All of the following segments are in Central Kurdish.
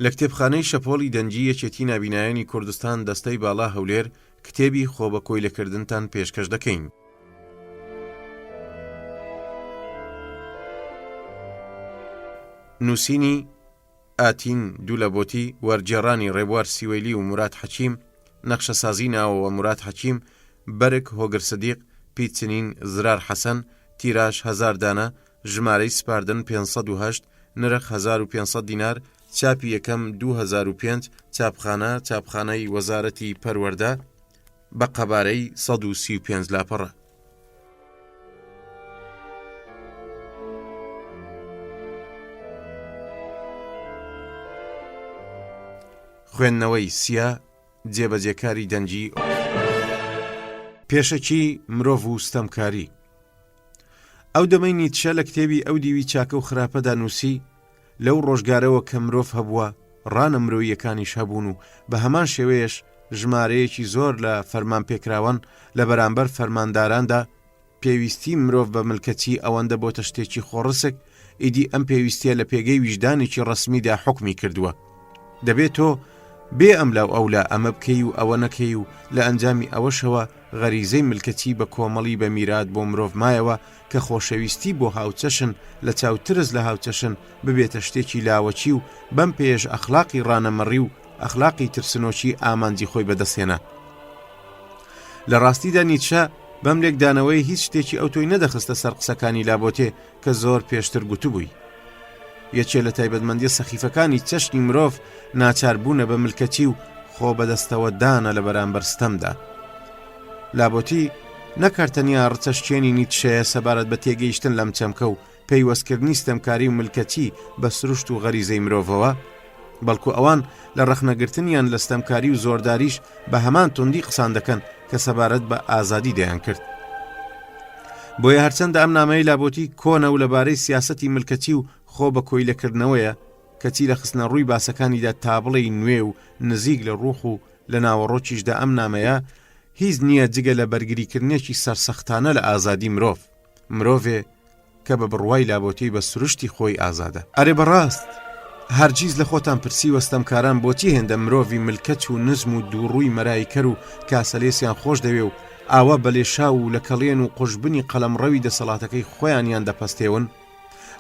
لە کتێبخانەی شەپۆڵی دەنجی یەکێتی نابینایانی کوردستان دەستەی باڵا هەولێر کتێبی خۆ بە کۆی لەکردنتان پێشکەش دەکەین. نووسینی ئاتین دوولەبۆتی، وەرجێڕانی ڕێبوار سیوەیلی و موراد حەکیم، نەخشەسازی ناوەوە موراد حەکیم، بەرگ هۆگر سدیق، پیچنین زرار حەسەن، تیراژ 1000 دانە، ژمارەی سپاردن 508، نرخ 1500 دینار، چاپی یەکەم 2005، چاپخانەی وەزارەتی پەروەردە، بە قەبارەی 135 لاپەڕە. خوێندنەوەی سیا جێبەجێکاری دەنجی. پێشەکی مرۆڤ و ستەمکاری. ئەو دەمەی نیتشە لە کتێبی ئەو دیوی چاکە و خراپەدا نووسی لەو ڕۆژگارەوە کە مرۆڤ هەبووە ڕانە مرۆییەکانیش هەبوون و بە هەمان شێوەیەش ژمارەیەکی زۆر لە فەرمان پێکراوەن لە بەرامبەر فەرمانداراندا پێویستی مرۆڤ بە ملکەتی ئەوەندە بۆتە شتێکی خۆڕسک ئیدی ئەم پێویستیە لە پێگەی ویژدانێکی ڕەسمیدا حوکمی کردووە. دەبێت تۆ بێ ئەم لاو ئەولا ئەمە بکەی و ئەوە نەکەی و لە ئەنجامی ئەوەشەوە غەریزەی ملکەتی بە کۆمەڵی بە میرات بۆ مرۆڤ مایەوە کە خۆشەویستی بۆ هاوچەشن لە چاوترز لە هاوچەشن ببێتە شتێکی لاوەچی و بەم پێش ئەخلاقی ڕانەمەڕی و ئەخلاقی ترسنۆکی ئامانجی خۆی بەدەستێنە. لە ڕاستیدا نیتشە بەم لێکدانەوەی هیچ شتێکی ئەو تۆی نەدەخستە سەر قسەکانی لابۆتێ کە زۆر پێشتر گوتوبووی. یەکێ لە تایبەتمەندی سەخیفەکانی چەشنی مرۆڤ ناچاربوونە بە ملکەتی و خۆ بەدەستەوە دانە لە بەرامبەر ستەمدا. لابۆتی نەکارتەنیا ڕچەشکێنی نیتشەیە سەبارەت بە تێگەیشتن لەم چەمکە و پەیوەستکردنی ستەمکاری و ملکەتی بە سروشت و غەریزەی مرۆڤەوە، بەڵکو ئەوان لە ڕەخنەگرتنیان لە ستەمکاری و زۆرداریش بە هەمان توندی قسان دەکەن کە سەبارەت بە ئازادی دەیان کرد. بۆیە هەرچەندە ئەم نامەی لابۆتی کۆنە و لەبارەی سیاسەتی ملکەتی و خۆ بە کۆی لەکردنەوەیە کەچی لە خستنە ڕووی باسەکانیدا تابڵی نوێ و نزیک لە ڕوخ و لە ناوەڕۆکیشدا ئەم نامەیە هیچ نییە جگە لە بەرگریکردنێکی سەرسەختانە لە ئازادی مرۆڤێ کە بە بڕوای لابۆتی بە سروشتی خۆی ئازادە. ئەرێ بەڕاست هەرگیز لە خۆتان پرسی وەستەمکاران بۆچی هێندە مرۆڤی ملکەت و نزم و دووڕووی مەرایکەر و کاسەلێسیان خۆش دەوێ و ئاوا بەلێشا و لە کەڵێن و قوشبنی قەلەمڕەوی دەسەڵاتەکەی خۆیانیان دەپەستێون؟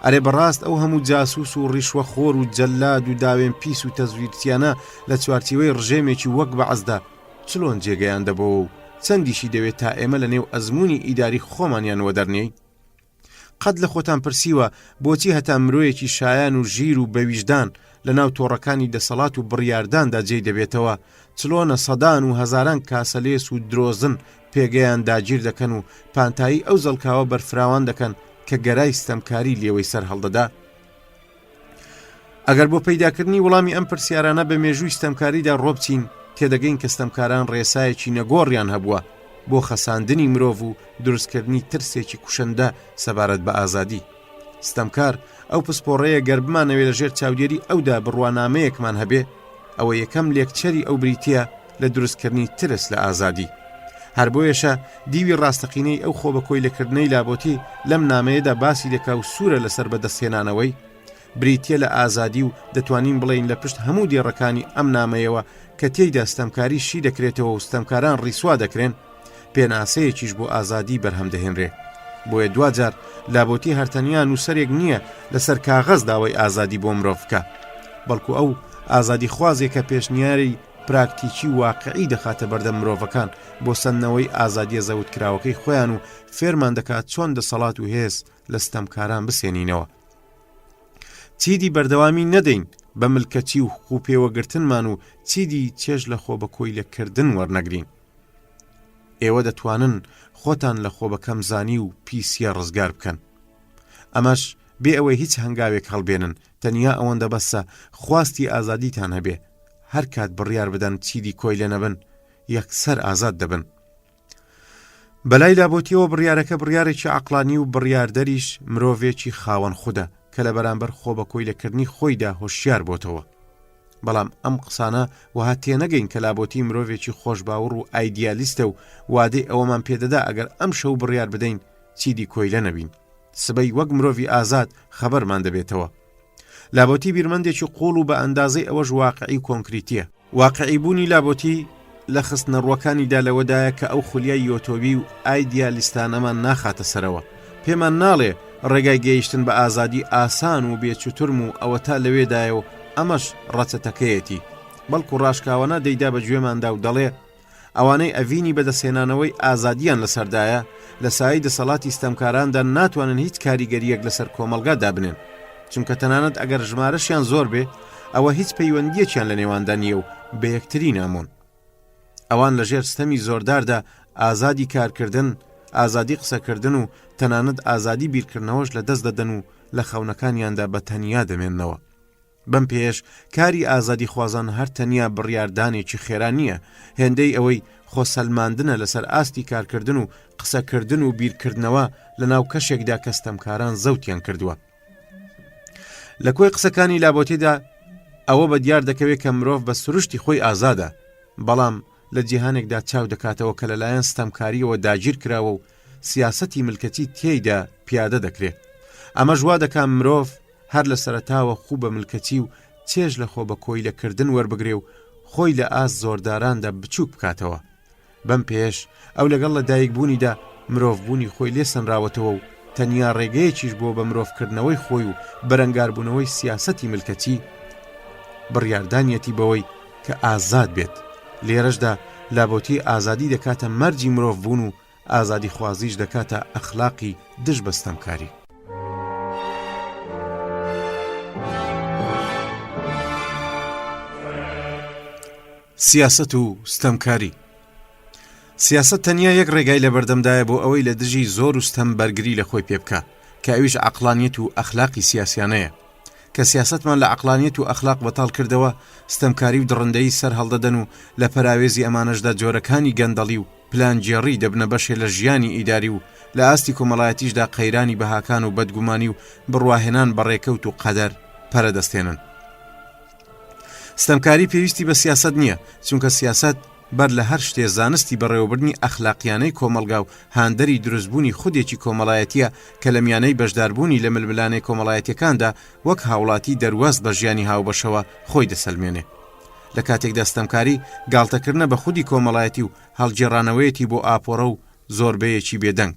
ئەرێ بەڕاست ئەو هەموو جاسوس و ڕیشوە خۆر و جەلاد و داوێن پیس و تەزویرتیانە لە چوارچێوەی ڕژێمێکی وەک بە عەزدا چلۆن جێگەیان دەبەوە و چەندیشی دەوێت تا ئێمە لە نێو ئەزمموی ئیداری خۆمانیان وەدەرنێی؟ قەت لە خۆتان پرسیوە بۆچی هەتا مرۆیەکی شایان و ژیر و بەویژدان لە ناو تۆڕەکانی دەسەڵات و بڕیارداندا جێی دەبێتەوە چلۆنە سەدان و هەزاران کاسەلێس و درۆزن پێگەیان داگیر دەکەن و پانتایی ئەو زەڵکاوە بەرفراوان دەکەن کە گەرای ستەمکاری لێوەی سەر هەڵدەدا؟ ئەگەر بۆ پەیداکردنی وەڵامی ئەم پرسیارانە بە مێژووی ستەمکاریدا ڕۆبچین تێدەگەین کە ستەمکاران ڕێسایەکی نەگۆڕیان هەبووە بۆ خەساندنی مرۆڤ و دروستکردنی ترسێکی کوشەندە سەبارەت بە ئازادی. ستەمکار ئەو پسپۆڕەیە گەر بمانەوێت لەژێر چاودێری ئەودا بڕوانامەیەکمان هەبێ ئەوە یەکەم لێکچەری ئەو بریتە لە دروستکردنی ترس لە ئازادی. هەر بۆیەشە دیوی ڕاستەقینەی ئەو خۆ بە کۆی لەکردنەی لابۆتی لەم نامەیەدا باسی دەکا و سوورە لەسەر بەدەستهێنانەوەی بریتە لە ئازادی و دەتوانین بڵین لە پشت هەموو دێڕەکانی ئەم نامەیەوە کە تێیدا ستەمکاری شی دەکرێتەوە و ستەمکاران ڕیسوا دەکرێن پێناسەیەکیش بۆ ئازادی بەرهەم دەهێنرێ. بۆیە دوجار لابۆتی هەرتەنیا نووسەرێک نییە لەسەر کاغەز داوای ئازادی بۆ مرۆڤ بکە، بەڵکو ئەو ئازادی خوازێک کە پێشنیاری پراکتیکی واقعی دەخاتە بەردەم مرۆڤەکان بۆ سندنەوەی ئازادیە زەوت کراوەکەی خۆیان و فێرمان دەکات چۆن دەسەڵات و هێز لە ستەمکاران بسێنینەوە. چیدی بەردەوامی نەدەین بە ملکەتی و خوپێوەگرتنمان و چیدی چێژ لە خۆ بە کۆی لەکردن وەرنەگرین. ئێوە دەتوانن خۆتان لە خۆ بەکەم زانی و پیسیە ڕزگار بکەن. ئەمەش بێ ئەوەی هیچ هەنگاوێک هەڵبێنن، تەنیا ئەوەندە بەسە خواستی ئازادیتان هەبێ هەر کات بڕیار بدەن چیدی کۆی لێ نەبن یەکسەر ئازاد دەبن. بەلای لابۆتیەوە بڕیارەکە بڕیارێکی عەقلانی و بڕیاردەریش مرۆڤێکی خاوەن خودە کە لە بەرامبەر خۆ بە کۆی لەکردنی خۆیدا هۆشیار بۆتەوە. بەڵام ئەم قسانە وها تێنەگەین کە لابۆتی مرۆڤێکی خۆشباوڕ و ئایدیالیستە و وادەی ئەوەمان پێدەدا ئەگەر ئەم شەو بڕیار بدەین چیدی کۆی لە نەبین، سبەی وەک مرۆڤی ئازاد خەبەرمان دەبێتەوە. لابۆتی بیرمەندێکی قوڵ و بە ئەندازەی ئەوەش واقعی و کۆنکریتیە. واقعی بوونی لابۆتی لە خستنەڕوەکانیدا لەوەدایە کە ئەو خولیای یۆتۆبی و ئایدیالیستانەمان ناخاتە سەرەوە. پێمان ناڵێ ڕێگای گەیشتن بە ئازادی ئاسان و بێچوترم و ئەوە تا لەوێدایە و ئەمەش ڕەچەتەکەیەتی، بەڵکو ڕاشکاوانە دەیدا بە گوێماندا و دەڵێ ئەوانەی ئەڤینی بەدەستێنانەوەی ئازادیان لەسەردایە لە سایەی دەسەڵاتی ستەمکاراندا ناتوانن هیچ کاریگەریەک لەسەر کۆمەلگا دابنێن، چونکە تەنانەت ئەگەر ژمارەشیان زۆر بێ ئەوە هیچ پەیوەندیەکیان لە نێواندا نییە و بە یەکتری نامۆن. ئەوان لەژێر ستەمی زۆرداردا ئازادی کارکردن، ئازادی قسەکردن و تەنانەت ئازادی بیرکردنەوەش لە دەست دەدەن و لە خەونەکانیاندا بە تەنیا دەمێننەوە. بەم پێش کاری ئازادی خوازان هەر تەنیا بڕیاردانێکی خێرا نییە، هێندەی ئەوەی خۆسەلماندنە لەسەر ئاستی کارکردن و قسەکردن و بیرکردنەوە لە ناو کەشێکدا کە ستەمکاران زەوتیان کردووە. لە کۆی قسەکانی لابۆتیدا ئەوە بە دیار دەکەوێت کە مرۆڤ بە سروشتی خۆی ئازادە، بەڵام لە جیهانێکدا چاو دەکاتەوە کە لەلایەن ستەمکاریەوە داگیر کراوە و سیاسەتی ملکەتی تێیدا پیادە دەکرێت. ئەمە ژوا دەکات مرۆڤ هەر لە سەرەتاوە خوو بە ملکەتی و چێژ لە خۆ بە کۆیلەکردن وەربگرێ و خۆی لە ئاست زۆرداراندا بچووک بکاتەوە. بەم پێش ئەو لەگەڵ لە دایکبوونیدا مرۆڤبوونی خۆی لێ سەنراوەتەوە و تەنیا ڕێگەیەکیش بۆ بە مرۆڤکردنەوەی خۆی و بەرەنگاربوونەوەی سیاسەتی ملکەتی بڕیاردانیەتی بەوەی کە ئازاد بێت. لێرەشدا لابۆتی ئازادی دەکاتە مەرجی مرۆڤبوون و ئازادی خوازیش دەکاتە ئەخلاقی دژ بە ستەمکاری. سیاسەت و ستەمکاری. سیاسەت تەنیا یەک ڕێگای لە بەردەمدایە بۆ ئەوەی لە دژی زۆر و ستەم بەرگری لە خۆی پێ بکە، کە ئەویش عەقلانیەت و ئەخلاقی سیاسیانەیە. کە سیاسەتمان لە عەقلانیەت و ئەخلاق بەتاڵ کردەوە، ستەمکاری و دڕندەی سەر هەڵدەدەن و لە پەراوێزی ئەمانەشدا جۆرەکانی گەندەڵی و پلانجێڕی دەبنە بەشێ لە ژیانی ئیداری و لە ئاستی کۆمەڵایەتیشدا قەیرانی بەهاکان و بەدگومانی و بڕواهێنان بەڕێکەوت و قەدەر پەرەدەستێنن. ستەمکاری پێویستی بە سیاسەت نییە، چونکە سیاسەت بەر لە هەر شتێ زانستی بەڕێوەبردنی ئەخلاقیانەی کۆمەلگا و هاندەری دروستبوونی خودێکی کۆمەڵایەتیە کە لە میانەی بەشداربوونی لە ململانەی کۆمەڵایەتیەکاندا وەک هاوڵاتی دەروەست بە ژیانی هاوبەشەوە خۆی دەسەلمێنێ. لە کاتێکدا ستەمکاری گاڵتەکردنە بە خودی کۆمەڵایەتی و هەڵگێڕانەوەیەتی بۆ ئاپۆڕە و زۆربەیەکی بێدەنگ.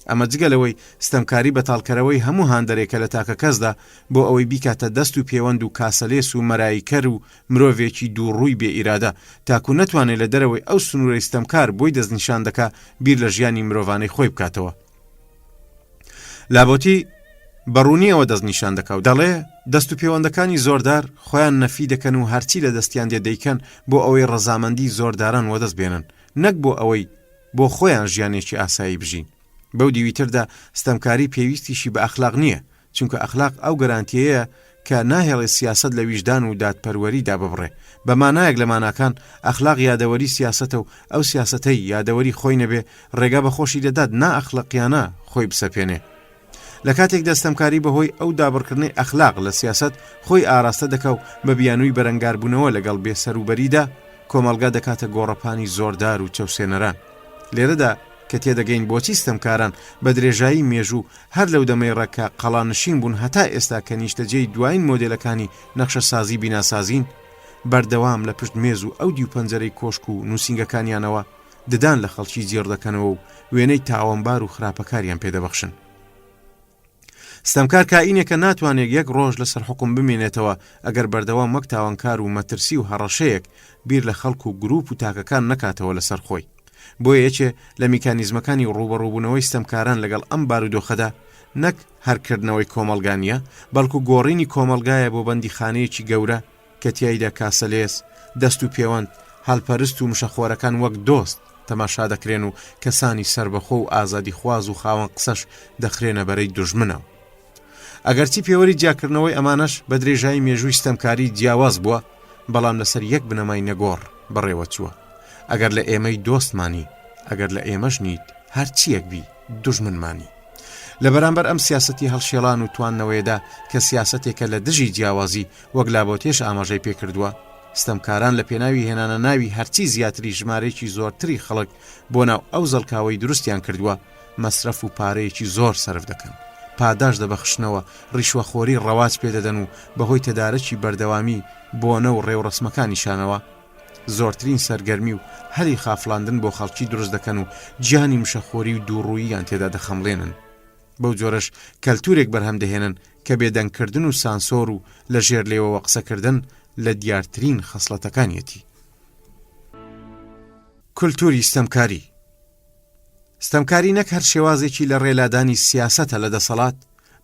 ئەمە جگەلەوەی ستەمکاری بەتاڵکەرەوەی هەموو هاندەرێکە لە تاکە کەسدا بۆ ئەوەی بیکاتە دەست و پەیوەند و کاسەلێس و مەرایکەر و مرۆڤێکی دووڕووی بێ ئیرادە، تاکو نەتوانێت لە دەرەوەی ئەو سنوورەی ستەمکار بۆی دەستنیشان دەکا بیر لە ژیانی مرۆڤانەی خۆی بکاتەوە. لابۆتی بەڕوونیەوە دەستنیشان دەکا و دەڵێ دەست و پەیوەندەکانی زۆردار خۆیان نەفی دەکەن و هەرچی لە دەستیان دێ دەیکەن بۆ ئەوەی ڕەزامەندی زۆرداران وەدەست بێنن، نەک بۆ ئەوەی بۆ خۆیان ژیانێکی ئاسایی بژین. بەو دیویتردا ستەمکاری پێویستیشی بە ئەخلاق نییە، چونکە ئەخلاق ئەو گەرانتیەیە کە ناهێڵێ سیاسەت لە ویژدان و دادپەروەریدا ببڕێ. بە مانایەک لە ماناکان ئەخلاق یادەوەری سیاسەتە و ئەو سیاسەتەی یادەوەری خۆی نەبێ ڕێگا بە خۆشی دەدات نائەخلاقیانە خۆی بسەپێنێ. لە کاتێک دەستەمکاری بەهۆی ئەو دابڕکردنەی ئەخلاق لە سیاسەت خۆی ئاراستە دەکە و بە بیانووی بەرەنگاربوونەوە لەگەڵ بێسەروبەریدا کۆمەلگا دەکاتە گۆڕەپانی زۆردار و چەوسێنەران. لێرەدا کە تێدەگەین بۆچی ستەمکاران بە درێژایی مێژوو هەر لەو دەمەی ڕەکە قەڵانشین بوون هەتا ئێستا کە نیشتەجێی دوایین مۆدێلەکانی نەخشە سازی بیناسازین بەردەوام لە پشت مێز و ئەو دیو پەنجەرەی کۆشک و نووسینگەکانیانەوە ددان لە خەڵکی جێڕ دەکەنەوە و وێنەی تاوانبار و خراپەکاریان پێدەبەخشن. ستەمکار کائینێکە ناتوانێت یەک ڕۆژ لەسەر حکوم بمێنێتەوە ئەگەر بەردەوام وەک تاوانکار و مەترسی و هەڕەشەیەک بیر لە خەڵک و گروپ و تاکەکان نەکاتەوە لەسەر خۆی. بۆیە یەکێ لە میکانیزمەکانی ڕوبەڕووبوونەوەی ستەمکاران لەگەڵ ئەم بارودۆخەدا نەک هەرکردنەوەی کۆمەلگانیە، بەڵکو گۆڕینی کۆمەلگایە بۆ بەندیخانەیەکی گەورە کە تیایدا کاسەلێس، دەست و پەیوەند، هەڵپەرست و مشەخۆرەکان وەک دۆست تەماشا دەکرێن و کەسانی سربەخۆ و ئازادی خواز و خاوەن قسەش دەخرێنە بەرەی دوژمنەوە. ئەگەرچی پێوەری جیاکردنەوەی ئەمانەش بە درێژایی مێژووی ستەمکاری جیاواز بووە، بەڵام لەسەر یەک بنەمای نەگۆڕ بەڕێوە چووە. ئەگەر لە ئێمەی دۆستمانی، ئەگەر لە ئێمەش نیت هەرچیەک بی دوژمنمانی. لە بەرامبەر ئەم سیاسەتی هەڵشێڵان و تواننەوەیدا کە سیاسەتێکە لە دژی جیاوازی وەک لابۆتێش ئاماژەی پێکردووە، ستەمکاران لە پێناوی هێنانە ناوی هەرچی زیاتری ژمارەیەکی زۆرتری خەڵک بۆ ناو ئەو زەڵکاوەی دروستیان کردووە مەسرەف و پارەیەکی زۆر سەرف دەکەن. پاداش دەبەخشنەوە، ڕیشوەخۆری ڕەواج پێدەدەن و بەهۆی تەدارەکی بەردەوامی بۆنە و ڕێوڕسمەکانیشانەوە زۆرترین سەرگەرمی و هەری خافڵاندن بۆ خەڵکی دروست دەکەن و گیانی مشەخۆری و دووڕووییان تێدا دەخەمڵێنن. بەو جۆرەش کەلتورێک بەرهەم دەهێنن کە بێدەنگکردن و سانسۆر و لە ژێر لێوەوە قسەکردن لە دیارترین خەسڵەتەکانیەتی. کولتوری ستەمکاری. ستەمکاری نەک هەر شێوازێکی لە ڕێلادانی سیاسەتە لە دەسەڵات،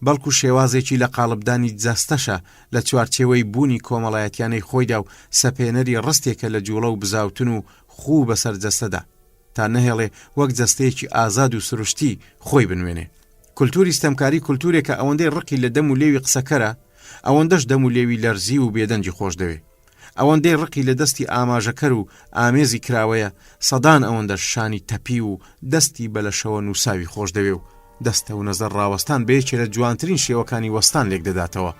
بەڵکو شێوازێکی لە قاڵبدانی جەستەشە لە چوارچێوەی بوونی کۆمەڵایەتیانەی خۆیدا و سەپێنەری ڕستێکە لە جوڵە و بزاوتن و خوو بەسەر جەستەدا تا نەهێڵێ وەک جەستەیەکی ئازاد و سروشتی خۆی بنوێنێ. کولتوری ستەمکاری کولتورێکە ئەوەندەی ڕقی لە دەم و لێوی قسەکەرە، ئەوەندەش دەم و لێوی لەرزی و بێدەنجی خۆش دەوێ، ئەوەندەی ڕقی لە دەستی ئاماژەکەر و ئامێزی کراوەیە، سەدان ئەوەندەش شانی تەپی و دەستی بەلەشەوە نووساوی خۆش دەوێ و دەستە و نەزەر ڕاوەستان بەیەکێ لە جوانترین شێوەکانی وەستان لێک دەداتەوە.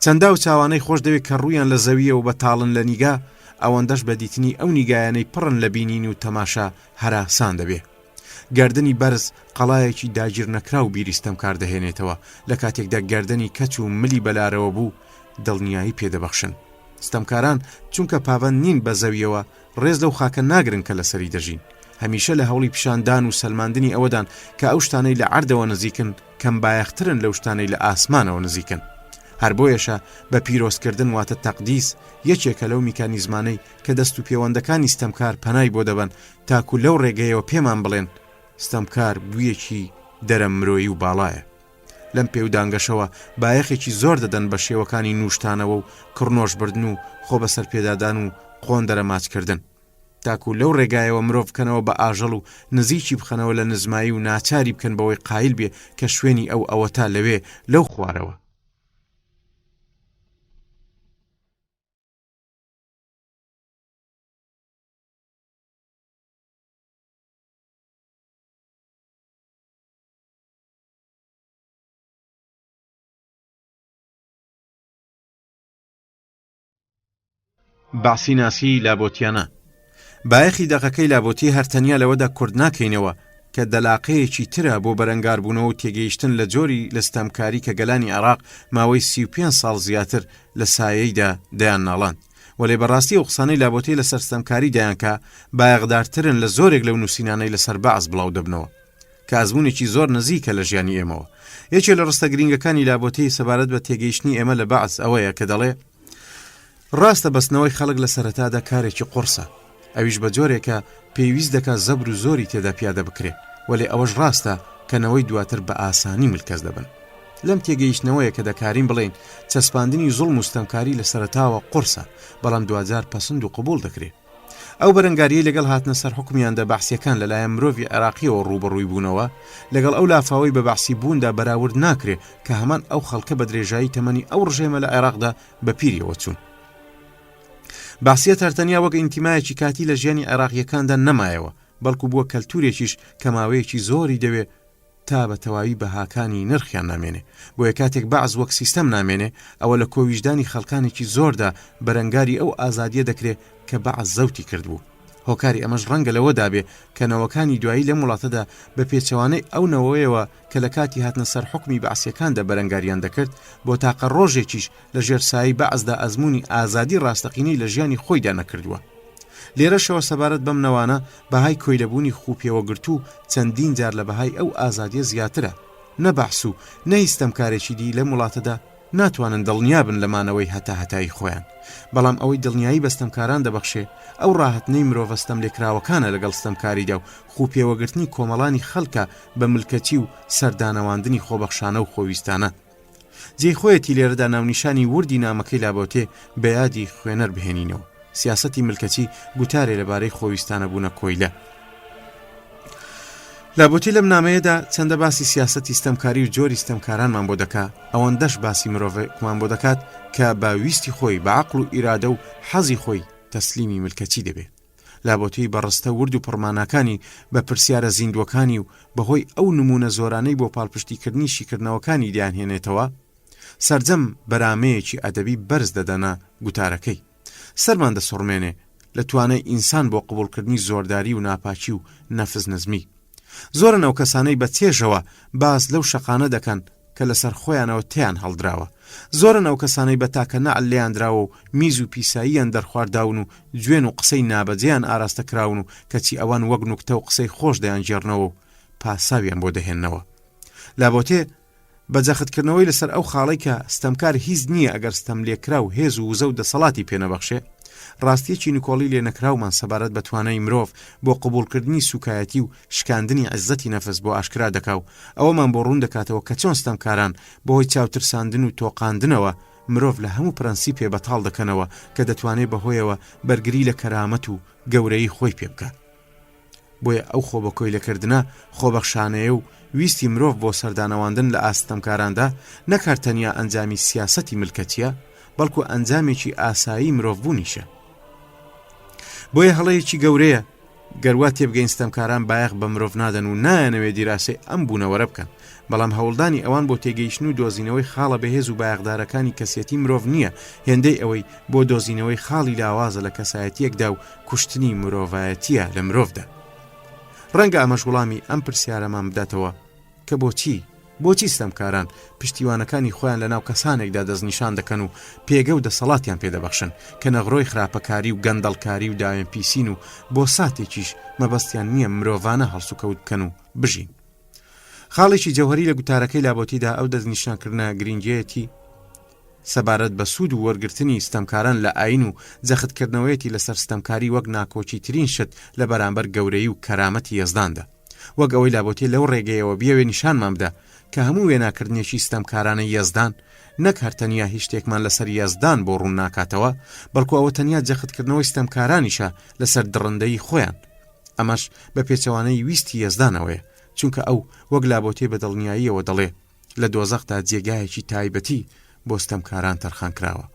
چەندا و چاوانەی خۆش دەوێت کە ڕوویان لە زەویە و بەتاڵن لە نیگا، ئەوەندەش بە دیتنی ئەو نیگایانەی پڕن لە بینین و تەماشا هەراسان دەبێ. گردنی بەرز قەڵایەکی داگیر نەکرا و بیری ستەمکار دەهێنێتەوە، لە کاتێکدا گردنی کەچ و ملی بەلارەوە بوو دڵنیایی پێدەبەخشن. ستەمکاران چونکە پابەند نین بە زەویەوە ڕێز لەو خاکە ناگرن کە لەسەری دەژین، هەمیشە لە هەوڵی پیشاندان و سەلماندنی ئەوەدان کە ئەو شتانەی لە عەردەوە نزیکن کەم بایەخترن لەو شتانەی لە ئاسمانەوە نزیکن. هەر بۆیەشە بە پیرۆزکردن واتە تەقدیس یەکێکە لەو میکانیزمانەی کە دەست و پەیوەندەکانی ستەمکار پەنای بۆ دەبن تاکو لەو ڕێگەیەوە پێمان بڵێن ستەمکار بوویەکی دەرە مرۆیی و باڵایە. لەم پێودانگەشەوە بایەخێکی زۆر دەدەن بە شێوەکانی نوشتانەوە و کڕنۆشبردن و خۆ بەسەر پێدادان و خۆن دەرەماچکردن تاکو لەو ڕێگایەوە مرۆڤ بکەنەوە بە ئاژەڵ و نزیکی بخەنەوە لە نزمایی و ناچاری بکەن بەوەی قایل بێ کە شوێنی ئەوە تا لەوێ لەو خوارەوە. باسی ناسی لابۆتیانە. بایەخی دەقەکەی لابۆتی هەرتەنیا لەوەدا کورد ناکەینەوە کە دەلاقەیەکی ترە بۆ بەرەنگاربوونەوە و تێگەیشتن لە جۆری لە ستەمکاری کە گەلانی عێراق ماوەی 35 ساڵ زیاتر لە سایەیدا دەیان ناڵاند. وەلێ بەڕاستی ئەو قسانەی لابۆتی لەسەر ستەمکاری دەیانکە بایەغدارترن لە زۆرێک لەو نووسینانەی لەسەر بەعز بڵاو دەبنەوە کە ئەزموونێکی زۆر نزیکە لە ژیانی ئێمەوە. یەکێ لە ڕستە گرنگەکانی لابۆتی سەبارەت بە تێگەیشتنی ئێمە لە بەعز ئەوەیە کە دەڵێ ڕاستە بەستنەوەی خەڵک لە سەرەتادا کارێکی قورسە، ئەویش بە جۆرێکە پێویست دەکات زەبر و زۆری تێدا پیادە بکرێت، وەلێ ئەوەش ڕاستە کەنەوەی دواتر بە ئاسانی ملکەس دەبن. لەم تێگەیشتنەوەیە کە دەکارین بڵێن چەسپاندنی زوڵم و ستەمکاری لە سەرەتاوە قورسە، بەڵام دوجار پەسند و قبول دەکرێت. ئەو بەرەنگاریە لەگەڵ هاتنە سەر حکمیاندا بەحسیەکان لەلایەن مرۆڤی عێراقیەوە ڕوبەڕووی بوونەوە لەگەڵ ئەو لافاوەی بە بەحسی بووندا بەراورد ناکرێت کە هەمان ئەو خەڵکە بە درێژایی تەمەنی ئەو ڕژێمە لە عێراقدا بە پیریەوە چوون. باسیە تەرتەنیا وەک ئینتیمایەکی کاتی لە ژیانی عێراقیەکاندا نەمایەوە، بەڵکو بووە کەلتورێکیش کە ماوەیەکی زۆری دەوێت تا بە تەواوی بەهاکانی نرخیان نامێنێ. بۆیە کاتێک بەعز وەک سیستەم نامێنێ ئەوە لە کۆویژدانی خەڵکانێکی زۆردا بەرەنگاری ئەو ئازادیە دەکرێت کە بەعز زەوتی کردبوو. هۆکاری ئەمەش ڕەنگە لەوەدا بێ کە نەوەکانی دوایی لە وڵاتەدا بە پێچەوانەی ئەو نەوەیەوە کە لە کاتی هاتنە سەر حکمی بەعسیەکاندا بەرەنگاریان دەکرد بۆ تاقە ڕۆژێکیش لە ژێرسایی بەعزدا ئەزموونی ئازادی ڕاستەقینەی لە ژیانی خۆیدا نەکردووە. لێرەشەوە سەبارەت بەم نەوانە بەهای کۆیلەبوونی خوپێوەگرت و چەندین جار لە بەهای ئەو ئازادیە زیاترە. نەبەحس و نەهیستەمکارێکی دی لە وڵاتەدا ناتوانن دڵنیابن لەمانەوەی هەتاهەتایی خۆیان، بەڵام ئەوەی دڵنیایی بەستەمکاران دەبەخشێ ئەو ڕاهەتنەی مرۆڤ ستەم لێکراوەکانە لەگەڵ ستەمکاریدا و خوپێوەگرتنی کۆمەڵانی خەڵکە بە ملکەتی و سەردانەواندنی خۆبەخشانە و خۆویستانە. جێی خۆیەتی لێرەدا ناونیشانی وردی نامەکەی لابۆتێ بە یادی خوێنەر بهێنینەوە. سیاسەتی ملکەتی گوتارێ لەبارەی خۆویستانە بوونە کۆیلە. لابۆتی لەم نامەیەدا چەندە باسی سیاسەتی ستەمکاری و جۆری ستەمکارانمان بۆ دەکا، ئەوەندەش باسی مرۆڤێکمان بۆ دەکات کە باویستی خۆی بە عەقڵ و ئیرادە و حەزی خۆی تەسلیمی ملکەتی دەبێت. لابۆتی بەڕستە ورد و پڕماناکانی بە پرسیارە زیندوەکانی و بەهۆی ئەو نمونە زۆرانەی بۆ پاڵپشتیکردنی شیکردنەوەکانی دیانهێنێتەوە سەرجەم بەرامەیەکی ئەدەبی بەرز دەدەنە گوتارەکەی. سەرمان دەسوڕمێنێ لە توانای ئینسان بۆ قبولکردنی زۆرداری و ناپاکی و نەفز نەزمی. زۆرن ئەو کەسانەی بە چێژەوە باز لەو شەقانە دەکەن کە لەسەر خۆیانەوە تیان هەڵدراوە. زۆرن ئەو کەسانەی بە تاکە نەعل لێیان دراوە و میز و پیساییان دەرخوارداون و گوێن و قسەی نابەجێیان ئاراستە کراون و کەچی ئەوان وەک نوکتە و قسەی خۆش دەیانگێڕنەوە و پاساویان بۆ دەهێننەوە. لابۆتێ بەجەختکردنەوەی لەسەر ئەو خاڵی کە ستەمکار هیچ نییە ئەگەر ستەم لێکرا و هێز و وزە و دەسەڵاتی پێنەبەخشێ، ڕاستیەکی نکۆڵی لێ نەکراومان سەبارەت بە توانای مرۆڤ بۆ قبولکردنی سوکایەتی و شکاندنی عزەتی نەفس بۆ ئاشکرا دەکاو. ئەوەمان بۆ ڕوون دەکاتەوە کە چۆن ستەمکاران بەهۆی چاوترساندن و تۆقاندنەوە مرۆڤ لە هەموو پرەنسیپێ بەتاڵ دەکەنەوە کە دەتوانێت بەهۆیەوە بەرگری لە کەرامەت و گەورەی خۆی پێ بکات. بۆیە ئەو خۆبەکۆی لەکردنە خۆبەخشانەیە و ویستی مرۆڤ بۆ سەردانەواندن لە ئاستەمکاراندا نەکات تەنیا ئەنجامی سیاسەتی ملکەتیە، بەڵکو ئەنجامێکی ئاسایی مرۆڤ بوونیشە. بۆیە هەڵەیەکی گەورەیە گەروات تێبگەین ستەمکاران بایەخ بە مرۆڤ نادەن و نایەنەوێت دیراسی ئەم بوونەوەرە بکەن، بەڵام هەوڵدانی ئەوان بۆ تێگەیشتن و دۆزینەوەی خاڵە بەهێز و بایەخدارەکانی کەسێتی مرۆڤ نییە، هێندەی ئەوەی بۆ دۆزینەوەی خاڵی لاوازە لە کەسایەتیەکدا و کوشتنی مرۆڤایەتیە لە مرۆڤدا. ڕەنگە ئەمەش وەڵامی ئەم پرسیارەمان بداتەوە کە بۆچی ستەمکاران پشتیوانەکانی خۆیان لە ناو کەسانێکدا دەستنیشان دەکەن و پێگە و دەسەڵاتیان پێدەبەخشن کە نەغڕۆی خراپەکاری و گەندەڵکاری و داوێن پیسین و بۆ ساتێکیش مەبەستیان نییە مرۆڤانە هەڵسوکەوت بکەن و بژین. خاڵێکی جەوهەری لە گوتارەکەی لابۆتیدا ئەو دەستنیشانکردنە گرنگیەتی سەبارەت بە سوود و وەرگرتنی ستەمکاران لە ئاین و جەختکردنەوەیەتی لەسەر ستەمکاری وەک ناکۆچی ترین شت لە بەرامبەر گەورەی و کەرامەتی یەزداندا، وەک ئەوەی لابۆتێ لەو ڕێگەیەوە بیاوێ نیشانمان بدە کە هەموو وێناکردنێکی ستەمکارانە یەزدان نەک هەرتەنیا هیچ شتێکمان لەسەر یەزدان بۆ ڕوون ناکاتەوە، بەڵکو ئەوە تەنیا جەختکردنەوەی ستەمکارانیشە لەسەر دڕندەی خۆیان. ئەمەش بە پێچەوانەی ویستی یەزدانەوەیە، چونکە ئەو وەک لابۆتێ بە دڵنیاییەوە دەڵێ لە دۆزەختا جێگایەکی تایبەتی بۆ ستەمکاران تەرخان کراوە.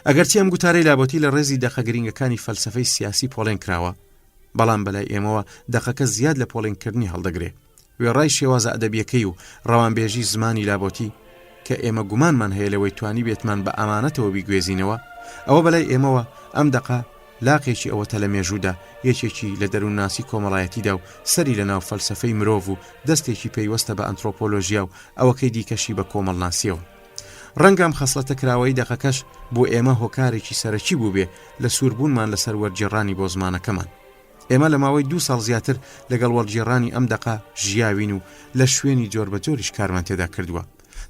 ئەگەرچی ئەم گوتارەی لابۆتی لە ڕێزی دەقە گرنگەکانی فەلسەفەی سیاسی پۆڵێن کراوە، بەڵام بەلای ئێمەوە دەقەکە زیاد لە پۆڵێنکردنی هەڵدەگرێ. وێڕای شێوازە ئەدەبیەکەی و ڕەوانبێژی زمانی لابۆتی کە ئێمە گومانمان هەیە لەوەی توانی بێتمان بە ئەمانەتەوە بیگوێزینەوە، ئەوە بەلای ئێمەوە ئەم دەقە لاقێکی ئەوەتە لە مێژوودا یەکێکی لە دەروونناسی کۆمەڵایەتیدا و سەری لە ناو فەلسەفەی مرۆڤ و دەستێکی پەیوەستە بە ئەنترۆپۆلۆژیا و ئەوەکەی دیکەشی بە کۆمەڵناسیەوە. ڕەنگەم خەسڵەتە کراوەی دەقەکەش بۆ ئێمە هۆکارێکی سەرەکی بوو بێ لە سووربوونمان لەسەر وەرجێڕانی بۆ زمانەکەمان. ئێمە لە ماوەی 2 ساڵ زیاتر لەگەڵ وەرجێڕانی ئەم دەقە ژیاوین و لە شوێنی جۆر بە جۆریش کارمان تێدا کردووە.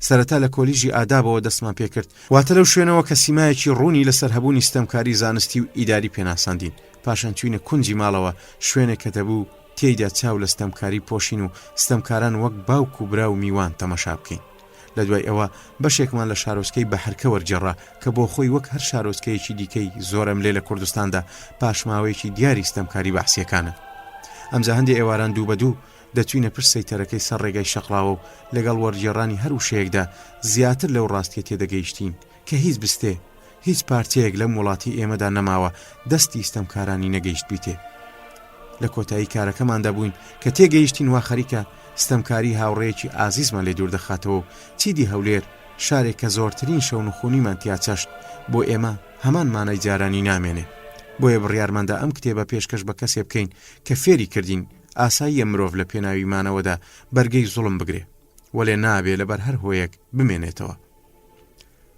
سەرەتا لە کۆلیژی ئادابەوە دەستمان پێکرد، واتە لەو شوێنەوە کە سیمایەکی ڕوونی لەسەر هەبوونی ستەمکاری زانستی و ئیداری پێناساندین. پاشان چوینە کونجی ماڵەوە، شوێنێک کە دەبوو تێیدا چاو لە ستەمکاری پۆشین و ستەمکاران وەک باوک و برا و میوان تەمەشا بکەین. لە دوای ئەوە بەشێکمان لە شارۆچکەی بە هەرکە وەرجێڕا کە بۆ خۆی وەک هەر شارۆچکەیەکی دیکەی زۆرم لێ لە کوردستاندا پاشماوەیەکی دیاری ستەمکاری بەحسیەکانە. ئەمجا هەندێک ئێواران دوو بە دوو دەچوینە پشت سەیتەرەکەی سەر ڕێگای شەقڵاوە و لەگەڵ وەرجێڕانی هەر وشەیەکدا زیاتر لەو ڕاستیە تێدەگەیشتین کە هیچ بستێ هیچ پارتەیەک لەم وڵاتی ئێمەدا نەماوە دەستی ستەمکارانی نەگەیشت بیتێ. لە کۆتایی کارەکەماندا بووین کە تێگەیشتین وا خەریکە ستەمکاری هاوڕێیەکی ئازیزمان لێ دوور دەخاتەوە و چیدی هەولێر شارێک کە زۆرترین شەون و خونیمان تیا چەشت بۆ ئێمە هەمان مانای جارانی نامێنێ. بۆیە بڕیارماندا ئەم کتێبە پێشکەش بە کەسێ بکەین کە فێری کردین ئاساییە مرۆڤ لە پێناویمانەوەدا بەرگەی زوڵم بگرێ وەلێ نابێ لەبەر هەر هۆیەک بمێنێتەوە.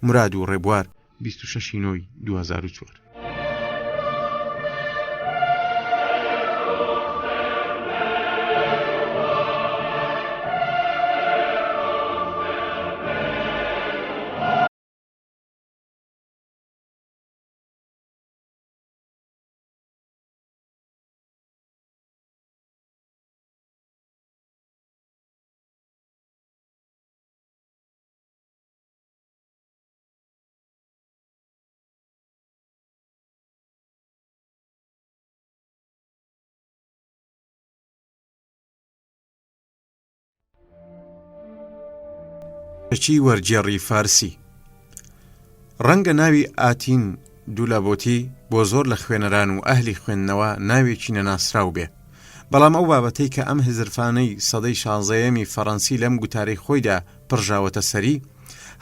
مراد و ڕێبوار 26 نۆی 2004. چی وەرجێڕی فارسی. ڕەنگە ناوی ئاتین دوولابۆتی بۆ زۆر لە خوێنەران و ئەهلی خوێندنەوە ناوێکی نەناسراو بێ، بەڵام ئەو بابەتەی کە ئەم هزرفانەی سەدەی 16یەمی فەڕەنسی لەم گوتارەی خۆیدا پڕژاوەتە سەری،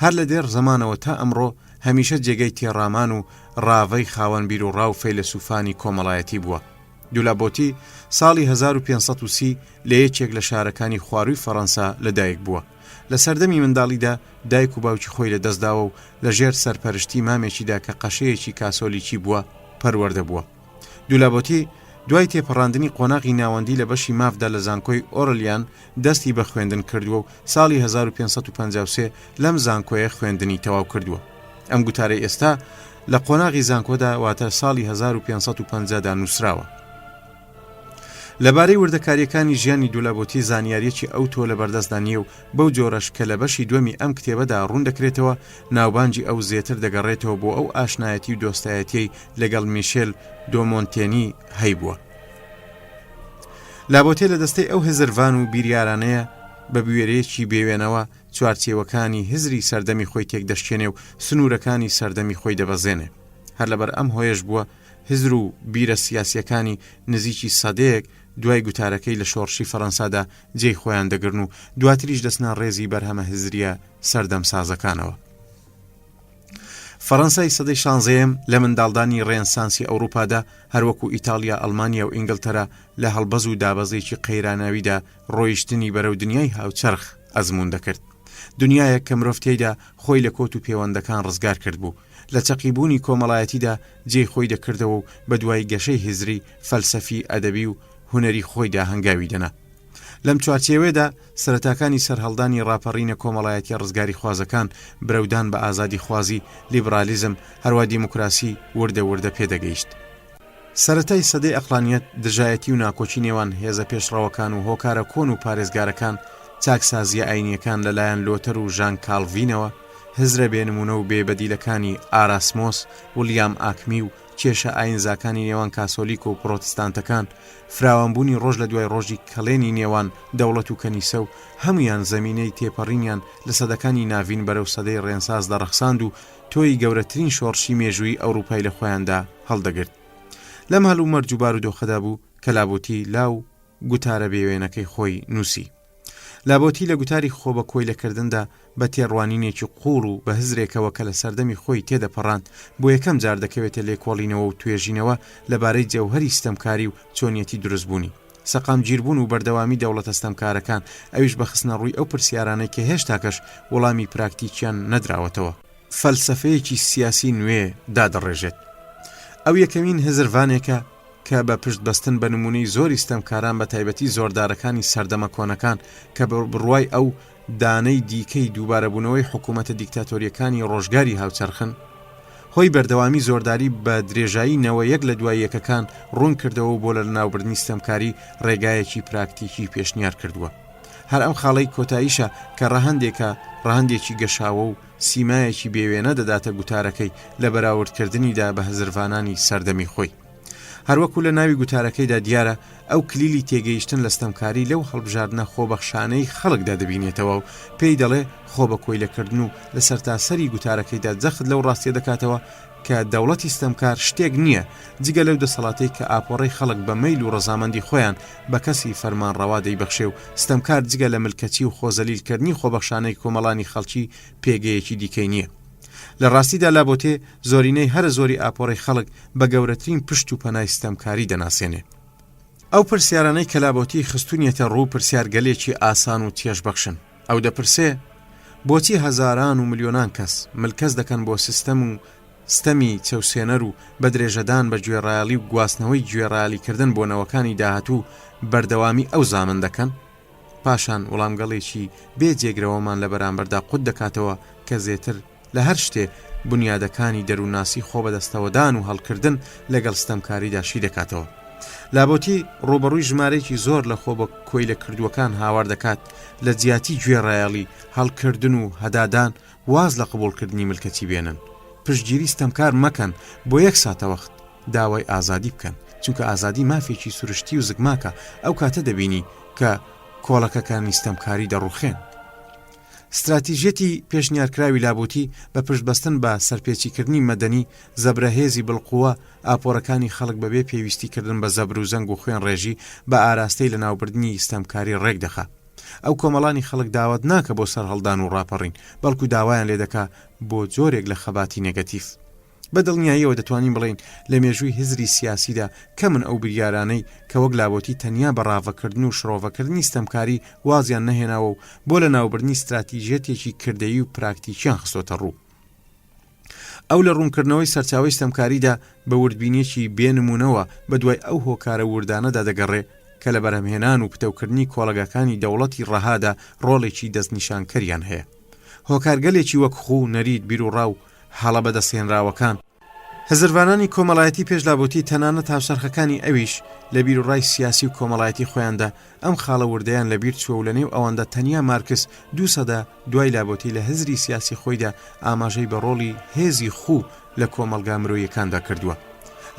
هەر لە دێر زەمانەوە تا ئەمڕۆ هەمیشە جێگەی تێڕامان و ڕاوەی خاوەن بیر و ڕاو فەیلسوفانی کۆمەڵایەتی بووە. دوولابۆتی ساڵی 1530 لە یەکێک لە شارەکانی خواروی فەڕەنسا لەدایک بووە. لە سەردەمی منداڵیدا دایک و باوکی خۆی لە دەستداوە و لەژێر سەرپەرشتی مامێکیدا کە قەشەیەکی کاسۆلیکی بووە پەروەردە بووە. دوولابۆتی دوای تێپەڕاندنی قۆناغی ناوەندی لە بەشی مافدا لە زانکۆی ئۆرلیان دەستی بە خوێندن کردووە و ساڵی 1553 لەم زانکۆیە خوێندنی تەواو کردووە. ئەم گوتارەی ئێستا لە قۆناغی زانکۆدا واتە ساڵی 1550دا نووسراوە. لەبارەی وردەکاریەکانی ژیانی دوولابۆتی زانیاریەکی ئەو تۆ لە بەردەستدانیە و بەو جۆرەش کە لە بەشی دووەمی ئەم کتێبەدا ڕوون دەکرێتەوە ناوبانجی ئەو زێتر دەگەڕێتەوە بۆ ئەو ئاشنایەتی و دۆستایەتی لەگەڵ میشێل دۆمۆنتێنی هەیبووە. لابۆتێ لە دەستەی ئەو هزروان و بیریارانەیە بە بوێرەیەکی بێوێنەوە چوارچێوەکانی هزری سەردەمی خۆی تێک دەشتێنێ و سنوورەکانی سەردەمی خۆی دەبەزێنێ. هەر لەبەر ئەم هۆیش بووە هزر و بیرە سیاسیەکانی نزیکی سەدەیەک دوای گوتارەکەی لە شۆڕشی فەڕەنسادا جێی خۆیان دەگرن و دواتریش دەستنا ڕێزی بەرهەمە هزریە سەردەم سازەکانەوە. فەڕەنسای سەدەی 16م لە منداڵدانی ڕێنسانسی ئەوروپادا هەروەکو ئیتالیا، ئەڵمانیا و ئینگلتەرا لە هەڵبەز و دابەزێکی قەیراناویدا ڕۆیشتنی بەرەو دنیای هاوچەرخ ئەزمون دەکرد. دنیایەک کە مرۆڤ تێیدا خۆی لە کۆت و پەیوەندەکان ڕزگار کرد بوو، لە چەقیبوونی کۆمەڵایەتیدا جێی خۆی دەکردەوە و بە دوای گەشەی هزری فەلسەفی ئەدەبی و هونەری خۆیدا هەنگاوی دەنا. لەم چوارچێوێدا سەرەتاکانی سەرهەڵدانی ڕاپەڕینە کۆمەڵایەتی ڕزگاری خوازەکان برەودان بە ئازادی خوازی، لیبرالیزم، هەروە دیموکراسی وردە پێدەگەیشت. سەرەتای سەدەی ئەقلانیەت دژایەتی و ناکۆچی نێوان هێزە پێشڕەوەکان و هۆکارە کۆن و پارێزگارەکان، چاکسازیە ئاینیەکان لەلایەن لۆتەر و ژان کاڵڤینەوە، هزرە بێنمونە و بێبەدیلەکانی ئاراسمۆس، ولیام ئاکمی و کێشە ئاینزاکانی نێوان کاسۆلیک و پرۆتستانتەکان، فراوانبوونی ڕۆژ لە دوای ڕۆژی کەڵێنی نێوان دەوڵەت و کەنیسە و هەمویان زەمینەی تێپەڕینیان لە سەدەکانی ناوین بەرەو سەدەی ڕێنساز دەڕەخساند و تۆی گەورەترین شۆڕشی مێژووی ئەوروپای لە خۆیاندا هەڵدەگرت. لەم هەڵ و مەرج و دۆخەدا بوو کە لابۆتی لاو گوتارە بێوێنەکەی خۆی نووسی. لابۆتی لە گوتاری خۆ بە کۆی لەکردندا بە تێڕوانینێکی قوڵ و بە هزرێکەوە کە لە سەردەمی خۆی تێدەپەڕاند بۆ یەکەم جار دەکەوێتە لێکۆڵینەوە و توێژینەوە لەبارەی جەوهەری ستەمکاری و چۆنیەتی دروستبوونی، سەقام گیربوون و بەردەوامی دەوڵەتە ستەمکارەکان، ئەویش بە خستنە ڕووی ئەو پرسیارانەی کە هێشتاکەش وەڵامی پراکتیکیان نەدراوەتەوە. فەلسەفەیەکی سیاسی نوێ دادەڕێژێت. ئەو یەکەمین هزروانێکە کە بە پشت بەستن بە نمونەی زۆری ستەمکاران بە تایبەتی زۆردارەکانی سەردەمە کۆنەکان کە بڕوای ئەو دانەی دیکەی دووبارەبوونەوەی حکوومەتە دیکتاتۆریەکانی ڕۆژگاری هاوچەرخن، هۆی بەردەوامی زۆرداری بە درێژایی نەوە یەک لە دوای یەکەکان ڕوون کردەوە بۆ لە ناوبردنی ستەمکاری ڕێگایەکی پراکتیکی پێشنیار کردووە. هەر ئەم خاڵەی کۆتاییشە کە ڕەهەندێکی گەشاوە و سیمایەکی بێوێنە دەداتە گوتارەکەی لە بەراوردکردنیدا بە هەزروانانی سەردەمی خۆی. هەروەکو لە ناوی گوتارەکەیدا دیارە ئەو کلیلی تێگەیشتن لە ستەمکاری لەو هەڵبژاردنە خۆبەخشانەی خەڵکدا دەبینێتەوە و پێی دەڵێ خۆ بە کۆی لەکردن و لە سەرتاسەری گوتارەکەیدا جەخت لەو ڕاستیە دەکاتەوە کە دەوڵەتی ستەمکار شتێک نییە جگە لەو دەسەڵاتەی کە ئاپۆڕەی خەڵک بە مەیل و ڕەزامەندی خۆیان بە کەسی فەرمانڕەوا دەیبەخشێ و ستەمکار جگە لە ملکەتی و خۆزەلیلکردنی خۆبەخشانەی کۆمەڵانی خەڵکی پێگەیەکی دیکەی نییە. لە ڕاستیدا لابۆتێ زۆرینەی هەر زۆری ئاپۆڕەی خەڵک بە گەورەترین پشت و پەنای ستەمکاری دەناسێنێ. ئەو پرسیارانەی کە لابۆتی خستونیەتە ڕوو پرسیارگەلێکی ئاسان و تێژبەخشن. ئەو دەپرسێ بۆچی هەزاران و ملیۆنان کەس ملکەس دەکەن بۆ ستەمی چەوسێنەر و بە درێژەدان بە گوێڕایەڵی و گواستنەوەی گوێڕایەلیکردن بۆ نەوەکانی داهاتوو بەردەوامی ئەو زامن دەکەن؟ پاشان وەڵامگەڵێکی بێجێگرەوەمان لە بەرامبەردا قوت دەکاتەوە کە زێتر لە هەر شتێ بنیادەکانی دەرووناسی خۆ بەدەستەوەدان و هەڵکردن لەگەڵ ستەمکاریدا شی دەکاتەوە. لابۆتی ڕوبەڕووی ژمارەیەکی زۆر لە خۆ بە کۆی لە کردووەکان هاوار دەکات لە جیاتی گوێڕایەڵی، هەڵکردن و هەدادان واز لە قبولکردنی ملکەتی بێنن. پشتگیری ستەمکار مەکەن بۆ 1 ساتە وەخت، داوای ئازادی بکەن، چونکە ئازادی مافێکی سروشتی و زگماکە. ئەو کاتە دەبینی کە کۆڵەکەکانی ستەمکاری دەڕوخێن. استراتیژیەتی پێشنیارکراوی لابۆتی بە پشتبەستن بە سەرپێچیکردنی مەدەنی، زەبرەهێزی بڵقووە ئاپۆڕەکانی خەڵک بەبێ پێویستیکردن بە زەبر و زەنگ و خوێن ڕێژی بە ئاراستەی لە ناوبردنی ستەمکاری ڕێک دەخات. ئەو کۆمەڵانی خەڵک داوت ناکە بۆ سەرهەڵدان و ڕاپەڕین، بەڵکو داوایان لێ دەکا بۆ جۆرێک لە خەباتی نێگەتیڤ. بە دڵنیاییەوە دەتوانین بڵین لە مێژووی هزری سیاسیدا کە من ئەو بریارانەی کە وەک لابۆتی تەنیا بەڕاوەکردن و شڕۆڤەکردنی ستەمکاری وازیان نەهێناوە و بۆ لە ناوبردنی استراتیژیەتێکی کردەیی و پراکتیکیان خستۆتە ڕوو. ئەو لە ڕوونکردنەوەی سەرچاوی ستەمکاریدا بە وردبینێکی بێنمونەوە بە دوای ئەو هۆکارە وردانەدا دەگەڕێ کە لە بەرهەمهێنان و پتەوکردنی کۆڵەگەکانی دەوڵەتی ڕەهادا ڕۆڵێکی دەستنیشانکەریان هەیە. هۆکارگەلێکی وەک خوو، نەرید، بیر و ڕاو، هەڵە بەدەستێنراوەکان، هەزروانانی کۆمەڵایەتی پێشلابوتی تەنانەت هاوسەرخەکانی ئەویش لە بیر و ڕای سیاسی و کۆمەڵایەتی خۆیاندا ئەم خاڵە وردەیان لەبیر چوە و لە نێو ئەوەندە تەنیا مارکس 200 دوای لابۆتی لە هزری سیاسی خۆیدا ئاماژەی بە ڕۆڵی هێزی خوو لە کۆمەلگا مرۆییەکاندا کردووە.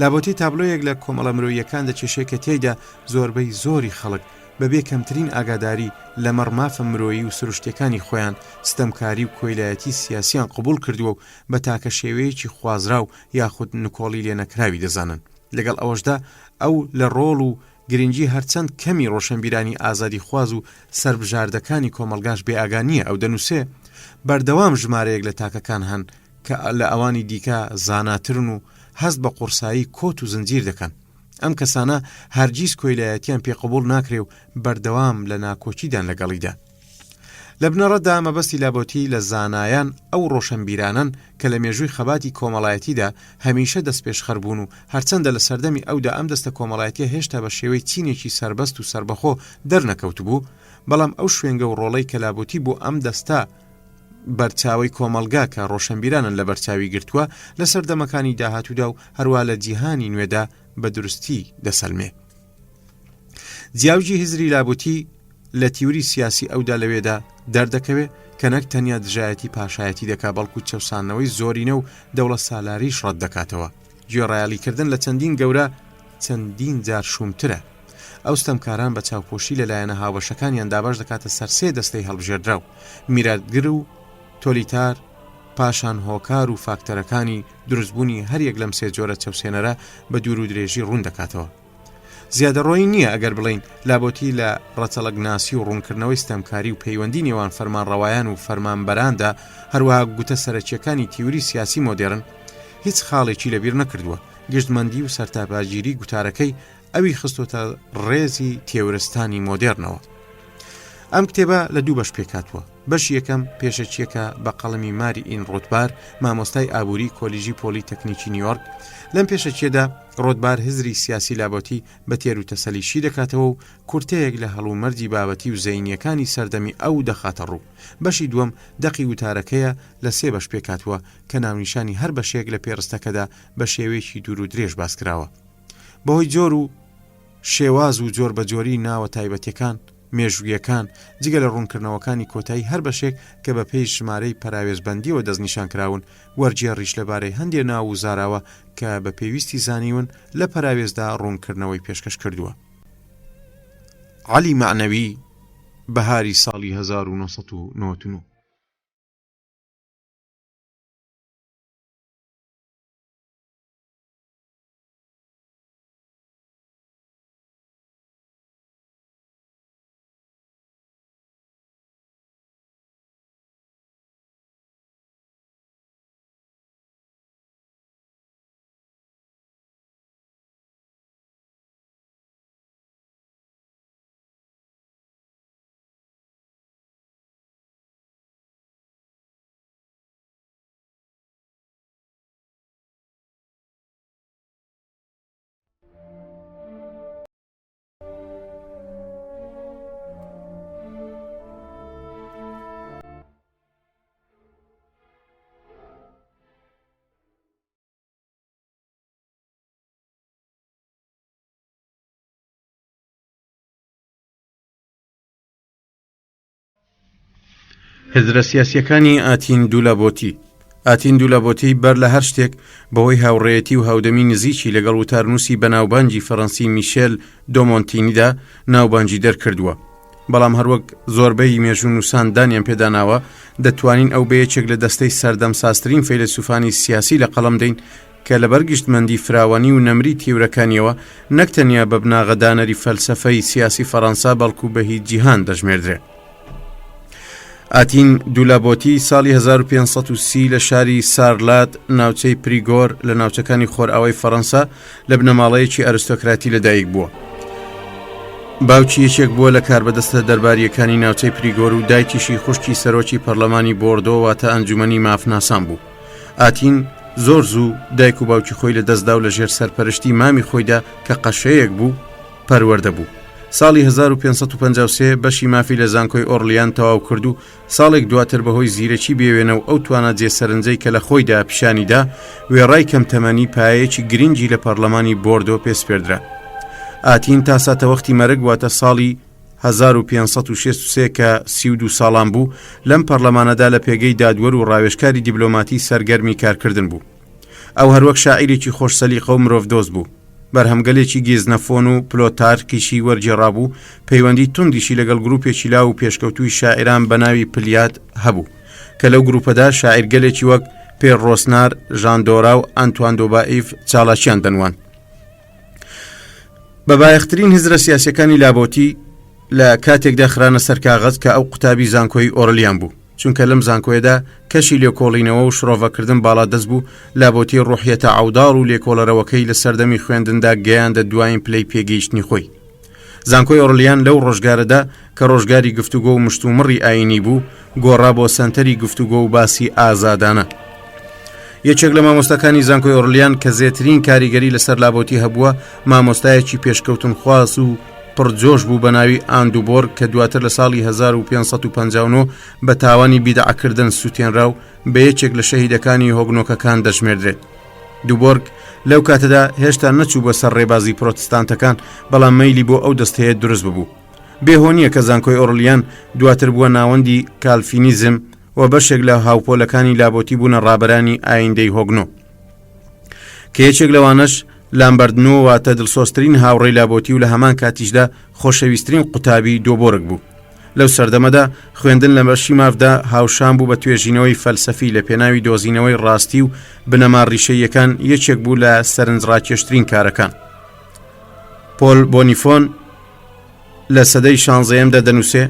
لابۆتی تابلۆیەک لە کۆمەڵە مرۆییەکان دەچێشێکە تێیدا زۆربەی زۆری خەڵک بەبێ کەمترین ئاگاداری لە مەڕمافە مرۆیی و سروشتەکانی خۆیان ستەمکاری و کۆیلایەتی سیاسیان قبول کردووە و بە تاکە شێوەیەکی خوازراو یاخود نکۆڵی لێ نەکراوی دەزانن. لەگەڵ ئەوەشدا ئەو لە ڕۆڵ و گرنگی هەرچەند کەمی ڕۆشنبیرانی ئازادی خواز و سربژاردەکانی کۆمەلگاش بێ ئاگانیە. ئەو دەنووسێ بەردەوام ژمارەیەک لە تاکەکان هەن کە لە ئەوانی دیکە زاناترن و هەست بە قورسایی کۆت و زنجیر دەکەن. ئەم کەسانە هەرگیز کۆیلایەتیان پێقبول ناکرێ و بەردەوام لە ناکۆچیدان لەگەڵیدا. لە بنەڕەتدا مەبەستی لابۆتی لە زانایان ئەو ڕۆشنبیرانن کە لە مێژووی خەباتی کۆمەڵایەتیدا هەمیشە دەست پێشخەربوون و هەرچەندە لە سەردەمی ئەودا ئەم دەستە کۆمەڵایەتیە هێشتا بە شێوەی چینێکی سربەست و سربەخۆ دەرنەکەوت بوو، بەڵام ئەو شوێنگە و ڕۆڵەی کە لابۆتی بۆ ئەم دەستە بەرچاوی کۆمەلگا کە ڕۆشنبیرانن لە بەرچاوی گرتووە لە سەردەمەکانی داهاتوودا و هەروە لە جیهانی نوێدا بە دروستی دەسەلمێ. جیاوجی هزری لابۆتی لە تیوری سیاسی ئەودا لەوێدا دەردەکەوێت کە نەک تەنیا دژایەتی پاشایەتی دەکا بەڵکو چەوسانەوەی زۆرینە و دەوڵەت سالاریش ڕەت دەکاتەوە. گوێڕایالیکردن لە چەندین گەورە چەندین جار شومترە. ئەو ستەمکاران بە چاوپۆشی لەلایەنە هاوبەشەکانیان دابش دەکاتە سەر سێ دەستەی هەڵبژێردراو: میراگر و تۆلیتار، پاشان هۆکار و فاکتەرەکانی دروستبوونی هەریەک لەم سێ جۆرە چەوسێنەرە بە دوور و درێژی ڕوون دەکاتەوە. زیادەڕۆی نییە ئەگەر بڵین لابۆتی لە ڕەچەڵەگناسی و ڕوونکردنەوەی ستەمکاری و پەیوەندی نێوان فەرمانڕەوایان و فەرمانبەراندا هەروەها گوتە سەرەکیەکانی تیوری سیاسی مۆدێرن هیچ خاڵێکی لەبیر نەکردووە. گشتمەندی و سەرتاپاگیری گوتارەکەی ئەوی خستۆتە ڕێزی تێورستانی مۆدێرنەوە. ئەم کتێبە لە دوو بەش پێکاتوە. بەشی یەکەم پێشەچیەکە بە قەڵەمی ماری ئین ڕۆدبار، مامۆستای ئابووری کۆلیژی پۆلی تەکنیکی نیویۆرک. لەم پێشەچیەدا ڕۆدبار هزری سیاسی لابۆتی بە تێر و تەسەلیشی دەکاتەوە و کورتەیەک لە هەڵومەردی بابەتی و زەینیەکانی سەردەمی ئەو دەخاتە ڕوو. بەشی دووەم دەقی وتارەکەیە لە سێ بەش پێکاتوە کە ناونیشانی هەر بەشێک لە پێڕستەکەدا بە شێوەیەکی دوور و درێژ باسکراوە. بەهۆی جۆر و شێواز و جۆر بە جۆری ناوە تایبەتیەکان مێژوویەکان جگە لە ڕوونکردنەوەکانی کۆتایی هەر بەشێک کە بە پێی ژمارەی پەراوێزبەندیەوە دەستنیشان کراون وەرجێڕیش لەبارەی هەندێک ناو و زاراوە کە بە پێویستی زانیون لە پەراوێزدا ڕوونکردنەوەی پێشکەش کردووە. عەلی معنەوی بەهاری ساڵی 1999. هێزرە سیاسیەکانی ئاتین دوولابۆتی. ئاتین دوولابۆتی بەر لە هەر شتێک بەهۆی هاوڕێیەتی و هاودەمی نزیکی لەگەڵ وتارنووسی بەناوبانجی فەڕەنسی میشێل دۆمۆنتینیدا ناوبانجی دەرکردووە. بەڵام هەروەک زۆربەی مێژوو نووسان دانیان پێداناوە دەتوانین ئەو بەیەکێک لە دەستەی سەردەم ساسترین فەیلسوفانی سیاسی لە قەڵەم دەین کە لەبەر گشتمەندی فراوانی و نەمری تیورەکانیەوە نەک تەنیا بە بناغەدانەری فەلسەفەی سیاسی فەڕەنسا بەڵکو بە هیچ جیهان دەژمێردرێت. ئاتین دوولابۆتی ساڵی 1530 لە شاری سارلات ناوچەی پریگۆر لە ناوچەکانی خۆرئاوای فەڕەنسا لە بنەماڵەیەکی ئەرستۆکراتی لەدایک بووە. باوکی یەکێک بووە لە کاربەدەستە دەرباریەکانی ناوچەی پریگۆر و دایکیشی خوشکی سەرۆکی پەرلەمانی بۆردۆ واتە ئەنجومەنی مافناسان بوو. ئاتین زۆر زوو دایک و باوکی خۆی لە دەستدا و لەژێر سەرپەرشتی مامی خۆیدا کە قەشەیەک بوو پەروەردە بوو. ساڵی 1553 بەشی مافی لە زانکۆی ئۆرلیان تەواو کرد و ساڵێک دواتر بەهۆی زیرەکی بێوێنە و ئەو توانە جێسەرنجەی کە لە خۆیدا پیشانیدا وێڕای کەمتەمەنی پایەیەکی گرنگی لە پەرلەمانی بۆردۆ پێسپێردرا. ئاتین تا ساتە وەختی مەرگ واتە ساڵی 1563 کە 32 ساڵان بوو لەم پەرلەمانەدا لە پێگەی دادوەر و ڕاوێژکاری دیبلۆماتی سەرگەرمی کارکردن بوو. ئەو هەروەک شاعیرێکی خۆشسەلیقە و مرۆڤدۆست بوو. بەرهەمگەلێکی گێزنەفۆن و پلۆتارکیشی وەرجێڕابوو، پەیوەندی توندیشی لەگەڵ گروپێکی لاو و پێشکەوتوی شاعران بە ناوی پلیات هەبوو کە لەو گروپەدا شاعیرگەلێکی وەک پێر ڕۆسنار، ژاندۆرا و ئەنتوان دۆبائیف چاڵاکیان دەنوان. بەبایەخترین هزرە سیاسیەکانی لابۆتی لە کاتێکدا خرانە سەر کاغەز کە ئەو قوتابی زانکۆی ئۆرلیان بوو، چونکە لەم زانکۆیەدا کەشی لێکۆڵینەوە و شرۆڤەکردن باڵا دەست بوو. لابۆتی ڕوحیەتە عوداڵ و لێکۆڵەرەوەکەی لە سەردەمی خوێندندا گەیاندە دوایین پلەی پێگەیشتنی خۆی. زانکۆی ئۆرلیان لەو ڕۆژگارەدا کە ڕۆژگاری گفتوگۆ و مشتومڕی ئاینی بوو گۆڕا بۆ سەنتەری گفتوگۆ و باسی ئازادانە. یەکێک لە مامۆستاکانی زانکۆی ئۆرلیان کە زێترین کاریگەری لەسەر لابۆتی هەبووە مامۆستایەکی پێشکەوتن خواست و پڕجۆش بوو بە ناوی ئاندوبۆرگ کە دواتر لە ساڵی 1559 بە تاوانی بیدعەکردن سووتێنرا و بە یەکێک لە شەهیدەکانی هۆگنۆکەکان دەژمێردرێت. دووبۆرگ لەو کاتەدا هێشتا نەچوو بە سەر ڕێبازی پرۆتستانتەکان، بەڵام مەیلی بۆ ئەو دەستەیە دروست ببوو. بێهۆنیە کە زانکۆی ئۆرلیان دواتر بووە ناوەندی کالفینیزم و بەشێک لە هاوپۆلەکانی لابۆتی بوونە ڕابەرانی ئایندەی هۆگنۆ کە یەکێک لەوانش لامبەردنۆ واتە دڵسۆزترین هاوڕێی لابۆتی و لە هەمان کاتیشدا خۆشەویستترین قوتابی دۆبۆرگ بوو. لەو سەردەمەدا خوێندن لە بەشی مافدا هاوشان بوو بە توێژینەوەی فەلسەفی لە پێناوی دۆزینەوەی ڕاستی و بنەما ڕیشەیەکان یەکێک بوو لە سەرنجڕاکێشترین کارەکان. پۆل بۆنیفۆن لە سەدەی 16دا دەنووسێ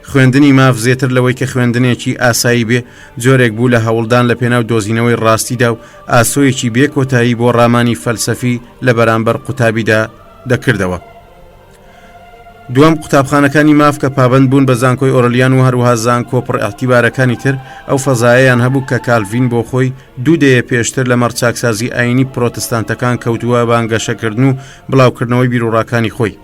خوێندنی ماف زێتر لەوەی کە خوێندنێکی ئاسایی بێ جۆرێک بوو لە هەوڵدان لە پێناو دۆزینەوەی ڕاستیدا و ئاسۆیەکی بێ کۆتایی بۆ ڕامانی فەلسەفی لە بەرامبەر قوتابیدا دەکردەوە. دووەم قوتابخانەکانی ماف کە پابند بوون بە زانکۆی ئۆرلیان و هەروەها زانکۆ پڕ ئەعتیبارەکانی تر ئەو فەزایەیان هەبوو کە کالڤین بۆ خۆی دوو دەیە پێشتر لە مەرچاکسازی ئاینی پرۆتستانتەکان کەوتووە بانگەشەکردن و بڵاوکردنەوەی بیرۆڕاکانی خۆی.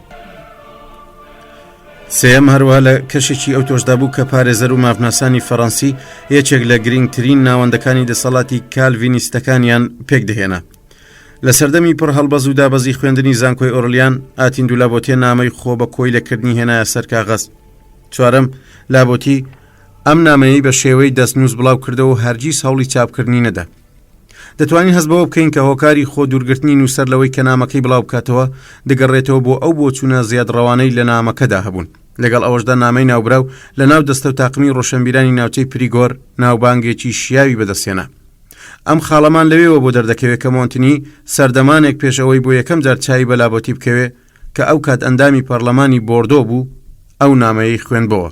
سێم هەروە لە کەشێکی ئەو تۆشدا بوو کە پارێزەر و مافناسانی فەڕەنسی یەکێک لە گرنگترین ناوەندەکانی دەسەڵاتی کالڤینیستەکانیان پێک دەهێنا. لە سەردەمی پڕ هەڵبەز و دابەزی خوێندنی زانکۆی ئۆرلیان ئاتین دوولابۆتیە نامەی خۆ بە کۆی لەکردنی هێنایە سەر کاغەز. چوارەم لابۆتی ئەم نامەیەی بە شێوەی دەستنووس بڵاو کردەوە و هەرگیز هەوڵی چاپکردنی نەدا. دەتوانین هەست بەوە بکەین کە هۆکاری خۆ دوورگرتنی نووسەر لەوەی کە نامەکەی بڵاو بکاتەوە دەگەڕێتەوە بۆ ئەو بۆچوونە زیاد ڕەوانەی لە نامەکەدا هەبوون. لەگەڵ ئەوەشدا نامەی ناوبراو لە ناو دەستە و تاقمی ڕۆشنبیرانی ناوچەی پریگۆر ناوبانگێکی شیاوی بەدەستێنا. ئەم خاڵەمان لەوێەوە بۆ دەردەکەوێت کە مۆنتنی سەردەمانێک پێشەوەی بۆ یەکەم جار چای بە لابۆتی بکەوێ کە ئەو کات ئەندامی پەرلەمانی بۆردۆ بوو ئەو نامەیەی خوێنبەوە.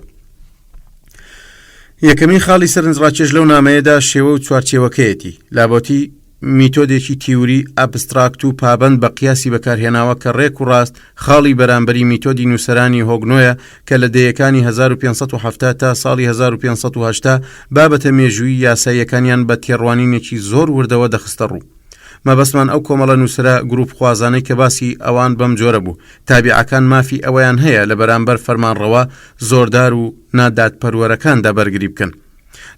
یەکەمین خاڵی سەرنجڕاکێش لەو نامەیەدا شێوە و چوارچێوەکەیەتی. لابۆتی میتۆدێکی تیوری ئابستراکت و پابند بە قیاسی بەکارهێناوە کە ڕێک و ڕاست خاڵی بەرامبەری میتۆدی نووسەرانی هۆگنۆیە کە لە دەیەکانی 1570 تا ساڵی 1580 بابەتە مێژووی یاساییەکانیان بە تێڕوانینێکی زۆر وردەوە دەخستە ڕوو. مەبەستمان ئەو کۆمەڵە نووسرە گروپ خوازانەی کە باسی ئەوان بەم جۆرە بوو. تابعەکان مافی ئەوەیان هەیە لە بەرامبەر فەرمانڕەوا زۆردار و نادادپەروەرەکاندا بەرگری بکەن.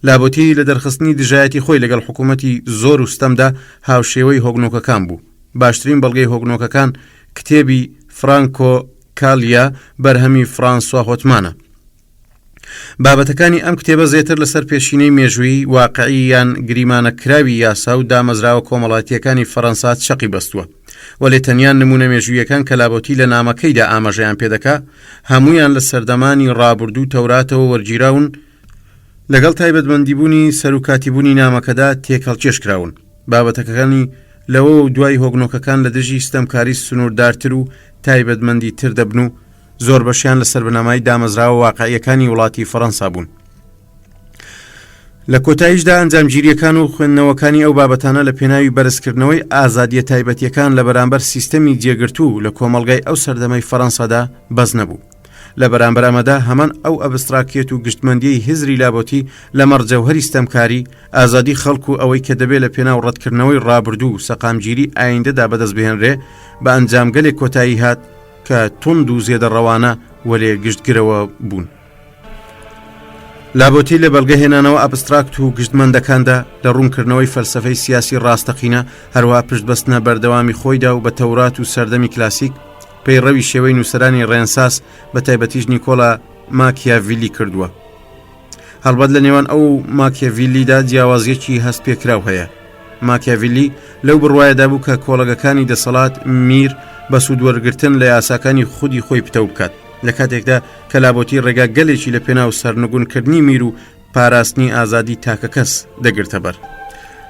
لابۆتی لە دەرخستنی دژایەتی خۆی لەگەڵ حکوومەتی زۆر و ستەمدا هاوشێوەی هۆگنۆکەکان بوو. باشترین بەڵگەی هۆگنۆکەکان کتێبی فرانکۆ کالیا بەرهەمی فرانسوا هۆتمانە. بابەتەکانی ئەم کتێبە زێتر لەسەر پێشینەی مێژووی واقعی یان گریمانە کراوی یاسا و دامەزراوە کۆمەڵاتیەکانی فەڕەنسا چەقی بەستووە. وەلێ تەنیان نمونە مێژوویەکان کە لابۆتی لە نامەکەیدا ئاماژەیان پێدەکا هەمویان لە سەردەمانی ڕابردوو تەوراتەوە وەرگیراون لەگەڵ تایبەتمەندیبوونی سەرۆکاتیبوونی نامەکەدا تێکەڵکێشکراون. بابەتەکەکانی لەوە و دوای هۆگنۆکەکان لە دژی ستەمکاری سنووردارتر و تایبەتمەندی تر دەبن و زۆر بەشیان لەسەر بنەمای دامەزراوە واقعیەکانی وڵاتی فەڕەنسا بوون. لە کۆتاییشدا ئەنجامگیریەکان و خوێندنەوەکانی ئەو بابەتانە لە پێناوی بەرزکردنەوەی ئازادیە تایبەتیەکان لە بەرامبەر سیستەمی جێگرتوو لە کۆمەڵگای ئەو سەردەمەی فەڕەنسادا بەز نەبوو. لە بەرامبەر ئەمەدا هەمان ئەو ئەبستراکێت و گشتمەندیی هزری لابۆتی لە مەرجەوهەری ستەمکاری، ئازادی خەڵک و ئەوەی کە دەبێت لە پێناو ڕەتکردنەوەی ڕابردوو و سەقامگیری ئایندەدا بەدەست بهێنرێ بە ئەنجامگەلێک کۆتایی هات کە توند و زێدەڕەوانە وەلێ گشتگرەوە بوون. لابۆتی لە بەڵگەهێنانەوە ئەبستراکت و گشتمەندەکاندا لە ڕوونکردنەوەی فەلسەفەی سیاسی ڕاستەقینە، هەروە پشتبەستنە بەردەوامی خۆیدا و بە تەورات و سەردەمی کلاسیک پەیڕەوی شێوەی نووسەرانی ڕێنساس بە تایبەتیش نیکۆلا ماکیاڤیلی کردووە. هەڵبەت لە نێوان ئەو ماکیاڤیلیدا جیاوازیەکی هەست پێکراو هەیە. ماکیاڤیلی لەو بڕوایەدا بوو کە کۆڵەگەکانی دەسەڵات میر بە سوودوەرگرتن لە یاساکانی خودی خۆی پتە بکات، لە کاتێکدا کە لابۆتی ڕێگا گەلێکی لە پێناو سەرنگونکردنی میر و پاراستنی ئازادی تاکە کەس دەگرتە بەر.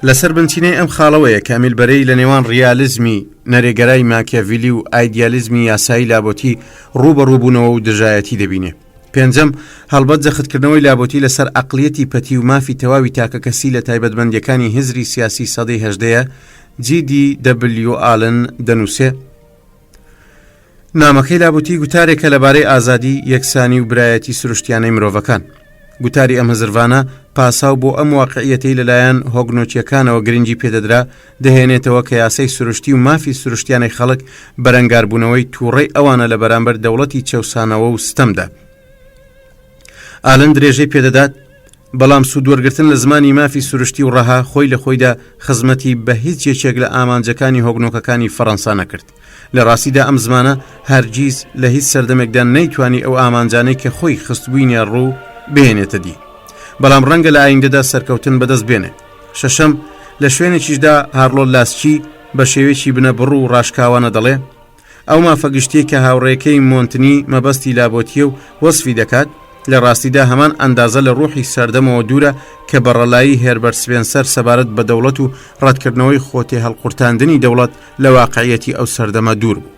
لەسەر بنچینەی ئەم خاڵەوەیە کامیل بەرەی لە نێوان ڕیالیزمی نەرێگەرای ماکیاڤیلی و ئایدیالیزمی یاسایی لابۆتی ڕوبەڕووبوونەوە و دژایەتی دەبینێ. پێنجەم، هەڵبەت جەختکردنەوەی لابۆتی لەسەر عەقڵیەتی پەتی و مافی تەواوی تاکە کەسی لە تایبەتمەندیەکانی هزری سیاسی سەدەی هەژدەیە G.D.W. ئالن دەنووسێ. نامەکەی لابۆتی گوتارێکە لەبارەی ئازادی، یەکسانی و برایەتی سروشتیانەی مرۆڤەکان. گوتاری ئەم هەزرڤانە پاساو بۆ ئەم واقعیەتەی لەلایەن هۆگنۆچیەکانەوە گرنگی پێدەدرا دەهێنێتەوە کە یاسای سروشتی و مافی سروشتیانەی خەڵک بەرەنگاربوونەوەی تووڕەی ئەوانە لە بەرامبەر دەوڵەتی چەوسانەوە و ستەمدا. ئالن درێژەی پێدەدات، بەڵام سوودوەرگرتن لە زمانی مافی سروشتی و ڕەها خۆی لە خۆیدا خزمەتی بە هیچ یەکێک لە ئامانجەکانی هۆگنۆکەکانی فەڕەنسا نەکرد. لە ڕاستیدا ئەم زمانە هەرگیز لە هیچ سەردەمێکدا نەیتوانی ئەو ئامانجانەی کە خۆی خستبووینە ڕوو بهێنێتە دی، بەڵام ڕەنگە لە ئایندەدا سەرکەوتن بەدەست بێنێ. شەشەم، لە شوێنێکیشدا هارلۆ لاسکی بە شێوێکی بنەبڕ و ڕاشکاوانە دەڵێ ئەو مافەگشتی کە هاوڕێکەی مۆنتنی مەبەستی لابۆتیە و وەسفی دەکات لە ڕاستیدا هەمان ئەندازە لە ڕوحی سەردەمەوە دوورە کە بەڕەلایی هێربەرت سپێنسەر سەبارەت بە دەوڵەت و ڕەتکردنەوەی خۆتێ هەڵقورتاندنی دەوڵەت لە واقعیەتی ئەو سەردەمە دوور بوو.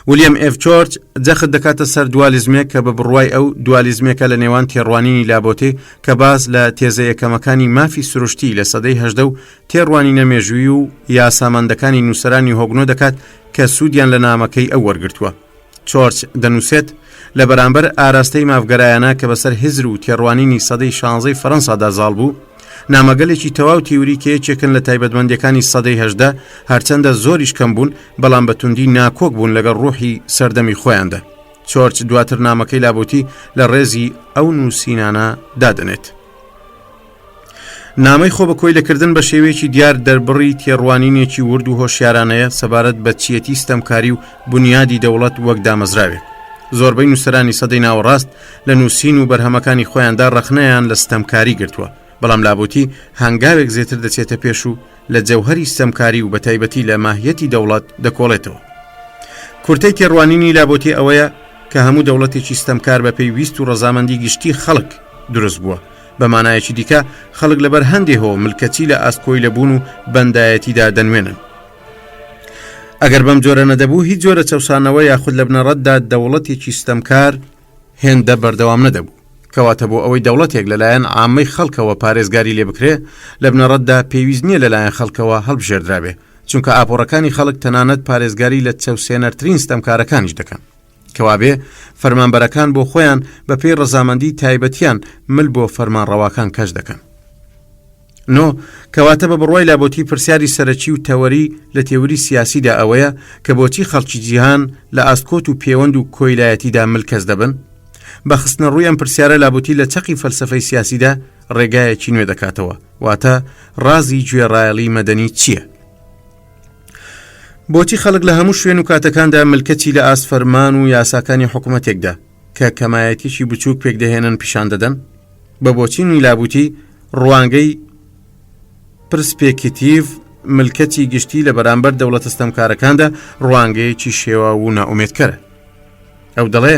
ویلیام ئف جۆرج جەخت دەکاتە سەر دوالیزمێک کە بە بڕوای ئەو دوالیزمێکە لە نێوان تێڕوانینی لابۆتێ کە باز لە تێزە یەکەمەکانی مافی سروشتی لە سەدەی هەژدە و تێڕوانینە مێژووی و یاسامەندەکانی نووسەرانی هۆگنۆ دەکات کە سوودیان لە نامەکەی ئەو وەرگرتووە. جۆرج دەنووسێت لە بەرامبەر ئاراستەی مافگەرایانە کە بەسەر هزر و تێڕوانینی سەدەی 16 فەڕەنسادا زاڵ بوو، نامەگەلێکی تەواو تیوری کە یەکێکن لە تایبەتمەندیەکانی سەدەی هەژدە هەرچەندە زۆریش کەم بوون بەڵام بەتوندی ناکۆک بوون لەگەڵ ڕوحی سەردەمی خۆیاندا. جۆرج دواتر نامەکەی لابۆتی لە ڕێزی ئەو نووسینانە دادنێت. نامەی خۆ بە کۆی لەکردن بە شێوەیەکی دیار دەربڕی تێڕوانینێکی ورد و هۆشیارانەیە سەبارەت بە چیەتی ستەمکاری و بنیادی دەوڵەت وەک دامەزراوێک. زۆربەی نووسەرانی سەدەی ناوەڕاست لە نووسین و بەرهەمەکانی خۆیاندا ڕەخنەیان لە ستەمکاری گرتووە، بەڵام لابۆتی هەنگاوێک زێتر دەچێتە پێش و لە جەوهەری ستەمکاری و بە تایبەتی لە ماهیەتی دەوڵەت دەکۆڵێتەوە. کورتەی تێڕوانینی لابۆتی ئەوەیە کە هەموو دەوڵەتێکی ستەمکار بە پێویست و ڕەزامەندی گشتی خەڵک دروست بووە. بە مانایەکی دیکە خەڵک لەبەر هەندێ هۆ ملکەتی لە ئاسکۆی لەبوون و بەندایەتیدا دەنوێنن. ئەگەر بەم جۆرە نەدەبوو هیچ جۆرە چەوسانەوە یاخود لە بنەڕەتدا دەوڵەتێکی ستەمکار هێندە بەردەوام نەدەبوو، کەواتە بۆ ئەوەی دەوڵەتێک لەلایەن عامەی خەڵکەوە پارێزگاری لێ بکرێ لە بنەڕەتدا پێویست نییە لەلایەن خەڵکەوە هەڵبژێردرابێ، چونکە ئاپۆڕەکانی خەڵک تەنانەت پارێزگاری لە چەوسێنەرترین ستەمکارەکانیش دەکەن، کەوابێ فەرمانبەرەکان بۆ خۆیان بە پێی ڕەزامەندی تایبەتیان مل بۆ فەرمانڕەواکان کەش دەکەن. نۆ کەواتە بە بڕوای لابۆتی پرسیاری سەرەکی و تەوەری لە تێوری سیاسیدا ئەوەیە کە بۆچی خەڵکی جیهان لە ئاسکۆت و پەیوەند و کۆیلایەتیدا ملکەس دەبن. بە خستنە ڕووی ئەم پرسیارە لابۆتی لە چەقی فەلسەفەی سیاسیدا ڕێگایەکی نوێ دەکاتەوە، واتە ڕازی گوێڕایەڵی مەدەنی چییە؟ بۆچی خەڵک لە هەموو شوێن و کاتەکاندا ملکەتی لە ئاست فەرمان و یاساکانی حکوومەتێکدا کە کەمایەتیشی بچووک پێک دەهێنن پیشان دەدەن؟ بە بۆچی لابوتی ڕوانگەی پرسپێکتیڤ ملکەتی گشتی لە بەرامبەر دەوڵەتە ستەمکارەکاندا ڕوانگەیەکی شێوە و نائومێدکەرە. ئەو دەڵێ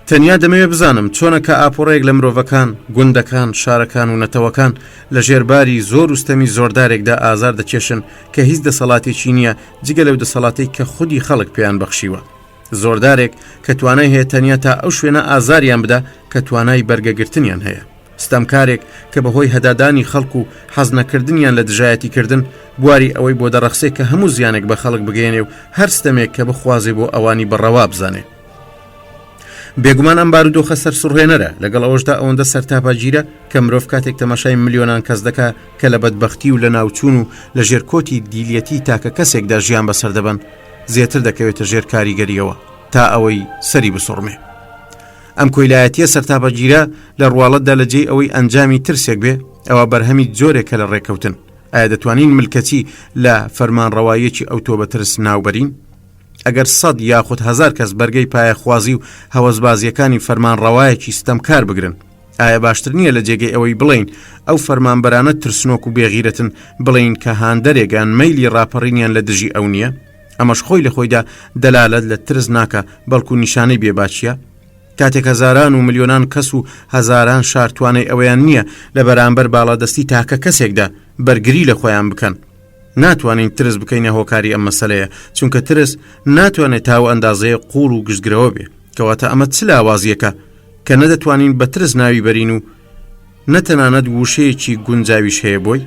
تەنیا دەمەوێت بزانم چۆنە کە ئاپۆڕەیەک لە مرۆڤەکان، گوندەکان، شارەکان و نەتەوەکان لە ژێرباری زۆر وستەمی زۆردارێکدا ئازار دەکێشن کە هیچ دەسەڵاتێکی نییە جگە لەو دەسەڵاتەی کە خودی خەڵک پێیان بەخشیوە. زۆردارێک کە توانای هەیە تەنیا تا ئەو شوێنە ئازاریان بدە کە توانای بەرگەگرتنیان هەیە. ستەمکارێک کە بەهۆی هەدادانی خەڵک و حەز نەکردنیان لە دژایەتیکردن بواری ئەوەی بۆ دەڕەخسێ کە هەموو زیانێک بە خەڵک بگەێنێ و هەر ستەمێک کە بخوازێ بۆ ئەوانی بەڕەوا بزانێ. بێگومان ئەم بارودۆخە سەرسوڕهێنەرە، لەگەڵ ئەوەشدا ئەوەندە سەرتاپەگیرە کە مرۆڤ کاتێک تەماشای ملیۆنان کەس دەکا کە لە بەدبەختی و لە ناوچوون و لە ژێرکۆتی دیلیەتی تاکە کەسێکدا ژیان بەسەر دەبن زیاتر دەکەوێتە ژێر کاریگەریەوە تا ئەوەی سەری بسوڕمێ. ئەم کۆیلایەتیە سەرتاپەگیرە لە ڕواڵەتدا لە جێی ئەوەی ئەنجامی ترسێک بێ ئەوە بەرهەمی جۆرێکە لە ڕێکەوتن. ئایا دەتوانین ملکەتی لە فەرمانڕەواییەکی ئەو تۆ بە ترس ناوبەرین؟ ئەگەر 100 یاخود 1000 کەس بەرگەی پایەخوازی و هەوەسبازیەکانی فەرمانڕەوایەکی ستەمکار بگرن، ئایا باشتر نییە لە جێگەی ئەوەی بڵین ئەو فەرمانبەرانە ترسنۆک و بێغیرەتن بڵین کە هاندەرێگان مەیلی ڕاپەڕینیان لە دژی ئەو نییە؟ ئەمەش خۆی لە خۆیدا دەلالەت لە ترس ناکە بەڵکو نیشانەی بێباچیە. کاتێک هەزاران و ملیۆنان کەس و هەزاران شارتوانەی ئەوەیان نییە لە بەرامبەر باڵادەستی تاکە کەسێکدا بەرگری لە خۆیان بکەن. ناتوانین ترس بکەینە هۆکاری ئەم مەسەلەیە، چونکە ترس ناتوانێت تاو ئەندازەیە قوڵ و گشتگرەوە بێ، کەواتە ئەمە چ لاوازیەکە کە نەدەتوانین بە ترس ناوی بەرین و نەتەنانەت وشەیەکی گونجاویش هەیە بۆی.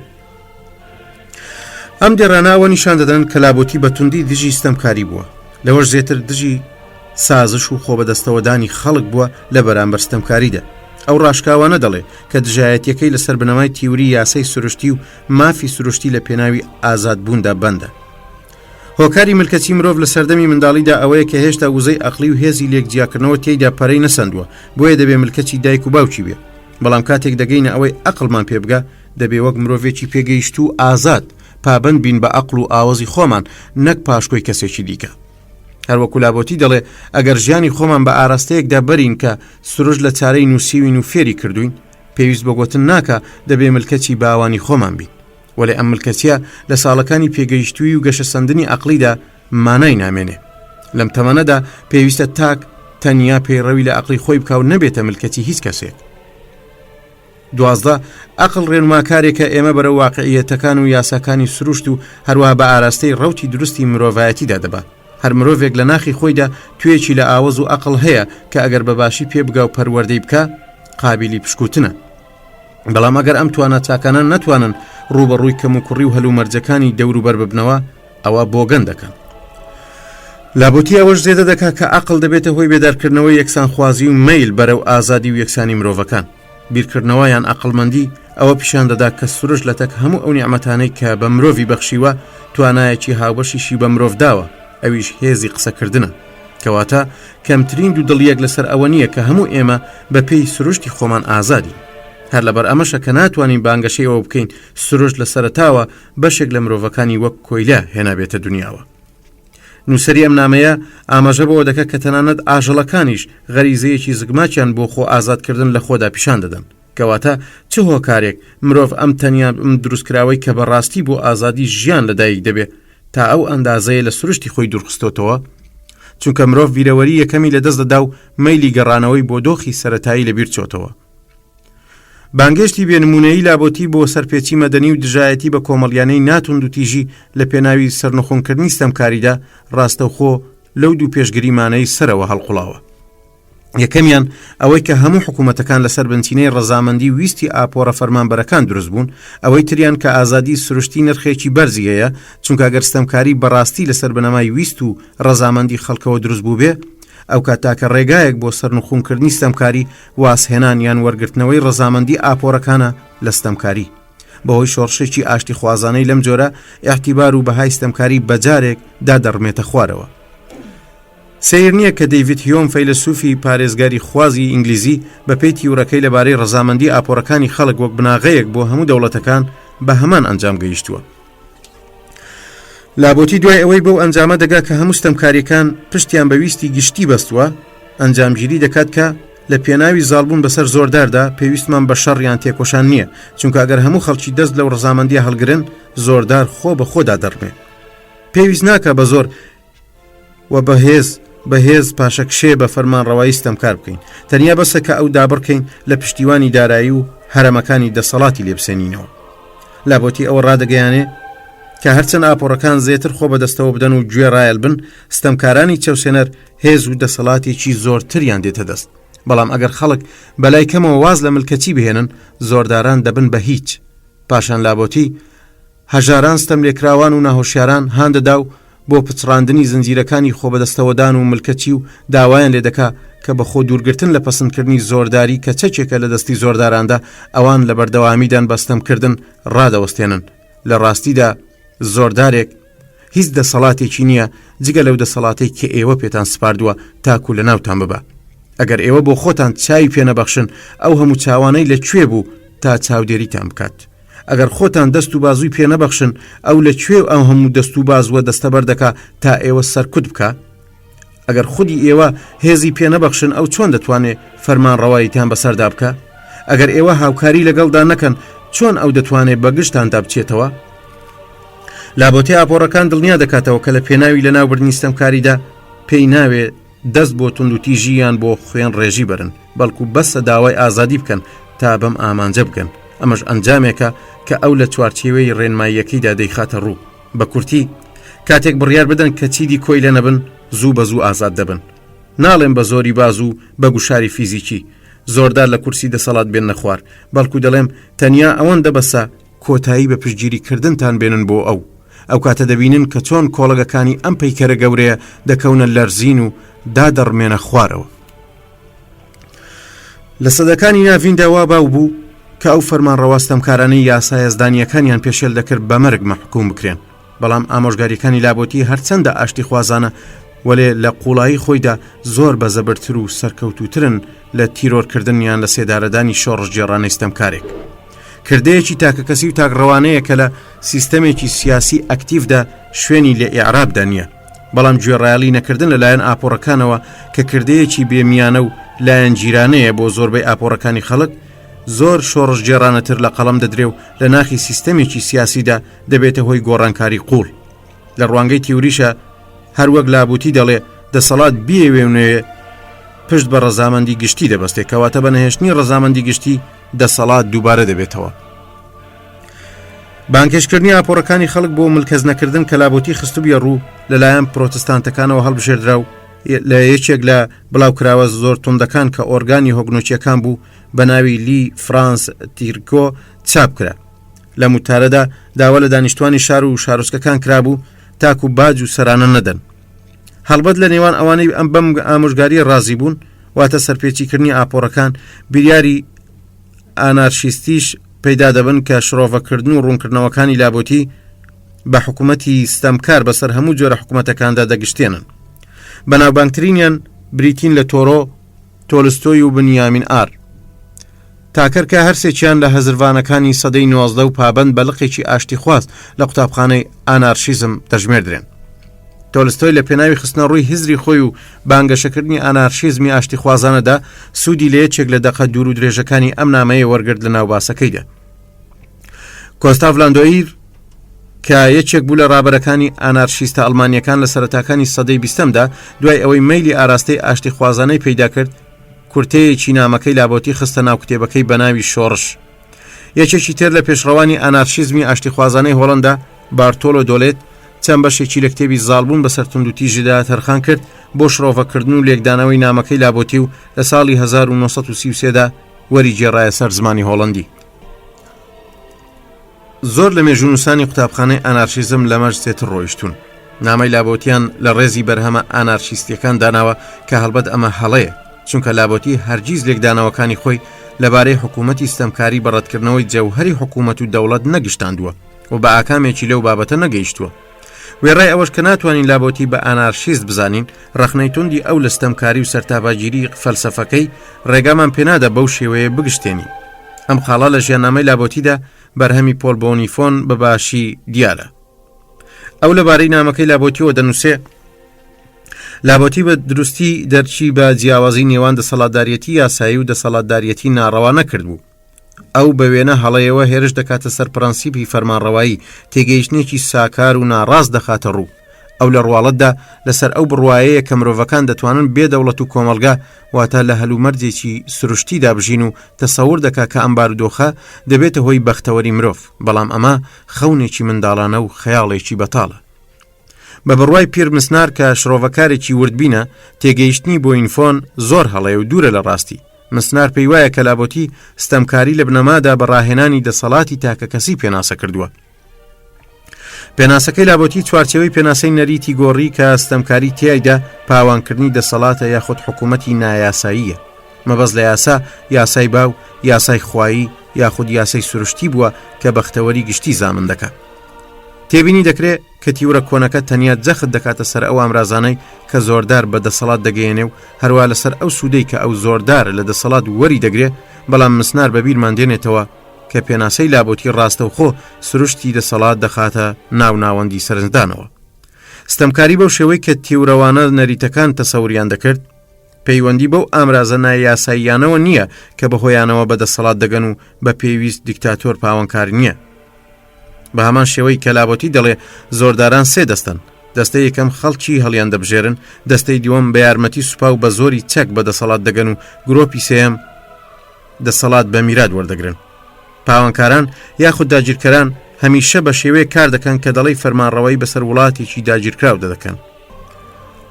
ئەم دێڕاناوە نیشان دەدەن کە لابۆتی بەتوندی دژی ستەمکاری بووە، لەوەش زێتر دژی سازش و خۆبەدەستەوەدانی خەڵک بووە لە بەرامبەر ستەمکاریدا. ئەو ڕاشکاوانە دەڵێ کە دژایەتیەکەی لەسەر بنەمای تیوری یاسای سروشتی و مافی سروشتی لە پێناوی ئازادبووندا بەندە. هۆکاری ملکەتی مرۆڤ لە سەردەمی منداڵیدا ئەوەیە کە هێشتا وزەی ئەقلی و هێزی لێکجیاکردنەوە تێیدا پەرەی نەسەندووە، بۆیە دەبێ ملکەتی دایک و باوکی بێ. بەڵام کاتێک دەگەینە ئەوەی ئەقلمان پێبگا دەبێ وەک مرۆڤێکی پێگەیشت و ئازاد پابند بین بە ئەقل و ئاوەزی خۆمان نەک پاشکۆی کەسێکی دیکە. هەروەکو لابۆتی دەڵێ ئەگەر ژیانی خۆمان بە ئاراستەیەکدا بەرین کە سروش لە چارەی نووسیوین و فێری کردوین، پێویست بەگوتن ناکە دەبێ ملکەتی باوانی خۆمان بین. وەلێ ئەم ملکەتیە لە ساڵەکانی پێگەیشتووی و گەشەسەندنی ئەقلیدا مانای نامێنێ. لەم تەمەنەدا پێویستە تاک تەنیا پەیڕەوی لە ئەقلی خۆی بکاو نەبێتە ملکەتی هیچ کەسێک. 12 ئەقل ڕێنماکارێکە ئێمە بەرە واقعیەتەکان و یاساکانی سروشت و هەروە بە ئاراستەی ڕەوتی دروستی مرۆڤایەتیدا دەبات. هەر مرۆڤێک لە ناخی خۆیدا توێکی لە ئاوەز و ئەقل هەیە کە ئەگەر بەباشی پێ بگا و پەروەردەی بکە قابلی پشکوتنە. بەڵام ئەگەر ئەم توانە چاکانان نەتوانن ڕوبەڕووی کەم و کوڕی و هەلومەرجەکانی دەوروبەر ببنەوە، ئەوە بۆگەن دەکەن. لابۆتی ئەوەش زێدە دەکات کە ئەقل دەبێتە هۆی بێدارکردنەوەی یەکسانخوازی و مەیل بەرەو ئازادی و یەکسانی مرۆڤەکان. بیرکردنەوەیان ئەقلمەندی ئەوە پیشان دەدا کە سروش لە تەک هەموو ئەو نیعمەتانەی کە بە مرۆڤی بەخشیوە توانایەکی هاوبەشیشی بە مرۆڤ داوە، ئەویش هێزی قسەکردنە. کەواتە کەمترین دوو دڵیەک لەسەر ئەوە نییە کە هەموو ئێمە بە پێی سروشتی خۆمان ئازادی. هەر لەبەر ئەمەشە کە ناتوانین بانگەشەی ئەوە بکەین سروشت لە سەرەتاوە بەشێک لە مرۆڤەکانی وەک کۆیلا هێنابێتە دنیاوە. نووسری ئەم نامەیە ئاماژە بەوە دەکات کە تەنانەت ئاژەڵەکانیش غەریزەیەکی زگماچیان بۆ خۆ ئازادکردن لە خۆدا پیشان دەدەن. کەواتە چ هۆکارێک مرۆڤ ئەم تەنیا دروستکراوەی کە بەڕاستی بۆ ئازادی ژیان لەدایک دەبێت تا ئەو ئەندازەیە لە سروشتی خۆی دوورخستۆتەوە، چونکە مرۆڤ بیرەوەری یەکەمی لەدەست دەدا و مەیلی گەڕانەوەی بۆ دۆخی سەرەتایی لەبیر چۆتەوە. بانگێشتی بێنمونەیی لابۆتی بۆ سەرپێچی مەدەنی و دژایەتی بە کۆمەڵیانەی ناتوند و تیژی لە پێناوی سەرنەخۆنکردنی ستەمکاریدا ڕاستەوخۆ لەو دوو پێشگریمانەی سەرەوە هەڵقوڵاوە. یەکەمیان ئەوەی کە هەموو حکوومەتەکان لەسەر بنچینەی ڕەزامەندی ویستی ئاپۆرە فەرمانبەرەکان دروست بوون، ئەوەی تریان کە ئازادی سروشتی نرخێکی بەرزیەیە، چونکە ئەگەر ستەمکاری بەڕاستی لەسەر بنەمای ویست و ڕەزامەندی خەڵکەوە دروست بوو بێ، ئەو کاتاکە ڕێگایەک بۆ سەرنخۆنکردنی ستەمکاری واسهێنان یان وەرگرتنەوەی ڕەزامەندی ئاپۆرەکانە لە ستەمکاری. بەهۆی شۆڕشێکی ئاشتی خوازانەی لەم جۆرە ئیعتیبار و بەهای ستەمکاری بەجارێک دادەڕمێتە خوارەوە. سیر نییە کە دەیڤید هیۆم فەیلسوفی پارێزگاری خوازی ئینگلیزی بە پێی تیورەکەی لەبارەی ڕەزامەندی ئاپۆرەکانی خەڵک وەک بناغەیەک بۆ هەموو دەوڵەتەکان بە هەمان ئەنجام گەیشتووە. لابۆتی دوای ئەوەی بەو ئەنجامە دەگا کە هەموو ستەمکاریەکان پشتیان بە ویستی گشتی بەستووە، ئەنجامگیری دەکات کە لە پێناوی زاڵبوون بەسەر زۆرداردا پێویستمان بە شەڕیان تێکۆشان نییە، چونکە ئەگەر هەموو خەڵکی دەست لەو ڕەزامەندیە هەڵگرن زۆردار خۆ بە خۆدا دەڕمێ. پێویست ناکە بە زۆر و بەهێز پاشەکشێ بە فەرمانڕەوایی ستەمکار بکەین، تەنیا بەسە کە ئەو دابڕکەین لە پشتیوانی دارایی و هەرەمەکانی دەسەڵاتی لێبسێنینەوە. لابۆتی ئەوە ڕادەگەیانێ کە هەرچەند ئاپۆڕەکان زێتر خۆ بەدەستەوە بدەن و گوێ ڕایەل بن، ستەمکارانی چەوسێنەر هێز و دەسەڵاتێکی زۆرتریان دێتە دەست. بەڵام ئەگەر خەڵک بەلای کەمەوە واز لە ملکەچی بهێنن زۆرداران دەبن بە هیچ. پاشان لابۆتی هەژاران ستەم لێکراوان و ناهۆشیاران هاندەدا و بۆ پچڕاندنی زنجیرەکانی خۆبەدەستەوەدان و ملکەچی و داوایان لێ دەکا کە بە خۆ دوورگرتن لە پەسەندکردنی زۆرداری کە چەکێکە لە دەستی زۆرداراندا ئەوان لە بەردەوامیدان بەستەمکردن ڕادەوەستێنن. لە ڕاستیدا زۆردارێک هیچ دەسەڵاتێکی نییە جگە لەو دەسەڵاتەی کە ئێوە پێتان سپاردووە تاکو لە ناوتان ببە. ئەگەر ئێوە بۆ خۆتان چاوی پێنەبەخشن ئەو هەموو چاوانەی لەکوێ بوو تا چاودێریتان بکات. ئەگەر خۆتان دەست و بازووی پێنەبەخشن ئەو لەکوێ ئەو هەموو دەست و بازوە دەستەبەر دەکا تا ئێوە سەرکوت بکە. ئەگەر خودی ئێوە هێزی پێنەبەخشن ئەو چۆن دەتوانێت فەرمانڕەواییتان بەسەردا بکە؟ ئەگەر ئێوە هاوکاری لەگەڵدا نەکەن چۆن ئەو دەتوانێت بە گشتاندا بچێتەوە؟ لابۆتی ئاپۆڕەکان دڵنیا دەکاتەوە کە لە پێناوی لە ناوبردنی ستەمکاریدا پێی ناوێت دەست بۆ توندوتیژیان بۆ خوێن ڕێژی برن، بەڵکو بەسە داوای ئازادی بکەن تا بەم ئامانجە بکەن. ئەمەش ئەنجامێکە کە ئەو لە چوارچێوەی ڕێنماییەکەیدا دەیخاتە ڕوو. بە کورتی کاتێک بڕیار بدەن کە چیدی کۆی لە نەبن زوو بە زوو ئازاد دەبن. ناڵێن بە زۆری باز و بە گوشاری فیزیکی زۆردار لە کورسی دەسەڵات بێن نەخوار، بەڵکو دەڵێم تەنیا ئەوەندە بەسە کۆتایی بە پشتگیریکردنتان بێنن بۆ ئەو کاتە دەبینن کە چۆن کۆڵەگەکانی ئەم پەیکەرە گەورەیە دەکەونە لەرزین و دادەڕمێنە خوارەوە. لە سەدەکانی ناویندا وا باو بوو کە ئەو فەرمانڕەواستەمکارانەی یاسایەزدانیەکانیان پێشێل دەکرد بە مەرگ مەحکوم بکرێن. بەڵام ئامۆژگاریەکانی لابۆتی هەرچەندە ئاشتی خوازانە وەلێ لە قوڵایی خۆیدا زۆر بە زەبرتر و سەرکەوتوترن لە تیرۆرکردنیان لە سێدارەدانی شۆڕش جێڕانەی ستەمکارێک. کردەیەکی تاکە کەسی و تاکڕەوانەیە کە لە سیستەمێکی سیاسی ئەکتیڤدا شوێنی لە ئێعرابدا نییە، بەڵام گوێڕایەڵی نەکردن لەلایەن ئاپۆڕەکانەوە کە کردەیەکی بێمیانە و لایەن جیرانەیە بۆ زۆربەی ئاپۆڕەکانی خەڵک زۆر شۆڕش جێڕانەتر لە قەڵەم دەدرێ و لە ناخی سیستەمێکی سیاسیدا دەبێتە هۆی گۆڕانکاری قوڵ. لە ڕوانگەی تیوریشە هەروەک لابوتی دەڵێ دەسەڵات بیەوێنێ پشت بە ڕەزامەندی گشتی دەبەستێت، کەواتە بە نەهێشتنی ڕەزامەندی گشتی دەسەڵات دووبارە دەبێتەوە. بانکێشکردنی ئاپۆڕەکانی خەڵک بۆ ملکەز نەکردن کە لابوتی خستوبیە ڕوو لەلایەن پرۆتستانتەکانەوە هەڵبژێردرا و لە یەکێک لە بڵاوکراوە زۆر توندەکان کە ئۆرگانی هۆگنۆچیەکان بوو بە ناوی لی فرانس تیرکۆ چاپ کرا. لە موتارەدا داوا لە دانیشتوانی شار و شارۆچکەکان کرابوو تاکو باج و سەرانە نەدەن. هەڵبەت لە نێوان ئەوانەی ئەم بەم ئامۆژگاری ڕازی بوون واتە سەرپێچیکردنی ئاپۆڕەکان بریاری ئانارشیستیش پەیدا دەبن کە شرۆڤەکردن و ڕوونکردنەوەکانی لابۆتی بە حکوومەتی ستەمکار بەسەر هەموو جۆرە حکوومەتەکاندا دەگشتێنن. بەناوبانگترینیان بریتین لە تۆلستۆی و بنیامین ئار. تاکەر کە هەرسێکیان لە هەزروانەکانی سەدەی 19 و پابند بەلقێکی ئاشتی خواست لە قوتابخانەی ئانارشیزم دەژمێردرێن. تۆلستۆی لە پێناوی خستنە ڕووی هزری خۆی و بانگەشەکردنی ئانارشیزمی ئاشتی خوازانەدا سوودی لە یەکێک لە دەقە دوور و درێژەکانی ئەم نامەیە وەرگرت لە ناوباسەکەیدا. کۆستاڤ لاندۆئیر کە یەکێک بوو لە ڕابەرەکانی ئانارشیستە ئەڵمانیەکان لە سەرەتاکانی سەدەی 20دا دوای ئەوەی مەیلی ئاراستەی ئاشتی خوازانەی پەیدا کرد کورتەیەکی نامەکەی لابۆتی خستە ناو کتێبەکەی بە ناوی شۆڕش. یەکێکی تر لە پێشڕەوانی ئانارشیزمی ئاشتی خوازانەی هۆڵەندا بارتۆلۆ دۆلێت چەند بەشێکی لە کتێبی زاڵبوون بەسەر توندوتیژیدا تەرخان کرد بۆ شرۆڤەکردن و لێکدانەوەی نامەکەی لابۆتی و لە ساڵی 1933دا وەری گێڕایە سەر زمانی هۆڵەندی. زۆر لە مێژونوسانی قوتابخانەی ئانارشیزم لەمەش سێتر ڕۆیشتون. نامەی لابۆتیان لە ڕێزی بەرهەمە ئانارشیستیەکان داناوە کە هەڵبەت ئەمە هەڵەیە، چونکە لابۆتی هەرگیز لێکدانەوەکانی خۆی لەبارەی حکوومەتی ستەمکاری بەڕەتکردنەوەی جەوهەری حکوومەت و دەوڵەت نەگشتاندووە و بە ئاکامێکی لەو بابەتە نەگەیشتووە. وێڕای ئەوەش کە ناتوانین لابۆتی بە ئانارشیست بزانین ڕەخنەی توندی ئەو لە ستەمکاری و سەرتاباگیری فەلسەفەکەی ڕێگامان پێنادا بەو شێوەیە بگشتێنی. ئەم خاڵە لە ژیاننامەی لابۆتیدا بەرهەمی پۆل بۆنیفۆن بەباشی دیارە. ئەو لەبارەی نامەکەی لابۆتیەوە دەنووسێ لابۆتی بە دروستی دەرچی بە جیاوازی نێوان دەسەڵاتدارەتی یاسایی و دەسەڵاتدارەتی ناڕەوا نەکرد بوو. ئەو بە وێنە هەڵەیەوە هێرش دەکاتە سەر پرەنسیپی فەرمانڕەوایی تێگەیشتێکی ساکار و ناڕاست دەخاتە ڕوو. ئەو لە ڕواڵەتدا لەسەر ئەو بڕواایەیە کە مرۆڤەکان دەتوانن بێدەوڵەت و کۆمەلگا واتە لە هەلومەرجێکی سروشتی دابژین و تەسەور دەکا کە ئەم بارودۆخە دەبێتە هۆی بەختەوەری مرۆڤ، بەڵام ئەمە خەونێکی منداڵانە و خەیاڵێکی بەتاڵە. بە بڕوای پیر مسنار کە شرۆڤەکارێکی وردبینە تێگەیشتنی بۆ ئینفۆن زۆر هەڵەیە و دوورە لە ڕاستی. مسنار پێی وایە کە لابۆتی ستەمکاری لە بنەمادا بەڕاهێنانی دەسەڵاتی تاکە کەسی پێناسە کردووە. پێناسەکەی لابۆتی چوارچەوەی پێناسەی نەریتی گۆڕی کە ستەمکاری تیایدا پاوانکردنی دەسەڵاتە یاخود حکوومەتی نایاساییە. مەبەست لە یاسای باو، یاسای خوایی یاخود یاسای سروشتی بووە کە بەختەوەری گشتی زامن دەکات. تێبینی دەکرێت کە تیورە کۆنەکە تەنیا جەخت دەکاتە سەر ئەو ئامرازانەی کە زۆردار بە دەسەڵات دەگەیەنێ و هەروە لەسەر ئەو سوودەی کە ئەو زۆردار لە دەسەڵات وەری دەگرێت. بەڵام مسنار بەبیرمان دێنێتەوە کە پێناسەی لابۆتی ڕاستەوخۆ سروشتی دەسەڵات دەخاتە ناوناوەندی سەرنجدانەوە. ستەمکاری بەو شێوەی کە تیورەوانە نەریتەکان تەسەوریان دەکرد پەیوەندی بەو ئامرازە نایاساییانەوە نییە کە بەهۆیانەوە بە دەسەڵات دەگەن و بە پێویست دیکتاتۆر پاوانکار نییە. بە هەمان شێوەی کە لابۆتی دەڵێ زۆرداران سێ دەستن، دەستەی یەکەم خەڵکی هەڵیان دەبژێرن، دەستەی دووەم بە یارمەتی سوپا و بە زۆری چەک بە دەسەڵات دەگەن و گرۆپی سێم دەسەڵات بە میرات وەردەگرن. پاوانکاران یاخود داگیرکەران هەمیشە بە شێوەیە کار دەکەن کە دەڵی فەرمانڕەوەی بەسەر وڵاتێکی داگیرکراو دەکەن.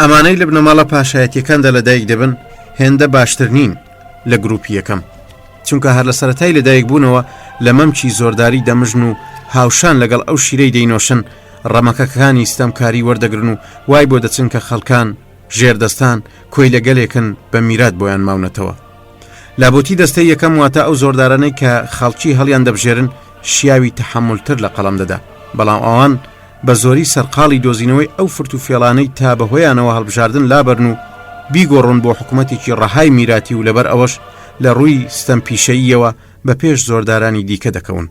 ئەمانەی لە بنەماڵە پاشایەتیەکاندا لەدایک دەبن هێندە باشتر نین لە گروپی یەکەم، چونکە هەر لە سەرەتای لەدایک بوونەوە لە مەمچی زۆرداری دەمژن و هاوشان لەگەڵ ئەو شیرەی دەینۆشن ڕەمەکەکانی ستەمکاری وەردەگرن و وای بۆ دەچن کە خەڵکان ژێردەستان کۆی لەگەلێکن بە میرات بۆیان ماونەتەوە. لابۆتی دەستەی یەکەم واتە ئەو زۆردارانەی کە خەڵکی هەڵیان دەبژێرن شیاوی تەحملتر لە قەڵەم دەدا، بەڵام ئەوان بە زۆری سەرقاڵی دۆزینەوەی ئەو فرت و فێڵانەی تا بەهۆیانەوە هەڵبژاردن لابەرن و بیگۆڕن بۆ حکوومەتێکی ڕەهای میراتی و لەبەر ئەوەش لە ڕووی ستەمپیشەییەوە بە پێش زۆردارانی دیکە دەکەون.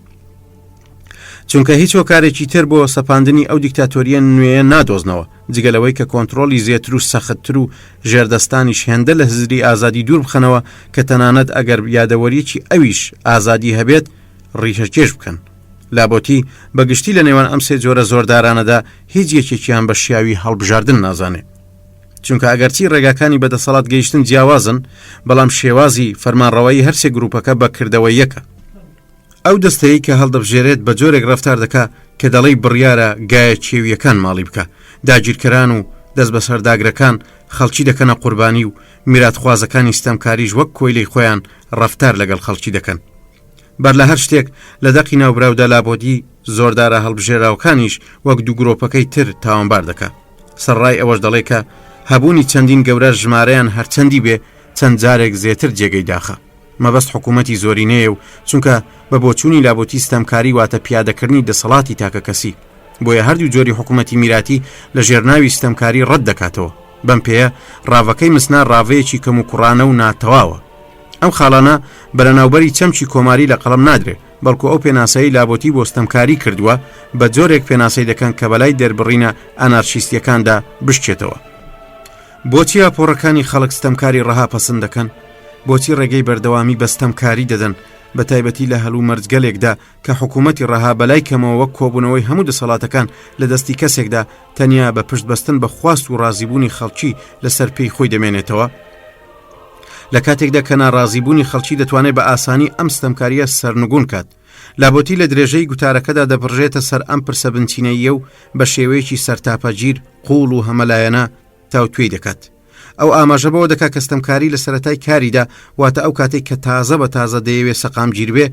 چونکە هیچ هۆکارێکی تر بۆ سەپاندنی ئەو دیکتاتۆریە نوێیە نادۆزنەوە جگەلەوەی کە کۆنتترۆلی زیاتر و سەختتر و ژێردەستانیش هێندە لە هزری ئازادی دوور بخەنەوە کە تەنانەت ئەگەر یادەوەریەکی ئەویش ئازادی هەبێت ڕیشەکێش بکەن. لابۆتی بەگشتی لە نێوان ئەم سێ جۆرە زۆردارانەدا هیچ یەکێکیان بە شیاوی هەڵبژاردن نازانێت، چونکە ئەگەرچی ڕێگاکانی بەدەسەڵات گەیشتن جیاوازن بەڵام شێوازی فەرمانڕەوایی هەرسێ گروپەکە بەکردەوە یەکە. ئەو دەستەیە کە هەڵدەبژێرێت بە جۆرێک ڕەفتار دەکا کە دەڵی بڕیارە گایە کێویەکان ماڵی بکە، داگیرکەران و دەست بە سەرداگرەکان خەڵکی دەکەنە قوربانی و میراتخوازەکانی ستەمکاریش وەک کۆیلەی خۆیان ڕەفتار لەگەڵ خەڵکی دەکەن. بەر لە هەر شتێک لە دەقی ناوبراودا لابۆتی زۆردارە هەڵبژێراوەکانیش وەک دوو گرۆپەکەی تر تاوانبار دەکات. سەرڕای ئەوەش دەڵێ کە هەبوونی چەندین گەورە ژمارەیان هەرچەندی بێ چەند جارێک زێتر جێگەی داخە. مەبەست حکوومەتی زۆرینەیە و چونکە بە بۆچوونی لابۆتی ستەمکاری واتە پیادەکردنی دەسەڵاتی تاکە کەسی، بۆیە هەردوو جۆری حکوومەتی میراتی لە ژێرناوی ستەمکاری ڕەت دەکاتەوە. بەم پێیە ڕاوەکەی مسنار ڕاوەیەکی کەم و کوڕانە و ناتەواوە. ئەم خاڵانە بەرەناوبەری چەمکی کۆماری لە قەڵەم نادرێت، بەڵکو ئەو پێناسایی لابۆتی بۆ ستەمکاری کردووە بە جۆرێک پێناسەی دەکەن کە بەلای دەربڕینە ئەنارشیستیەکاندا بشکێتەوە. بۆچی ئاپۆڕەکانی خەڵک ستەمکاری ڕەها پەسەند دەکەن؟ بۆچی ڕێگەی بەردەوامی بە ستەمکاری دەدەن، بە تایبەتی لە هەلوو مەرجگەلێکدا کە حکوومەتی ڕەها بەلای کەمەوە وەک کۆبوونەوەی هەموو دەسەڵاتەکان لە دەستی کەسێکدا تەنیا بە پشت بەستن بە خواست و ڕازیبوونی خەڵکی لەسەر پێی خۆی دەمێنێتەوە. لە کاتێکدا کە ناڕازیبوونی خەڵکی دەتوانێت بە ئاسانی ئەم ستەمکاریە سەرنگون کات. لابۆتی لە درێژەی گوتارەکەدا دەبڕژێتە سەر ئەم پرسە بنچینەیە و بە شێوەیەکی سەرتاپەگیر قوڵ و هەمەلایەنە تاوتوێی دەکات. ئەو ئاماژە بەوە دەکات کە ستەمکاری لە سەرەتای کاریدا واتە ئەو کاتێک کە تازە بە تازە دەیەوێت سەقامگیر بێ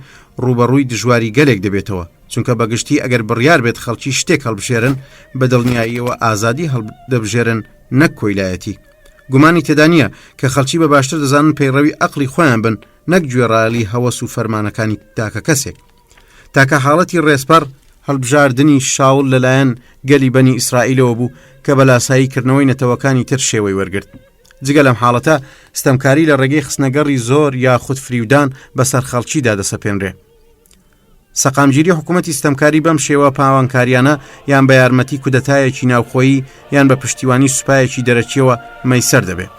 ڕوبەڕووی دژواری گەلێک دەبێتەوە، چونکە بەگشتی ئەگەر بڕیار بێت خەڵکی شتێک هەڵبژێرن بە دڵنیاییەوە ئازادی هەڵدەبژێرن نەک کۆیلایەتی. گومانی تێدا نییە کە خەڵکی بە باشتر دەزانن پەیڕەوی ئەقلی خۆیان بن نەک گوێڕالی هەوەس و فەرمانەکانی تاکە کەسێک. تاکە حاڵەتی ڕێسپەر هەڵبژاردننی شاول لەلایەن گەلی بەنی ئیسرائیلەوە بوو کە بە لاساییکردنەوەی نەتەوەکانی تر شێوەی وەرگرت. جگە لەم حاڵەتە ستەمکاری لە ڕێگەی خستنەگەڕی زۆر یاخود فریودان بەسەر خەڵکیدا دەسەپێنرێ. سەقامگیری حکوومەتی ستەمکاری بەم شێوە پاوانکاریانە یان بە یارمەتی کودەتایەکی ناوخۆیی یان بە پشتیوانی سوپایەکی دەرەچیەوە مەیسەر دەبێت.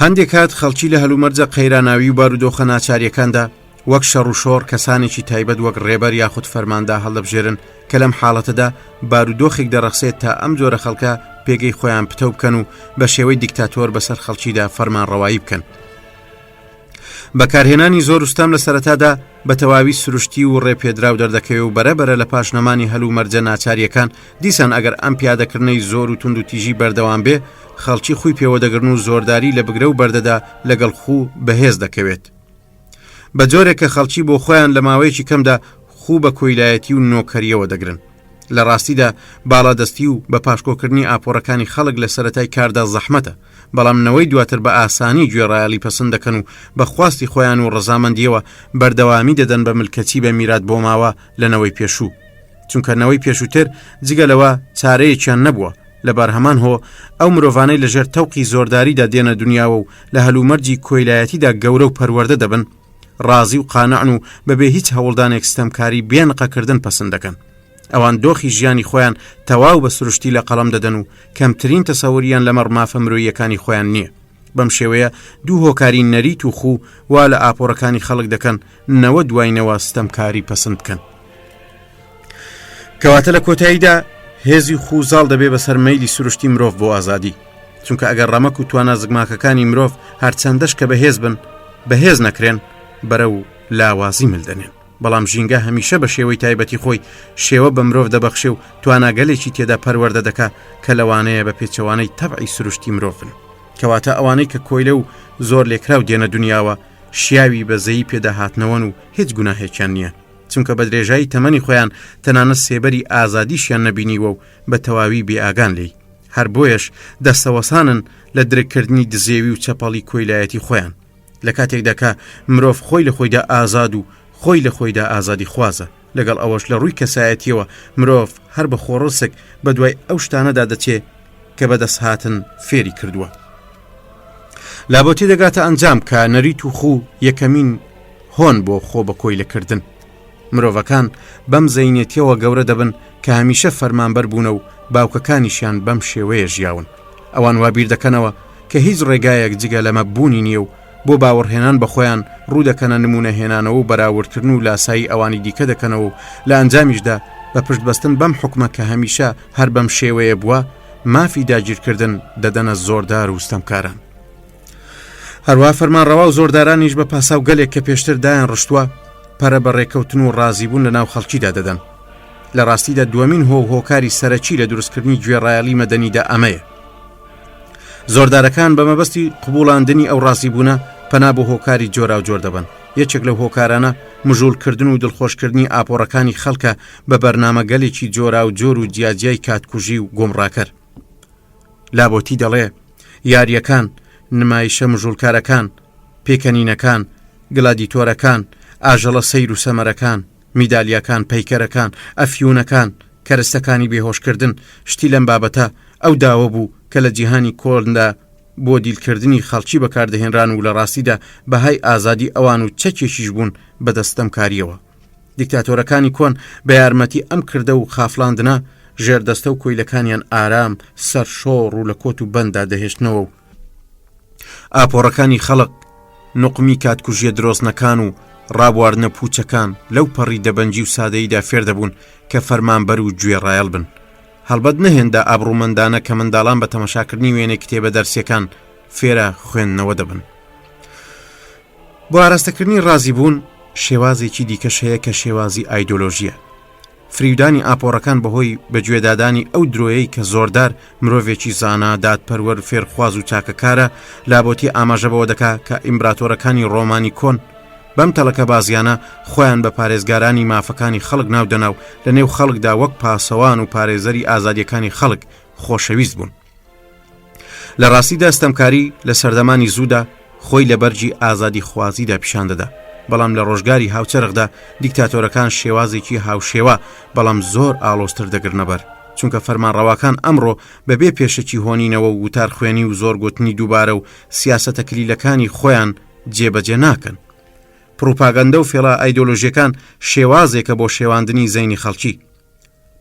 هەندێک کات خەڵکی لە هەلومەرجە قەیراناوی و بارودۆخە ناچاریەکاندا وەک شەڕ و شۆڕ کەسانێکی تایبەت وەک ڕێبەر یاخود فەرماندا هەڵدەبژێرن کە لەم حاڵەتەدا بارودۆخێک دەڕەخسێت تا ئەم جۆرە خەڵکە پێگەی خۆیان پتە بکەن و بە شێوەی دیکتاتۆر بەسەر خەڵکیدا فەرمانڕەوایی بکەن. بەکارهێنانی زۆر وستام لە سەرەتادا بە تەواوی سروشتی و ڕێپێدراو دەردەکەوێ و بەرەبەرە لە پاشنەمانی هەلو مەرجە ناچاریەکان دیسان ئەگەر ئەم پیادەکردنەی زۆر و تونند و تیژی بەردەوام بێ خەڵکی خۆی پێوە دەگرن و زۆرداری لە بگرە و بەردەدا لەگەڵ خوو بەهێز دەکەوێت بە جۆرێک کە خەڵکی بۆ خۆیان لە ماوەیەکی کەمدا خوو بە کۆیلایەتی و نۆکەریەوە دەگرن لە ڕاستیدا باڵادەستی و بە پاشکۆکردنی ئاپۆڕەکانی خەڵک لە سەرەتای کاردا زەحمەتە بەڵام نەوەی دواتر بە ئاسانی گوێڕایەڵی پەسەند دەکەن و بە خواستی خۆیان و ڕەزامەندیەوە بەردەوامی دەدەن بە ملکەتی بە میرات بۆ ماوە لەنەوەی پێشوو چونکەنەوەی پێشووتر جگەلەوە چارەیەکیان نەبووە لەبار هەمان هۆ ئەو مرۆڤانەی لەژێر تەوقی زۆرداریدا دێنە دنیاوە و لە هەلومەرجی کۆیلایەتیدا گەورە و پەروەردە دەبن ڕازی و قانەعن و بەبێ هیچ هەوڵدانێک ستەمکاری بێنقەکردن پەسەند دەکەن ئەوان دۆخی ژیانی خۆیان تەواو بە سروشتی لە قەڵەم دەدەن و کەمترین تەسەوریان لە مەڕمافە مرۆییەکانی خۆیان نییە بەم شێوەیە دوو هۆکاری نەریت و خوو وا لە ئاپۆڕەکانی خەڵک دەکەن نەوە دوایینەوە ستەمکاری پەسەند بکەن کەواتە لە کۆتاییدا هێزی خوزاڵ دەبێ بەسەر مەیلی سروشتی مرۆڤ بۆ ئازادی چونکە ئەگەر ڕەمەک و توانە زگماکەکانی مرۆڤ هەرچەندەش کە بەهێز بن بەهێز نەکرێن بەرە و لاوازی ملدەنێن بەڵام ژینگە هەمیشە بە شێوەی تایبەتی خۆی شێوە بە مرۆڤ دەبەخشێ و تواناگەلێکی تێدا پەروەردە دەکا کە لەوانەیە بە پێچەوانەی تەبعی سروشتی مرۆڤن کەواتە ئەوانەی کە کۆیلە و زۆر لێکراو دێنە دنیاوە شیاوی بەزەیی پێداهاتنەوەن و هیچ گوناهێکیان نییە چونکە بە درێژایی تەمەنی خۆیان تەنانەت سێبەری ئازادیشیان نەبینیوە و بە تەواوی بێئاگان لێی هەر بۆیەش دەستەوەسانن لە درێکردنی دزێوی و چەپەڵی کۆیلایەتی خۆیان لە کاتێکدا کە مرۆڤ خۆی لە خۆیدا ئازاد و خۆی لە خۆیدا ئازادی خوازە لەگەڵ ئەوەش لە ڕووی کەسایەتیەوە مرۆڤ هەر بە خۆڕسک بە دوای ئەو شتانەدا دەچێ کە بەدەست هاتن فێری کردووە لابۆتی دەگاتە ئەنجام کە نەریت و خوو یەکەمین هۆن بۆ خۆ بە کۆیلەکردن مرۆڤەکان بەم زەینێتیەوە گەورە دەبن کە هەمیشە فەرمانبەر بوونە و باوکەکانیشیان بەم شێوەیە ژیاون ئەوان وابیر دەکەنەوە کە هیچ ڕێگایەک جگە لەمە بوونی نییە و بۆ باوەڕهێنان بە خۆیان ڕوو دەکەنە نمونە هێنانەوە و بەراوردکردن و لاسایی ئەوانی دیکە دەکەنەوە و لە ئەنجامیشدا بە پشتبەستن بەم حکومە کە هەمیشە هەر بەم شێوەیە بووە مافی داگیرکردن دەدەنە زۆردار و ستەمکاران هەروە فەرمانڕەوا و زۆردارانیش بە پاساو گەلێک کە پێشتر دایان ڕشتووە پەرە بە ڕێکەوتن و ڕازیبوون لە ناو خەڵکیدا دەدەن لە ڕاستیدا دووەمین هۆکاری سەرەکی لە دروستکردنی گوێڕایەڵی مەدەنیدا ئەمەیە زۆردارەکان بە مەبەستی قبوڵاندنی ئەو ڕازیبوونە پەنا بۆ هۆکاری جۆرا و جۆر دەبن یەکێک لەو هۆکارانە مژوولکردن و دڵخۆشکردنی ئاپۆڕەکانی خەڵکە بە بەرنامە گەلێکی جۆرا و جۆر و جیاجیای کاتکوژی و گۆمڕاکەر لابۆتی دەڵێ یاریەکان نمایشە مژوولکارەکان پێکەنینەکان گلادیتۆرەکان ئاژەڵە سەیر و سەمەرەکان میدالیەکان پەیکەرەکان ئەفیونەکان کەرستەکانی بێهۆشکردن شتی لەم بابەتە ئەو داوە بوو کە لە جیهانی کۆڵندا بۆ دیلکردنی خەڵکی بەکاردەهێنران و لە ڕاستیدا بەهای ئازادی ئەوان و چەکێکیش بوون بەدەستەمکاریەوە دیکتاتۆرەکانی کۆن بە یارمەتی ئەم کردە و خافلاندنە ژێردەستە و کۆیلەکانیان ئارام سەر شۆڕ و لە کۆت و بەندا دەهێشتنەوە و ئاپۆڕەکانی خەڵق نقمی کاتکوژیە درۆزنەکان و ڕابواردنە پوچەکان لەو پەڕی دەبەنجی و سادەییدا فێر دەبوون کە فەرمانبەر و گوێڕایەڵ بن هەڵبەت نەهێندا ئابڕوومەندانە کە منداڵان بە تەمەشاکردنی وێنەی کتێبە دەرسیەکان فێرە خوێندنەوە دەبن بۆ ئاراستەکردنی ڕازی بوون شێوازێکی دیکەش هەیە کە شێوازی ئایدۆلۆژیە فریودانی ئاپۆڕەکان بەهۆی بەگوێدادانی ئەو درۆیەی کە زۆردار مرۆڤێکی زانا دادپەروەر فێرخواز و چاکەکارە لابۆتی ئاماژە بەوە دەکا کە ئیمبراتۆرەکانی ڕۆمانی کۆن بەم تەڵەکە بازیانە خۆیان بە پارێزگارانی مافەکانی خەڵک ناو دەناو لە نێو خەڵکدا وەک پاسەوان و پارێزەری ئازادیەکانی خەڵک خۆشەویست بوون لە ڕاستیدا ستەمکاری لە سەردەمانی زوودا خۆی لە بەرجی ئازادی خوازیدا پیشان دەدا بەڵام لە ڕۆژگاری هاوچەرخدا دیکتاتۆرەکان شێوازێکی هاوشێوە بەڵام زۆر ئاڵۆستر دەگرنەبەر چونکە فەرمانڕەواکان ئەمڕۆ بەبێ پێشەکی هۆنینەوە و وتار خوێنی و زۆر گوتنی دووبارە و سیاسەتە کلیلەکانی خۆیان جێبەجێ ناکەن پروپاگەندە و فێڵا ئایدۆلۆژیەکان شێوازێکە بۆ شێواندنی زەینی خەڵکی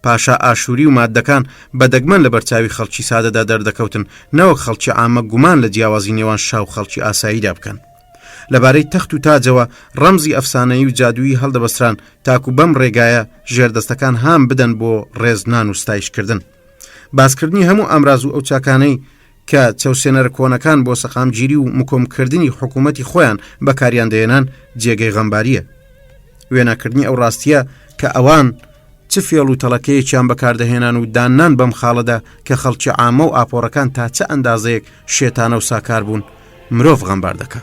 پاشا ئاشووری و مادەکان بەدەگمەن لە بەرچاوی خەڵکی سادەدا دەردەکەوتن نەوەک خەڵکی عامە گومان لە جیاوازی نێوان شاو خەڵکی ئاساییدا بکەن لەبارەی تەخت و تاجەوە ڕەمزی ئەفسانەیی و جادووی هەڵدەبەستران تاکو بەم ڕێگایە ژێردەستەکان هام بدەن بۆ ڕێزنان و ستایشکردن باسکردنی هەموو ئەمراز و ئەو چاکانەی کە چەوسێنەرە کۆنەکان بۆ سەقامگیری و مکۆمکردنی حکوومەتی خۆیان بەکاریان دێنان جێگەی غەمباریە. وێناکردنی ئەو ڕاستیە کە ئەوان چ فێڵ و تەڵەکەیەکیان بەکاردەهێنان و دانان بەم خاڵەدا کە خەڵکی عامە و ئاپۆڕەکان تا چه ئەندازەیەک شێتانە و ساکار بوون مرۆڤ غەمبار دەکە.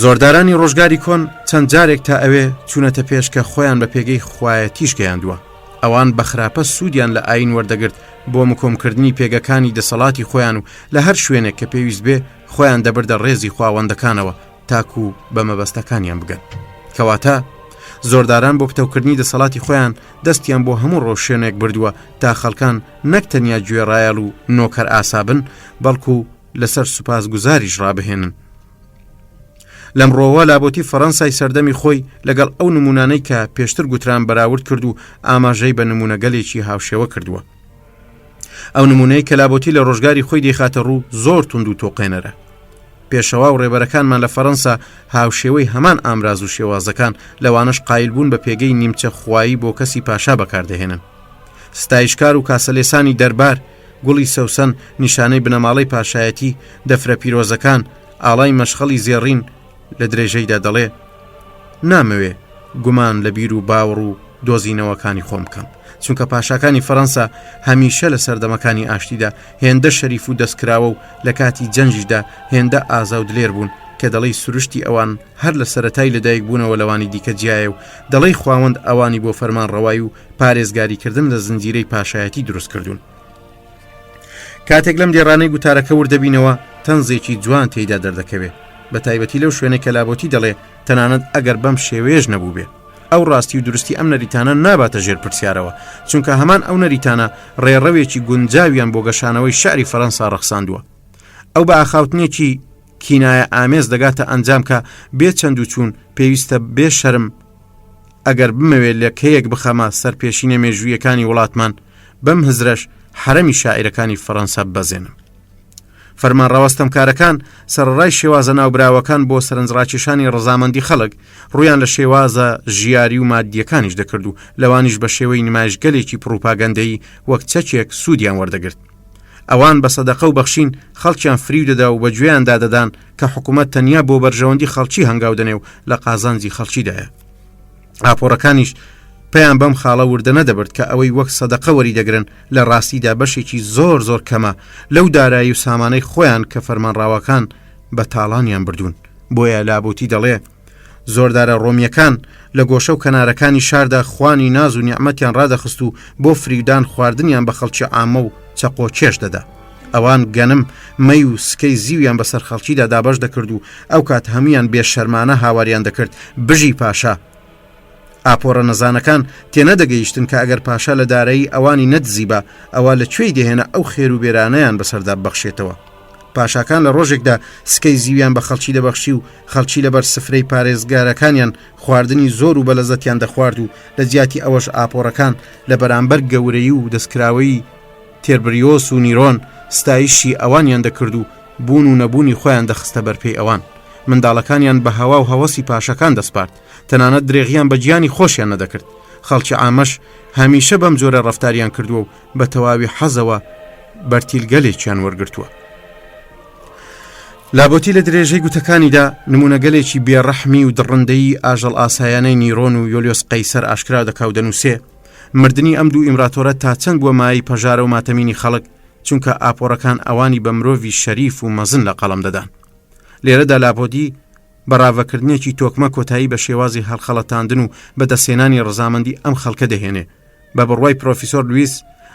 زۆردارانی ڕۆژگاری کۆن چەند جارێک تا ئەوێ چوونەتە پێش کە خۆیان بە پێگەی خوایەتیش گەیاندووە. ئەوان بە خراپە سوودیان لە ئاین وەردەگرت بۆ مکۆمکردنی پێگەکانی دەسەڵاتی خۆیان و لە هەر شوێنێک کە پێویست بێ خۆیان دەبردە ڕێزی خواوەندەکانەوە تاکو بە مەبەستەکانیان بگەن. کەواتە زۆرداران بۆ پتەوکردنی دەسەڵاتی خۆیان دەستیان بۆ هەموو ڕۆژشێنێک بردووە تا خەڵکان نەک تەنیا گوێڕایەڵ و نۆکەر ئاسابن بەڵکو لەسەر سوپاس گوزاریش ڕابهێنن. لەمڕۆوە لابۆتی فەڕەنسای سەردەمی خۆی لەگەڵ ئەو نمونانەی کە پێشتر گوتران بەراورد کرد و ئاماژەی بە نمونەگەلێکی هاوشێوە کردووە. ئەو نمونەی کە لابۆتی لە ڕۆژگاری خۆی دەیخاتە ڕوو زۆر تونند و تۆقێنەرە. پێشەوا و ڕێبەرەکانمان لە فەڕەنسا هاوشێوەی هەمان ئامراز و شێوازەکان لەوانش قایل بوون بە پێگەی نیمچە خوایی بۆ کەسی پاشا بەکاردەهێنن. ستایشکار و کاسەلێسانی دەربار، گوڵی سەوسەن، نیشانەی بنەماڵەی پاشایەتی، دەفرە پیرۆزەکان، ئاڵای مەشخەڵی زێڕین لە درێژەیدا دەڵێ نامەوێ گومان لە بیر و باوەڕ و دۆزینەوەکانی خۆم بکەم، چونکە پاشاکانی فەڕەنسا هەمیشە لە سەردەمەکانی ئاشتیدا هێندە شەریف و دەستکراوە و لە کاتی جەنجیشدا هێندە ئازا و دلێر بوون کە دەڵی سروشتی ئەوان هەر لە سەرەتای لەدایک بوونەوە لەوانی دیکە جیایە و دەڵی خواوەند ئەوانی بۆ فەرمان ڕەوایی و پارێزگاریکردن لە زنجیرەی پاشایەتی دروست کردوون. کاتێک لەم دێڕانەی گوتارەکە وردەبینەوە تەنزێکی جوان تێیدا دەردەکەوێت، بە تایبەتی لەو شوێنە کە لابۆتی دەڵێ تەنانەت ئەگەر بەم شێوەیەش نەبوو بێ ئەو ڕاستی و درستی ئەم نەریتانە ناباتە ژێر پرسیارەوە، چونکە هەمان ئەو نەریتانە ڕێڕەوێکی گونجاویان بۆ گەشانەوەی شاری فەڕەنسا ڕەخساندووە. ئەو بە ئاخاوتنێکی کینایە ئامێز دەگاتە ئەنجام کە بێ چەند و چوون پێویستە بێ شەرم ئەگەر بمەوێت لە کەیەک بخەمە سەرپێشینە مێژوویەکانی وڵاتمان بەم هزرەش حرەمی شاعیرەکانی فەڕەنسا بەزێنم. فەرمانڕەوەستەمکارەکان سەرڕای شێوازە ناوبراوەکان بۆ سەرنجڕاکێشانی ڕەزامەندی خەڵک ڕویان لە شێوازە ژیاری و مادیەکانیش دەکرد و لەوانیش بە شێوەی نمایشگەلێکی پروپاگەندەیی وەک چەکێک سوودیان وەردەگرت. ئەوان بە سەدەقە و بەخشین خەڵکیان فریو دەدا و بە گوێیاندا دەدان کە حکوومەت تەنیا بۆ بەرژەوەندی خەڵکی هەنگاو دەنێ و لە قازانجی خەڵکیدایە. ئاپۆڕەکانیش پێیان بەم خاڵە وردە نەدەبرد کە ئەوەی وەک سەدەقە وەری دەگرن لە ڕاستیدا بەشێکی زۆر زۆر کەمە لەو دارایی و سامانەی خۆیان کە فەرمانڕاوەکان بە تاڵانیان بردوون. بۆیە لابۆتی دەڵێ زۆردارە ڕۆمیەکان لە گۆشە و کەنارەکانی شاردا خوانی ناز و نیعمەتیان ڕادەخست و بۆ فریودان خواردنیان بە خەڵکی عامە و چەقۆ چێش دەدا. ئەوان گەنم مەی و سکەی زیویان بەسەر خەڵکیدا دابەش دەکرد و ئەو کات هەمویان بێشەرمانە هاواریان دەکرد بژی پاشا. ئاپۆڕە نەزانەکان تێنەدەگەیشتن کە ئەگەر پاشا لە دارایی ئەوانی نەتزیبە ئەوە لەکوێی دێهێنە ئەو خێر و بێرانەیان بەسەردا بەخشێتەوە. پاشاکان لە ڕۆژێکدا سکەی زیویان بە خەڵکی دەبەخشی و خەڵکی لەبەر سفرەی پارێزگارەکانیان خواردنی زۆر و بەلەزەتیان دەخوارد و لە جیاتی ئەوەش ئاپۆڕەکان لە بەرامبەر گەورەی و دەستکراوەی تێربریۆس و نیرۆن ستایشی ئەوانیان دەکرد و بوون و نەبوونی خۆیان دەخستە بەرپێی ئەوان. منداڵەکانیان بە هەوا و هەوەسی پاشەکان دەسپارد، تەنانەت درێغیان بە گیانی خۆشیان نەدەکرد. خەڵکی ئامەش هەمیشە بەم جۆرە ڕەفتاریان کردووە و بە تەواوی حەزەوە بەرتیلگەلێکیان وەرگرتووە. لابۆتی لە درێژەی گوتەکانیدا نمونەگەلێکی بێڕەحمی و دڕندەیی ئاژەڵ ئاسایانەی نیرۆن و یۆلیۆس قەیسەر ئاشکرا دەکاو دەنووسێ مردنی ئەم دوو ئیمراتۆرە تا چەند بووە مای پەژارە و ماتەمینی خەڵک، چونکە ئاپۆڕەکان ئەوانی بە مرۆڤی شەریف و مەزن لە قەڵەم دەدان. لێرەدا لابۆتی بەڕاوەکردنێکی تۆکمە کۆتایی بە شێوازی هەڵخەڵەتاندن و بەدەسێنانی ڕزامەندی ئەم خەڵکە دەهێنێ. بە بڕوای پرۆفیسۆر لویس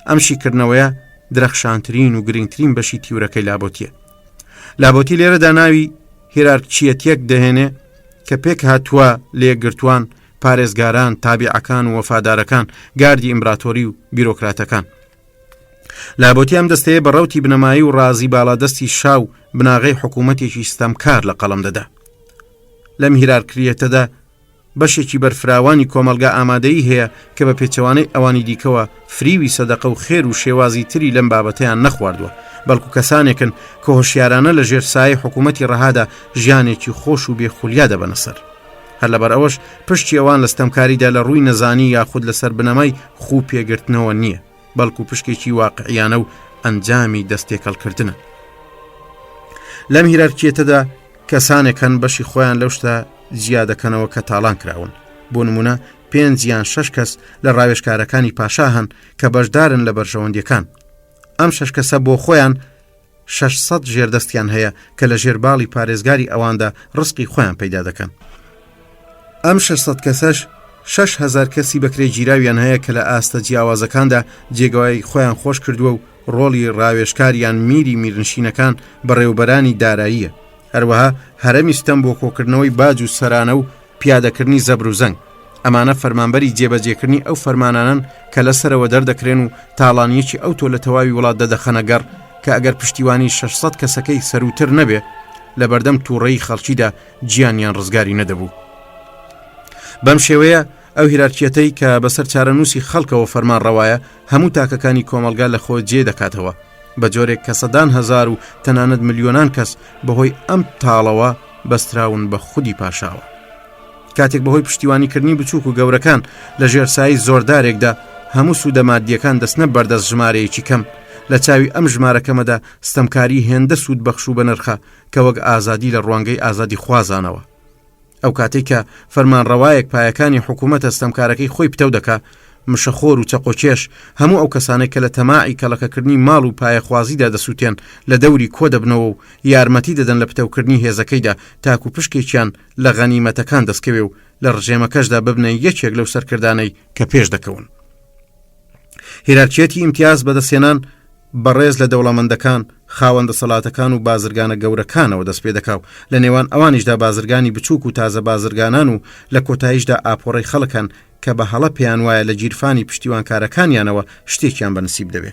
ئەم شیکردنەوەیە درەخشانترین و گرنگترین بەشی تیورەکەی لابۆتیە. لابۆتی لێرەدا ناوی هێرارکیەتێک دەهێنێ کە پێک هاتووە لێگرتوان، پارێزگاران، تابیعەکان و وەفادارەکان، گاردی ئیمبراتۆری و بیرۆکراتەکان. لابۆتی ئەم دەستەیە بە ڕەوتی بنەمایی و ڕازی باڵادەستی شاو بناغەی حکوومەتێکی ستەمکار لە قەڵەم دەدا. لەم هیرارکریەتەدا بەشێکی بەرفراوانی کۆمەلگا ئامادەیی هەیە کە بە پێچەوانەی ئەوانی دیکەوە فریوی سەدەقە و خێر و شێوازی تری لەم بابەتەیان نەخواردووە، بەڵکو کەسانێکن کە هۆشیارانە لە ژێر سایە حکوومەتی ڕەهادا ژیانێکی خۆش و بێخولیا دەبەنە سەر. هەر لەبەر ئەوەش پشتی ئەوان لە ستەمکاریدا لە ڕووی نەزانی یاخود لەسەر بنەمای خوو پێگرتنەوە نییە، بەڵکو پشکێکی واقعیانە و ئەنجامی دەستێکەڵکردنە. لەم هیرارکیەتەدا کەسانێکن بەشی خۆیان لەو شتە جیا دەکەنەوە کە تاڵان کراون. بۆ نمونە 5 یان 6 کەس لە ڕاوێژکارەکانی پاشا هەن کە بەشدارن لە بەرژەوەندیەکان. ئەم 6 کەسە بۆ خۆیان 600 ژێردەستیان هەیە کە لە ژێرباڵی پارێزگاری ئەواندا ڕسقی خۆیان پەیدا دەکەن. ئەم 600 کەسەش 6,000 کەسی بەکرێ گیراویان هەیە کە لە ئاستە جیاوازەکاندا جێگەوەی خۆیان خۆش کردووە و ڕۆڵی ڕاوێژکاریان میری میرنشینەکان بەڕێوبەرانی داراییە. هەروەها هەرەمی ستەم بۆ کۆکردنەوەی باج و سەرانە و پیادەکردنی زەبر و زەنگ. ئەمانە فەرمانبەری جێبەجێکردنی ئەو فەرمانانن کە لەسەرەوە دەردەکرێن و تاڵانیەکی ئەو تۆ لە تەواوی وڵات دەدەخەنە گەڕ کە ئەگەر پشتیوانی 600 کەسەکەی سەروتر نەبێ لە بەردەم تووڕەی خەڵکیدا گیانیان ڕزگاری نەدەبوو. بەم شێوەیە ئەو هیرارکیەتەی کە بەسەر چارەنووسی خەڵکەوە فەرمان ڕەوایە هەموو تاکەکانی کۆمەلگا لە خۆ جێ دەکاتەوە بە جۆرێک کە سەدان هەزار و تەنانەت ملیۆنان کەس بەهۆی ئەم تاڵەوە بەستراون بە خودی پاشاوە. کاتێک بەهۆی پشتیوانیکردنی بچووک و گەورەکان لە ژێرسایی زۆردارێکدا هەموو سوودەمادیەکان دەستنە بەردەست ژمارەیەکی کەم لە چاوی ئەم ژمارەکەمەدا ستەمکاری هێندە سوود بەخش و بەنرخە کە وەک ئازادی لە ڕوانگەی ئازادی خوازانەوە. ئەو کاتێک کە فەرمانڕەوایەک پایەکانی حکوومەتە ستەمکارەکەی خۆی پتە دەکا مشەخۆر و چەقۆکێش هەموو ئەو کەسانێک کە لە تەماعی کەڵەکەکردنی ماڵ و پایەخوازیدا دەسووتێن لە دەوری کۆ دەبنەوە و یارمەتی دەدەن لە پتەوکردنی هێزەکەیدا تاکو پشکێکیان لە غەنیمەتەکان دەستکەوێ و لە ڕژێمەکەشدا ببنە یەکێک لەو سەرکردانەی کە پێش دەکەون. هیرارکیەتی ئیمتیاز بەدەستێنان بەڕێز لە دەوڵەمەندەکان، خاوەندە سەڵاتەکان و بازرگانە گەورەکانەوە دەست پێ دەکاو. لە نێوان ئەوانیشدا بازرگانی بچووک و تازە بازرگانان و لە کۆتاییشدا ئاپۆڕەی خەڵکان کە بە هەڵە پێیان وایە لە گیرفانی پشتیوانکارەکانیانەوە شتێکیان بەنسیب دەبێ.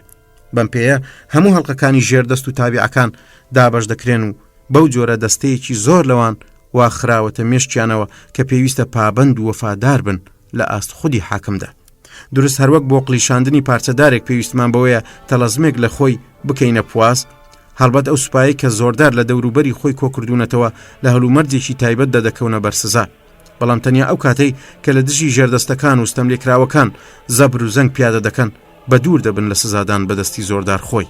بەم پێیە هەموو هەڵقەکانی ژێردەست و تابیعەکان دابەش دەکرێن و بەو جۆرە دەستەیەکی زۆر لەوان وا خراوەتە مێشکیانەوە کە پێویستە پابند و وەفادار بن لە ئاست خودی حاکمدا. دروست هەروەک بۆ قلیشاندنی پارچەدارێک پێویستمان بەوەیە تەلەزمێک لە خۆی بکەینە پواز، هەڵبەت ئەو سوپایی کە زۆردار لە دەوروبەری خۆی کۆکردوونەتەوە لە هەلومەرجێکی تایبەت دەدەکەونە بەرسزا. بەڵام تەنیا ئەو کاتەی کە لە دژی ژێردەستەکان و ستەملێکراوەکان زەبر و زەنگ پیادە دەکەن بە دوور دەبن لە سزادان بەدەستی زۆردار خۆی.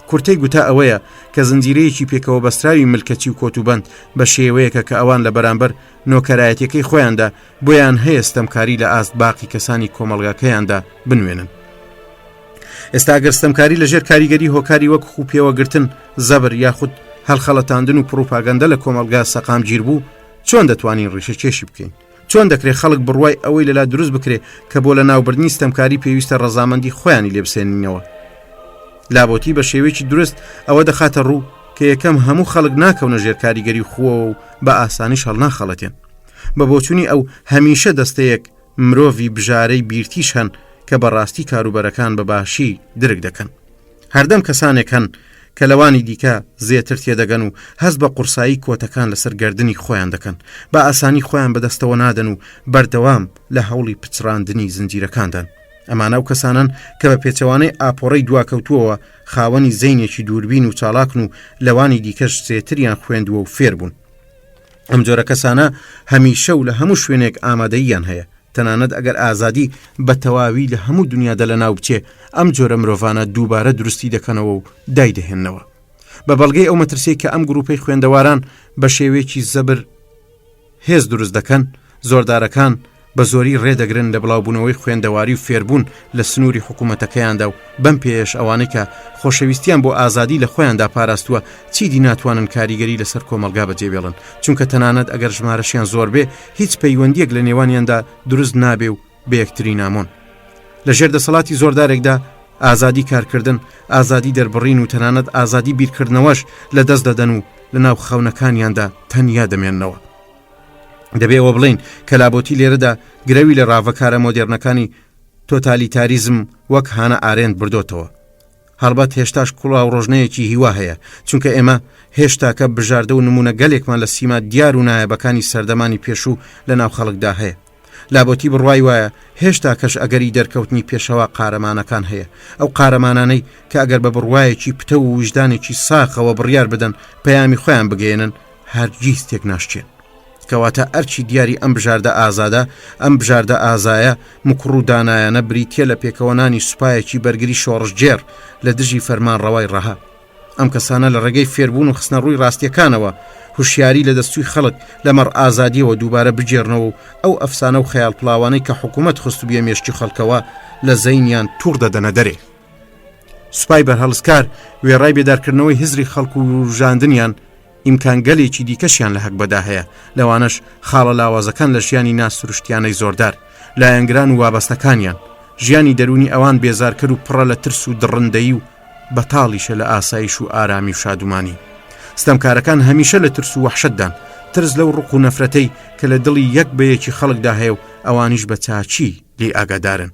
کورتەی گوتا ئەوەیە کە زنجیرەیەکی پێکەوە بەستراوی ملکەتی و کۆتوبند بە شێوەیەکە کە ئەوان لە بەرامبەر نۆکەرایەتەکەی خۆیاندا بۆیان هەیە ستەمکاری لە ئاست باقی کەسانی کۆمەڵگاکەیاندا بنوێنن. ئێستا ئەگەر ستەمکاری لەژێر کاریگەری هۆکاری وەک خوپێوەگرتن، زەبر یاخود هەڵخەڵەتاندن و پرۆپاگەندە لە کۆمەلگا سەقامگیر بوو، چۆن دەتوانین ڕیشەکێشی بکەین؟ چۆن دەکرێت خەڵک بڕوای ئەوەی لەلا دروست بکرێ کە بۆ لە ناوبردنی ستەمکاری پێویستە ڕەزامەندی خۆیانی لێبسێنینەوە؟ لابۆتی بە شێوەیەکی درست ئەوە دەخاتە ڕوو کە یەکەم هەموو خەڵک ناکەونە ژێر کاریگەری خووە و بە ئاسانیش هەڵ ناخەڵەتێن. بە بۆچوونی ئەو هەمیشە دەستەیەک مرۆڤی بژارەی بیرتیش هەن کە بەڕاستی کاروبەرەکان بە باشی درک دەکەن. هەردەم کەسانێک هەن کە لەوانی دیکە زێتر تێدەگەن و هەست بە قورسایی کۆتەکان لەسەر گردنی خۆیان دەکەن، بە ئاسانی خۆیان بەدەستەوە نادەن و بەردەوام لە هەوڵی پچڕاندنی زنجیرەکاندان. ئەمانە ئەو کەسانن کە بە پێچەوانەی ئاپۆڕەی دواکەوتووەوە خاوەنی زەینێکی دووربین و چالاکن و لەوانی دیکەش زێتریان خوێندووە و فێر بوون. ئەم جۆرە کەسانە هەمیشە و لە هەموو شوێنێک ئامادەییان هەیە، تەنانەت ئەگەر ئازادی بە تەواوی لە هەموو دنیادا لە ناو بچێ ئەم جۆرە مرۆڤانە دووبارە دروستی دەکەنەوە و دایدەهێننەوە. بە بەڵگەی ئەو مەترسی کە ئەم گروپەی خوێندەواران بە شێوەیەکی زەبر هێز دروست دەکەن، زۆردارەکان بە زۆری ڕێدەگرن لە بڵاوبوونەوەی خوێندەواری و فێربوون لە سنووری حکوومەتەکەیاندا و بەم پێش ئەوانەی کە خۆشەویستیان بۆ ئازادی لە خۆیاندا پاراستووە چیدی ناتوانن کاریگەری لەسەر کۆمەلگا بەجێبێڵن، چونکە تەنانەت ئەگەر ژمارەشیان زۆر بێ هیچ پەیوەندیەک لە نێوانیاندا دروست نابێ و بە یەکتری نامۆن. لە ژێر دەسەڵاتی زۆردارێکدا ئازادی کارکردن، ئازادی دەربڕین و تەنانەت ئازادی بیرکردنەوەش لە دەست دەدەن و لە ناو خەونەکانیاندا تەنیا دەمێننەوە. دەبێەوە بڵین کە لابۆتی لێرەدا گرەوی لە ڕاوەکارە مۆدێرنەکانی تۆتالیتاریزم وەک هانە ئارێند بردۆتەوە. هەڵبەت هێشتاش کوڵاو ڕۆژنەیەکی هیوا هەیە، چونکە ئێمە هێشتا کە بژاردە و نمونە گەلێکمان لە سیما دیار و نایەبەکانی سەردەمانی پێشوو لە ناو خەڵکدا هەیە. لابۆتی بڕوای وایە هێشتا کەش ئەگەری دەرکەوتنی پێشەوە قارەمانەکان هەیە، ئەو قارەمانانەی کە ئەگەر بە بڕوایەکی پتە و وجدانێکی ساخەوە بڕیار بدەن پەیامی خۆیان بگەێنن هەرگیز تێک ناشچێن. کەواتە ئەرچی دیاری ئەم بژاردە ئازادە ئەم بژاردە ئازایە مکڕ و دانایانە بریتە لە پێکەوەنانی سوپایەکی بەرگری شۆڕژجێر لە دژی فەرمانڕەوای ڕەها. ئەم کەسانە لە ڕێگەی فێربوون و خستنە ڕووی ڕاستیەکانەوە هوشیاری لە دەستوی خەڵک لەمەڕ ئازادیەوە دووبارە بجێڕنەوە و ئەو ئەفسانە و خەیاڵ پڵاوانەی کە حکوومەت خست و بێمێشتی خەڵکەوە لە زەینیان تووڕ دەدەنە دەرێ. سوپای بەرهەڵسکار وێڕای بێدارکردنەوەی هزری خەڵک و ژاندنیان ئیمکانگەلێکی دیکەشیان لە هەک بەدا هەیە، لەوانەش خاڵە لاوازەکان لە ژیانی ناسروشتیانەی زۆردار، لایەنگران و وابەستەکانیان، ژیانی دەرونی ئەوان بێزارکرد و پڕە لە ترس و دڕندەیی و بەتاڵیشە لە ئاسایش و ئارامی و شادومانی. ستەمکارەکان هەمیشە لە ترس و وەحشەتدان، ترس لەو ڕق و نەفرەتەی کە لە دڵی یەک بەیەکی خەڵکدا هەیە و ئەوانیش بە چاچی لێ ئاگادارن.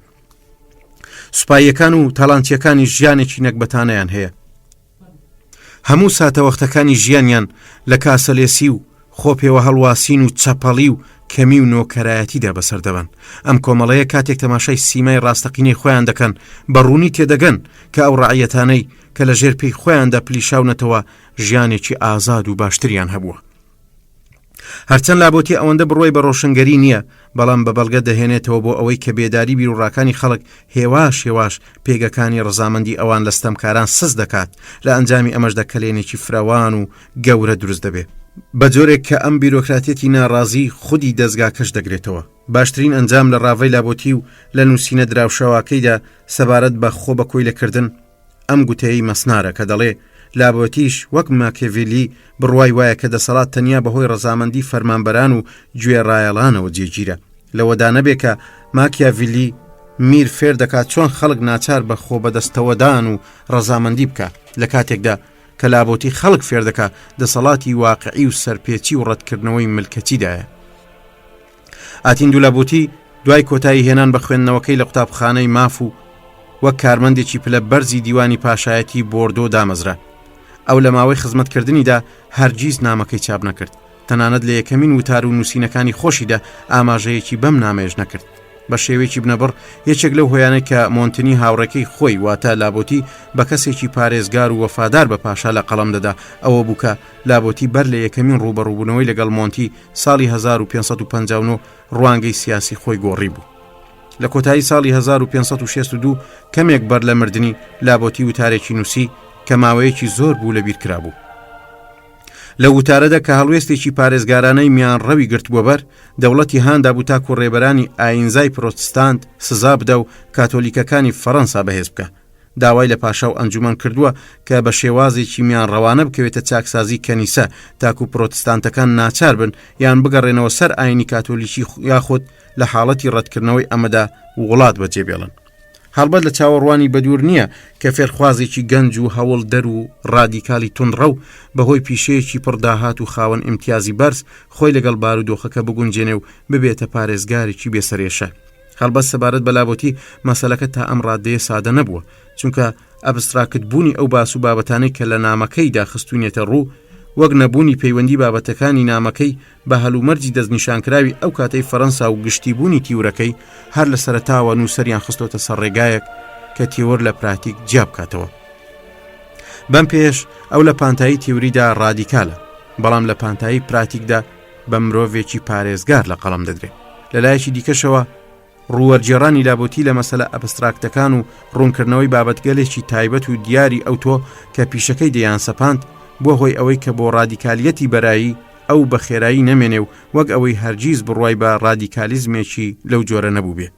سوپاییەکان و تاڵانتیەکانی ژیانێکی نەکبەتانەیان هەیە. هەموو ساتەوەختەکانی ژیانیان لە کاسەلێسی و خۆپێوە هەڵواسین و چەپەڵی و کەمی و نۆکەرایەتیدا بەسەردەبن. ئەم کۆمەڵەیە کاتێک تەماشای سیمای ڕاستەقینەی خۆیان دەکەن بەڕوونی تێدەگەن کە ئەو ڕعیەتانەی کە لە ژێر پێی خۆیاندا پلیشاونەتەوە ژیانێکی ئازاد و باشتریان هەبووە. هەرچەند لابۆتی ئەوەندە بڕۆی بە ڕۆشنگەری نییە، بەڵام بە بەڵگە دەهێنێتەوە بۆ ئەوەی کە بێداری بیرروڕاکانی خەڵک هێواش پێگەکانی ڕزامەندی ئەوان لە ستەمکاران سز دەکات، لە ئەنجامی ئەمەشدا کەلێنێکی فراوان و گەورە دروست دەبێت. بە جۆرێک کە ئەم بیرۆکراتێتی ناڕازی خودی دەستگاکەش دەگرێتەوە. باشترین ئەنجام لە ڕاوەی لابۆتی و لە نووسینە دراوشەواکەیدا سەبارەت بە خۆ بە کۆی لەکردن ئەم گوتەیەی مەسنارە کە دەڵێ لابۆتیش وەک ماکێڤێلی بڕوای وایە کە دەسەڵات تەنیا بەهۆی ڕەزامەندی فەرمانبەران و گوێڕایەڵانەوە جێگیرە. لەوەدا نەبێ کە ماکیاڤێلی میر فێر دەکات چۆن خەڵک ناچار بە خۆ بەدەستەوەدان و ڕەزامەندی بکە، لە کاتێکدا کە لابۆتی خەڵک فێر دەکات دەسەڵاتی واقعی و سەرپێچی و ڕەتکردنەوەی ملکەتیدایە. ئاتین لابۆتی دوای کۆتایی هێنان بە خوێندنەوەکەی لە قوتابخانەی ماف و وەک کارمەندێکی پلە بەرزی دیوانی پاشایەتی بۆردۆ دامەزرا. ئەو لە ماوەی خزمەتکردنیدا هەرگیز نامەکەی چاپ نەکرد، تەنانەت لە یەکەمین وتار و نووسینەکانی خۆشیدا ئاماژەیەکی بەم نامەیەش نەکرد. بە شێوەیەکی بنەبڕ یەکێک لەو هۆیانەی کە مۆنتنی هاوڕێکەی خۆی واتە لابۆتی بە کەسێکی پارێزگار و وەفادار بە پاشا لە قەڵەم دەدا، ئەوە بووکە لابۆتی بەر لە یەکەمین ڕوبەڕووبوونەوەی لەگەڵ مۆنتی ساڵی 1559 ڕوانگەی سیاسی خۆی گۆڕی بوو. لە کۆتایی ساڵی 1562 کەمێک بەر لە مردنی لابۆتی وتارێکی نووسی کە ماوەیەکی زۆر بوو لەبیر کرابوو. لە وتارەدا کە هەڵوێستێکی پارێزگارانەی میان ڕەوی گرتبووە بەر، دەوڵەتی هاندا بوو تاکو ڕێبەرانی ئاینزای پرۆتستانت سزا بدە و کاتۆلیکەکانی فەڕەنسا بەهێز بکە. داوای لە پاشا و ئەنجومەن کردووە کە بە شێوازێکی میان ڕەوانە بکەوێتە چاکسازی کەنیسە تاکو پرۆتستانتەکان ناچار بن یان بگەڕێنەوە سەر ئاینی کاتۆلیکی یاخود لە حاڵەتی ڕەتکردنەوەی ئەمەدا وڵات بەجێبێڵن. هەڵبەت لە چاوەڕوانی بەدوور نییە کە فێرخوازێکی گەنج و هەوڵ دەر و ڕادیکالی تونڕە و بەهۆی پیشەیەکی پڕداهات و خاوەن ئیمتیازی بەرز خۆی لەگەڵ بارودۆخەکە بگونجێنێ و ببێتە پارێزگارێکی بێسەرێشە. هەڵبەت سەبارەت بە لابۆتی مەسەلەکە تا ئەم ڕادەیە سادە نەبووە، چونکە ئەبستراکتبوونی ئەو باس و بابەتانەی کە لە نامەکەیدا خستوونێتە ڕوو، وەک نەبوونی پەیوەندی بابەتەکانی نامەکەی بە هەلومەرجی دەستنیشانکراوی ئەو کاتەی فەڕەنسا و گشتیبوونی تیورەکەی هەر لە سەرەتاوە نووسەریان خستۆتە سەر ڕێگایەک کە تیور لە پراتیک جیا بکاتەوە. بەم پێش ئەو لە پانتایی تیوریدا ڕادیکالە، بەڵام لە پانتایی پراتیکدا بە مرۆڤێکی پارێزگار لە قەڵەم دەدرێت. لە لایەکی دیکەشەوە ڕووەرجێڕانی لابۆتی لە مەسەلە ئەبستراکتەکان و ڕوونکردنەوەی بابەتگەلێکی تایبەت و دیاری ئەو تۆ کە پیشەکەی دەیان سەپاند بۆ هۆی ئەوەی کە بۆ ڕادیکالیەتی بەرایی ئەو بە خێرایی نەمێنێ و وەک ئەوەی هەرگیز بڕوای بە ڕادیکالیزمێکی لەو جۆرە نەبوو بێ.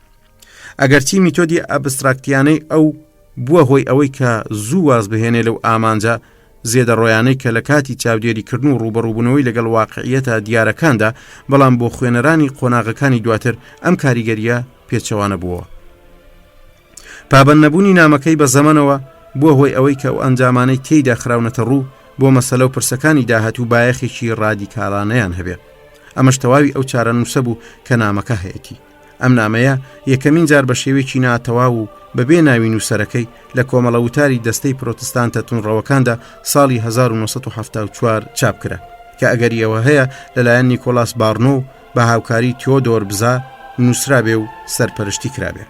ئەگەرچی میتۆدی ئەبستراکتیانەی ئەو بووە هۆی ئەوەی کە زوو واز بهێنێ لەو ئامانجا زێدەڕۆیانەی کە لە کاتی چاودێریکردن و ڕوبەڕووبوونەوەی لەگەڵ واقعیەتە دیارەکاندا، بەڵام بۆ خوێنەرانی قۆناغەکانی دواتر ئەم کاریگەریە پێچەوانە بووە. پابەند نەبوونی نامەکەی بە زەمەنەوە بووە هۆی ئەوەی کە ئەو ئەنجامانەی تێیدا خراونەتە ڕوو بۆ مەسەلە و پرسەکانی داهات و بایەخێکی ڕادیکاڵانەیان هەبێت. ئەمەش تەواوی ئەو چارە نووسە بوو کە نامەکە هەیەی. ئەم نامەیە یەکەمین جار بە شێوێکی ناتەواو و بەبێ ناوی نووسەرەکەی لە کۆمەڵە وتاری دەستەی پرۆتستانتە تونڕەوەکاندا ساڵی 1974 چاپ کرا کە ئەگەریەوە هەیە لەلایەن نیکۆلاس بارنۆ بە هاوکاری تیۆدۆر بزا نووسرابێ و سەرپەرشتی کرابێ.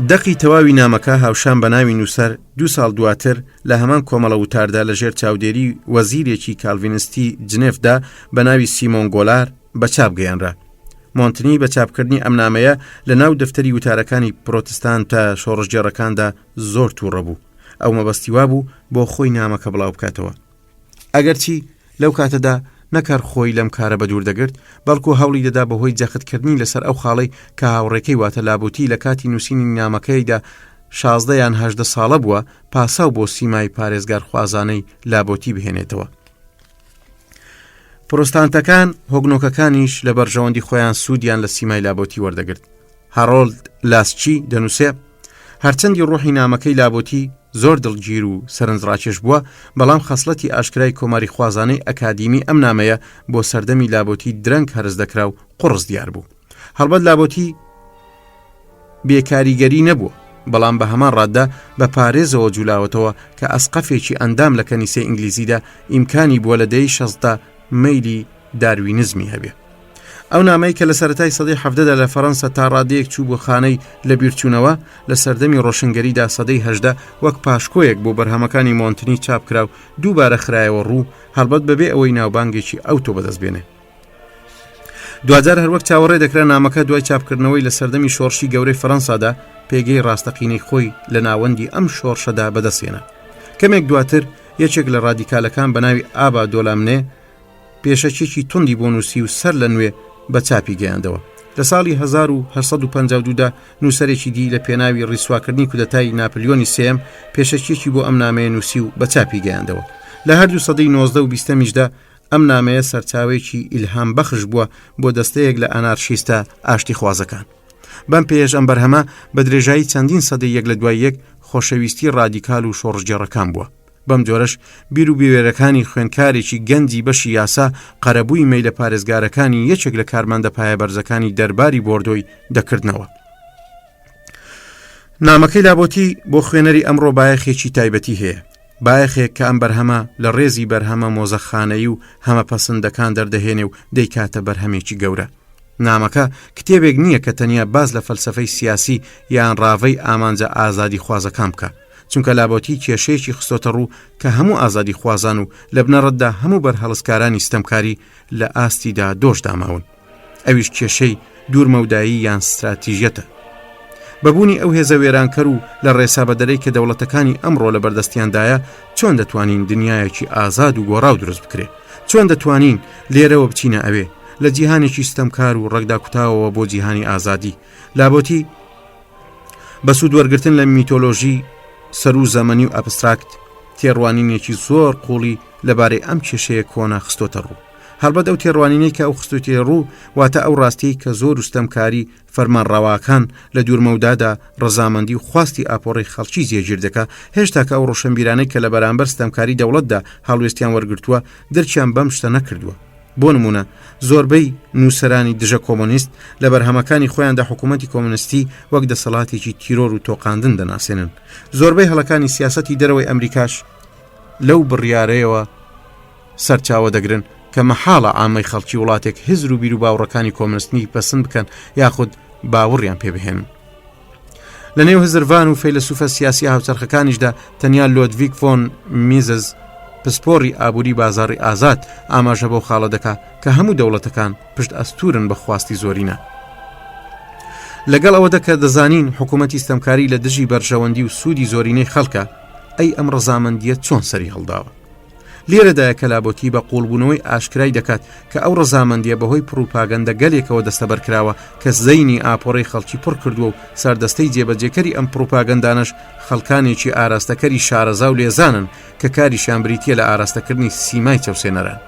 دەقی تەواوی نامەکە هاوشان بە ناوی نووسەر 2 ساڵ دواتر لە هەمان کۆمەڵە وتاردا لەژێر چاودێری وەزیرێکی کالڤینستی جنێفدا بە ناوی سیمۆن گۆلار بە چاپ گەیاندرا. مۆنتنی بە چاپکردنی ئەم نامەیە لە ناو دەفتەری وتارەکانی پرۆتستانتە شۆڕژگێڕەکاندا زۆر تووڕە بوو. ئەو مەبەستیوا بوو بۆ خۆی نامەکە بڵاو بکاتەوە. ئەگەرچی لەو کاتەدا نەکار خۆی لەم کارە بە دوور دەگرت، بەڵکو هەوڵی دەدا بەهۆی جەختکردنی لەسەر ئەو خاڵەی کە هاوڕێکەی واتە لابوتی لە کاتی نووسینی نامەکەیدا 16 یان 18 ساڵە بووە پاساو بۆ سیمای پارێزگار خوازانەی لابوتی بهێنێتەوە. پرۆستانتەکان هۆگنۆکەکانیش لە بەرژەوەندی خۆیان سوودیان لە سیمای لابوتی وەردەگرت. هارۆلد لاسچی دەنووسێ هەرچەندی ڕۆحی نامەکەی لابوتی زۆر دڵگیر و سەرنجڕاکێش بووە، بەڵام خەسڵەتی ئاشکرای کۆماری خوازانەی ئەکادیمی ئەم نامەیە بۆ سەردەمی لابوتی درەنگ هەرز دەکرا و قڕز دیار بوو. هەڵبەت لابوتی بێکاریگەری نەبووە، بەڵام بە هەمان ڕاددا بە پارێزەوە جولاوەتەوە کە ئەسقەفێکی ئەندام لە کەنیسەی ئینگلیزیدا ئیمکانی بووە لە دەی 16 مەیلی داروینزمی هەبێ. ئەو نامەی کە لە سەرەتای سەدەی 17دا لە فەڕەنسا تا ڕادەیەک چوو بۆ خانەی لە بیرچوونەوە لە سەردەمی ڕۆشنگەریدا سەدەی 18 وەک پاشکۆیەک بۆ بەرهەمەکانی مۆنتنی چاپ کرا و دووبارە خرایەوە ڕوو، هەڵبەت بەبێ ئەوەی ناوبانگێکی ئەوتۆ بەدەست بێنێ. دوجار هەروەک چاوەڕێ دەکرا نامەکە دوای چاپکردنەوەی لە سەردەمی شۆڕشی گەورەی فەڕەنسادا پێگەی ڕاستەقینەی خۆی لە ناوەندی ئەم شۆڕشەدا بەدەستێنە. کەمێک دواتر یەکێک لە ڕادیکالەکان بە ناوی ئابا دۆلامنێ پێشەچێکی توندی بۆ نووسی و سەر لە نوێ بە چاپی گەیاندەوە. لە ساڵی 1852دا نووسەرێکی دی لە پێناوی ڕیسواکردنی کودەتای ناپلیۆنی سێم پێشەچێکی بۆ ئەم نامەیە نووسی و بە چاپی گەیاندەوە. لە هەردوو سەدەی 19 و 20میشدا ئەم نامەیە سەرچاوێکی ئیلهام بەخش بووە بۆ دەستەیەک لە ئەنارشیستە ئاشتی خوازەکان. بەم پێش ئەم بەرهەمە بە درێژایی چەندین سەدەی یەک لە دوای یەک خۆشەویستی ڕادیکال و شۆڕژگێڕەکان بووە. بەم جۆرەش بیر و بیوێرەکانی خوێندکارێکی گەنجی بەشی یاسا قەرەبووی مەی لە پارێزگارەکانی یەکێک لە کارمەندە پایە بەرزەکانی دەرباری بۆردۆی دەکردنەوە. نامەکەی لابوتی بۆ خوێنەری ئەمڕۆ بایەخێکی تایبەتی هەیە، بایەخێک کە ئەم بەرهەمە لە ڕێزی بەرهەمە مۆزەخانەیی و هەمە پەسەندەکان دەردەهێنێ و دەیکاتە بەرهەمێکی گەورە. نامەکە کتێبێک نییە کە تەنیا باز لە فەلسەفەی سیاسی یان ڕاوەی ئامانجە ئازادی خوازەکان بکە، چونکە لابوتی کێشەیەکی خستۆتە ڕوو کە هەموو ئازادی خوازان و لە بنەڕەتدا هەموو بەرهەڵسکارانی ستەمکاری لە ئاستیدا دۆش داماون. ئەویش کێشەی دوورمەودایی یان ستراتیژیەتە. بەبوونی ئەو هێزە وێرانکەر و لە ڕێسابەدەرەی کە دەوڵەتەکانی ئەمڕۆ لە بەردەستیاندایە چۆن دەتوانین دنیایەکی ئازاد و گۆڕاو دروست بکرێ، چۆن دەتوانین لێرەوە بچینە ئەوێ لە جیهانێکی ستەمکار و ڕەگدا کوتاوەوە بۆ جیهانی ئازادی. لابوتی بە سوود وەرگرتن لە میتۆلۆژی سەر و زەمەنی و ئەبستراکت تێڕوانینێکی زۆر قوڵی لەبارەی ئەم کێشەیە کۆنا خستۆتە ڕوو. هەڵبەت ئەو تێڕوانینەی کە ئەو خستوتی ڕوو واتە ئەو ڕاستی کە زۆر وستەمکاری فەرمانڕەواکان لە دوورمەودادا ڕەزامەندی و خواستی ئاپۆڕی خەڵکی جێگیر دەکا، هێشتا کە ئەو ڕۆشنبیرانەی کە لە بەرامبەر ستەمکاری دەوڵەتدا هەڵوێستیان وەرگرتووە دەرچیان بەم شتە نەکردووە. بۆ نمونە زۆربەی نووسەرانی دژە کۆمۆنیست لە بەرهەمەکانی خۆیاندا حکوومەتی کۆمونیستی وەک دەسەڵاتێکی تیرۆر و تۆقاندن دەناسێنن. زۆربەی هەڵەکانی سیاسەتی دەرەوەی ئەمریکاش لەو بڕیارەیەوە سەرچاوە دەگرن کە مەحاڵە ئامەی خەڵکی وڵاتێک هزر و بیر و باوڕەکانی کۆمونیستی پەسەند بکەن یاخود باوەڕیان پێ بهێنن. لە نێو هزرڤان و فەیلسوفە سیاسی هاوچەرخەکانیشدا تەنیا لۆدڤیگ فۆن میزز پسپۆڕی ئابووری بازاڕی ئازاد ئاماژە بۆ خاڵە دەکا کە هەموو دەوڵەتەکان پشت ئەستورن بە خواستی زۆرینە. لەگەڵ ئەوەدا کە دەزانین حکوومەتی ستەمکاری لە دژی بەرژەوەندی و سوودی زۆرینەی خەڵکە، ئەی ئەم ڕەزامەندیە چۆن سەری هەڵداوە. لێرەدایە کە لابوتی بە قوڵبوونەوەی ئاشکرای دەکات کە ئەو ڕەزامەندیە بەهۆی پروپاگەندە گەلێکەوە دەستەبەرکراوە کە زەینی ئاپۆڕەی خەڵکی پڕ کردووە و سەردەستەی جێبەجێکەری ئەم پروپاگەندانش خەڵکانێکی ئاراستەکەری شارەزا و لێزانن کە کاریشیان بریتیە لە ئاراستەکردنی سیمای چەوسێنەران.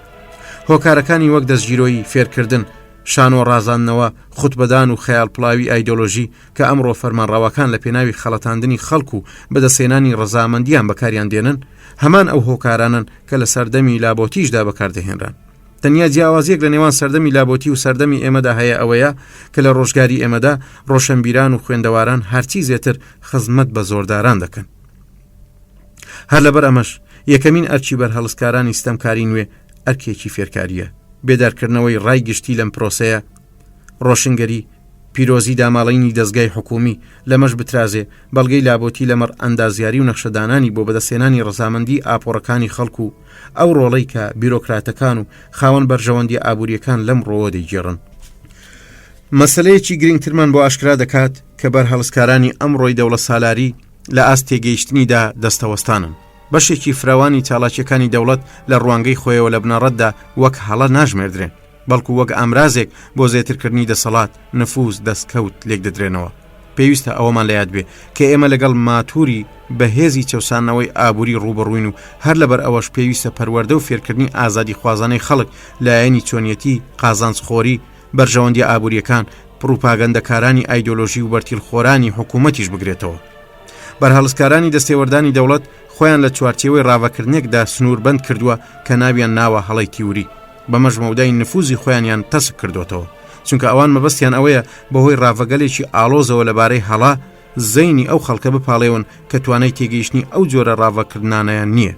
هۆکارەکانی وەک دەستگیرۆیی فێرکردن، شانۆ ڕازاندنەوە، خوتبەدان و خەیاڵپڵاوی ئایدۆلۆژی کە ئەمڕۆ فەرمانڕەوەکان لە پێناوی خەڵەتاندنی خەڵک و بەدەسێنانی ڕەزامەندیان بەکاریان دێنن، هەمان ئەو هۆکارانن کە لە سەردەمی لابۆتیشدا بەکاردەهێنران. تەنیا جیاوازیەک لە نێوان سەردەمی لابۆتی و سەردەمی ئێمەدا هەیە ئەوەیە کە لە ڕۆژگاری ئێمەدا ڕۆشنبیران و خوێندەواران هەرچی زێتر خزمەت بە زۆرداران دەکەن. هەر لەبەر ئەمەش یەکەمین ئەرچی بەرهەڵسکارانی ستەمکاری نوێ ئەرکێکی فێرکاریە، بێدارکردنەوەی ڕای گشتی لەم پرۆسەیە، ڕۆشنگەری، پیرۆزی داماڵینی دەستگای حکومی لەمەش بترازێ بەڵگەی لابۆتی لەمەڕ ئەندازیاری و نەخشەدانانی بۆ بەدەستێنانی ڕەزامەندی ئاپۆڕەکانی خەڵکو و ئەو ڕۆڵەی کە بیرۆکراتەکان و خاوەن بەرژەوەندی ئابوووریەکان لەم ڕۆوە دەیگێڕن. مەسەلەیەکی گرنگترمان بۆ ئاشکرا دەکات کە بەرهەڵسکارانی ئەمڕۆی دەوڵەت سالاری لە ئاست تێگەیشتنیدا دەستەوەستانن. بەشێکی فراوانی چالاکیەکانی دەوڵەت لە ڕوانگەی خۆیەوە لە بنەڕەتدا وەک هەڵە ناژمێردرێن، بەڵکو وەک ئامرازێک بۆ زێترکردنی دەسەڵات نفوز دەستکەوت لێک دەدرێنەوە. پێویستە ئەوەمان لە یاد بێ کە ئێمە لەگەڵ ماتوری بەهێزی چەوسانەوەی ئابووری ڕوبەڕووین و هەر لەبەر ئەوەش پێویستە پەروەردە و فێرکردنی ئازادی خوازانەی خەڵک لایەنی چۆنیەتی قازانجخۆری بەرژەوەندی ئابوووریەکان پروپاگەندەکارانی ئایدۆلۆژی و بەرتیلخۆرانی حکوومەتیش بگرێتەوە. بەرهەڵسکارانی دەستێوەردانی دەوڵەت خۆیان لە چوارچێوەی ڕاوەکردنێکدا سنووربەند کردووە کە ناویان ناوە هەڵەی تیوری، بەمەش مەودای نفوزی خۆیانیان تەسک کردوتەوە، چونکە ئەوان مەبەستیان ئەوەیە بەهۆی ڕاوەگەلێکی ئالۆزەوە لەبارەی هەڵا زەینی ئەو خەڵکە بپاڵێون کە توانای تێگەیشتنی ئەو جۆرە ڕاوەکردانیان نییە.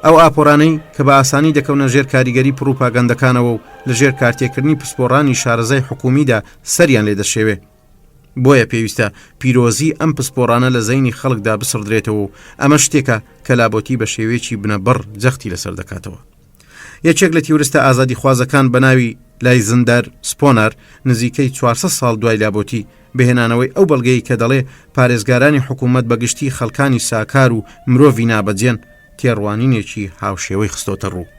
ئەو ئاپۆرانەی کە بە ئاسانی دەکەونە ژێر کاریگەری پروپاگەندەکانەوە و لە ژێر کارتێکردنی پسپۆڕانی شارەزای حکومیدا سەریان لێ دەشێوێ. بۆیە پێویستە پیرۆزی ئەم پسپۆڕانە لە زەینی خەڵکدا بسڕدرێتەوە و ئەمە شتێکە کە لابۆتی بە شێوەیەکی بنەبڕ جەختی لەسەر دەکاتەوە. یەکێک لە تیورستە ئازادی خوازەکان بە ناوی لایزندەر سپۆنەر نزیکەی 400 ساڵ دوای لابۆتی بهێنانەوەی ئەو بەڵگەی کە دەڵێ پارێزگارانی حکوومەت بەگشتی خەڵکانی ساکار و مرۆڤی نابەجێن تێڕوانینێکی هاوشێوەی خستۆتە ڕوو.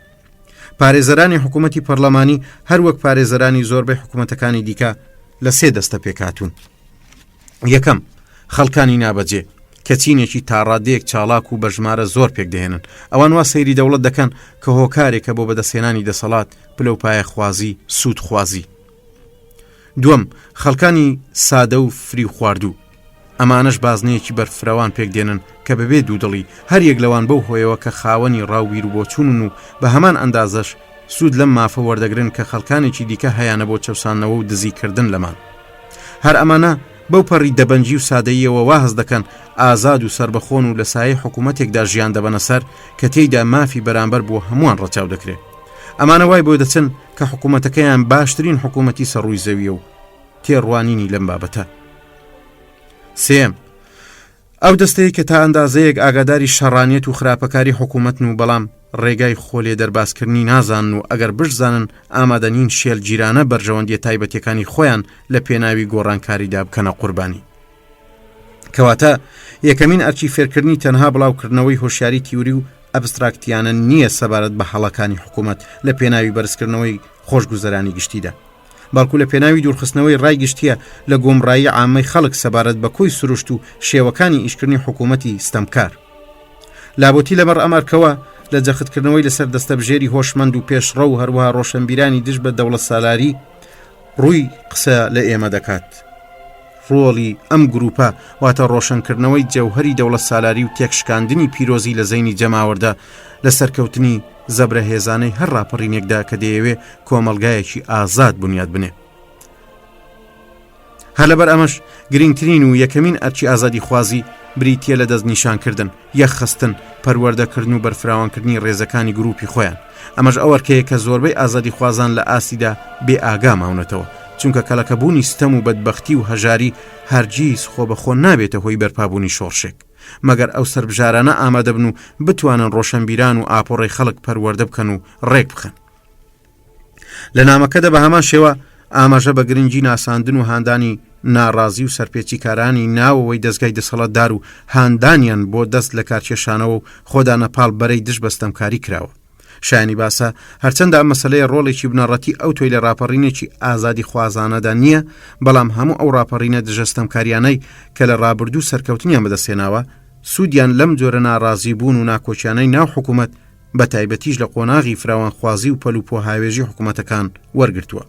پارێزەرانی حکوومەتی پەرلەمانی هەروەک پارێزەرانی زۆربەی حکوومەتەکانی دیکە لە سێ دەستە پێکاتون. یەکەم، خەڵکانی نابەجێ کە چینێکی تاڕادەیەک چالاک و بە ژمارە زۆر پێک دەهێنن، ئەوان وا سەیری دەوڵەت دەکەن کە هۆکارێکە بۆ بەدەستێنانی دەسەڵات پلەپایە خوازی سوود خوازی. دووەم، خەڵکانی سادە و فری و خواردوو، ئەمانەش بازنەیەکی بەرفراوان پێک دێنن کە بەبێ دوودڵی هەر یەک لەوان بەو هۆیەوە کە خاوەنی ڕاویر و بۆچوونن و بە هەمان ئەندازەش سوود لەم مافە وەردەگرن کە خەڵکانێکی دیکە هەیانە بۆ چەوسانەوە و دزیکردن لەمان. هەر ئەمانە بەو پەڕی دەبەنجی و سادەییەوە وا هەز دەکەن ئازاد و سربەخۆن و لە سایه حکوومەتێکدا ژیان دەبەنە سەر کە تێیدا مافی بەرامبەر بۆ هەمووان ڕەچاو دەکرێت. ئەمانە وای بۆ دەچن کە حکوومەتەکەیان باشترین حکوومەتی سەڕووی زەویە و تێڕوانینی لەم بابەتە. سێم، ئەو دەستەیە کە تا ئەندازەیەک ئاگاداری شەڕانیەت و خراپەکاری حکوومەتن و بەڵام ڕێگای خۆلێ دەرباسکردنی نازانن و ئەگەر بشزانن ئامادەنین شێل گیرانە بەرژەوەندیە تایبەتیەکانی خۆیان لە پێناوی گۆڕانکاریدا بکەنە قوربانی. کەواتە یەکەمین ئەرکی فێرکردنی تەنها بڵاوکردنەوەی هۆشیاری تیوری و ئەبستراکتیانە نییە سەبارەت بە هەڵەکانی حکوومەت لە پێناوی بەرزکردنەوەی خۆشگوزەرانی گشتیدا، بەڵکو لە پێناوی دوورخستنەوەی ڕای گشتیە لە گۆمڕایی عامەی خەڵک سەبارەت بە کۆی سروشت و شێوەکانی ئیشکردنی حکوومەتی ستەمکار. لابۆتی لەمەڕ ئەمەرکەوە لە جەختکردنەوەی لەسەر دەستەبژێری هۆشمەند و پێشڕە و هەروەها ڕۆشنبیرانی دژ بە دەوڵەت سالاری ڕووی قسە لە ئێمە دەکات. ڕۆڵی ئەم گروپە واتە ڕۆشنکردنەوەی جەوهەری دەوڵەت سالاری و تێکشکاندنی پیرۆزی لە زەینی جەماوەردە لە سەرکەوتنی زەبرە هێزانەی هەر ڕاپەڕینێکدا کە دەیەوێ کۆمەلگایەکی ئازاد بنیاد بنێ. هەر لەبەر ئەمەش گرنگترین و یەکەمین ئەرکی ئازادی خوازی بریتیە لە دەست نیشانکردن، یەخستن، پەروەردەکردن و بەرفراوانکردنی ڕێزەکانی گروپی خۆیان. ئەمەش ئەوەرکەیە کە زۆربەی ئازادی خوازان لە ئاستیدا بێ ئاگا ماونەتەوە، چونکە کەلەکەبوونی ستەم و بەدبەختی و هەژاری هەرگیز خۆ بەخۆ نابێتە هۆی بەرپابوونی شۆڕشێک، مەگەر ئەو سەربژارانە ئامادە بن و بتوانن ڕۆشنبیران و ئاپۆڕی خەڵک پەروەردە بکەن و ڕێک بخەن. لە نامەکەدا بە هەمان شێوە ئاماژە بە گرنگی ناساندن و هاندانی ناڕازی و سەرپێچیکارانی ناوەوەی دەستگای دەسەڵاتدار و هاندانیان بۆ دەست لە کارکێشانەوە و خۆدانە پاڵ بەرەی دژ بەستەمکاری کراوە. شایانی باسە هەرچەندە ئەم مەسەلەیە ڕۆڵێکی بنەڕەتی ئەو تۆی لە ڕاپەڕینێکی ئازادی خوازانەدا نییە، بەڵام هەموو ئەو ڕاپەڕینە دژەستەمکاریانەی کە لە ڕابردوو سەرکەوتنیان بەدەستێناوە سوودیان لەم جۆرە ناڕازی بوون و ناکۆچیانەی ناو حکوومەت بە تایبەتیش لە قۆناغی فراوانخوازی و پەلوپۆهاوێژی حکوومەتەکان وەرگرتووە.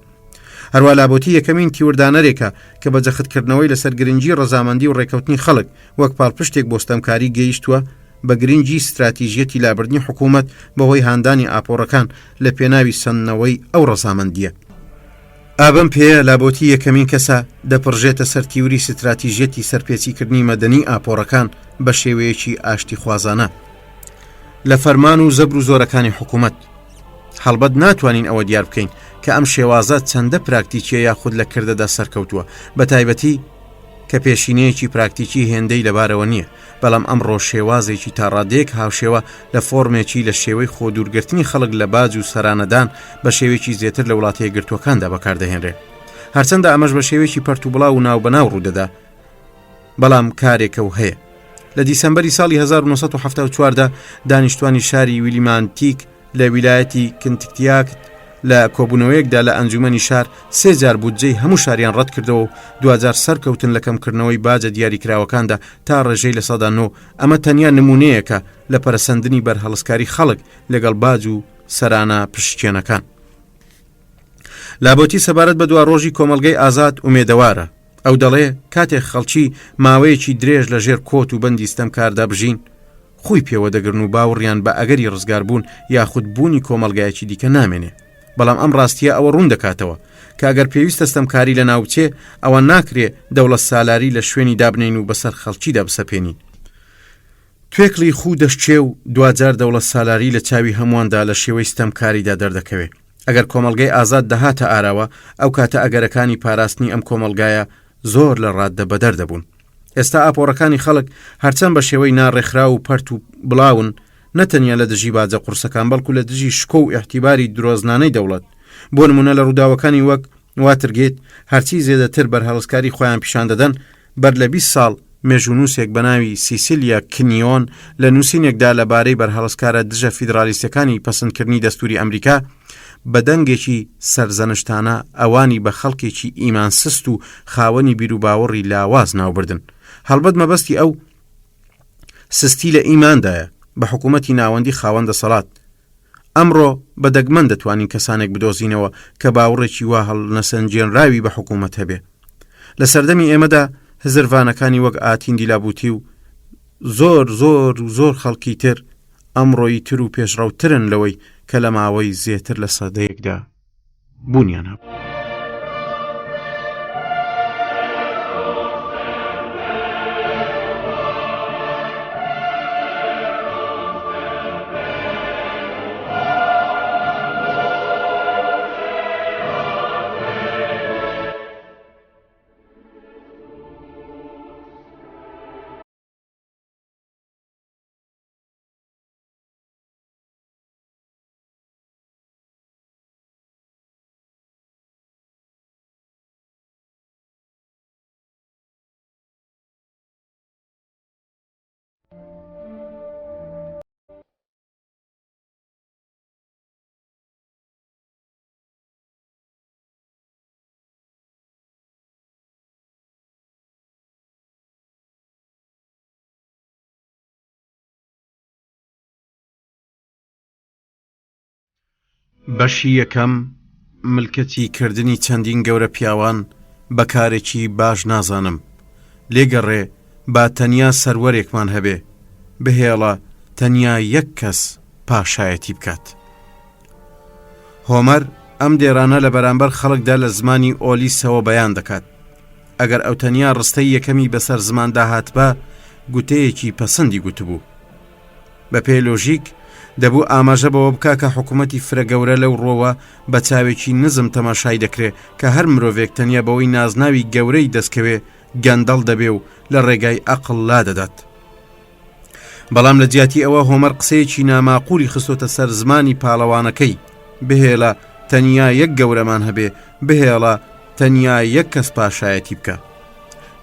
هەروە لابۆتی یەکەمین تیوردانەرێکە کە بە جەختکردنەوەی لەسەر گرنگی ڕەزامەندی و ڕێکەوتنی خەڵک وەک پاڵپشتێک بۆ ستەمکاری گەیشتووە بە گرنگی استراتیژیەتی لابردنی حکوومەت بەهۆی هاندانی ئاپۆڕەکان لە پێناوی سندنەوەی ئەو ڕەزامەندیە. ئابم پێەیە لابۆتی یەکەمین کەسە دەپڕژێتە سەر تیوری استراتیژیەتی سەرپێچیکردنی مەدەنی ئاپۆڕەکان بە شێوەیەکی ئاشتی خوازانە لە فەرمان و زەبر و زۆرەکانی حکوومەت. هەڵبەت ناتوانین ئەوە دیار بکەین کە ئەم شێوازە چەندە پراکتیکیە یاخود لە کردەدا سەرکەوتووە، بە تایبەتی کە پێشینەیەکی پراکتیکی هێندەی لەبارەوە نییە، بەڵام ئەمڕۆ شێوازێکی تا ڕادەیەک هاوشێوە لە فۆرمێکی لە شێوەی خۆدوورگرتنی خەڵک لە باج و سەرانەدان بە شێوەیەکی زیاتر لە وڵاتەیە گرتوەکاندا بەکاردەهێنرێ. هەرچەندە ئەمەش بە شێوەیەکی پەرتوبڵاو و ناوبەناو ڕوودەدا، بەڵام کارێکە و هەیە. لە دیسەمبەری ساڵی 1974دا دانیشتوانی شاری ویلیمانتیک لە ویلایەتی کنتیکتیاک لە کۆبوونەوەیەکدا لە ئەنجومەنی شار 3 جار بودجەی هەموو شاریان ڕەت کردەوە و 2000 سەرکەوتن لە کەمکردنەوەی باجە دیاریکراوەکاندا تا ڕێژەی لە 9. ئەمە تەنیا نمونەیەکە لە پەرەسەندنی بەرهەڵسکاری خەڵک لەگەڵ باج و سەرانە پشتێنەکان. لابۆتی سەبارەت بە دوا ڕۆژی کۆمەڵگەی ئازاد ئومێدەوارە. ئەو دەڵێ کاتێک خەڵکی ماوەیەکی درێژ لە ژێر کۆت و بەندی ستەمکاردا بژین، خۆی پێوە دەگرن و باوەڕیان بە ئەگەری ڕزگار بوون یاخود بوونی کۆمەڵگایەکی دیکە نامێنێ. بەڵام ئەم ڕاستیە ئەوە ڕوون دەکاتەوە کە ئەگەر پێویستە ستەمکاری لە ناوچێ ئەوە ناکرێ دەوڵەت سالاری لە شوێنی دابنین و بەسەر خەڵکیدا بسەپێنین. توێکڵی خوو دەشتێ و 2000 دەوڵەت سالاری لە چاوی هەموواندا لە شێوەی ستەمکاریدا دەردەکەوێت. ئەگەر کۆمەڵگەی ئازاد دەهاتە ئاراوە، ئەو کاتە ئەگەرەکانی پاراستنی ئەم کۆمەڵگایە زۆر لە ڕاددە بەدەر دەبوون. ئێستا ئاپۆڕەکانی خەڵک هەرچەند بە شێوەی ناڕێکخرا و پەرت و بڵاون، نەتەنیا لە دژی باجە قورسەکان بەڵکو لە دژی شکۆ و ئیحتیباری درۆزنانەی دەوڵەت. بۆ نمونە لە ڕووداوەکانی وەک واترگێت هەرچی زێدەتر بەرهەڵسکاری خۆیان پیشان دەدەن، بەر لە 20 ساڵ مێژوونووسێک بە ناوی سیسیلیا کنیۆن لە نووسینێکدا لەبارەی بەرهەڵسکارە دژە فیدرالیستەکانی پەسەندکردنی دەستوری ئەمریکا بە دەنگێکی سەرزەنشتانە ئەوانی بە خەڵکێکی ئیمانسست و خاوەنی بیر و باوەڕی لاواز ناوبردن. هەڵبەت مەبەستی ئەو سستی لە ئیماندایە بە حکوومەتی ناوەندی خاوەندە سەڵات. ئەمڕۆ بە دەگمەن دەتوانین کەسانێک بدۆزینەوە کە باوەڕێکی وا هەڵنەسەنجێنراوی بە حکوومەت هەبێ. لە سەردەمی ئێمەدا هزرڤانەکانی وەک ئاتین دیلابوتی و زۆر خەڵکی تر ئەمڕۆی تر و پێشڕەوترن لەوەی کە لە ماوەی زێتر لە سەدەیەکدا بوونیان هەبوو. بەشی یەکەم، ملکەتی کردنی چەندین گەورە پیاوان بەکارێکی باش نازانم. لێگەڕێ با تەنیا سەروەرێکمان هەبێ، بهێڵە تەنیا یەک کەس پاشایەتی بکات. هۆمەر ئەم دێرانە لە بەرامبەر خەڵکدا لە زمانی ئۆلیسەوە بەیان دەکات. ئەگەر ئەو تەنیا ڕستەی یەکەمی بەسەر زماندا هاتبە، گوتەیەکی پەسەندی گوتبوو. بە پێی لۆژیک دەبوو ئاماژە بەوە بکا کە حکوومەتی فرەگەورە لەو ڕۆوە بە چاوێکی نزم تەماشای دەکرێت کە هەر مرۆڤێک تەنیا بەوەی نازناوی گەورەی دەستکەوێ گەندەڵ دەبێ و لە ڕێگای ئەقڵ لا دەدات. بەڵام لە جیاتی ئەوە هۆمەر قسەیەکی ناماقولی خستۆتە سەر زمانی پاڵەوانەکەی، بهێڵە تەنیا یەک گەورەمان هەبێ، بهێڵە تەنیا یەک کەس پاشایەتی بکە.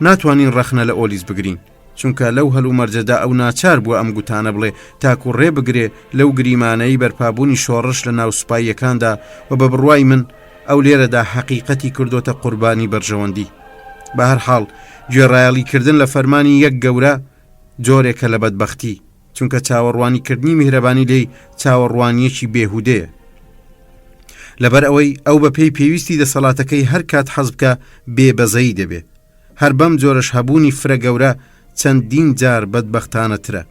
ناتوانین ڕەخنە لە ئۆلیس بگرین، چونکە لەو هەلو مەرجەدا ئەو ناچار بووە ئەم گوتانە بڵێ تاکو ڕێ بگرێ لەو گریمانەی بەرپابوونی شۆڕش لە ناو سوپاییەکاندا و بە بڕوای من ئەو لێرەدا حەقیقەتی کردوتە قوربانی بەرژەوەندی. بە هەر حاڵ گوێڕایەڵیکردن لە فەرمانی یەک گەورە جۆرێکە لە بەدبەختی، چونکە چاوەڕوانیکردنی میهرەبانی لێی چاوەڕوانیەکی بێهودەیە. لەبەر ئەوەی ئەو بە پێی پێویستی دەسەڵاتەکەی هەر کات حەز بکە بێبەزەیی دەبێ. هەر بەم جۆرەش هەبوونی فرە گەورە چەندین جار بەدبەختانەترە.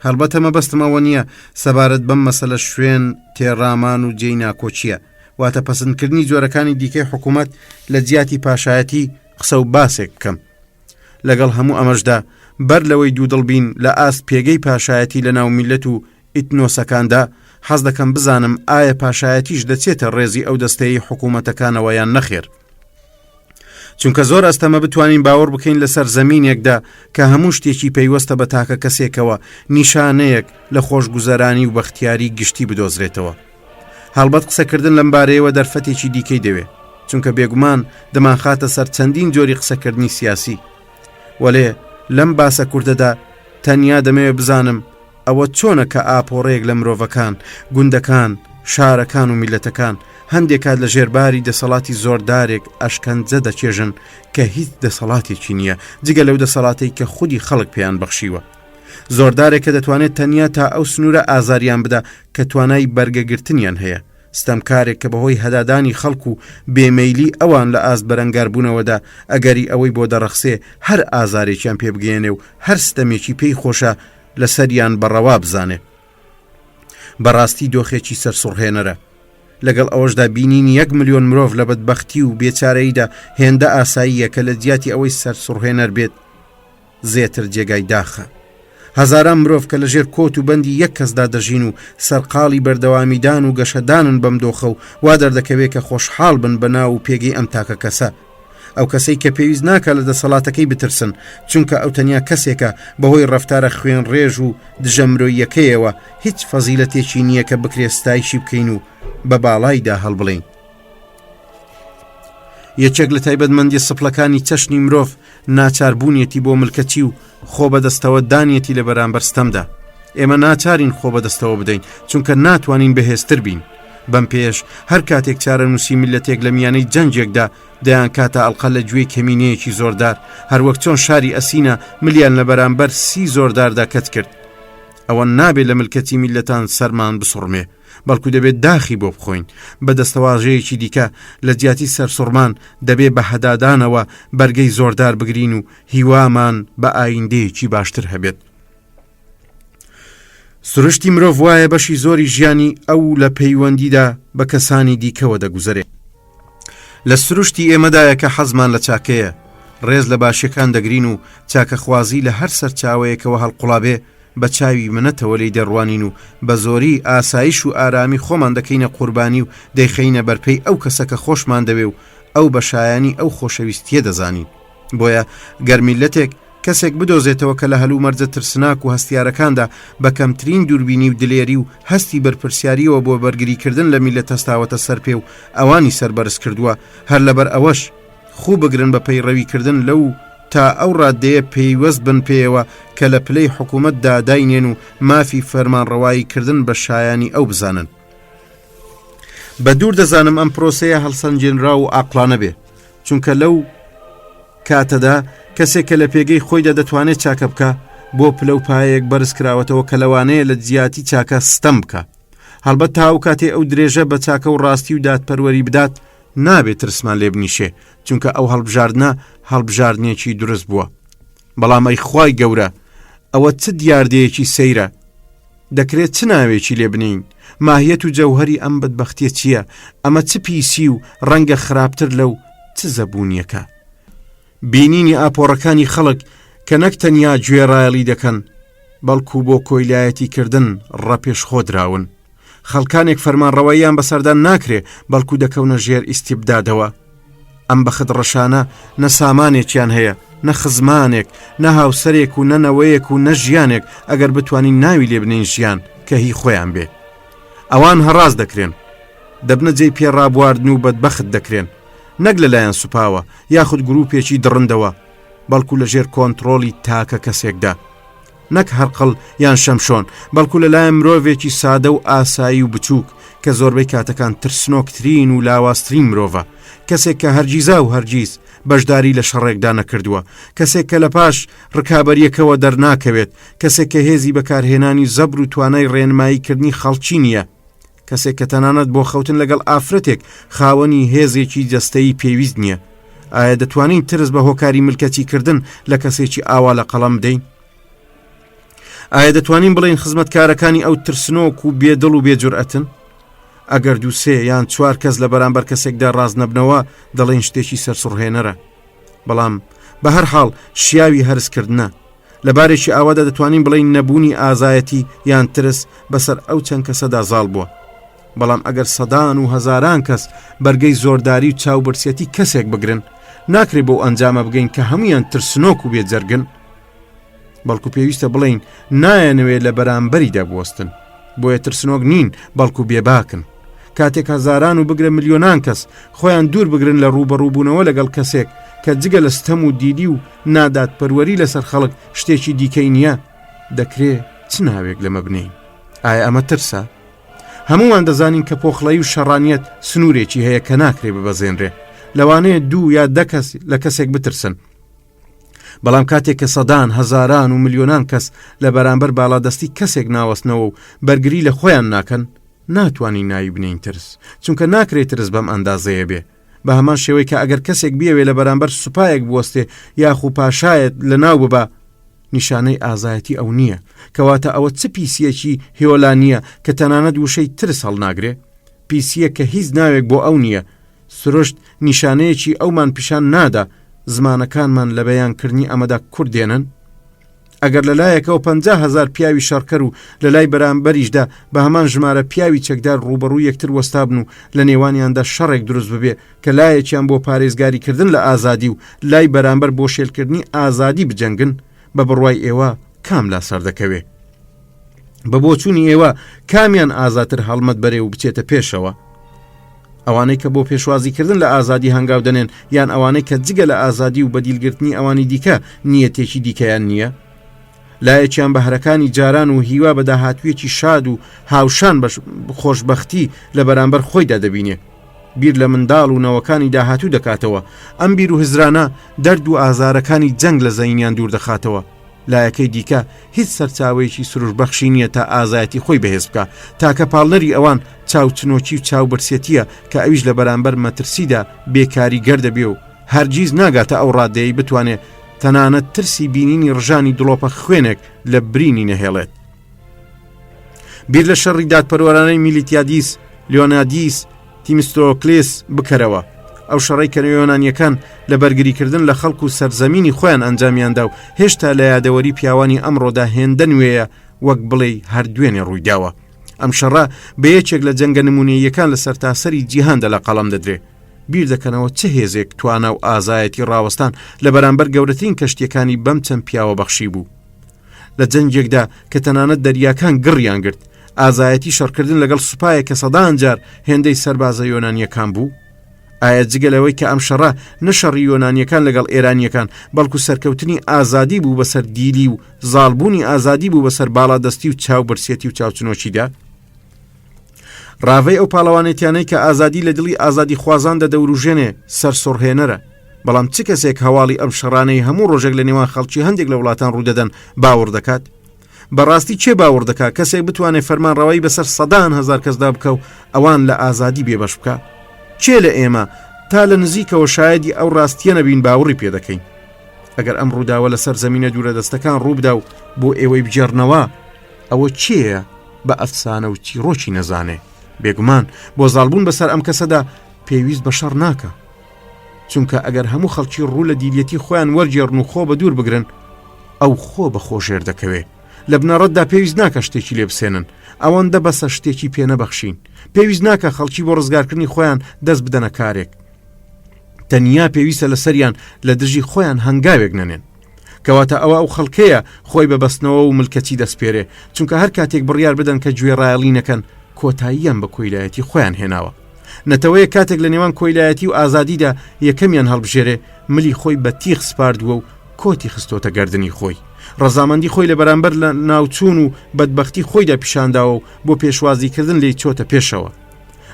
هەڵبەتە مەبەستم ئەوە نییە سەبارەت بەم مەسەلە شوێن تێڕامان و جێی ناکۆچیە، واتە پەسەندکردنی جۆرەکانی دیکەی حکوومەت لە جیاتی پاشایەتی قسە و باسێک بکەم. لەگەڵ هەموو ئەمەشدا بەر لەوەی دوودڵبین لە ئاست پێگەی پاشایەتی لە ناو میلەت و ئیتنۆسەکاندا، حەز دەکەم بزانم ئایا پاشایەتیش دەچێتە ڕێزی ئەو دەستەی حکوومەتەکانەوە یان نەخێر. چونکە زۆر ئەستەمە بتوانین باوەڕ بکەین لەسەر زەمینێکدا کە هەموو شتێکی پەیوەستە بە تاکە کەسێکەوە نیشانەیەک لە خۆشگوزەرانی و بەختیاری گشتی بدۆزرێتەوە. هەڵبەت قسەکردن لەم بارەیەوە دەرفەتێکی دیکەی دەوێت، چونکە بێگومان دەمانخاتە سەر چەندین جۆری قسەکردنی سیاسی. وەلێ لەم باسە کوردەدا تەنیا دەمەوێت بزانم ئەوە چۆنە کە ئاپۆڕەیەک لە مرۆڤەکان، گوندەکان، شارەکان و میلەتەکان هەندێک کات لە ژێرباری دەسەڵاتی زۆردارێک ئەشکەنجە دەچێژن کە هیچ دەسەڵاتێکی نییە جگە لەو دەسەڵاتەی کە خودی خەڵک پێیان بەخشیوە. زۆردارێک کە دەتوانێت تەنیا تا ئەو سنوورە ئازاریان بدا کە توانای بەرگەگرتنیان هەیە، ستەمکارێک کە بەهۆی هەدادانی خەڵک و بێمەیلی ئەوان لە ئاست بەرەنگاربوونەوەدا ئەگەری ئەوەی بۆ دەڕەخسێ هەر ئازارێکیان پێ بگەێنێ و هەر ستەمێکی پێی خۆشە لەسەریان بەڕەوا بزانێ. بەڕاستی دۆخێکی سەرسوڕهێنەرە. لەگەڵ ئەوەشدا بینینی 1 ملیۆن مرۆڤ لە بەدبەختی و بێچارەییدا هێندە ئاساییە کە لە جیاتی ئەوەی سەرسوڕهێنەر بێت زێتر جێگای داخە. هەزاران مرۆڤ کە لەژێر کۆت و بەندی یەک کەسدا دەژین و سەرقاڵی بەردەوامیدان و گەشەدانن بەم دۆخە و وا دەردەکەوێت کە خۆشحاڵ بن بەناو و پێگەی ئەم تاکە کەسە. ئەو کەسەی کە پێویست ناکە لە دەسەڵاتەکەی بترسن، چونکە ئەو تەنیا کەسێکە بەهۆی ڕەفتارە خوێن ڕێژ و دژەمرۆیەکەیەوە هیچ فەزیلەتێکی نییە کە بکرێستایشی بکەین و بە باڵایدا هەڵبڵین. یەکێک لە تایبەتمەندی سپڵەکانی چەشنی مرۆڤ ناچاربوونیەتی بۆ ملکەتی و خۆ بەدەستەوە دانیەتی لە بەرامبەر ستەمدا. ئێمە ناچارین خۆ بەدەستەوە بدەین، چونکە ناتوانین بەهێزتر بین. بەم پێش هەر کاتێک چارە نووسی میلەتێک لە میانەی جەنجێکدا دەیان کاتە ئەڵقە لە گوێی کەمینەیەکی زۆردار، هەروەک چۆن شاری ئەسینە ملیان لە بەرامبەر 30 زۆرداردا کەت کرد. ئەوە نابێت لە ملکەتی میلەتان سەرمان بسوڕمێ، بەڵکو دەبێت داخی بۆ بخۆین. بە دەستەواژەیەکی دیکە لە جیاتی سەرسوڕمان دەبێت بە هەدادانەوە بەرگەی زۆردار بگرین و هیوامان بە ئایندەیەکی باشتر هەبێت. سروشتی مرۆڤ وایە بەشی زۆری ژیانی ئەو لە پەیوەندیدا بە کەسانی دیکەوە دەگوزارێت. لە سروشتی ئێمەدایە کە حەزمان لە چاکەیە، ڕێز لە باشیەکان دەگرین و چاکەخوازی لە هەر سەرچاوەیەکەوە هەڵقوڵابێ بە چاوی منەتەوە لی دەڕوانین و بە زۆری ئاسایش و ئارامی خۆمان دەکەینە قوربانی و دەیخەینە بەرپەی ئەو کەسەکە خۆشمان دەوێ و ئەو بەشایانی ئەو خۆشەویستیە دەزانین. بۆیە گەرمیلەتێک کەسێک بدۆزێتەوە کە لە هەلوو مەرجە ترسناک و هەستیارەکاندا بە کەمترین دووربینی و دلێری و هەستی بەرپرسیاریەوە بۆ بەرگریکردن لە میلەت هەستاوەتە سەر پێ و ئەوانی سەربەرز کردووە، هەر لەبەر ئەوەش خوو بگرن بە پەیڕەویکردن لەو تا ئەو ڕادەیە پێیوەست بن پێیەوە کە لە پلەی حکوومەتدا داینێن و مافی فەرمانڕەواییکردن بە شایانی ئەو بزانن. بە دوور دەزانم ئەم پرۆسەیە هەڵسەنجێنرا و ئاقلانە بێ، چونکە لەو کاتەدا کەسێک کە لە پێگەی خۆیدا دەتوانێت چاکە بکە بۆ پلە و پایەک بەرز کراوەتەوە کە لەوانەیە لە جیاتی چاکە ستەم بکە. هەڵبەت تا ئەو کاتێ ئەو درێژە بە چاکە و ڕاستی و دادپەروەری بدات نابێت ترسمان لێ بنیشێ، چونکە ئەو هەڵبژاردنە هەڵبژاردنێکی دروست بووە. بەڵام ئەی خوای گەورە، ئەوە چ دیاردەیەکی سەیرە؟ دەکرێت چ ناوێکی لێ بنین؟ ماهیەت و جەوهەری ئەم بەدبەختیە چییە؟ ئەمە چ پیسی و ڕەنگە خراپتر لەو چ زەبوونیەکە؟ بینینی ئاپۆڕەکانی خەڵک کە نەک تەنیا گوێڕایەڵی دەکەن، بەڵکو بۆ کۆیلایەتیکردن ڕەپێش خۆدراون. خەڵکانێک فەرمانڕەواییان بەسەردان ناکرێ، بەڵکو دەکەونە ژێر ئیستیبدادەوە. ئەم بەخت ڕەشانە نە سامانێکیان هەیە، نە خزمانێک، نە هاوسەرێک و نەنەوەیەک و نە ژیانێک ئەگەر بتوانین ناوی لێ بنین ژیان کە هی خۆیان بێ. ئەوان هەڕاز دەکرێن، دەبنە جێی پێڕابواردن و بەدبەخت دەکرێن، نەک لەلایەن سوپاوە یاخود گروپێکی دڕندەوە، بەڵکو لە ژێر کۆنتڕۆلی تاکە کەسێکدا، نەک هەرقڵ یان شەمشۆن، بەڵکو لەلایەن مرۆڤێکی سادە و ئاسایی و بچووک کە زۆربەی کاتەکان ترسنۆکترین و لاوازترین مرۆڤە، کەسێک کە هەرگیزا و هەرگیز بەشداری لە شەڕێکدا نەکردووە، کەسێک کە لە پاش ڕکابەریەکەوە دەرناکەوێت، کەسێک کە هێزی بەکارهێنانی زەبر و توانای ڕێنماییکردنی خەڵکی نییە، کەسێک کە تەنانەت بۆ خەوتن لەگەڵ ئافرەتێک خاوەنی هێزێکی جەستەیی پێویست نییە. ئایا دەتوانین ترس بە هۆکاری ملکەتیکردن لە کەسێکی ئاوا لە قەڵەم بدەین؟ ئایا دەتوانین بڵێن خزمەتکارەکانی ئەو ترسنۆک و بێدڵ و بێجورئەتن؟ ئەگەر دوو سێ یان چوار کەس لە بەرامبەر کەسێکدا ڕاز نەبنەوە دەڵێن شتێکی سەرسوڕهێنەرە. بەڵام بە هەر حاڵ شیاوی هەرسکردنە، لەبارێکی ئاوادا دەتوانین بڵین نەبوونی ئازایەتی یان ترس بەسەر ئەو چەند کەسەدا زاڵ بووە. بەڵام ئەگەر سەدان و هەزاران کەس بەرگەی زۆرداری و چاوبرسێتی کەسێک بگرن، ناکرێ بۆ ئەنجامە بگەین کە هەمویان ترسنۆک و بێجەرگن، بەڵکو پێویستە بڵین نایەنەوێت لە بەرامبەریدا بوەستن، بۆیە ترسنۆک نین بەڵکو بێباکن. کاتێک هەزاران و بگرە ملیۆنان کەس خۆیان دوور بگرن لە ڕوبەڕووبوونەوە لەگەڵ کەسێک کە جگە لە ستەم و دیلی و ناداتپەروەری لەسەر خەڵک شتێکی دیکەی نییە، دەکرێت چ ناوێک لەمە بنین؟ ئایا ئەمە ترسە؟ هەمووان دەزانین کە پۆخڵەی و شەڕانیەت سنوورێکی هەیە کە ناکرێ ببەزێنرێ، لەوانەیە 2 یا 10 کەس لە کەسێک بترسن. بەڵام کاتێک کە سەدان هەزاران و ملیۆنان کەس لە بەرامبەر باڵادەستی کەسێک ناوەستنەوە و بەرگری لە خۆیان ناکەن، ناتوانین ناوی بنین ترس، چونکە ناکرێت ترس بەم ئەندازەیە بێ. بە هەمان شێوەی کە ئەگەر کەسێک بیەوێ لە بەرامبەر سوپایەک بوەستێ یاخو پاشایەت لە ناو ببە، نیشانەی ئازایەتی ئەو نییە، کەواتە ئەوە چ پیسیەکی هێوڵانیە کە تەنانەت وشەی ترس هەڵناگرێ؟ پیسیە کە هیچ ناوێک بۆ ئەو نییە. سروشت نیشانەیەکی ئەومان پیشان نادا زمانەکانمان لە بەیانکردنی ئەمەدا کوردێنن. ئەگەر لەلایەکەوە 50,000 پیاوی شەڕکەر و لە لای بەرامبەریشدا بە هەمان ژمارە پیاوی چەکدار ڕوبەڕوو یەکتر وەستابن و لە نێوانیاندا شەڕێک دروست ببێ کە لایەکیان بۆ پارێزگاریکردن لە ئازادی و لای بەرامبەر بۆ شێلکردنی ئازادی بجەنگن، بە بڕوای ئێوە کام لا سەردەکەوێ؟ بە بۆچوونی ئێوە کامیان ئازاتر هەڵمەت بەرێ و بچێتە پێشەوە؟ ئەوانەی کە بۆ پێشوازیکردن لە ئازادی هەنگاو دەنێن، یان ئەوانەی کە جگە لە ئازادی و بەدیلگرتنی ئەوانی دیکە نیەتێکی دیکەیان نییە؟ لایەکیان بە هەرەکانی جاران و هیوا بە داهاتوویەکی شاد و هاوشان بە خۆشبەختی لە بەرامبەر خۆیدا دەبینێ. بیر لە منداڵ و نەوەکانی داهاتوو دەکاتەوە، ئەم بیر و هزرانە دەرد و ئازارەکانی جەنگ لە زەینیان دوور دەخاتەوە. لایەکەی دیکە هیچ سەرچاوەیەکی سروشبەخشی نییە تا ئازایەتی خۆی بەهێز بکە، تاکە پاڵنەری ئەوان چاوچنۆکی و چاوبرسێتیە کە ئەویش لە بەرامبەر مەترسیدا بێکاری گەردەبێ و هەرگیز ناگاتە ئەو ڕادەیەی بتوانێت تەنانەت ترسی بینینی ڕژانی دڵۆپە خوێنێک لە برینی نەهێڵێت. بیر لە شەڕی دادپەروەرانەی میلیتیادیس، لیۆنادیس، تیمستۆکلێس بکەرەوە. ئەو شەڕی کە یۆنانیەکان لە بەرگریکردن لە خەڵک و سەرزەمینی خۆیان ئەنجامیاندا و هێشتا لە یادەوەری پیاوانی ئەمڕۆدا هێندە نوێیە وەک بڵێ هەردوێنێ ڕوویداوە. ئەم شەڕە بە یەکێک لە جەنگە نمونەیەکان لە سەرتاسەری جیهاندا لە قەڵەم دەدرێ. بیر دەکەنەوە چه هێزێک توانە و ئازایەتی ڕاوەستان لە بەرامبەر گەورەترین کەشتیەکانی بەم چەند پیاوە بەخشی بوو. لە جەنگێکدا کە تەنانەت دەریاکان گڕیان گرت، ئازایەتی شەڕکردن لەگەڵ سوپایە کە سەدان جار هێندەی سەربازە یۆنانیەکان بوو. ئایا جگەلەوەی کە ئەم شەڕە نەشەڕی یۆنانیەکان لەگەڵ ئێرانیەکان، بەڵکو سەرکەوتنی ئازادی بوو بەسەر دیلی و زاڵبوونی ئازادی بوو بەسەر باڵادەستی و چاوبرسێتی و چاوچنۆچیدا؟ ڕاوەی ئەو پاڵەوانێتیانەی کە ئازادی لە دڵی ئازادی خوازان دەدەوروژێنێ سەرسۆڕهێنەرە، بەڵام چ کەسێک هەواڵی ئەم شەڕانەی هەموو ڕۆژێک لە نێوان خەڵکی هەندێک لە وڵاتان ڕوودەدەن باوەڕ دەکات؟ بەڕاستی چێ باوەڕ دەکات کەسێک بتوانێت فەرمانڕەوایی بەسەر سەدان هەزار کەسدا بکە و ئەوان لە ئازادی بێبەش بکە؟ چێ لە ئێمە تا لە نزیکەوە شایەدی ئەو ڕاستیە نەبین باوەڕی پێ دەکەین؟ ئەگەر ئەم ڕووداوە لەسەر زەمینە دوورە دەستەکان ڕووبدا و بۆ ئێوەی بجێڕنەوە، ئەوە چییە بە ئەفسانە و چیرۆکی نەزانێ؟ بێگومان بۆ زاڵبوون بەسەر ئەم کەسەدا پێویست بە شەڕ ناکە، چونکە ئەگەر هەموو خەڵکی ڕوو لە دیلیەتی خۆیان وەرجێڕن و خۆ بە دوور بگرن، ئەو خۆ بە خۆژێر دەکەوێ. لە بنەڕەتدا پێویست ناکە شتێکی لێ بسێنن، ئەوەندە بەسە شتێکی پێ نەبەخشین. پێویست ناکە خەڵکی بۆ ڕزگارکردنی خۆیان دەست بدەنە کارێک، تەنیا پێویستە لە سەریان لە دژی خۆیان هەنگاوێک نەنێن، کەواتە ئەوە ئەو خەڵکەیە خۆی بەبەستنەوە و ملکەتی دەستپێرێ، چونکە هەر کاتێک بڕیار بدەن کە گوێ ڕایەڵی نەکەن، کۆتاییان بە کۆیلایەتی خۆیان هێناوە. نەتەوەیە کاتێک لە نێوان کۆیلایەتی و ئازادیدا یەکەمیان هەڵبژێرێ، ملی خۆی بە تیغ سپاردووە و کۆتی خستۆتە گەردنی خۆی. ڕەزامەندی خۆی لە بەرامبەر لە ناوچوون و بەدبەختی خۆیدا پیشانداوە و بۆ پێشوازیکردن لێی چۆتە پێشەوە.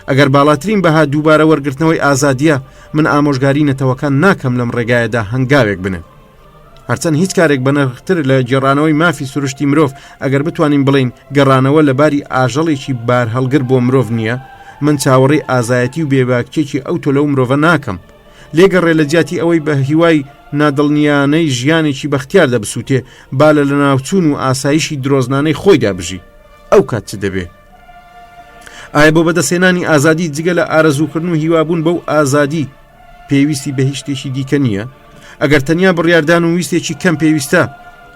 ئەگەر باڵاترین بەها دووبارە وەرگرتنەوەی ئازادیە، من ئامۆژگاری نەتەوەکان ناکەم لەم ڕێگایەدا هەنگاوێک بنێ. هەرچەند هیچ کارێک بەنرختر لە گێڕانەوەی مافی سروشتی مرۆڤ ئەگەر بتوانین بڵین گەڕانەوە لە باری ئاژەڵێکی بار هەڵگر بۆ مرۆڤ نییە، من چاوەڕێی ئازایەتی و بێباکێکی ئەو تۆ لەو مرۆڤە ناکەم. لێگەڕێ لە جیاتی ئەوەی بە هیوای نادڵنیانەی ژیانێکی بەختیار دەبسووتێ، بالە لە ناوچوون و ئاسایشی درۆزنانەی خۆیدا بژی. ئەو کات چ دەبێ؟ ئایا بۆ بەدەستێنانی ئازادی جگە لە ئارەزووکردن و هیوابوون بەو ئازادی پێویستی بە هیچ شتێکی دیکە نییە؟ ئەگەر تەنیا بڕیاردان و ویستێکی کەم پێویستە،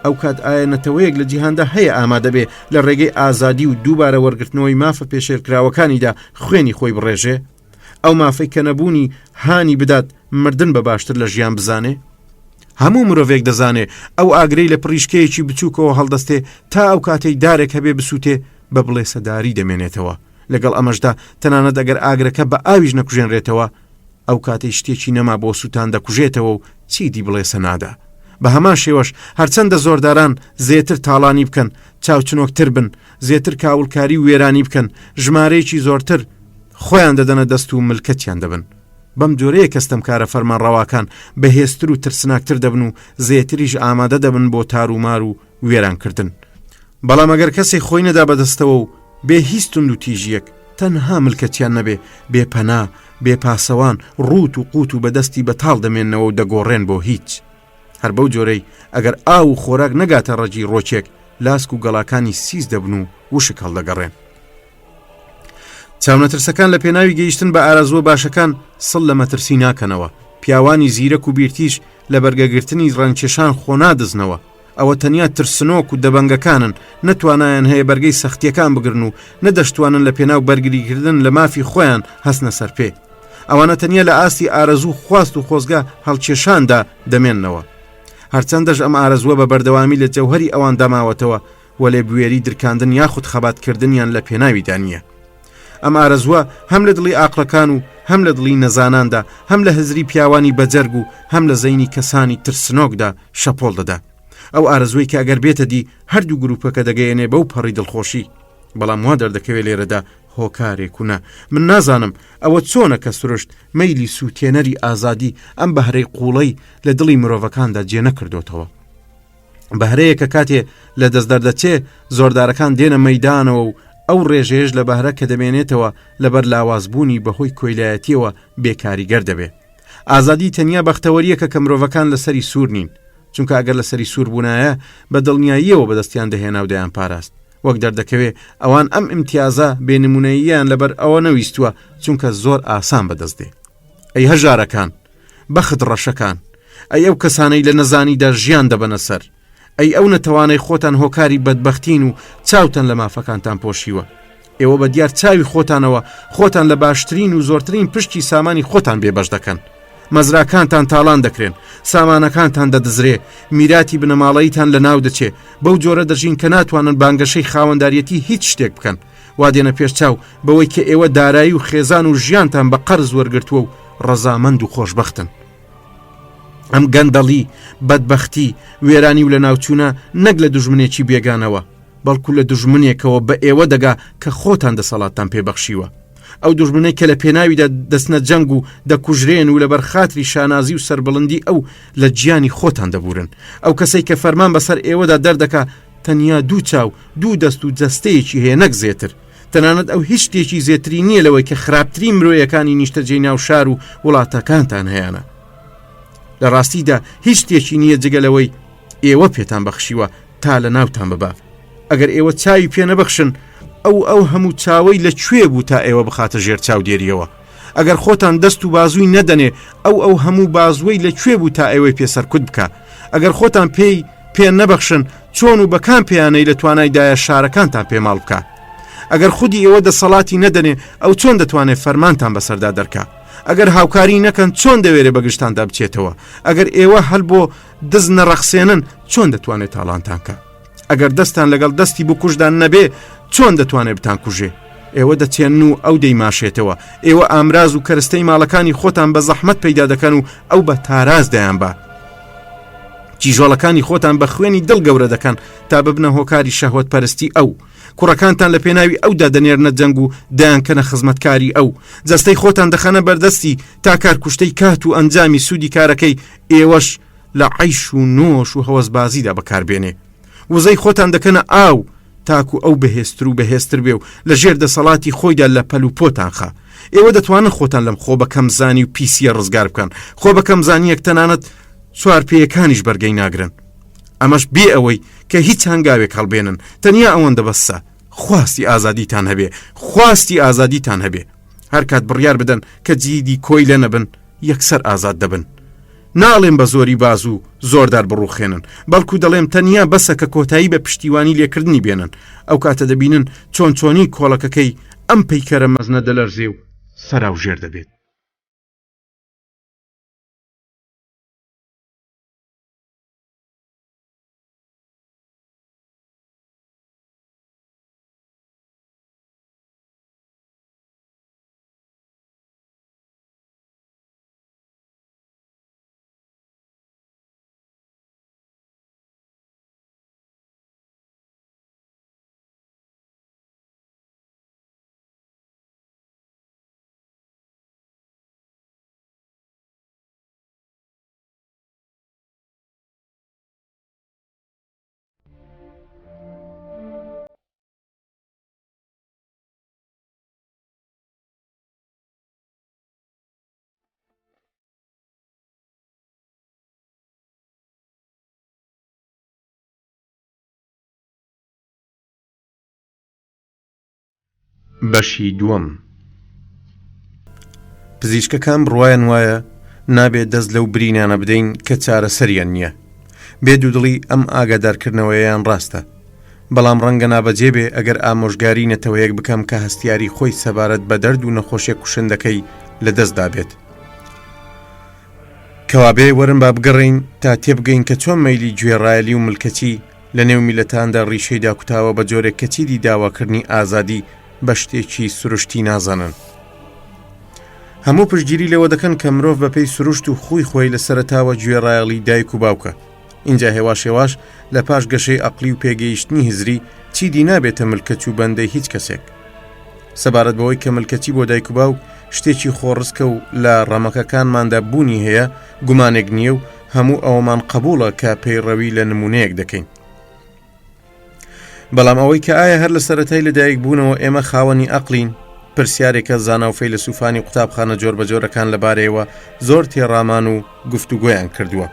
ئەو کات ئایا نەتەوەیەک لە جیهاندا هەیە ئامادە بێ لە ڕێگەی ئازادی و دووبارە وەرگرتنەوەی مافە پێشێرکراوەکانیدا خوێنی خۆی بڕێژێ؟ ئەو مافەی کە نەبوونی هانی بدات مردن بە باشتر لە ژیان بزانێ؟ هەموو مرۆڤێک دەزانێ ئەو ئاگرەی لە پڕیشکەیەکی بچووکەوە هەڵدەستێ تا ئەو کاتەی دارێک هەبێ بسووتێ بە بڵێ سەداری دەمێنێتەوە. لەگەڵ ئەمەشدا تەنانەت ئەگەر ئاگرەکە بە ئاویش نەکوژێنرێتەوە ئەو کاتەی شتێکی نەما بۆ سووتان دەکوژێتەوە و چیدی بڵێ سەنادا. بە هەمان شێوەش هەرچەندە زۆرداران زێتر تاڵانی بکەن، چاوچنۆکتر بن، زێتر کاولکاری و وێرانی بکەن، ژمارەیەکی زۆرتر خۆیان دەدەنە دەست و ملکەتیان دەبن. بەم جۆرەیە کەستەمکارە فەرمانڕەواکان بەهێزتر و ترسناکتر دەبن و زێتریش ئامادە دەبن بۆ تارومار و وێرانکردن. بەڵام ئەگەر کەسێک خۆی نەدا بەدەستەوە و بێ هیچ تونند و تیژیەک تەنها ملکەتیان نەبێ، بێپەنا، بێپاسەوان، ڕوت و قوت و بەدەستی بەتاڵ دەمێننەوە و دەگۆڕێن بۆ هیچ. هەر بەو جۆرەی ئەگەر ئاو و خۆراک نەگاتە ڕەجی ڕۆچێک، لاسک و گەڵاکانی سیز دەبن و وشک هەڵدەگەڕێن. چاونەترسەکان لە پێناوی گەیشتن بە ئارەزووە باشەکان سڵ لە مەترسی ناکەنەوە. پیاوانی زیرەک و بیرتیش لە بەرگەگرتنی ڕەنکێشان خۆ نادزنەوە. ئەوە تەنیا ترسنۆک و دەبەنگەکانن، نەتوانایان هەیە بەرگەی سەختیەکان بگرن و نەدەشتوانن لە پێناو بەرگریکردن لە مافی خۆیان هەستنە سەر پێ. ئەوانە تەنیا لە ئاستی ئارەزوو خواست و خۆزگا هەڵکێشاندا دەمێننەوە. هەرچەندەش ئەم ئارەزووە بە بەردەوامی لە جەوهەری ئەوان داماوەتەوە و لێ بوێری درکاندن یاخود خەباتکردنیان لە پێناویدا نییە. ئەم ئارەزووە هەم لە دڵی ئاقلەکان و هەم لە دڵی نەزاناندا، هەم لە هزری پیاوانی بەجەرگ و هەم لە زەینی کەسانی ترسنۆکدا شەپۆڵ دەدا. ئەو ئارەزووی کە ئەگەر بێتە دی هەردوو گروپەکە دەگەیەنێ بەو پەڕی دڵخۆشی. بەڵام وا دەردەکەوێت لێرەدا هۆکارێک و نە. من نازانم ئەوە چۆنە کە سروشت مەیلی سووتێنەری ئازادی ئەم بەهرەی قوڵەی لە دڵی مرۆڤەکاندا جێ نەکردوتەوە. بەهرەیە کە کاتێ لە دەست دەردەچێ زۆردارەکان دێنە مەیدانەوە و ئەو ڕێژێژ لە بەهرە کە دەمێنێتەوە لەبەر لاوازبوونی بەهۆی کۆیلایەتیەوە بێکاریگەر دەبێ. ئازادی تەنیا بەختەوەریەکە کە مرۆڤەکان لەسەری سوور نین، چونکە ئەگەر لەسەری سوور بوونایە بە دڵنیاییەوە بەدەستیان دەهێنا و دەیان پاراست. وەک دەردەکەوێ ئەوان ئەم ئیمتیازە بێنمونەییان لەبەر ئەوە نەویستووە، چونکە زۆر ئاسان بەدەستدێ. ئەی هەژارەکان، بەخت ڕەشەکان، ئەی ئەو کەسانەی لە نەزانیدا ژیان دەبەنە سەر، ئەی ئەو نەتەوانەی خۆتان هۆکاری بەدبەختین و چاوتان لە مافەکانتان پۆشیوە. ئێوە بە دیار چاوی خۆتانەوە خۆتان لە باشترین و زۆرترین پشتی سامانی خۆتان بێبەش دەکەن. مەزراکانتان تاڵان دەکرێن، سامانەکانتان دەدزرێ، میراتی بنەماڵەیتان لە ناو دەچێ. بەو جۆرە دەژین کە ناتوانن بانگەشەی خاوەنداریەتی هیچ شتێک بکەن. وا دێنە پێشچاو بەوەی کە ئێوە دارایی و خێزان و ژیانتان بە قەرز وەرگرتووە و ڕەزامەند و خۆشبەختن. ئەم گەندەڵی، بەدبەختی، وێرانی و لە ناوچوونە نەک لە دوژمنێکی بێگانەوە، بەڵکو لە دوژمنێکەوە بە ئێوە دەگا کە خۆتان دەسەڵاتتان پێبەخشیوە. ئەو دوژمنەی کە لە پێناویدا دەستنە جەنگ و دەکوژرێن و لەبەر خاتری شانازی و سەربڵندی ئەو لە گیانی خۆتان دەبورن. ئەو کەسەی کە فەرمان بەسەر ئێوەدا دەردەکا تەنیا دوو چاو، دوو دەست و جەستەیەکی هەیە نەک زێتر. تەنانەت ئەو هیچ شتێکی زێتری نییە لەوەی کە خراپترین مرۆیەکانی نیشتەجێی ناو شار و وڵاتەکانتان هەیەە. لە ڕاستیدا هیچ شتێکی نییە جگەلەوەی ئێوە پێتان بەخشیوە تا لە ناوتان ببا. ئەگەر ئێوە چاوی پێ نەبەخشن، ئەو هەموو چاوەی لەکوێ بوو تا ئێوە بخاتە ژێر چاودێریەوە. ئەگەر خۆتان دەست و بازووی نەدەنێ، ئەو هەموو بازوەی لەکوێ بوو تا ئێوەی پێسەرکوت بکە. ئەگەر خۆتان پێ نەبەخشن، چۆن و بەکان پێیانەی لە توانایدایە شارەکانتان پێماڵ بکە. ئەگەر خودی ئێوە دەسەڵاتی نەدەنێ، ئەو چۆن دەتوانێت فەرمانتان بەسەردا دەرکا. ئەگەر هاوکاری نەکەن، چۆن دەوێرێ بەگشتاندا بچێتەوە. ئەگەر ئێوە هەل بۆ دز نەڕەخسێنن، چۆن دەتوانێت تاڵانتان کە. ئەگەر دەستان لەگەڵ دەستی بۆ کوژدان نەبێ، چۆن دەتوانێت بتان کوژێ. ئێوە دەچێن و ئەو دەیماشێتەوە. ئێوە ئامراز و کەرستەی ماڵەکانی خۆتان بە زەحمەت پەیدا دەکەن و ئەو بە تاراز دەیان بە. کیژۆڵەکانی خۆتان بە خوێنی دڵ گەورە دەکەن تا ببنە هۆکاری شەهوەت پەرستی ئەو. کوڕەکانتان لە پێناوی ئەودا دەنێرنە جەنگ و دایانکەنە خزمەتکاری ئەو. جەستەی خۆتان دەخەنە بەردەستی تا کارکوشتەی کات و ئەنجامی سوودی کارەکەی ئێوەش لە عیش و نۆش و هەوەسبازیدا بەکاربێنێ. وزەی خۆتان دەکەنە ئاو تاکو ئەو بەهێستر و بەهێستر بێ و لە ژێر دەسەڵاتی خۆیدا لە پەل و پۆتان خا. ئێوە دەتوانن خۆتان لەم خۆ بە کەمزانی و پیسیە ڕزگار بکەن. خۆ بە کەمزانیەک تەنانەت سوار پێیەکانیش بەرگەی ناگرن. ئەمەش بێ ئەوەی کە هیچ هەنگاوێک هەڵبێنن، تەنیا ئەوەندە بەسە خواستی ئازادیتان هەبێ، خواستی ئازادیتان هەبێ. هەر کات بڕیار بدەن کە جیدی کۆی لە نەبن، یەکسەر ئازاد دەبن. ناڵێم بە زۆری باز و زۆردار بڕوخێنن، بەڵکو دەڵێم تەنیا بەسە کە کۆتایی بە پشتیوانی لێکردنی بێنن. ئەو کاتە دەبینن چۆن چۆنی کۆڵەکەکەی ئەم پەیکەرە مەزنە دەلەرزێ و سەراوژێر دەبێت. بەشی دووەم. پزیشکەکان بڕوایان وایە نابێت دەست لەو برینانە بدەین کە چارەسەریان نییە. بێدوودڵی ئەم ئاگادارکردنەوەیان ڕاستە، بەڵام ڕەنگە نابەجێ بێ ئەگەر ئامۆژگاری نەتەوەیەک بکەم کە هەستیاری خۆی سەبارەت بە دەرد و نەخۆشیە کوشندەکەی لە دەستدا بێت. کەوابێ وەرن با بگەڕین تا تێبگەین کە چۆن مەیلی گوێڕایەلی و ملکەتی لە نێو میلەتاندا ڕیشەی داکوتاوە بە جۆرێک کە چیدی داواکردنی ئازادی بە شتێکی سروشتی نازانن. هەموو پشتگیری لەوە دەکەن کە مرۆڤ بەپێی سروشت و خوی خۆی لە سەرەتاوە گوێڕایەڵی دایک و باوکە. اینجا هێواشێواش لە پاش گەشەی عەقلی و پێگەیشتنی هزری چیدی نابێتە ملکەت و بەندەی هیچ کەسێک. سەبارەت بەوەی کە ملکەتی بۆ دایک و باوک شتێکی خۆڕسکە و لە ڕەمەکەکانماندا بوونی هەیە گومانێک نییە و هەموو ئەوەمان قبوڵە کە پەیڕەوی لە نمونەیەک دەکەین. بەڵام ئەوەی کە ئایا هەر لە سەرەتای لەدایک بوونەوە ئێمە خاوەنی عەقلین، پرسیارێکە زانا و فەیلسوفانی قوتابخانە جۆربەجۆرەکان لەبارەیەوە زۆر تێڕامان و گفتوگۆیان کردووە.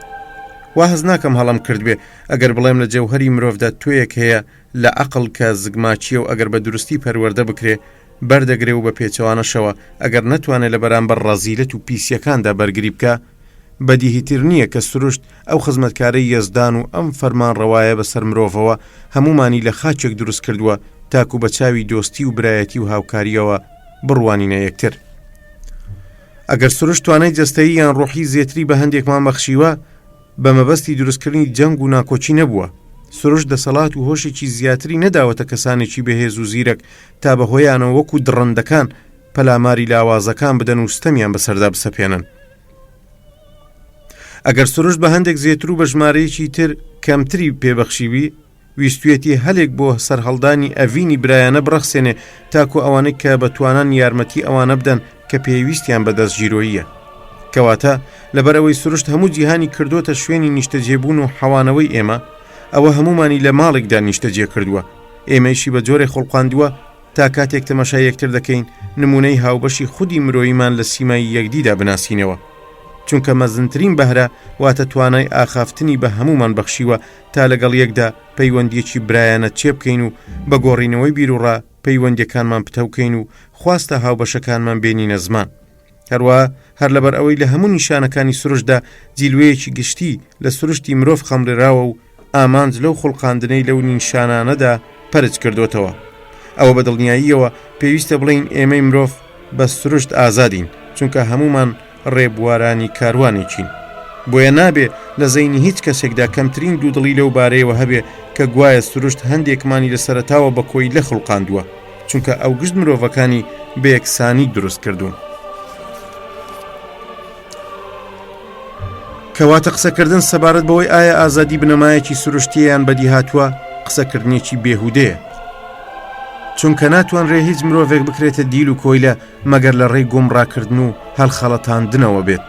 وا هەز ناکەم هەڵام کردبێ ئەگەر بڵێم لە جەوهەری مرۆڤدا توێیەک هەیە لە عەقڵ کە زگماچیە و ئەگەر بە دروستی پەروەردە بکرێ بەردەگرێ و بە پێچەوانەشەوە ئەگەر نەتوانێت لە بەرامبەر ڕەزیلەت و پیسیەکاندا بەرگری بکە، بەدیهیتر نییە کە سروشت ئەو خزمەتکارەی یەزدان و ئەم فەرمان ڕەوایە بەسەر مرۆڤەوە هەمومانی لە خاچێک دروست کردووە تاکو بە چاوی دۆستی و برایەتی و هاوکاریەوە بڕوانینە یەکتر. ئەگەر سروشت توانای جەستەیی یان ڕۆحی زێتری بە هەندێکمان بەخشیوە بە مەبەستی دروستکردنی جەنگ و ناکۆچی نەبووە. سروشت دەسەڵات و هۆشێکی زیاتری نەداوەتە کەسانێکی بەهێز و زیرەک تا بەهۆیانەوە وەکو دڕندەکان پەلاماری لاوازەکان بدەن و ستەمیان بەسەردا بسەپێنن. ئەگەر سروشت بە هەندێک زێتر و بە ژمارەیەکی تر کەمتری پێبەخشیوی ویستوێتی هەلێک بۆ سەرهەڵدانی ئەڤینی برایانە بڕەخسێنێ تاکو ئەوانەی کە بەتوانان یارمەتی ئەوانە بدەن کە پێویستیان بە دەستگیرۆییە. کەواتە لەبەرەوەی سروشت هەموو جیهانی کردوتە شوێنی نیشتەجێبوون و حەوانەوەی ئێمە، ئەوە هەمومانی لە ماڵێکدا نیشتەجێ کردووە. ئێمەیشی بە جۆرێ خۆڵقاندووە تا کاتێک تەماشای یەکتر دەکەین نمونەی هاوبەشی خودی مرۆیمان لە سیمای یەکدیدا بناسینەوە. چونکە مەزنترین بەهرە واتە توانای ئاخافتنی بە هەمومان بەخشیوە تا لەگەڵ یەکدا پەیوەندیەکی برایانە چێبکەین و بە گۆڕینەوەی بیرروڕا پەیوەندیەکانمان پتەوکەین و خواستە هاوبەشەکانمان بێنینە زمان. هەروە هەر لەبەر ئەوەی لە هەموو نیشانەکانی سروشتدا جیلوەیەکی گشتی لە سروشتی مرۆڤ خەمڕێراوە و ئامانج لەو خوڵقاندنەی لەو نیشانانەدا پەرج کردوتەوە. ئەوە بە دڵنیاییەوە پێویستە بڵین ئێمەی مرۆڤ بە سروشت ئازادین، چونکە هەمومان ڕێبوارانی کاروانێکین. بۆیە نابێ لە زەینی هیچ کەسێکدا کەمترین دوودڵی لەو بارەیەوە هەبێ کە گوایە سروشت هەندێکمانی لە سەرەتاوە بە کۆی لە خوڵقاندووە، چونکە ئەو گشت مرۆڤەکانی بە یەکسانی دروست کردوون. کەواتە قسەکردن سەبارەت بەوەی ئایا ئازادی بنەمایەکی سروشتیان بەدی هاتووە قسەکردنێکی بێهودەیە، چونکە ناتوانرێ هیچ مرۆڤێک بکرێتە دیل و کۆیلە مەگەر لە ڕێی گۆمڕاکردن و هەڵخەڵەتاندنەوە بێت.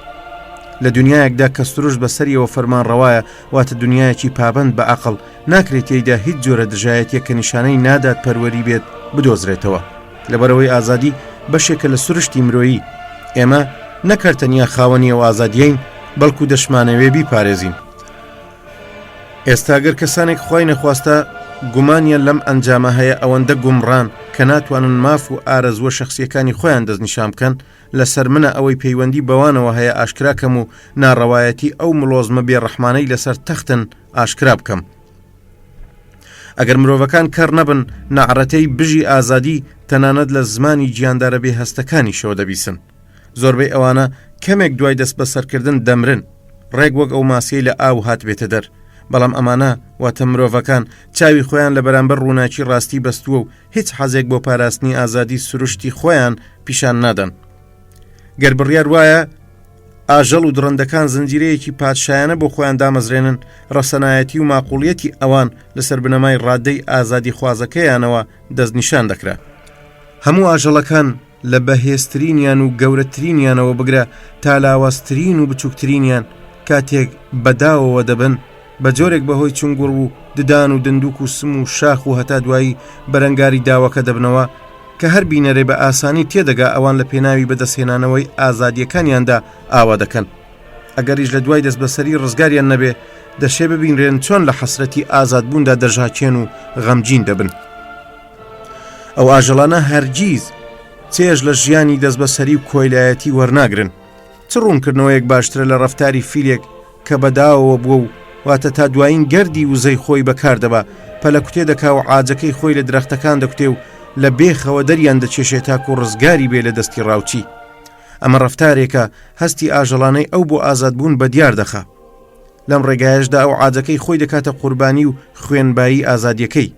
لە دنیایەکدا کە سروشت بەسەریەوە فەرمان ڕەوایە واتە دنیایەکی پابند بە عەقڵ، ناکرێت تێیدا هیچ جۆرە دژایەتێک کە نیشانەی نادات پەروەری بێت بدۆزرێتەوە. لەبەرەوەی ئازادی بەشێکە لە سروشتی مرۆیی. ئێمە نەکەرتەنیا خاوەنی ئەو ئازادیین، بەڵکو دەشمانەوێ بیپارێزین. ئێستاگەر کەسانێک خوای نەخواستە گومانیان لەم ئەنجامە هەیە ئەوەندە گومڕان کە ناتوانن ماف و ئارەزوە شخصیەکانی خۆیان دەستنیشان بکەن لەسەر منە ئەوەی پەیوەندی بەوانەوە هەیە ئاشکراکەم و ناڕەوایەتی ئەو ملۆزمە بێڕەحمانەی لەسەر تەختن ئاشکرا بکەم. ئەگەر مرۆڤەکان کەڕ نەبن نەعرەتەی بژی ئازادی تەنانەت لە زمانی گیاندارە بێ هەستەکانی شەوە دەبیسن. زۆربەی ئەوانە کەمێک دوای دەست بەسەرکردن دەمرن، ڕێک وەک ئەو ماسیەی لە ئاو هات بێتە دەر. بەڵام ئەمانە واتە مرۆڤەکان چاوی خۆیان لە بەرامبەر ڕووناکی ڕاستی بەستووە و هیچ حەزێک بۆ پاراستنی ئازادی سروشتی خۆیان پیشان نادەن. گەر بڕیار وایە ئاژەڵ و درەندەکان زنجیرەیەکی پادشایانە بۆ خۆیان دامەزرێنن، ڕەسەنایەتی و ماقوڵیەتی ئەوان لەسەر بنەمای ڕادەی ئازادی خوازەکەیانەوە دەستنیشان دەکرا. هەموو ئاژەڵەکان لە بەهێزترینیان و گەورەترینیانەوە بگرە تا لاوازترین و بچووکترینیان کاتێک بەداوەوە دەبن بە جۆرێک بەهۆی چنگوڕ و ددان و دندوک و سم و شاخ و هەتا دوایی بەرەنگاری داوەکە دەبنەوە کە هەر بینەرێ بە ئاسانی تێدەگا ئەوان لە پێناوی بەدەستهێنانەوەی ئازادیەکانیاندا ئاوا دەکەن. ئەگەریش لە دوای دەست بەسەری ڕزگاریان نەبێ دەشێ ببینرێن چۆن لە حەسرەتی ئازادبووندا دەژاکێن و غەمگین دەبن. ئەو ئاژەڵانە هەرگیز چێژ لە ژیانی دەست بەسەری و کۆیلایەتی وەرناگرن. چ ڕوونکردنەوەیەک باشترە لە ڕەفتاری فیلێک کە بەداوەوە بووە و واتە تا دوایین گەردی وزەی خۆی بەکاردەبا پەلە کوتێ دەکا و عاجەکەی خۆی لە درەختەکان دەکوتێ و لە بێخەوە دەریان دەچێشێت تاکو و ڕزگاری بێ لە دەستی ڕاوچی. ئەمە ڕەفتارێکە هەستی ئاژەڵانەی ئەو بۆ ئازادبوون بە دیار دەخا. لەم ڕێگایشدا ئەو عاجەکەی خۆی دەکاتە قوربانی و خوێنبایی ئازادیەکەی.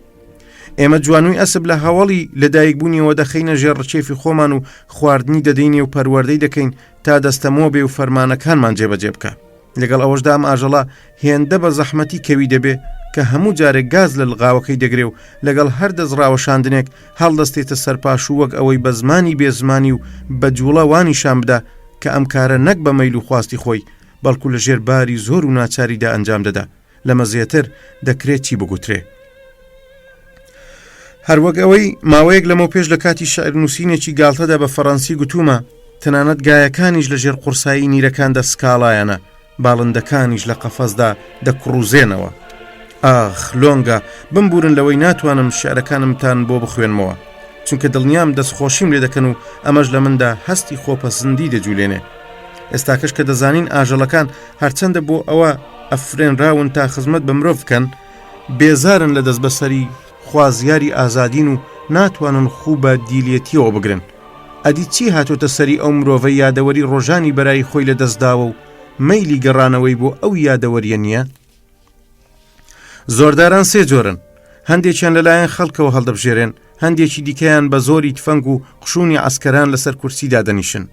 ئێمە جوانووی ئەسب لە هەوڵی لەدایکبوونیەوە دەخەینە ژێڕچێفی خۆمان و خواردنی دەدەینێ و پەروەردەی دەکەین تا دەستەمۆ بێ و فەرمانەکانمان جێبەجێ بکە. لەگەڵ ئەوەشدا ئەم ئاژەڵە هێندە بە زەحمەتی کەوی دەبێ کە هەموو جارێک گاز لە لغاوەکەی دەگرێ و لەگەڵ هەر دەستڕاوەشاندنێک هەڵدەستێتە سەرپاش و وەک ئەوەی بە زمانی بێزمانی و بە جوڵە وانیشان بدە کە ئەم کارە نەک بە مەیل و خواستی خۆی بەڵکو لە ژێر باری زۆر و ناچاریدا ئەنجام دەدا. لەمە زیاتر دەکرێت چی بگوترێ. هەروەک ئەوەی ماوەیەک لەمە پێش لە کاتی شاعرنووسینێکی گاڵتەدا بە فەڕەنسی گوتومە تەنانەت گایەکانیش لە ژێر قورسایی نیرەکاندا سکاڵایەنە، باڵندەکانیش لە قەفەسدا دەکڕوزێنەوە. ئاخ لۆنگە بمبورن لەوەی ناتوانم شعرەکانمتان بۆ بخوێنمەوە چونکە دڵنیام دەستخۆشیم لێ دەکەن و ئەمەش لە مندا هەستی خۆپەسندی دەجوولێنێ. ئێستاکەش کە دەزانین ئاژەڵەکان هەرچەندە بۆ ئەوە ئەفرێنراون تا خزمەت بە مرۆڤ بکەن بێزارن لە دەست بەسەری خوازیاری ئازادین و ناتوانن خوو بە دیلێتیەوە بگرن. ئەدی چی هاتۆتە سەری ئەو مرۆڤە یادەوەری ڕۆژانی بەرای خۆی لە دەستداوە و مەیلی گەڕانەوەی بۆ ئەو یادەوەریە نییە؟ زۆرداران سێ جۆرن، هەندێکیان لەلایەن خەڵکەوە هەڵدەبژێرێن، هەندێکی دیکەیان بە زۆری تفەنگ و قشونی عسکەران لەسەر کورسیدا دەنیشن،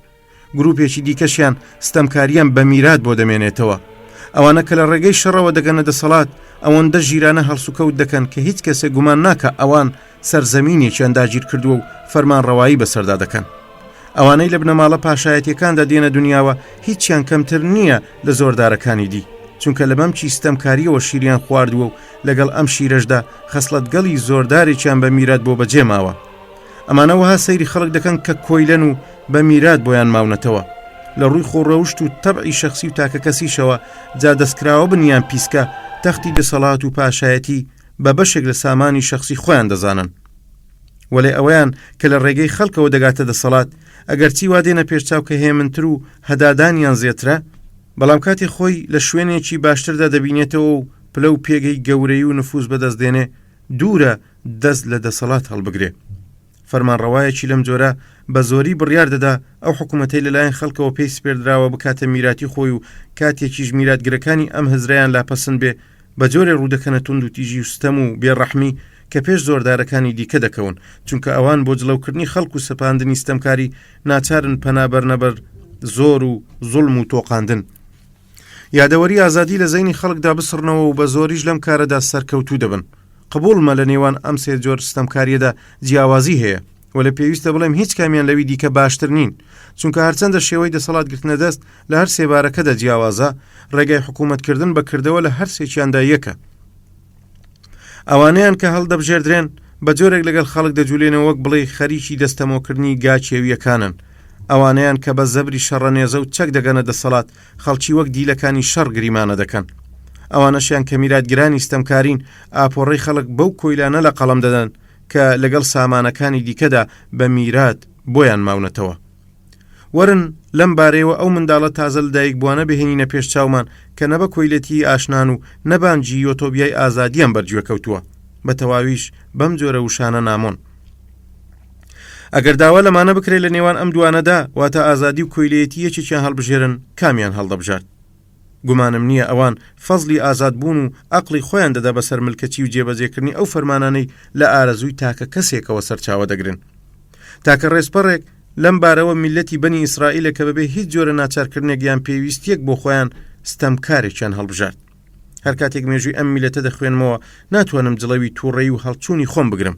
گروپێکی دیکەشیان ستەمکاریان بە میرات بۆ دەمێنێتەوە. ئەوانە کە لە ڕێگەی شەڕەوە دەگەنە دەسەڵات ئەوەندە ژیرانە هەڵسوکەوت دەکەن کە هیچ کەسێک گومان ناکە ئەوان سەرزەمینێکیان داگیر کردووە و فەرمانڕەوایی بەسەردا دەکەن. ئەوانەی لە بنەماڵە پاشایەتیەکاندا دێنە دنیاوە هیچیان کەمتر نییە لە زۆردارەکانی دی، چونکە لە بەمچی ستەمکاریەوە شیریان خواردووە و لەگەڵ ئەم شیرەشدا خەسڵەتگەڵی زۆردارێکیان بە میرات بۆ بەجێ ماوە. ئەمانەوەها سەیری خەڵک دەکەن کە کۆیلەن و بە میرات بۆیان ماونەتەوە. لە ڕووی خۆڕەوشت و تەبعی شەخسی و تاکە کەسیشەوە جا دەستکراوە بنیان پیسکە تەختی دەسەڵات و پاشایەتی بە بەشێک لە سامانی شەخسی خۆیان دەزانن. وەلێ ئەوەیان کە لە ڕێگەی خەڵکەوە دەگاتە دەسەڵات ئەگەر چی وا دێنە پێشچاو کە هێمنتر و هەدادانیان زیاترە، بەڵام کاتی خۆی لە شوێنێکی باشتردا دەبینێتەوە و پلە و پێگەی گەورەی و نفوس بەدەستدێنێ دوورە دەست لە دەسەڵات هەڵبگرێ. فەرمانڕەوایەکی لەم جۆرە بە زۆری بڕیار دەدا ئەو حکوومەتەی لەلایەن خەڵکەوە پێی سپێردراوە بکاتە میراتی خۆی و کاتێکیش میراتگرەکانی ئەم هزرایان لاپەسند بێ بە جۆرێ ڕوودەکەنە تونند و تیژی و ستەم و بێڕەحمی کە پێش زۆردارەکانی دیکە دەکەون، چونکە ئەوان بۆ جلەوکردنی خەڵک و سەپاندنی ستەمکاری ناچارن پەنابەرنەبەر زۆر و زوڵم و تۆقاندن. یادەوەری ئازادی لە زەینی خەڵکدا بسڕنەوە و بە زۆریش لەم کارەدا سەرکەوتوو دەبن. قبولمە لە نێوان ئەم سێ جۆر ستەمکاریەدا جیاوازی هەیە و لە پێویستە بڵێم هیچ کامیان لەوی دیکە باشتر نین، چونکە هەرچەندە شێوەی دەسەڵات گرتنە دەست لە هەر سێبارەکەدا جیاوازە، ڕێگای حکوومەتکردن بەکردەوە لە هەر سێکیاندا یەکە. ئەوانەیان کە هەڵدەبژێردرێن بە جۆرێک لەگەڵ خەڵک دەجوولێنەوە وەک بڵێ خەریکی دەستەمۆکردنی گاچێویەکانن. ئەوانەیان کە بە زەبری شەڕەنێزە و چەک دەگەنە دەسەڵات خەڵکی وەک دیلەکانی شەڕ گریمانە دەکەن. ئەوانەشیان کە میراتگرانی ستەمکارین ئاپۆڕەی خەڵک بەو کۆیلانە لە قەڵەم دەدەن کە لەگەڵ سامانەکانی دیکەدا بە میرات بۆیان ماونەتەوە. وەرن لەم بارەیەوە ئەو منداڵە تازە لەدایک بووانە بهێنینە پێش چاومان کە نەبە کۆیلەتی ئاشنان و نەبانجی یۆتۆبیای ئازادیان بەرگوێ کەوتووە، بە تەواویش بەم جۆرە وشانە نامۆن. ئەگەر داوا لەمانە بکرێت لە نێوان ئەم دوانەدا واتە ئازادی و کۆیلەتی یەکێکیان هەڵبژێرن کامیان هەڵدەبژات. گومانم نییە ئەوان فەزلی ئازاد بوون و عەقڵی خۆیان دەدا بەسەر ملکەتی و جێبەجێکردنی ئەو فەرمانانەی لە ئارەزووی تاکە کەسێکەوە سەرچاوە دەگرن. تاکە ڕێزپەڕێک لەم بارەوە میلەتی بەنی ئیسرائیلە کە بەبێ هیچ جۆرە ناچارکردنێکیان پێویستیەک بۆ خۆیان ستەمکارێکیان هەڵبژارد. هەر کاتێک مێژووی ئەم میلەتە دەخوێنمەوە ناتوانم جڵەوی تووڕێی و هەڵچوونی خۆم بگرم.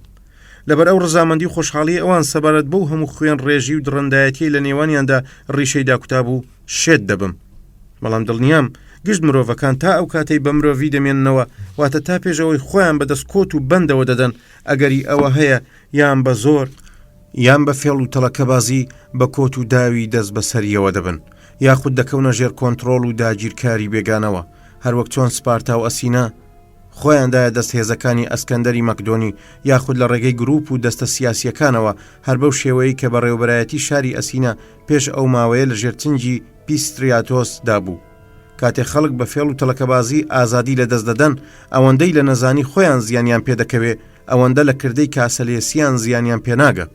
لەبەر ئەو ڕزامەندی و خۆشحاڵی ئەوان سەبارەت بەو هەموو خوێن ڕێژی و دڕندایەتی لە نێوانیاندا ڕیشەی داکوتاب و شێت دەبم. بەڵام دڵنیام گشت مرۆڤەکان تا ئەو کاتەی بە مرۆڤی دەمێننەوە واتە تا پێشەوەی خۆیان بەدەست کۆت و بەندەوە دەدەن ئەگەری ئەوە هەیە یان بە زۆر یان بە فێڵ و تەڵەکەبازی بە کۆت و داوی دەست بەسەریەوە دەبن یاخود دەکەونە ژێر کۆنتڕۆڵ و داگیرکاری بێگانەوە هەروەک چۆن سپارتا و ئەسینا خۆیاندایە دەست هێزەکانی ئەسکەندەری مەکدۆنی یاخود لە ڕێگەی گروپ و دەستە سیاسیەکانەوە هەر بەو شێوەیە کە بە ڕێوبەرایەتی شاری ئەسینا پێش ئەو ماوەیە لە ژێرچنجی پیستریاتۆس دابوو. کاتێک خەڵک بە فێڵ و تەڵەکەبازی ئازادی لە دەست دەدەن ئەوەندەی لە نەزانی خۆیان زیانیان پێدەکەوێ ئەوەندە لە کردەی کاسەلێسیان زیانیان پێناگە.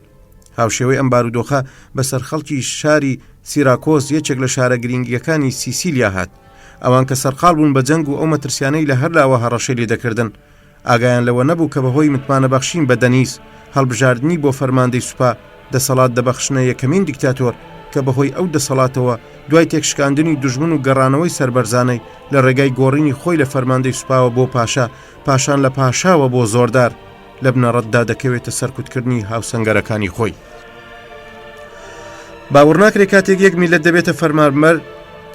هاوشێوەی ئەم بارودۆخە بەسەر خەڵکی شاری سیراکۆس یەکێک لە شارە گرنگیەکانی سیسیلیا هات. ئەوان کە سەرقاڵ بوون بە جەنگ و ئەو مەترسیانەی لە هەر لاوە هەڕەشەی لێ دەکردن ئاگایان لەوە نەبوو کە بەهۆی متمانە بەخشین بە دەنیس هەڵبژاردننی بۆ فەرماندەی سوپا دەسەڵات دەبەخشنە یەکەمین دیکتاتۆر کە بەهۆی ئەو دەسەڵاتەوە دوای تێکشکاندنی دوژمن و گەڕانەوەی سەربەرزانەی لە ڕێگای گۆڕینی خۆی لە فەرماندەی سوپاوە بۆ پاشا پاشان لە پاشاوە بۆ زۆردار لە بنەڕەتدا دەکەوێتە سەرکوتکردنی هاوسەنگەرەکانی خۆی. باوەڕ ناکرێت کاتێک یەک میلەت دەبێتە فەرمانبەر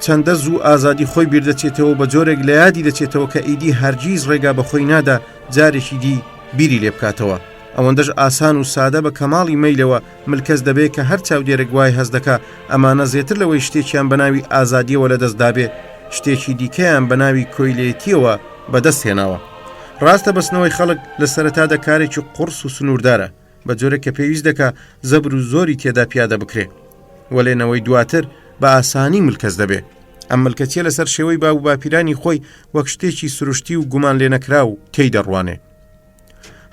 چەندە زوو ئازادی خۆی بیردەچێتەوە بە جۆرێک لە یادی دەچێتەوە کە ئیدی هەرگیز ڕێگا بە خۆی نادا جارێکی دی بیری لێ بکاتەوە. ئەوەندەش ئاسان و سادە بە کەماڵی مەیلەوە ملکەس دەبێت کە هەر چاودێرێک وای هەز دەکا ئەمانە زێتر لەوەی شتێکیان بەناوی ئازادیەوە لەدەستدابێ شتێکی دیکەیان بەناوی کۆیلێتیەوە بەدەست هێناوە. ڕاستە بەستنەوەی خەڵک لە سەرەتادا کارێکی قورس و سنووردارە بە جۆرێک کە پێویست دەکا زەبر و زۆری تێدا پیادە بکرێ وەلێنەوەی دواتر بە ئاسانی ملکەس دەبێ. ئەم ملکەتیە لەسەر شێوەی باو باپیرانی خۆی وەک شتێکی سروشتی و گومان لێ نەکرا و تێی دەڕوانێ.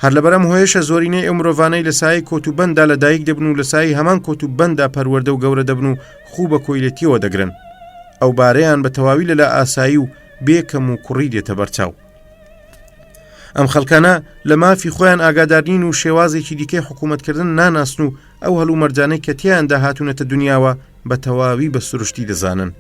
هەر لەبەرەم هۆیشە زۆرینەی ئەو مرۆڤانەی لە سایه کۆتوبەندا لە دایک دەبن و لە سایه هەمان کۆتوبەندا پەروەردە و گەورە دەبن و خوو بە کۆیلەتیەوە دەگرن. ئەو بارەیان بە تەواوی لەلا ئاسایی و بێکەم و کوڕی دێتە بەرچاو. ئەم خەڵکانە لە مافی خۆیان ئاگادارنین و شێوازێکی دیکەی حکوومەتکردن ناناسن و ئەو هەلوو مەرجانەی کە تیان داهاتونەتە دنیاوە بە تەواوی بە سروشتی دەزانن.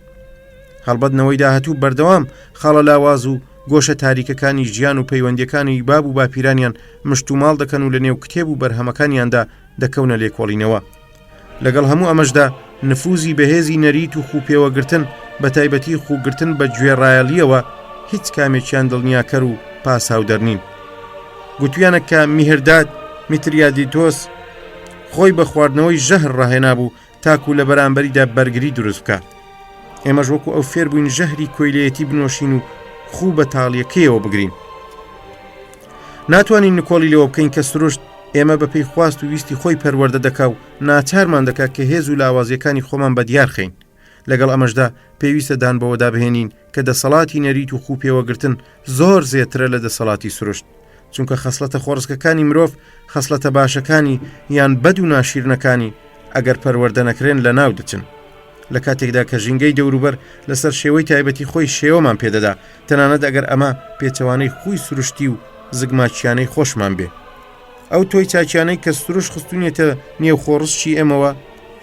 هەڵبەتنەوەی داهاتوو بەردەوام خاڵە لاواز و گۆشە تاریکەکانی ژیان و پەیوەندیەکانی باب و باپیرانیان مشتوماڵ دەکەن و لە نێو کتێب و بەرهەمەکانیاندا دەکەونە لێکۆڵینەوە. لەگەڵ هەموو ئەمەشدا نفوزی بەهێزی نەریت و خوپێوەگرتن بە تایبەتی خوگرتن بە گوێڕایەلیەوە هیچ کامێکیان دڵنیاکەر و پاساو دەرنین. گوتویانە کە میهرداد میتریادیتۆس خۆی بە خواردنەوەی ژەهر ڕاهێنا بوو تاکو لە بەرامبەریدا بەرگری دروست بکە. ئێمەش وەکو ئەو فێر بووین ژەهری کۆیلەتی بنۆشین و خوو بە تاڵیەکەیەوە بگرین. ناتوانین نکۆڵی لەوە بکەین کە سروشت ئێمە بەپێی خواست و ویستی خۆی پەروەردە دەکا و ناچارمان دەکات کە هێز و لاوازیەکانی خۆمان بەدیار خەین. لەگەڵ ئەمەشدا پێویستە دان بەوەدا بهێنین کە دەسەڵاتی نەریت و خوو پێوەگرتن زۆر زێترە لە دەسەڵاتی سروشت، چونکە خەسڵەتە خۆڕسکەکانی مرۆڤ خەسڵەتە باشەکانی یان بەد و ناشیرنەکانی ئەگەر پەروەردە نەکرێن لە ناو دەچن. لە کاتێکدا کە ژینگەی دەوروبەر لەسەر شێوەی تایبەتی خۆی شێوەمان پێدەدا تەنانەت ئەگەر ئەمە پێچەوانەی خوی سروشتی و زگماچیانەی خۆشمان بێ. ئەو تۆی چاچیانەی کە سروش خستونێتە نێو خۆڕسکی ئێمەوە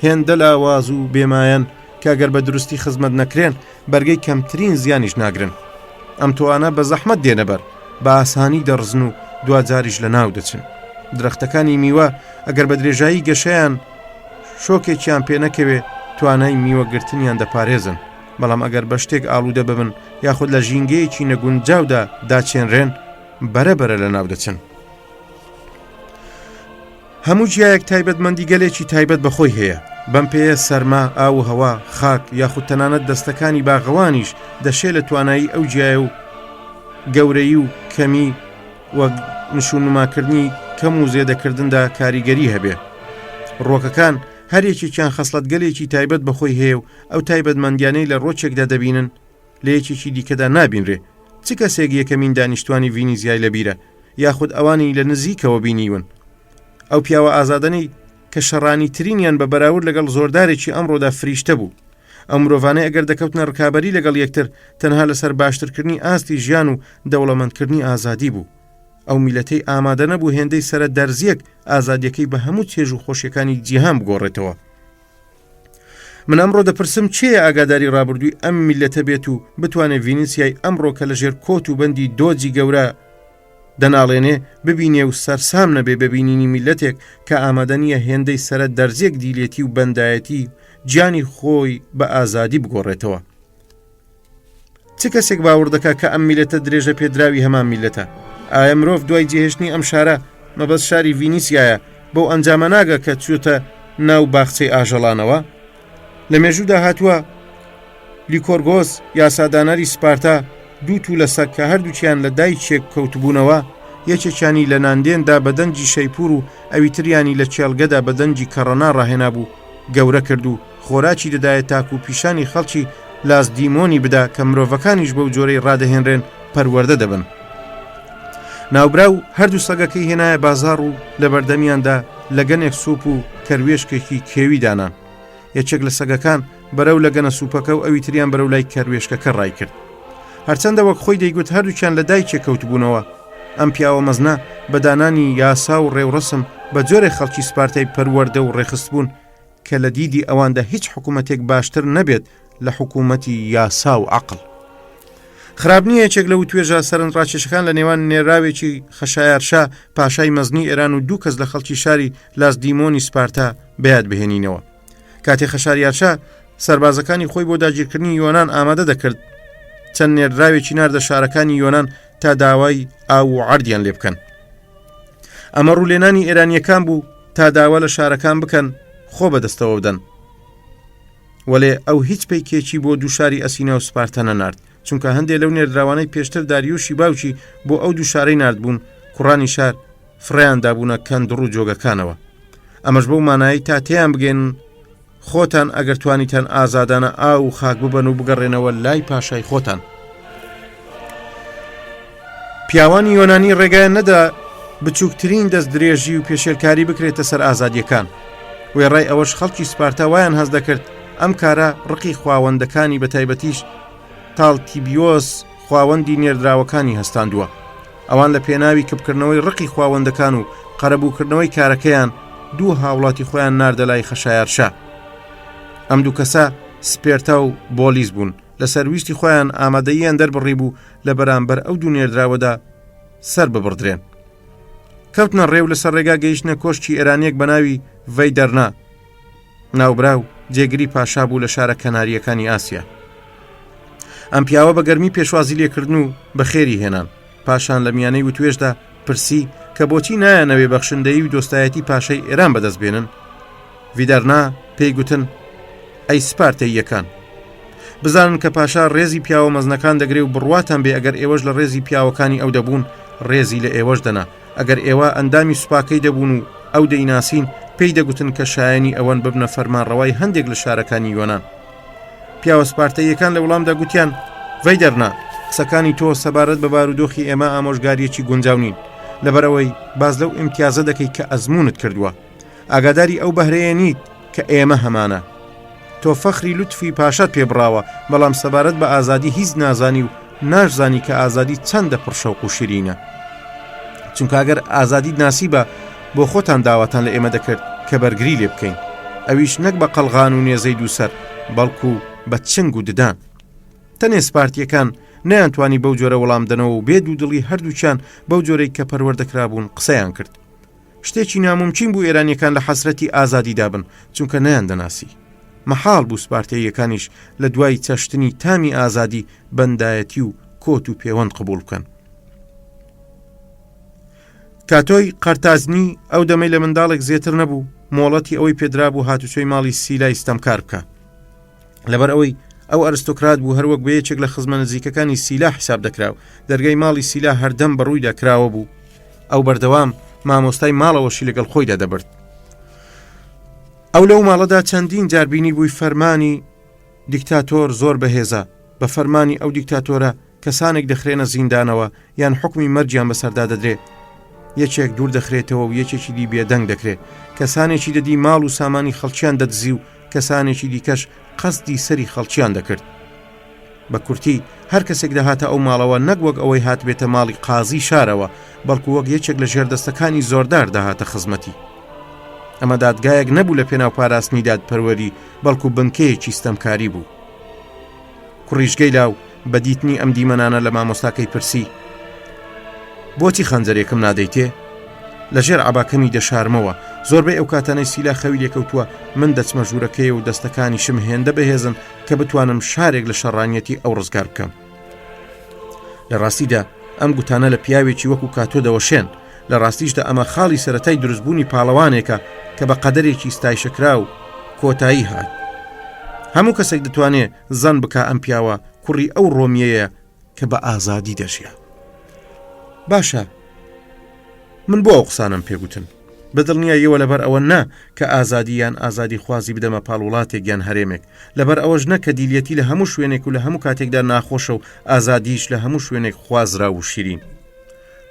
هێندە لاواز و بێمایەن کاگەر بە دروستی خزمەت نەکرێن بەرگەی کەمترین زیانیش ناگرن. ئەم تۆوانە بە زەحمەت دێنەبەر بە ئاسانی دەڕزن و دوجاریش لە ناو دەچن. درەختەکانی میوە ئەگەر بە درێژایی گەشەیان شۆکێکیان پێ نەکەوێ توانای میوەگرتنیان دەپارێزن، بەڵام ئەگەر بە شتێک ئاڵوودە ببن یاخود لە ژینگەیەکی نەگونجاودا داچێنرێن بەرەبەرە لە ناو دەچن. هەموو جیایەک تایبەتمەندی گەلێکی تایبەت بەخۆی هەیە. بەم پێیە سەرما، ئاو و هەوا، خاک یاخود تەنانەت دەستەکانی باغەوانیش دەشێت لە توانایی ئەو جیایە و گەورەی و کەمی وە نشونماکردنی کەم و زێدەکردندا کاریگەری هەبێ. ڕۆکەکان هەرێکێکیان خەسڵەتگەلێکی تایبەت بەخۆی هەیە و ئەو تایبەتمەندیانەی لە ڕۆچێکدا دەبینن لە یەکێکی دیکەدا نابینرێ. چ کەسێک یەکەمین دانیشتوانی ڤینیزیای لەبیرە یاخود ئەوانی لە نزیکەوە بینیون. ئەو پیاوە ئازادانەی کە شەڕانی ترینیان بە بەراورد لەگەڵ زۆردارێکی ئەمڕۆدا فریشتە بوو. ئەو مرۆڤانەی ئەگەر دەکەوتنە ڕکابەری لەگەڵ یەکتر تەنها لەسەر باشترکردنی ئاستی ژیان و دەوڵەمەندکردنی ئازادی بوو. ئەو میلەتەی ئامادە نەبوو هێندەی سەرە دەرزیەک ئازادیەکەی بە هەموو چێژ و خۆشیەکانی جیهان بگۆڕێتەوە. من ئەمڕۆ دەپرسم چێە ئاگاداری ڕابردووی ئەم میلەتە بێت و بتوانێت ڤینیسیای ئەمڕۆ کە لە ژێر کۆت و بەندی دۆجی گەورە دەناڵێنێ ببینێ و سەرسام نەبێ ببینینی میلەتێک کە ئامادە نیە هێندەی سەرە دەرزیەک دیلێتی و بەندایەتی گیانی خۆی بە ئازادی بگۆڕێتەوە. چ کەسێک باوەڕ دەکات کە ئەم میلەتە درێژە پێدراوی هەمان میلەتە؟ ئایا مرۆڤ دوای جێهێشتنی ئەم شارە مەبەست شاری ڤینیسیایە بەو ئەنجامە ناگە کە چووتە ناو باخچەی ئاژەڵانەوە؟ لە مێژوودا هاتووە لیکۆرگۆس یاسادانەری سپارتا دوو تو لە سەگ کە هەردووچیان لە دایکێک کەوتبوونەوە یەکێکیانی لە ناندێندا بەدەنجی شەیپور و ئەویتریانی لە چێلگەدا بەدەنجی کەڕەنا ڕاهێنا بوو گەورە کرد و خۆراکی دەدایە تاکو و پیشانی خەڵکی لازدیمۆنی بدا کە مرۆڤەکانیش بەو جۆرەی ڕادەهێنرێن پەروەردە دەبن. ناوبراو هەردوو سەگەکەی هێنایە بازاڕ و لە بەردەمیاندا لە گەنێک سوپ و کەروێشکێکی کێوی دانا. یەکێک لە سەگەکان بەرەو لە گەنە سوپەکە و ئەوی تریان بەرەو لای کەروێشکەکە ڕای کرد. هەرچەندە وەک خۆی دەیگوت هەردووچیان لە دایکێ کەوتبوونەوە. ئەم پیاوە مەزنا بەدانانی یاسا و ڕێوڕسم بە جۆرێ خەڵکی سپارتای پەروەردە و ڕێخست بوون کە لە دیدی ئەواندا هیچ حکوومەتێک باشتر نەبێت لە حکوومەتی یاسا و عەقڵ. خراپ نییە یەکێک لەو توێژە سەرنجڕاکێشەکان لە نێوان نێراوێکی خەشایارشا پاشای مەزنی ئێران و دوو کەس لە خەڵکی شاری لازدیمۆنی سپارتا بەیاد بهێنینەوە. کاتێک خەشاریارشا سەربازەکانی خۆی بۆ داگیرکردنی یۆنان ئامادە دەکرد چەند نێراوێکی ناردە شارەکانی یۆنان تا داوای ئاو و عەردیان لێ بکەن. ئەمە ڕوولێنانی ئێرانیەکان بوو تا داوا لە شارەکان بکەن خۆ بەدەستەوە بدەن. وەلێ ئەو هیچ پەیکێکی بۆ دوو شاری ئەسینە و سپارتە نەنارد، چونکە هەندێک لەو نێردراوانەی پێشتر داریوشی باوکی بۆ ئەو دوو شارەی ناردبوون کوڕانی شار فڕیان دابوونە کەندڕ و جۆگەکانەوە. ئەمەش بەو مانایی تا تێیان بگەن خۆتان ئەگەر توانیتان ئازادانە ئاو و خاک ببەن و بگەڕێنەوە لای پاشای خۆتان. پیاوانی یۆنانی ڕێگایان نەدا بچووکترین دەست درێژی و پێشێلکاری بکرێتە سەر ئازادیەکان. وێڕای ئەوەش خەڵکی سپارتا وایان هەز دەکرد ئەم کارە ڕقی خواوەندەکانی بەتایبەتیش تاڵتیبیۆس خواوەندی نێردراوەکانی هەستاندووە. ئەوان لە پێناوی کەپکردنەوەی ڕقی خواوەندەکان و قەرەبووکردنەوەی کارەکەیان دوو هاوڵاتی خۆیان ناردە لای خەشایارشا. ئەم دوو کەسە سپێرتا و بۆلیس بوون، لە سەرویستی خۆیان ئامادەییان دەربڕی بوو لە بەرامبەر ئەو دوو نێردراوەدا سەر ببڕدرێن. کەوتنە ڕێو لەسەر ڕێگا گەیشتنە کۆشکی ئێرانیەک بە ناوی ڤەیدەرنا. ناوبراو جێگری پاشا بوو لە شارە کەناریەکانی ئاسیا. ئەم پیاوە بە گەرمی پێشوازی لێکردن و بە خێری هێنان. پاشان لە میانەی وتوێژدا پرسی کە بۆچی نایەنەوێ بەخشندەیی و دۆستایەتی پاشای ئێران بەدەست بێنن. ڤیدەرنا پێی گوتن ئەی سپارتەییەکان، بزانن کە پاشا ڕێزی پیاوە مەزنەکان دەگرێ و بڕواتان بێ ئەگەر ئێوەش لە ڕێزی پیاوەکانی ئەو دەبوون ڕێزی لە ئێوەش دەنا. ئەگەر ئێوە ئەندامی سوپاکەی دەبوون و ئەو دەیناسین پێی دەگوتن کە شایانی ئەوەن ببنە فەرمانڕەوای هەندێک لە شارەکانی یۆنان. پیاوە سپارتەییەکان لە وەڵامدا گوتیان ڤەیدەرنا، قسەکانی تۆ سەبارەت بە بارودۆخی ئێمە ئامۆژگاریەکی گونجاو نین، لەبەرەوەی باز لەو ئیمتیازە دەکەی کە ئەزمونت کردووە. ئاگاداری ئەو بەهرەیە نیت کە ئێمە هەمانە. تۆ فەخری لوتفی پاشات پێبڕاوە، بەڵام سەبارەت بە ئازادی هیچ نازانی و ناشزانی کە ئازادی چەندە پڕشەوق و شیرینە. چونکە ئەگەر ئازادی ناسیبە بۆ خۆتان داواتان لە ئێمە دەکرد کە بەرگری لێ بکەین، ئەویش نەک بە قەلغان و نێزەی دووسەر بەڵکو بە چنگ و ددان. تەنێ سپارتیەکان نەیانتوانی بەو جۆرە وەڵامدنەوە و بێد و دڵی هەردووچیان بەو جۆرەی کە پەروەردەکرابوون قسەیان کرد. شتێکی ناممکین بوو ئێرانیەکان لە حەسرەتی ئازادی دابن، چونکە نەیان دەناسی. مەحاڵ بوو سپارتەیەکانیش لە دوای چەشتنی تامی ئازادی بەندایەتی و کۆت و پەیوەند قبول بکەن. کاتۆی قەرتازنی ئەو دەمەی لە منداڵێک زێتر نەبوو، مۆڵەتی ئەوەی پێدرا بوو هاتوچۆی ماڵی سیلای ستەمکار بکە. لەبەر ئەوەی ئەو ئەرستۆکرات بوو هەروەک بە یەکێک لە خزمە نزیکەکانی سیلا حساب دەکراو. دەرگای ماڵی سیلا هەردەم بەڕوویدا کراوە بوو. ئەو بەردەوام مامۆستای ماڵەوەشی لەگەڵ خۆیدا دەبرد. ئەو لەو ماڵەدا چەندین جاربینی بووی فەرمانی دیکتاتۆر زۆر بەهێزە. بە فەرمانی ئەو دیکتاتۆرە کەسانێک دەخرێنە زیندانەوە یان حکمی مەرجیان بەسەردا دەدرێت. یەکێک دوور دەخرێتەوە و یەکێکی دی بێدەنگ دەکرێت. کەسانێکی دەدی ماڵ و سامانی خەڵکیان دەدزی و کەسانێکی دیکەش قەسدی سەری خەڵکیان دەکرد. بە کورتی هەر کەسێک دەهاتە ئەو ماڵەوە نەک وەک ئەوەی هات بێتە ماڵی قازی شارەوە، بەڵکو وەک یەکێک لە ژێردەستەکانی زۆردار داهاتە خزمەتی. ئەمە دادگایەک نەبوو لە پێناو پاراستنی دادپەروەری، بەڵکو بنکەیەکی ستەمکاری بوو. کوڕیشگەی لاو بە دیتنی ئەم دیمەنانە لە مامۆستاکەی پرسی: بۆچی خەنجەرێکم نادەیتێ؟ لەژێر عەباکەمی دەشارمەوە. زۆربەی ئەو کاتانەی سیلا خەوی لێکەوتووە من دەچمە ژوورەکەی و دەستەکانی شم هێندە بەهێزن کە بتوانم شارێک لە شەڕانیەتی ئەو ڕزگار بکەم. لە ڕاستیدا ئەم گوتانە لە پیاوێکی وەکو کاتۆ دەوەشێن. لە ڕاستیشدا ئەمە خاڵی سەرەتای دروستبوونی پاڵەوانێکە کە بە قەدەرێکی ستایشەکرا و کۆتایی هات. هەموو کەسێک دەتوانێت زەن بکە ئەم پیاوە کوڕی ئەو ڕۆمیەیە کە بە ئازادی دەژیا. باشە، من بۆ ئەو قسانم پێگوتن. بەدڵنیە ئێوە لەبەر ئەوە نا کە ئازادیان ئازادی خوازی بدەمە پاڵوڵاتێک یان هەرێمێک، لەبەر ئەوەش نە کە دیلیەتی لە هەموو شوێنێک و لە هەموو کاتێکدا ناخۆشە و ئازادیش لە هەموو شوێنێک خوازرا و شیرین.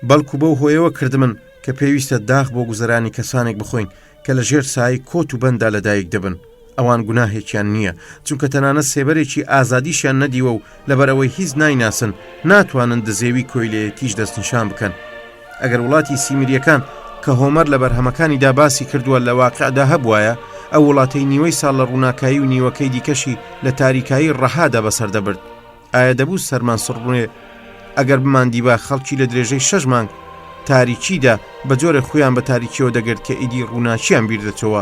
بەڵکو بەو هۆیەوە کردمن کە پێویستە داغ بۆ گوزەرانی کەسانێک بخۆین کە لە ژێر سایی کۆت و بەندا لەدایک دەبن. ئەوان گوناهێکیان نییە، چونکە تەنانەت سێبەرێکی ئازادیشیان نەدیوە و لەبەرەوەی هیچ نایناسن ناتوانن دزێوی کۆیلەیەتیش دەستنیشان بکەن. ئەگەر وڵاتی سیمیریەکان کە هۆمەر لە بەرهەمەکانیدا باسی کردووە لە واقعدا هەبوایە، ئەو وڵاتەی نیوەی ساڵ لە ڕووناکایی و نیوەکەی دیکەشی لە تاریکایی ڕەهادا بەسەر دەبرد. ئایا دەبوو سەرمان سڕڕێ ئەگەر بماندیبا خەڵکی لە درێژەی 6 مانگ تاریکیدا بە جۆرە خۆیان بە تاریکیەوە دەگرت کە ئیدی ڕووناچیان بیردەچەوە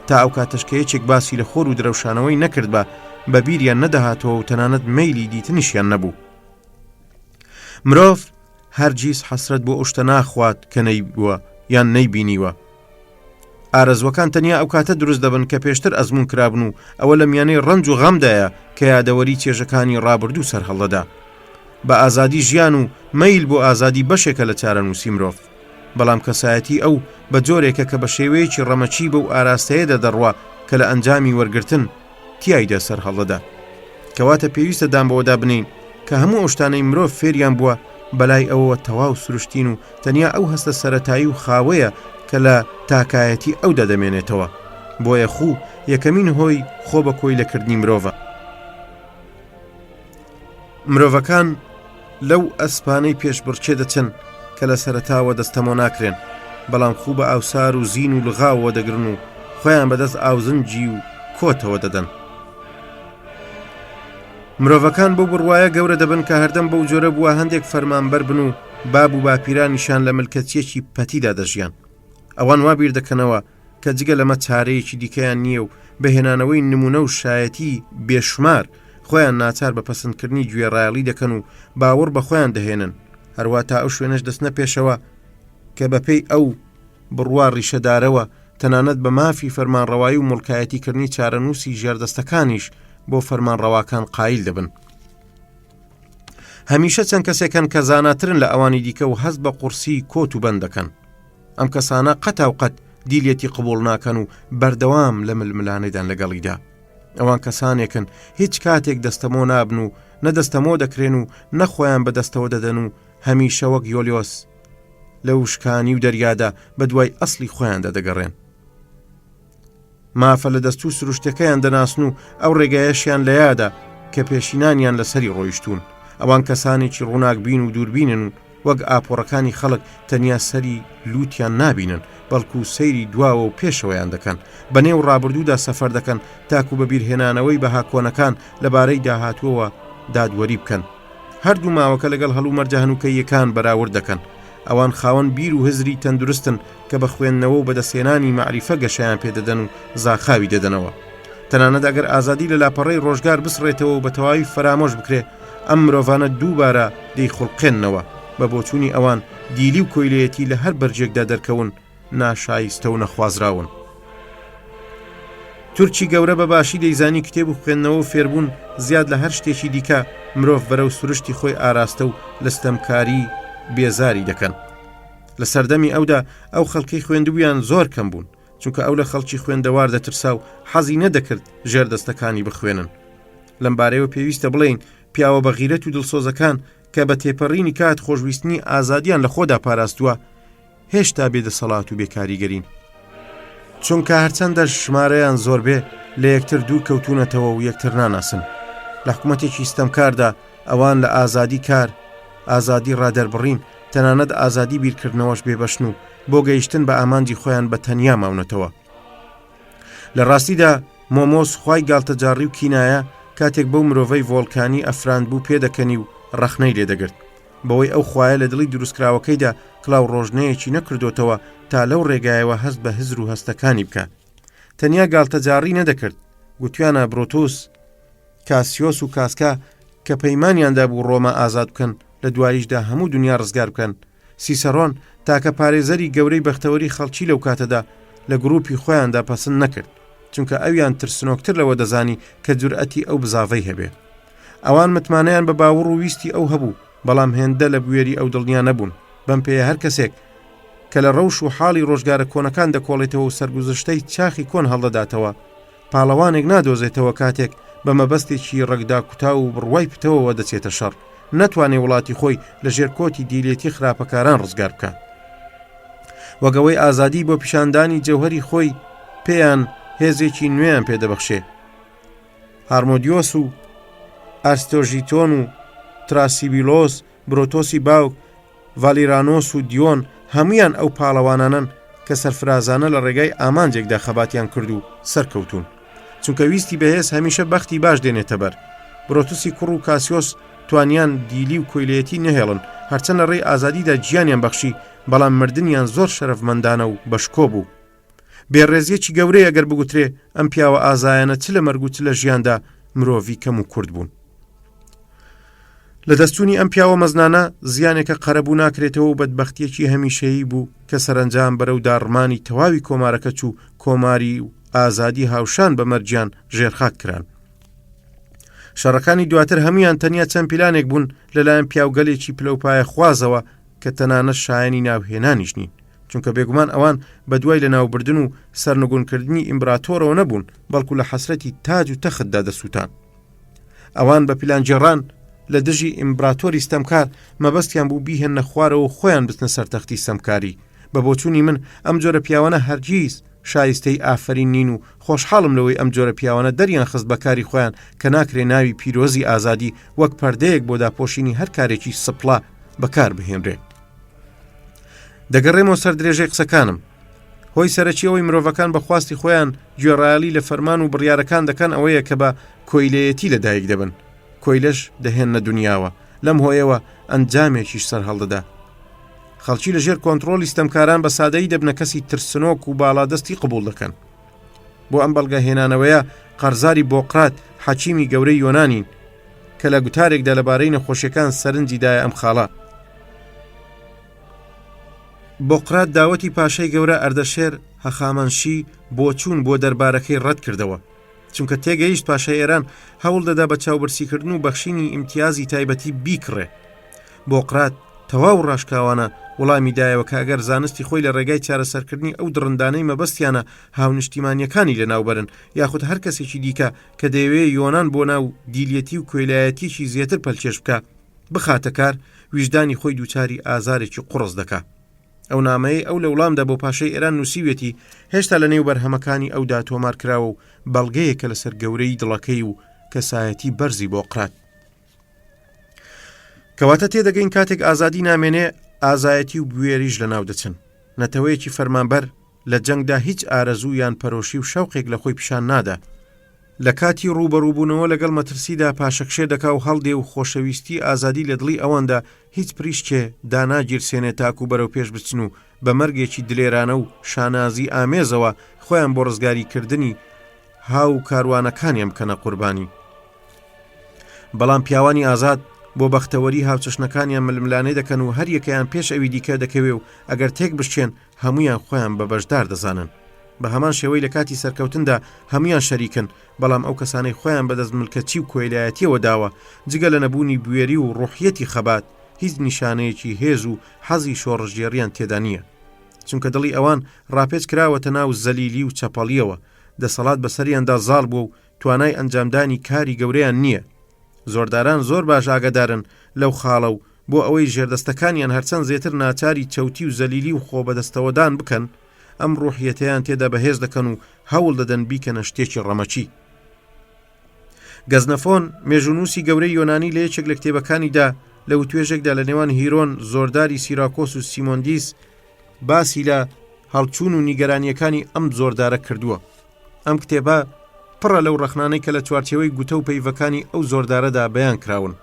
تا ئەو کاتەش کە یەکێک باسی لە خۆر و درەوشانەوەی نەکرد بە بیریان نەدەهاتەوە و تەنانەت مەیلی دیتنیشیان نەبوو. مرۆڤ هەرگیز حەسرەت بۆ ئەو شتە ناخوات کە نەیبووە یان نەیبینیوە. ئارەزوەکان تەنیا ئەو کاتە دروست دەبن کە پێشتر ئەزمون کرابن و ئەوە لە میانەی ڕەنج و غەمدایە کە یادەوەری چێژەکانی ڕابردوو سەرهەڵدەدا. بە ئازادی ژیان و مەیل بۆ ئازادی بەشێکە لە چارەنووسی مرۆڤ، بەڵام کەسایەتی ئەو بە جۆرێکە کە بە شێوەیەکی ڕەمەچی بەو ئاراستەیەدا دەڕوا کە لە ئەنجامی وەرگرتن تیایدا سەرهەڵدەدا. کەواتە پێویستە دام بەوەدا بنین کە هەموو ئەو شتانەی مرۆڤ فێریان بووە بەلای ئەوەوە تەواو سروشتین و تەنیا ئەو هەستە سەرەتایی و خاوەیە کە لە تاکایەتی ئەو دەدەمێنێتەوە. بۆیە خوو یەکەمین هۆی خۆ بە کۆی لەکردنی مرۆڤە. مرۆڤەکان لەو ئەسپانەی پێشبڕکێ دەچن کە لە سەرەتاوە دەستەمۆ ناکرێن، بەڵام خوو بە ئاوسار و زین و لغاوە دەگرن و خۆیان بەدەست ئاوزنجی و کۆتەوە دەدەن. مرۆڤەکان بەو بڕوایە گەورە دەبن کە هەردەم بەو جۆرە بووە هەندێک فەرمانبەر بن و باب و باپیرانیشان لە ملکەتیەکی پەتیدا دەژیان. ئەوان وا بیر دەکەنەوە کە جگە لەمە چارەیەکی دیکەیان نییە و بەهێنانەوەی نمونە و شایەتی بێشمار خۆیان ناچار بە پەسەندکردنی گوێڕایەڵی دەکەن و باوەڕ بە خۆیان دەهێنن، هەروە تا ئەو شوێنەش دەستنە پێشەوە کە بەپێی ئەو بڕوا ڕیشەدارەوە تەنانەت بە مافی فەرمانڕەوایی و مڵکایەتیکردنی چارەنووسی ژێردەستەکانیش بۆ فەرمانڕەواکان قایل دەبن. هەمیشە چەند کەسێکن کە زاناترن لە ئەوانی دیکە و هەست بە قورسی کۆت و بەند دەکەن. ئەم کەسانە قەتاوقەت دیلەتی قبول ناکەن و بەردەوام لە ململانەیدان لەگەڵیدا. ئەوان کەسانێکن هیچ کاتێک دەستەمۆ نابن و نەدەستەمۆ دەکرێن و نەخۆیان بەدەستەوە دەدەن و هەمیشە وەک یۆلیۆس لە وشکانی و دەریادا بە دوای ئەسلی خۆیاندا دەگەڕێن. مافە لە دەست و سروشتەکەیان دەناسن و ئەو ڕێگایەشیان لە یادا کە پێشینانیان لەسەری ڕۆیشتون. ئەوان کەسانێکی ڕووناک بین و دووربینن و وەک ئاپۆڕەکانی خەڵک تەنیا سەری لووتیان نابینن، بەڵکو سەیری دواوە و پێشەوەیان دەکەن، بەنێو ڕابردوودا سەفەر دەکەن تاکو بە بیرهێنانەوەی بەها کۆنەکان لەبارەی داهاتووەوە دادوەری بکەن. هەردوو ماوەکە لەگەڵ هەڵوو مەرجە هەنووکەیەکان بەراورد دەکەن. ئەوان خاوەن بیر و هزری تەندروستن کە بە خوێندنەوە و بەدەستێنانی مەعریفە گەشەیان پێدەدەن و زاخاوی دەدەنەوە. تەنانەت ئەگەر ئازادی لە لاپەڕەی ڕۆژگار بسڕێتەوە و بە تەواوی فەرامۆش بکرێ، ئەم مرۆڤانە دووبارە دەیخوڵقێننەوە بە بۆچوونی ئەوان دیلی و کۆیلەتی لە هەر بەرجێکدا دەرکەون، ناشایستە و نەخوازراون. تورکی گەورە بە باشی دەیزانی کتێب و خوێندنەوە و فێربوون زیاد لە هەر شتێکی دیکە مرۆڤ بەرەو سروشتی خۆی ئاراستە و لە ستەمکاری بێزاری دەکەن. لە سەردەمی ئەودا ئەو خەڵکەی خوێندبوویان زۆر کەم بوون، چونکە ئەو لە خەڵکی خوێندەوار دەترسا و حەزی نەدەکرد ژێردەستەکانی بخوێنن. لەم بارەیەوە پێویستە بڵێین پیاوە بە غیرەت و دڵسۆزەکان کە بە تێپەڕینی کات خۆشویستنی ئازادیان لە خۆدا پاراستووە هێشتا بێدەسەڵات و بێکاریگەرین، چونکە هەرچەندە ژمارەیان زۆر بێ لە یەکتر دوور کەوتونەتەوە و یەکتر ناناسن. لە حکومەتێکی ستەمکاردا ئەوان لە ئازادی کار، ئازادی ڕادەربڕین، تەنانەت ئازادی بیرکردنەوەش بێبەشن و بۆ گەیشتن بە ئامانجی خۆیان بە تەنیا ماونەتەوە. لە ڕاستیدا مۆمۆس خوای گاڵتەجاڕی و کینایە کاتێک بەو مرۆڤەی ڤۆڵکانی ئەفراند بوو پێدەکەنی و ڕەخنەی لێدەگرت بەوەی ئەو خوایە لە دڵی دروستکراوەکەیدا کڵاو ڕۆژنەیەکی نەکردوتەوە تا لەو ڕێگایەوە هەست بە هزر و هەستەکانی بکات. تەنیا گاڵتەجاڕی نەدەکرد، گوتیانە برۆتۆس، کاسیۆس و کاسکا کە پەیمانیاندا بوو ڕۆمە ئازاد بکەن لە دواییشدا هەموو دنیا ڕزگار بکەن. سیسەڕۆن تاکە پارێزەری گەورەی بەختەوەری خەڵکی لەو کاتەدا لە گروپی خۆیاندا پەسەند نەکرد، چونکە ئەویان ترسنۆکتر لەوە دەزانی کە جورئەتی ئەو بزاڤەی هەبێ. ئەوان متمانەیان بە باوەڕ و ویستی ئەو هەبوو، بەڵام هێندە لە بوێری ئەو دڵنیا نەبوون. بەم پێیە هەر کەسێک کە لە ڕەوش و حاڵی ڕۆژگارە کۆنەکان دەکۆڵێتەوە و سەرگوزشتەی چاخی کۆن هەڵدەداتەوە، پاڵەوانێک نادۆزێتەوە کاتێک بە مەبەستێکی ڕێکدا کوتا و بڕوای پتەوەوە دەچێتە شەڕ، نەتوانێ وڵاتی خۆی لە ژێر کۆتی دیلێتی خراپەکاران ڕزگار بکات. وەگەوەی ئازادی بۆ پیشاندانی جەوهەری خۆی پێیان هێزێکی نوێیان پێدەبەخشێ. هارمۆدیۆس و ئارستۆژیتۆن و تراسیبیلۆس، برۆتۆسی باوک، ڤالیرانۆس و دیۆن هەمویان ئەو پاڵەوانانن کە سەرفرازانە لە ڕێگای ئامانجێکدا خەباتیان کرد و سەرکەوتون، چونکە ویستی بەهێز هەمیشە بەختی باش دێنێتە بەر. برۆتوسی کوڕ و کاسیۆس توانیان دیلی و کۆیلەتی نەهێڵن، هەرچەند لە ڕێی ئازادیدا گیانیان بەخشی، بەڵام مردنیان زۆر شەرەفمەندانە و بەشکۆ بوو. بێڕێزیەکی گەورەی ئەگەر بگوترێ ئەم پیاوە ئازایانە چ لە مەرگ و چ لە ژیاندا مرۆڤی کەم و کورد بوون. لە دەستوری ئەم پیاوە مەزنانە زیانێکە قەرەبوو ناکرێتەوە و بەدبەختیەکی هەمیشەیی بوو کە سەرنجام بەرەو داڕمانی تەواوی کۆمارەکە چوو، کۆماری و ئازادی هاوشان بە مەرجیان ژێرخاک کران. شەڕەکانی دواتر هەمویان تەنیا چەند پیلانێک بوون لەلایەن پیاوگەلێکی پلەپایە خوازەوە کە تەنانە شایانی ناوهێنانیش نین، چونکە بێگومان ئەوان بە دوای لە ناوبردن و سەرنگونکردنی ئیمبراتۆرەوە نەبوون، بەڵکو لە حەسرەتی تاج و تەختدا دەسووتان. ئەوان بە پیلانجێڕان لە دژی ئیمبراتۆری ستەمکار مەبەستیان بوو بیهێنە خوارەوە خۆیان بستنە سەرتەختی ستەمکاری. بە بۆچوونی من ئەم جۆرە پیاوانە هەرگیز شایستەی ئافرین نین و خۆشحاڵم لەوەی ئەم جۆرە پیاوانە دەریان خست بەکاری خۆیان کە ناکرێ ناوی پیرۆزی ئازادی وەک پەردەیەک بۆ داپۆشینی هەر کارێکی سپڵا بەکار بهێنرێ. دەگەڕێمەوە سەر درێژەی قسەکانم. هۆی سەرەکیەوەی مرۆڤەکان بە خواستی خۆیان گوێڕایەلی لە فەرمان و بڕیارەکان دەکەن ئەوەیە کە بە کۆیلەیەتی لەدایک دەبن، کۆیلەش دەهێنە دنیاوە، لەم هۆیەوە ئەنجامێکیش سەر هەڵدەدا. خەڵکی لەژێر کۆنتڕۆلی ستەمکاران بە سادەیی دەبنە کەسی ترسنۆک و باڵادەستی قبول دەکەن. بۆ ئەم بەڵگە هێنانەوەیە قەرزاری بۆقرات حەکیمی گەورەی یۆنانین کە لە گوتارێکدا لەبارەی نەخۆشیەکان سەرنجی دایە ئەم خاڵە. بۆقرات داوەتی پاشای گەورە ئەردەشێر هەخامەنشی بۆ چوون بۆ دەربارەکەی ڕەت کردەوە، چونکە تێگەیشت پاشای ئێران هەوڵ دەدا بە چاوبرسیکردن و بەخشینی ئیمتیازی تایبەتی بیکڕێ. بۆقرات تەواو ڕاشکاوانە وەڵامی دایەوە کە ئەگەر زانستی خۆی لە ڕێگای چارەسەرکردنی ئەو دڕندانەی مەبەستیانە هاونیشتیمانیەکانی لە ناوبەرن، یاخود هەر کەسێکی دیکە کە دەیەوێت یۆنان بۆ ناو دیلەتی و کۆیلایەتیشی زیاتر پەلکێش بکە بخاتە کار، ویژدانی خۆی دووچاری ئازارێکی قوڕس دەکا. ئەو نامەیە ئەو لە وڵامدا بۆ پاشای ئێران نووسیوێتی هێشتا لە نێو بەرهەمەکانی ئەودا تۆمار کراوە و بەڵگەیەکە لەسەر گەورەی دڵەکەی و کەسایەتی بەرزی بۆقرات. کەواتە تێدەگەین کاتێک ئازادی نامێنێ ئازایەتی و بوێریش لە ناو دەچن. نەتەوەیەکی فەرمانبەر لە جەنگدا هیچ ئارەزوو یان پەرۆشی و شەوقێک لە خۆی پیشان نادا. لە کاتی ڕوبەڕووبوونەوە لەگەڵ مەترسیدا پاشەکشێ دەکا و هەڵدێ و خۆشەویستی ئازادی لە دڵی ئەوەندا هیچ پریشکێ داناگیرسێنێ تاکو بەرەو پێش بچن و بە مەرگێکی دلێرانە و شانازی ئامێزەوە خۆیان بۆ ڕزگاریکردنی هاو کاروانەکانیان بکەنە قوربانی. بەڵام پیاوانی ئازاد بۆ بەختەوەری هاوچەشنەکانیان ململانەی دەکەن و هەر یەکەیان پێش ئەوی دیکە دەکەوێ و ئەگەر تێک بشێن هەمویان خۆیان بە بەشدار دەزانن. بە هەمان شێوەی لە کاتی سەرکەوتندا هەمویان شەریکن، بەڵام ئەو کەسانەی خۆیان بەدەست ملکەچی و کۆیلایەتیەوە داوە جگە لە نەبوونی بوێری و ڕوحیەتی خەبات هیچ نیشانەیەکی هێز و حەزی شۆڕژێڕیان تێدا نییە، چونکە دڵی ئەوان ڕاپێچ کراوەتە ناو زەلیلی و چەپەڵیەوە، دەسەڵات بەسەریاندا زاڵ بووە و توانای ئەنجامدانی کاری گەورەیان نییە. زۆرداران زۆر باش ئاگادارن لەو خاڵە و بۆ ئەوەی ژێردەستەکانیان هەرچەند زێتر ناچاری چەوتی و زەلیلی و خۆ بەدەستەوەدان بکەن، ئەم ڕوحیەتەیان تێدا بەهێز دەکەن و هەوڵ دەدەن بیکەنە شتێکی ڕەمەچی. گەزنەفۆن مێژونووسی گەورەی یۆنانی لە یەکێک لە کتێبەکانیدا لە وتوێژێکدا لە نێوان هیرۆن زۆرداری سیراکۆس و سیمۆندیس باسی لە هەڵچوون و نیگەرانیەکانی ئەم زۆردارە کردووە. ئەم کتێبە پڕە لەو ڕەخنانەی کە لە چوارچێوەی گوتە و پەیڤەکانی ئەو زۆردارەدا بەیان کراون.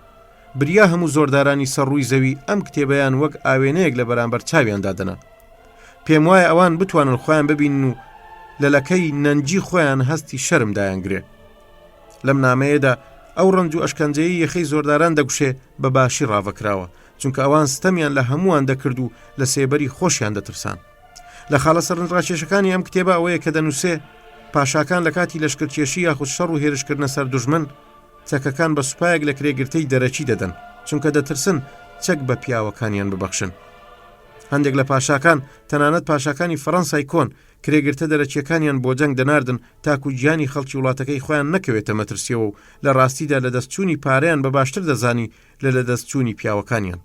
بریا هەموو زۆردارانی سەرڕووی زەوی ئەم کتێبەیان وەک ئاوێنەیەک لە بەرامبەر چاویاندا دەنا. پێم وایە ئەوان بتوانن خۆیان ببینن و لەلەکەی نەنجی خۆیان هەستی شەرم دایانگرێ. لەم نامەیەدا ئەو ڕەنج و ئەشکەنجەیی یەخەی زۆرداران دەگوشێ بە باشی ڕاوەکراوە، چونکە ئەوان ستەمیان لە هەمووان دەکرد و لە سێبەری خۆشیان دەترسان. لە خاڵە سەرنجڕاکێشەکانی ئەم کتێبە ئەوەیە کە دەنووسێ پاشاکان لە کاتی لەشکرکێشی یاخود شەڕ و هێرشکردنە سەر دوژمن چەکەکان بە سوپایەک لە کرێگرتەی دەرەچی دەدەن، چونکە دەترسن چەک بە پیاوەکانیان ببەخشن. هەندێک لە پاشاکان تەنانەت پاشاکانی فەڕەنسای کۆن کرێگرتە دەرەچیەکانیان بۆ جەنگ دەناردن تاکو گیانی خەڵکی وڵاتەکەی خۆیان نەکەوێتە مەترسیەوە و لە ڕاستیدا لە دەستچوونی پارەیان بە باشتر دەزانی لە دەستچوونی پیاوەکانیان.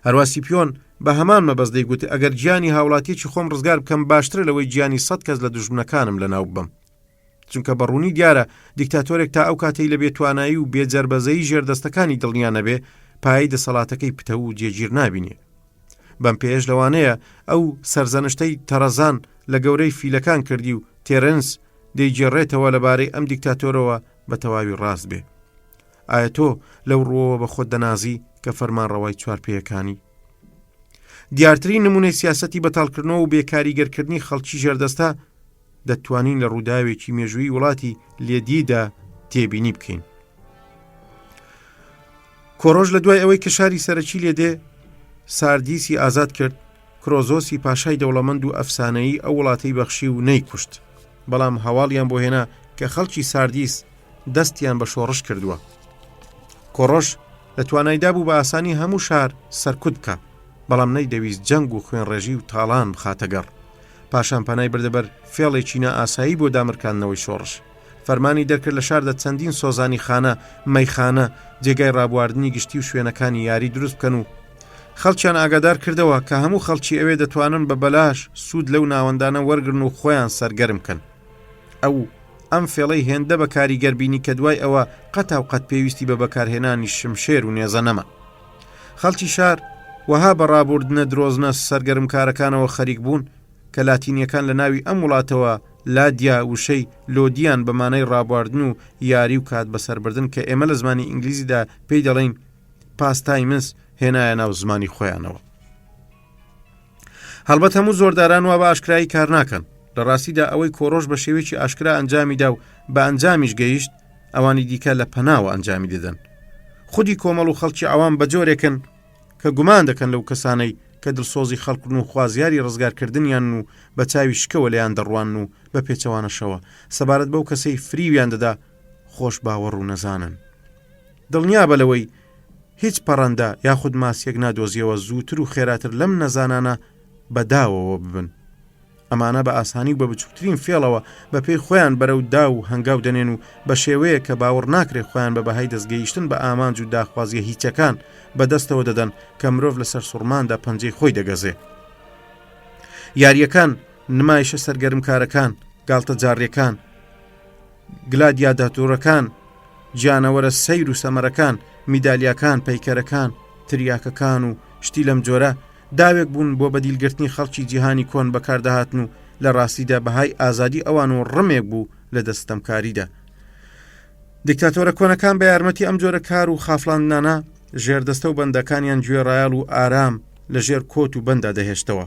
هەروە سیپیۆن بە هەمان مەبەست دەیگوت ئەگەر گیانی هاوڵاتیەکی خۆم ڕزگار بکەم باشترە لەوەی گیانی 100 کەس لە دوژمنەکانم لەناو بم، چونکە بەڕوونی دیارە دیکتاتۆرێک تا ئەو کاتەی لە بێتوانایی و بێجەربەزەی ژێردەستەکانی دڵنیا نەبێ پایەی دەسەڵاتەکەی پتە و جێگیر نابینێ. بەم پێش لەوانەیە ئەو سەرزەنشتەی تەرەزان لە گەورەی فیلەکان کردی و تێرنس دەیگێڕێتەوە لەبارەی ئەم دیکتاتۆرەوە بە تەواوی ڕاست بێ. ئایا تۆ لەو ڕۆوە بە خۆت دەنازی کە فەرمانڕەوای چوارپێیەکانی؟ دیارترین نمونەی سیاسەتی بەتاڵکردنەوە و بێکاریگەرکردنی خەڵکی ژێردەستە دەتوانین لە ڕووداوێکی مێژووی وڵاتی لێدیدا تێبینی بکەین. کۆڕۆژ لە دوای ئەوەی کە شاری سەرەکی لێدێ ساردیسی ئازاد کرد، کرۆزۆسی پاشای دەوڵەمەند و ئەفسانەیی ئەو وڵاتەی بەخشی و نەیکوشت، بەڵام هەواڵیان بۆ هێنا کە خەڵکی ساردیس دەستیان بە شۆڕش کردووە. کۆڕۆژ لە توانایدا بوو بە ئاسانی هەموو شار سەرکوت بکە، بەڵام نەیدەویست جەنگ و خوێن ڕێژی و تاڵان بخاتە گەڕ. پاشان پەنای بردەبەر فێڵێکی نائاسایی بۆ دامرکاندنەوەی شۆڕش. فەرمانی دەرکرد لە شاردا چەندین سۆزانی خانە، مەیخانە، جێگای ڕابواردنی گشتی و شوێنەکانی یاری دروست بکەن و خەڵکیان ئاگادار کردەوە کە هەموو خەڵکی ئەوێ دەتوانن بە بەلاش سوود لەو ناوەندانە وەرگرن و خۆیان سەرگەرم بکەن. ئەم فێڵەی هێندە بە کاریگەربینی کە دوای ئەوە قەتا و قەت پێویستی بە بەکارهێنانی شمشێر و نێزە نەما. خەڵکی شار وەها بە ڕابوردنە درۆزنە سەرگەرمکارەکانەوە خەریک بوون کە لاتینیەکان لە ناوی ئەم وڵاتەوە لادیا وشەی لۆدیان بەمانەی ڕابواردن و یاری و کات بەسەربردن کە ئێمە لە زمانی ئینگلیزیدا پێی دەڵێن پاستایمس هێنایە ناو زمانی خۆیانەوە. هەڵبەت هەموو زۆرداران وا بە ئاشکرایی کار ناکەن. لە ڕاستیدا ئەوەی کۆڕۆژ بە شێوەیەکی ئاشکرا ئەنجامیدا و بە ئەنجامیش گەیشت ئەوانی دیکە لە پەناوە ئەنجامی دەدەن. خودی کۆمەڵ و خەڵکی ئەوان بە جۆرێکن کە گومان دەکەن لەو کەسانەی کە دڵسۆزی خەڵکردن و خوازیاری ڕزگارکردنیان و بە چاوی شکەوە لەیان دەڕوان و بە پێچەوانەشەوە سەبارەت بەو کەسەی فریویان دەدا خۆش باوەڕ و نەزانن. دڵنیا بە لەوەی هیچ پەڕەندە یاخود ماسیەک نادۆزیەوە زووتر و خێراتر لەم نەزانانە بەداوەوە ببن. ئەمانە بە ئاسانی و بە بچووکترین فێڵەوە بە پێی خۆیان بەرەو دا و هەنگاو دەنێن و بە شێوەیە کە باوەڕ ناکرێت خۆیان بە بەهای دەستگەیشتن بە ئامانج و داخوازیە هیچەکان بەدەستەوە دەدەن کە مرۆڤ لەسەر سوڕماندا پەنجەی خۆی دەگەزێ. یاریەکان، نمایشە سەرگەرمکارەکان، گاڵتە جاڕیەکان، گلادیاتۆرەکان، گیانەوەرە سەیر و سەمەرەکان، میدالیاکان، پەیکەرەکان، تریاکەکان و شتی لەم جۆرە داوێک بوون بۆ بەدیلگرتنی خەڵکی جیهانی کۆن بەکاردەهاتن و لە ڕاستیدا بەهای ئازادی ئەوان و ڕمێک بوو لە دەستەمکاریدا. دیکتاتۆرە کۆنەکان بە یارمەتی ئەم جۆرە کار و خافڵاندانە ژێردەستە و بەندەکانیان گوێڕایال و ئارام لە ژێر کۆت و بەندا دەهێشتەوە.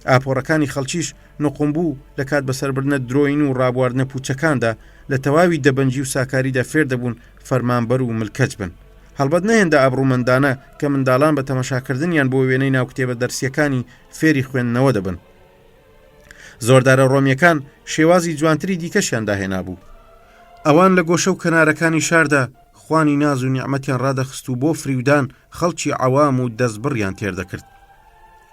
ئاپۆڕەکانی خەڵکیش نقم بوو لە کات بەسەربردنە درۆین و ڕابواردنە پوچەکاندا لە تەواوی دەبەنجی و ساکاریدا فێر دەبوون فەرمانبەر و ملکەچ بن. هەڵبەت نەهێندا ئەبڕوومەندانە کە منداڵان بە تەماشاکردنیان بۆ وێنەی ناوکتێبە دەرسیەکانی فێری خوێندنەوە دەبن. زۆردارە ڕۆمیەکان شێوازی جوانتری دیکەشیان داهێنا بوو. ئەوان لە گۆشە و کەنارەکانی شاردا خوانی ناز و نیعمەتیان ڕادەخست و بۆ فریودان خەڵکی عەوام و دەستبڕیان تێردەکرد.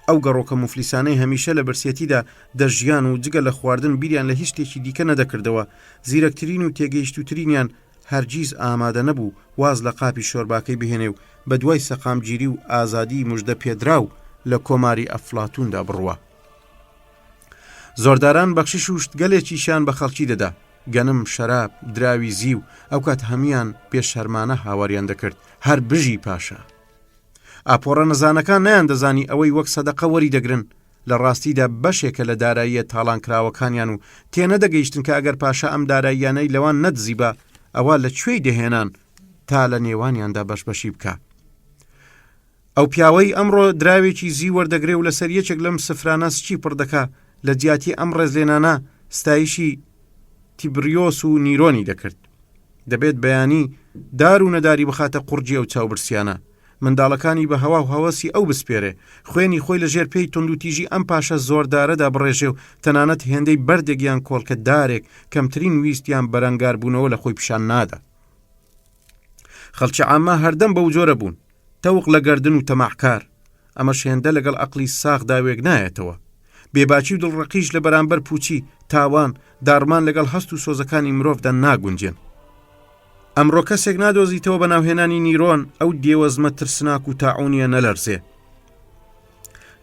ئەو گەڕۆکە موفلیسانەی هەمیشە لە برسێتیدا دەژیان و جگە لە خواردن بیریان لە هیچ شتێکی دیکە نەدەکردەوە، زیرەکترین و تێگەیشتوترینیان هەرگیز ئامادە نەبوو واز لە قاپی شۆرباکەی بهێنێ و بە دوای سەقامگیری و ئازادی موژدە پێدراو لە کۆماری ئەفلاتوندا بڕوە. زۆرداران بەخشش و شتگەلێکیشان بە خەڵکی دەدا، گەنم، شەراب، دراوی زی و ئەو کات هەمیان پێشەرمانە هاواریان دەکرد، هەر بژی پاشا. ئاپۆڕە نەزانەکان نەیان دەزانی ئەوەی وەک سەدەقە وەری دەگرن، لە ڕاستیدا بەشێکە لە داراییە تاڵانکراوەکانیان و تێنەدەگەیشتن کە ئەگەر پاشا ئەم داراییانەی لەوان نەدزی بە ئەوە لە کوێی دەهێنان تا لە نێوانیاندا بەشبەشی بکە. ئەو پیاوەی ئەمڕۆ دراوێکی زی وەردەگرێ و لەسەر یەکێک لەم سفرانە سچی پڕدەکا لە جیاتی ئەم ڕێزلێنانە ستایشی تیبریۆس و نیرۆنی دەکرد. دەبێت بەیانی دار و نەداری بخاتە قورجی ئەو چاوبرسیانە، منداڵەکانی بە هەوا و هەوەسی ئەو بسپێرێ، خوێنی خۆی لە ژێر پێی تونندوتیژی ئەم پاشە زۆردارەدا بڕێژێ و تەنانەت هێندەی بەردێکیان کۆڵکە دارێک کەمترین ویستیان بەرەنگار بوونەوە لە خۆی پیشان نادا. خەڵکی عامە هەردەم بەو جۆرە بوون، تەوق لە گەردن و تەماحکار. ئەمە شێندە لەگەڵ عەقڵی ساغ داوێک نایەتەوە. بێباچی و دڵڕەقیش لە بەرامبەر پوچی، تاوان، دارمان لەگەڵ هەست و سۆزەکانی مرۆڤدا ناگونجێن. ئەمڕۆ کەسێک نادۆزیتەوە بە ناوهێنانی نیرۆن ئەو دێوەزمە ترسناک و تاعونیە نەلەرزێ.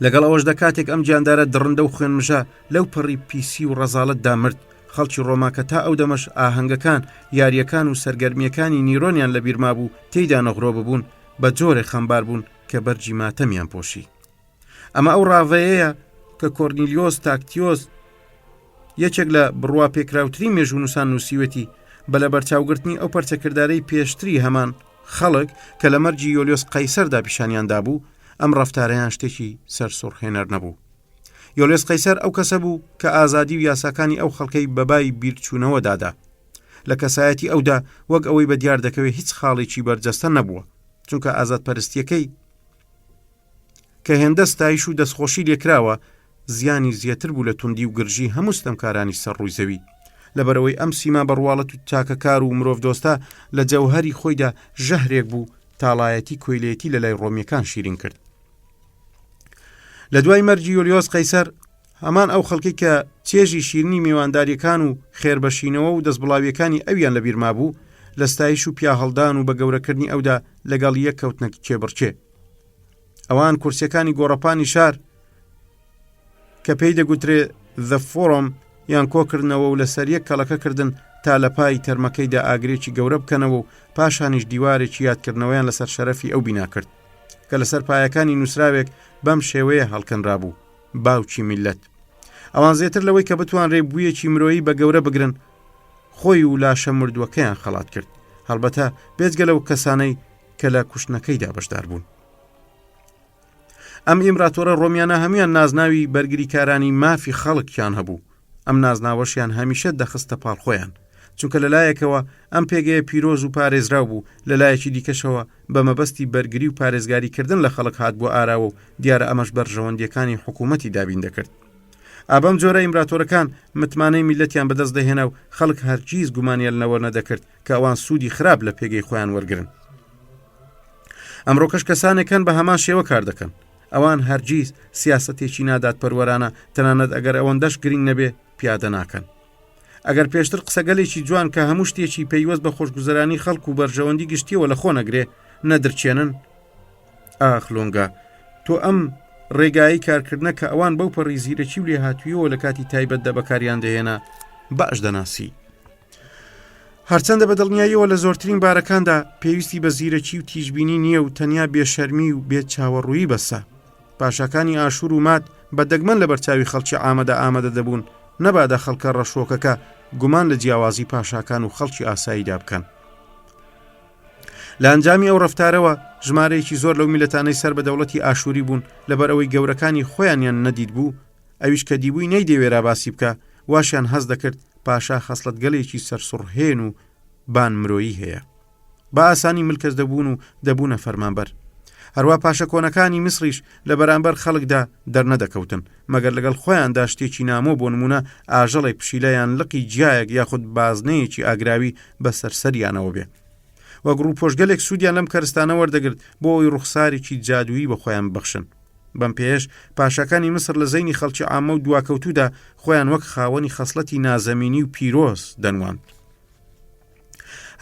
لەگەڵ ئەوەشدا کاتێک ئەم گیاندارە دڕندە و خوێنمژە لەو پەڕی پیسی و ڕەزاڵەتدا مرد، خەڵکی ڕۆما کە تا ئەو دەمەش ئاهەنگەکان، یاریەکان و سەرگەرمیەکانی نیرۆنیان لە بیرما بوو تێیدا نەغڕۆ ببوون، بە جۆرێ خەمبار بوون کە بەرجی ماتەمیان پۆشی. ئەمە ئەو ڕاوەیەیە کە کۆرنیلیۆس تاکتیۆس یەکێک لە بڕوا پێکراوترین مێژوونووسان نووسیوەتی بە لە بەرچاوگرتنی ئەو پەرچەکردارەی پێشتری هەمان خەڵک کە لە مەرجی یۆلیۆس قەیسەردا پیشانیاندا بوو، ئەم ڕەفتارەیان شتێکی سەرسوڕهێنەر نەبوو. یۆلیۆس قەیسەر ئەو کەسە بوو کە ئازادی و یاساکانی ئەو خەڵکەی بەبای بیرچوونەوە دادا. لە کەسایەتی ئەودا وەک ئەوەی بە دیار دەکەوێت هیچ خاڵێکی بەرجەستە نەبووە، چونکە ئازادپەرستیەکەی کە هێندە ستایش و دەستخۆشی لێکراوە زیانی زیاتر بوو لە توندی و گرژی هەموو ستەمکارانی سەر ڕووی زەوی. لەبەرەوەی ئەم سیما بەڕواڵەت و چاکەکار و مرۆڤ دۆستا لە جەوهەری خۆیدا ژەهرێک بوو، تاڵایەتی کۆیلێتی لە لای ڕۆمیەکان شیرین کرد. لە دوای مەرجی یۆلیۆس قەیسەر هەمان ئەو خەڵکی کە چێژی شیرنی میوانداریەکان و خێربەشینەوە و دەستبڵاویەکانی ئەویان لە بیرما بوو، لە ستایش و پیاهەڵدان و بە گەورەکردنی ئەودا لەگەڵ یەک کەوتنەکی کێبڕچێ. ئەوان کورسیەکانی گۆڕەپانی شار کە پێی دەگوترێ The Forum یان کۆکردنەوە و لەسەر یەک کەڵەکە کردن تا لە پای تەرمەکەیدا ئاگرێکی گەورە بکەنەوە و پاشانیش دیوارێکی یادکردنەوەیان لەسەر شەرەفی ئەو بینا کرد کە لەسەر پایەکانی نووسراوێک بەم شێوەیە هەڵکەنرابوو، باوکی میلەت. ئەوان زێتر لەوەی کە بتوانرێ بوویەکی مرۆیی بە گەورە بگرن، خۆی و لاشە مردووەکەیان خەڵات کرد، هەڵبەتە بێجگە لەو کەسانەی کە لە کوشتنەکەیدا بەشدار بوون. ئەم ئیمراتۆرە ڕۆمیانە هەمویان نازناوی بەرگریکارانی مافی خەڵکیان هەبوو. ئەم نازناوەشیان هەمیشە دەخستە پاڵخۆیان، چونکە لەلایەکەوە ئەم پێگەیە پیرۆز و پارێزراو بوو، لەلایەکی دیکەشەوە بە مەبەستی بەرگری و پارێزگاریکردن لە خەڵک هات بۆ ئاراوە و دیارە ئەمەش بەرژەوەندیەکانی حکوومەتی دابین دەکرد. ئابەم جۆرە ئیمراتۆرەکان متمانەی میلەتیان بەدەست دەهێنا و خەڵک هەرگیز گومانیان لەوە نەدەکرد کە ئەوان سوودی خراپ لە پێگەی خۆیان وەرگرن. ئەمڕۆکەش کەسانێکن بە هەمان شێوە کار دەکەن. ئەوان هەرگیز سیاسەتێکی نادات پەروەرانە، تەنانەت ئەگەر ئەوەندەش گرنگ نەبێ پیادە ناکەن. ئەگەر پێشتر قسەگەلێکی جوان کە هەموو شتێکی پەیوەست بە خۆشگوزەرانی خەڵک و بەرژەوەندی گشتیەوە لە خۆ نەگرێ نەدرچێنن، ئاخلۆنگا تۆ ئەم ڕێگایی کارکردنە کە ئەوان بەو پەڕی زیرەکی و لێ هاتوویەوە لە کاتی تایبەتدا بەکاریان دەهێنا باش دەناسی. هەرچەندە بە دڵنیاییەوە لە زۆرترین بارەکاندا پێویستی بە زیرەکی و تیژبینی نییە و تەنیا بێشەرمی و بێت چاوەڕووی بەسە. پاشاکانی ئاشور و مات بە دەگمەن لە بەرچاوی خەڵکی ئامادە دەبوون، نەبادە خەڵکە ڕەشۆکەکە گومان لە جیاوازی پاشاکان و خەڵکی ئاساییدا بکەن. لە ئەنجامی ئەو ڕەفتارەوە ژمارەیەکی زۆر لەو میلەتانەی سەر بە دەوڵەتی ئاشوری بوون لەبەر ئەوەی گەورەکانی خۆیانیان نەدید بوو، ئەویش کە دیبووی نەیدەوێرا باسی بکە، واشیان هەز دەکرد پاشا خەسڵەتگەلێکی سەرسوڕهێن و بان مرۆیی هەیە، بە ئاسانی ملکەس دەبوون و دەبوونە فەرمانبەر. هەروە پاشە کۆنەکانی میسریش لە بەرامبەر خەڵکدا دەرنەدەکەوتن مەگەر لەگەڵ خۆیاندا شتێکی نامۆ بۆ نمونە ئاژەڵێک پشیلەیان لقی جیایەک یاخود بازنەیەکی ئاگراوی بە سەرسەریانەوە بێ وە گڕوو پۆشگەلێک سوودیان لەم کەرستانە وەردەگرت بۆ ئەوی ڕوخسارێکی جادوویی بە خۆیان ببەخشن بەم پێش پاشەکانی مسر لە زەینی خەڵکی عامە و دواکەوتودا خۆیان وەک خاوەنی خەسڵەتی نازەمینی و پیرۆز دەنوان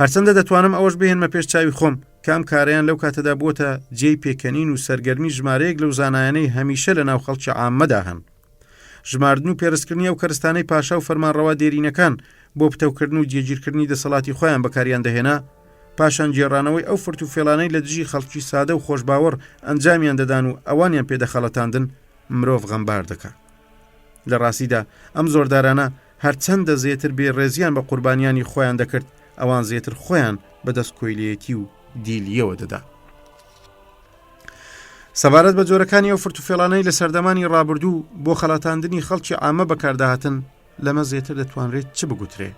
هەرچەندە دەتوانم ئەوەش بهێنمە پێش چاوی خۆم کام کارەیان لەو کاتەدا بووە جێی پێکەنین و سەرگەرمی ژمارەیەک لەو زانایانەی هەمیشە لە ناو خەڵکی عامەدا هەن ژماردن و پێرسکردنی ئەو کەرستانەی پاشا و فەرمانڕەوا دێرینەکان بۆ پتەوکردن و جێگیرکردنی دەسەڵاتی خۆیان بەکاریان دەهێنا پاشان جێڕانەوەی ئەو فرت و فێڵانەی لە دژی خەڵکی سادە و خۆشباوەڕ ئەنجامیان دەدان و ئەوانیان پێدەخەڵەتاندن مرۆڤ غەمبار دەکات لە ڕاستیدا ئەم زۆردارانە هەرچەندە زێتر بێ ڕێزیان بە قوربانیانی خۆیان دەکرد ئەوان زێتر خۆیان بەدەست کۆیلەتی و دیلیەوە دەدا سەبارەت بە جۆرەکانی ئەو فرت و فێڵانەی لە سەردەمانی ڕابردوو بۆ خەڵەتاندنی خەڵکی عامە بەکارداهاتن لەمە زێتر دەتوانرێت چ بگوترێ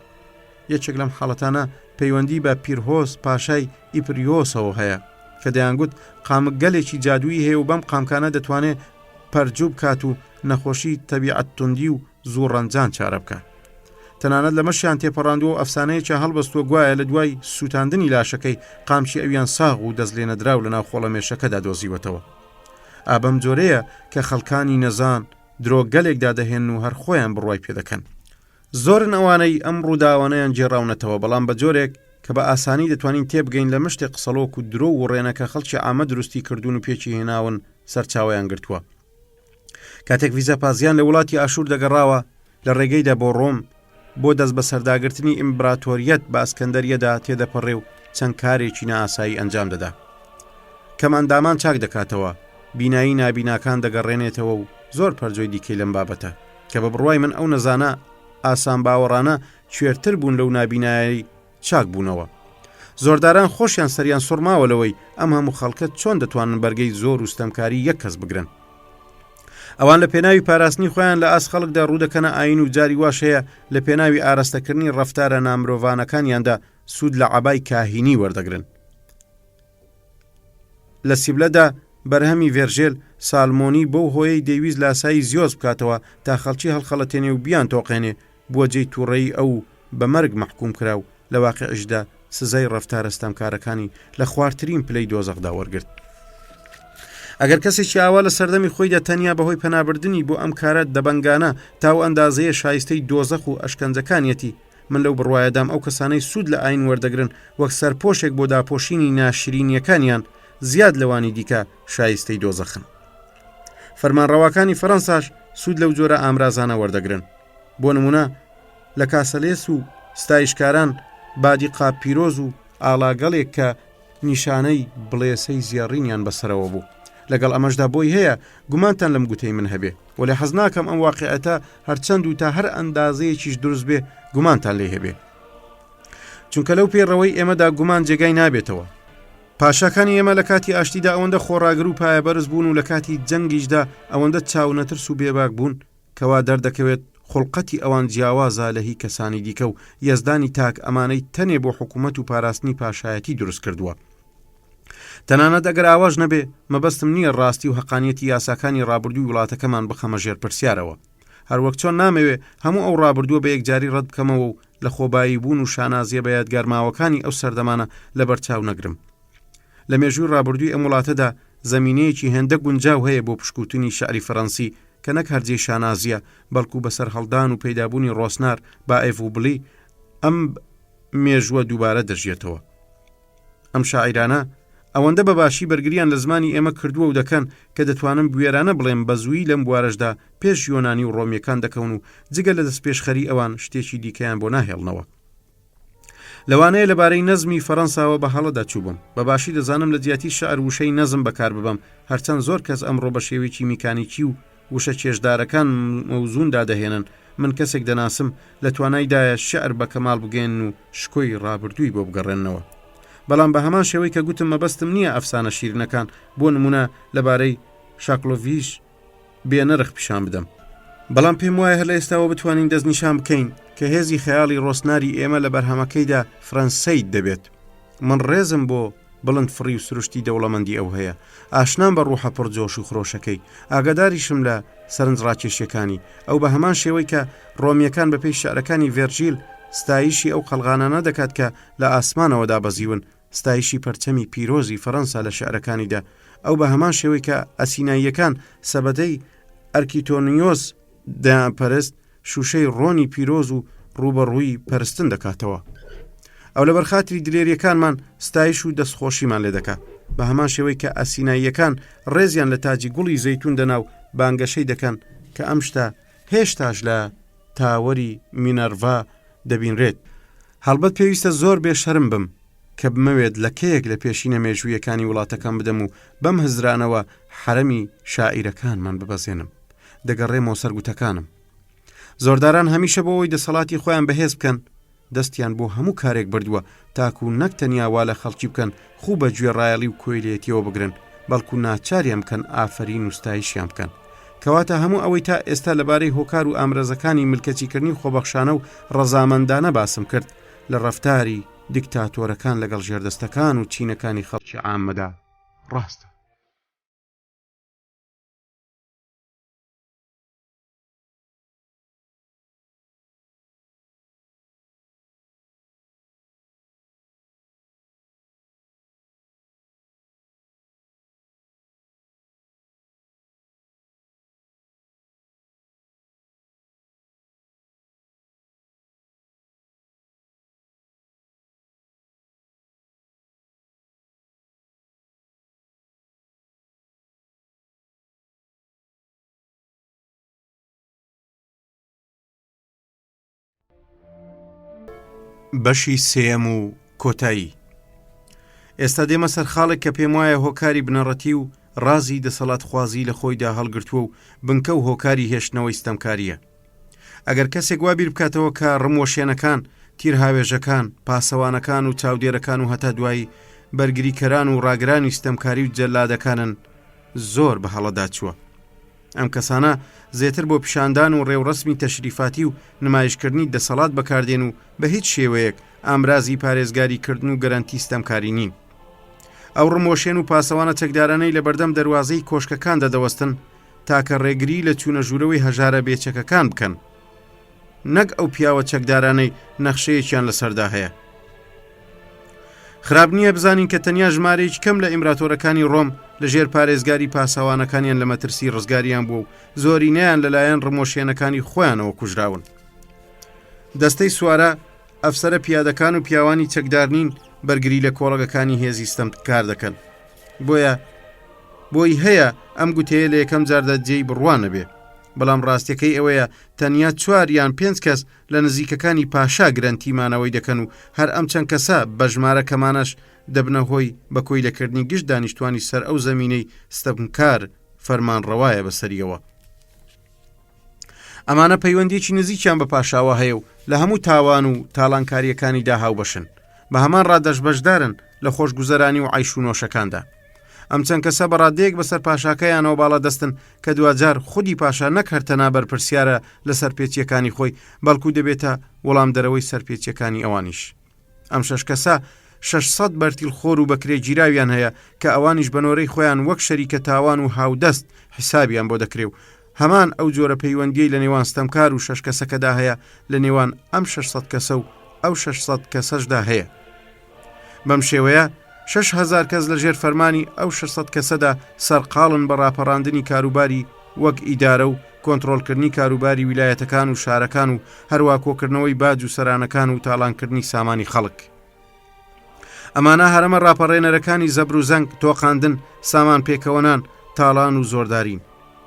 یەکێک لەم حاڵەتانە پەیوەندی بە پیرهۆس پاشای ئیپریۆسەوە هەیە کە دەیانگوت قامک گەلێکی جادووی هەیە و بەم قامکانە دەتوانێت پەرجوو بکات و نەخۆشی تەبیعەت توندی و زوو ڕەنجان چارە بکات تەنانەت لە مەشیان تێپەڕاندووە ئەفسانەیەکی هەڵبەستووە گوایە لە دوای سووتاندنی لاشەکەی قامچی ئەویان ساغ و دەستلێنەدراو لە ناو خۆڵەمێشەکەدا دۆزیوەتەوە ئابەم جۆرەیە کە خەڵکانی نەزان درۆگەلێکدا دەهێن و هەر خۆیان بڕوای پێدەکەن زۆرن ئەوانەی ئەم ڕووداوانەیان جێڕاونەتەوە بەڵام بە جۆرێک کە بە ئاسانی دەتوانین تێبگەین لە مشتێک قسەڵۆک و درۆ و ڕێنەکە خەڵکی عامە دروستی کردوون و پێچی هێناون سەرچاویان گرتووە کاتێک ڤیزە پازیان لە وڵاتی ئاشور دەگەڕاوە لە ڕێگەیدا بۆ ڕۆم بۆ دەست بە سەرداگرتنی ئیمبراتۆریەت بە ئەسکەندەریەدا تێدەپەڕێ و چەند کارێکی نائاسایی ئەنجام دەدا کەماندامان چاک دەکاتەوە بینایی نابیناکان دەگەڕێنێتەوە و زۆر پەرجۆی دیکەی لەم بابەتە کە بە بڕوای من ئەو نەزانە ئاسان باوەڕانە کوێرتر بوون لەو نابینایی چاک بوونەوە زۆرداران خۆشیان سەریان سوڕماوەلەوەی ئەم هەموو خەڵکەت چۆن دەتوانن بەرگەی زۆر و ستەمکاری یەک کەس بگرن ئەوان لە پێناوی پاراستنی خۆیان لە ئاس خەڵکدا ڕوودەکەنە ئاین و جاری واش هەیە لە پێناوی ئاراستەکردنی ڕەفتارە نامرۆڤانەکانیاندا سوود لە عەبای کاهینی وەردەگرن لە سیبلەدا بەرهەمی ڤێرژێل سالمۆنی بەو هۆیەی دەیویست لاسایی زیۆز بکاتەوە تا خەڵکی هەڵخەڵەتێنێ و بیان تۆقێنێ بووە جێی تووڕێی ئەو بە مەرگ مەحکوم کرا و لە واقعشدا سزای ڕەفتارە ستەمکارەکانی لە خواردترین پلەی دۆزەخدا وەرگرت ئەگەر کەسێکی ئاوا لە سەردەمی خۆیدا تەنیا بەهۆی پەنابردنی بۆ ئەم کارە دەبەنگانە تاو ئەندازەیە شایستەی دۆزەخ و ئەشکەنجەکانیەتی من لەو بڕوایەدام ئەو کەسانەی سوود لە ئاین وەردەگرن وەک سەرپۆشێک بۆ داپۆشینی ناشرینیەکانیان زیاد لەوانی دیکە شایستەی دۆزەخن فەرمانڕەواکانی فەڕەنساش سوود لەو جۆرە ئامرازانە وەردەگرن بۆ نمونە لە کاسەلێس و ستایشکاران بادی قاپیرۆز و ئاڵاگەڵێک کە نیشانەی بڵێسەی زیێڕینیان بەسەرەوە بوو لەگەڵ ئەمەشدا بۆی هەیە گومانتان لەم گوتەی من هەبێ و لە حەز ناکەم ئەم واقعەتە هەرچەند و تا هەر ئەندازەیەکیش دروست بێ گومانتان لێ هەبێ چونکە لەو پێڕەوەی ئێمەدا گومان جێگای نابێتەوە پاشاکانی ئێمە لە کاتی ئاشتیدا ئەوەندە خۆڕاگر و پایەبەرز بوون و لە کاتی جەنگیشدا ئەوەندە چاونەترس و بێباک بوون کەوا دەردەکەوێت خوڵقەتی ئەوان جیاوازە لە هی کەسانی دیکە و یەزدانی تاک ئەمانەی تەنێ بۆ حکوومەت و پاراستنی پاشایەتی دروست کردووە تەنانەت ئەگەر ئاواژ نەبێ مەبەستم نییە ڕاستی و حەقانیەتی یاساکانی ڕابردووی وڵاتەکەمان بخەمە ژێر پرسیارەوە هەروەک چۆن نامەوێ هەموو ئەو ڕابردووە بە یەکجاری ڕەت بکەمەوە و لە خۆبایی بوون و شانازیە بە یادگارماوەکانی ئەو سەردەمانە لەبەرچاو نەگرم لە مێژووی ڕابردووی ئەم وڵاتەدا زەمینەیەکی هێندە گونجاو هەیە بۆ پشکوتنی شعری فەڕەنسی کە نەک هەرجێ شانازیە بەڵکو بەسەر هەڵدان و پەیدابوونی ڕۆسنار با ئێڤوبلی ئەم مێژووە دووبارە دەژێتەوە ئەم شاعیرانە ئەوەندە بەباشی بەرگریان لە زمانی ئێمە کردووە و دەکەن کە دەتوانم گوێرانە بڵێم بە زووی لەم بوارەشدا پێش یۆنانی و ڕۆمیەکان دەکەون و جگە لە دەست پێشخەری ئەوان شتێکی دیکەیان بۆ ناهێڵنەوە لەوانەیە لەبارەی نەزمی فەڕەنساوە بە هەڵەدا چووبم بەباشی دەزانم لە جیاتی شەعر وشەی نەزم بەکار ببەم هەرچەند زۆر کەس ئەمڕۆ بە شێوەیەکی میکانیکی و وشە چێژدارەکان مەوزوندا دەهێنن من کەسێک دەناسم لە توانایدایە شعر بە کەمال بگەێن و شکۆی ڕابردووی بۆ بگەڕێنەوە بەڵام بە هەمان شێوەی کە گوتم مەبەستم نییە ئەفسانە شیرینەکان بۆ نمونە لەبارەی شاکلۆڤیش بێنەرخ پیشان بدەم بەڵام پێم وایە هەر لە ئێستاوە بتوانین دەستنیشان بکەین کە هێزی خەیاڵی ڕۆسناری ئێمە لە بەرهەمەکەیدا فەرەنسەی دەبێت من ڕێزم بۆ بڵند فڕی و سروشتی دەوڵەمەندی ئەو هەیە، ئاشنان بە ڕوحە پڕجۆش و خرۆشەکەی، ئاگاداریشم لە سەرنج ڕاکێشیەکانی ئەو بە هەمان شێوەی کە ڕۆمیەکان بەپێی شعرەکانی ڤێرجیل ستایشی ئەو خەڵغانانە دەکات کە لە ئاسمانەوە دابەزیون، ستایشی پەرچەمی پیرۆزی فەڕەنسا لە شعرەکانیدا، ئەو بە هەمان شێوەی کە ئەسیناییەکان سەبەدەی ئەرکیتۆنیۆس دەیانپەرست شوشەی ڕۆنی پیرۆز و ڕوبەڕووی پەرستن دەکاتەوە. ئەو لە بەرخاتری دلێریەکانمان ستایش و دەستخۆشیمان لێ دەکات، بە هەمان شێوەی کە ئەسیناییەکان ڕێزیان لە تاجی گوڵی زەیتون دەناو بانگەشەی دەکەن کە ئەم شتە هێشتاش لە تاوەری مینەرڤا دەبینرێت. هەڵبەت پێویستە زۆر بێشەرم بم کە بمەوێت لە کەیەک لە پێشینە مێژوویەکانی وڵاتەکان بدەم و بەم هزرانەوە حرەمی شاعیرەکانمان ببەزێنم. دەگەڕێمەوە سەرگوتەکانم. زۆرداران هەمیشە بۆەوەی دەسەڵاتی خۆیان بەهێز بکەن دەستیان بۆ هەموو کارێک بردووە تاکو و نەک تەنیاوا لە خەڵکی بکەن خوو بە گوێ ڕایەڵی و کۆیلێتیەوە بگرن، بەڵکو ناچاریان بکەن ئافرین و ستایشیان بکەن. کەواتە هەموو ئەوەی تا ئێستا لەبارەی هۆکار و ئامرەزەکانی ملکەتیکردنی خۆبەخشانە و ڕەزامەندانە باسم کرد لە ڕەفتاری دیکتاتۆرەکان لەگەڵ ژێردەستەکان و چینەکانی خەڵکی عامەدا ڕاستە. بەشی سێەم و کۆتایی. ئێستا دێمە سەر خاڵێک کە پێم وایە هۆکاری بنەڕەتی و ڕازی دەسەڵات خوازی لە خۆیدا هەڵگرتووە و بنکە و هۆکاری هێشتنەوەی ستەمکاریە. ئەگەر کەسێک وا بیر بکاتەوە کە ڕموەشێنەکان، تیرهاوێژەکان، پاسەوانەکان و چاودێرەکان و هەتا دوایی بەرگریکەران و ڕاگرانی ستەمکاری و جەلادەکانن، زۆر بە هەڵەدا چووە. ئەم کەسانە زێتر بۆ پیشاندان و ڕێوڕسمی تەشریفاتی و نمایشکردنی دەسەڵات بەکاردێن و بە هیچ شێوەیەک ئامرازی پارێزگاریکردن و گەرانتی ستەمکاری نین. ئەو ڕمۆشێن و پاسەوانە چەکدارانەی لە بەردەم دەواازەی کۆشکەکان دەدەوەستن تاکە ڕێگری لە چوونە ژوورەوەی هەژارە بێچەکەکان بکەن، نەک ئەو پیاوە چەکدارانەی نەخشەیەکیان لەسەردا هەیە. خراپ نییە بزانین کە تەنیا ژمارەیەکی کەم لە ئیمراتۆرەکانی ڕۆم لە ژێر پارێزگاری پاسەوانەکانیان لە مەترسی ڕزگاریان بوو و زۆرینەیان لەلایەن ڕمۆشێنەکانی خۆیانەوە کوژراون. دەستەی سوارە، ئەفسەرە پیادەکان و پیاوانی چەکدارنین بەرگری لە کۆڵگەکانی هێزی ستەمکار دەکەن. بۆی هەیە ئەم گوتەیە لە یەکەم جاردا جێی بڕوانە بێ، بەڵام ڕاستیەکەی ئەوەیە تەنیا 4 یان 5 کەس لە نزیکەکانی پاشا گرنتیمانەوەی دەکەن و هەر ئەم چەند کەسە بە ژمارە کەمانەش دەبنە هۆی بە کۆی لەکردنی گشت دانیشتوانی سەر ئەو زەمینەی ستەمکار فەرمان ڕەوایە بەسەریەوە. ئەمانە پەیوەندێکی نزیکیان بە پاشاوە هەیە و لە هەموو تاوان و تاڵانکاریەکانی داهاو بەشن، بە هەمان ڕادەش بەشدارن لە خۆشگوزەرانی و عیش و نۆشەکاندا. ئەم چەند کەسە بەڕادەیەک بەسەر پاشاکەیانەوە باڵا دەستن کە دوجار خودی پاشا نەک هەرتەنا بەرپرسیارە لە سەرپێچیەکانی خۆی، بەڵکو دەبێتە وەڵام دەرەوەی سەرپێچیەکانی ئەوانیش. ئەم 6 کەسە 600 بەرتیل خۆر و بەکرێ گیراویان هەیە کە ئەوانیش بەنۆرەی خۆیان وەک شەریکە تاوان و هاودەست حسابیان بۆ دەکرێ و هەمان ئەو جۆرە پەیوەندیەی لە نێوان ستەمکار و 6 کەسەکەدا هەیە لە نێوان ئەم 600 کەسە و ئەو 600 کەسەشدا هەیە. بەم شێوەیە 6,000 کەس لە ژێر فەرمانی ئەو 600 کەسەدا سەرقاڵن بە ڕاپەڕاندنی کاروباری وەک ئیدارە و کۆنتڕۆلکردنی کاروباری ویلایەتەکان و شارەکان و هەروە کۆکردنەوەی باج و سەرانەکان و تاڵانکردنی سامانی خەڵک. ئەمانە هەرەمە ڕاپەڕێنەرەکانی زەبر و زەنگ، تۆقاندن، سامان پێکەوەنان، تاڵان و زۆردارین.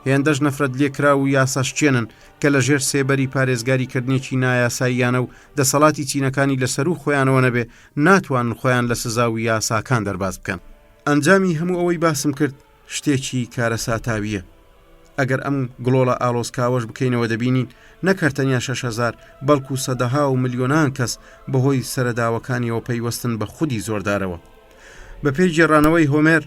هێندەش نەفرەت لێکرا و یاساشچێنن کە لە ژێر سێبەری پارێزگاریکردنێکی نایاساییانە و دەسەڵاتی چینەکانی لەسەر و خۆیانەوە نەبێ ناتوانن خۆیان لە سزا و یاساکان دەرباز بکەن. ئەنجامی هەموو ئەوەی باسم کرد شتێکی کارە ساتاویە. ئەگەر ئەم گڵۆڵە ئالۆسکاوەش بکەینەوە دەبینین نەکەرتەنیا 6,000 بەڵکو سەدەها و ملیۆنان کەس بەهۆی سەرەداوەکانیەوە پەیوەستن بە خودی زۆردارەوە. بە پێی گێڕانەوەی هۆمێر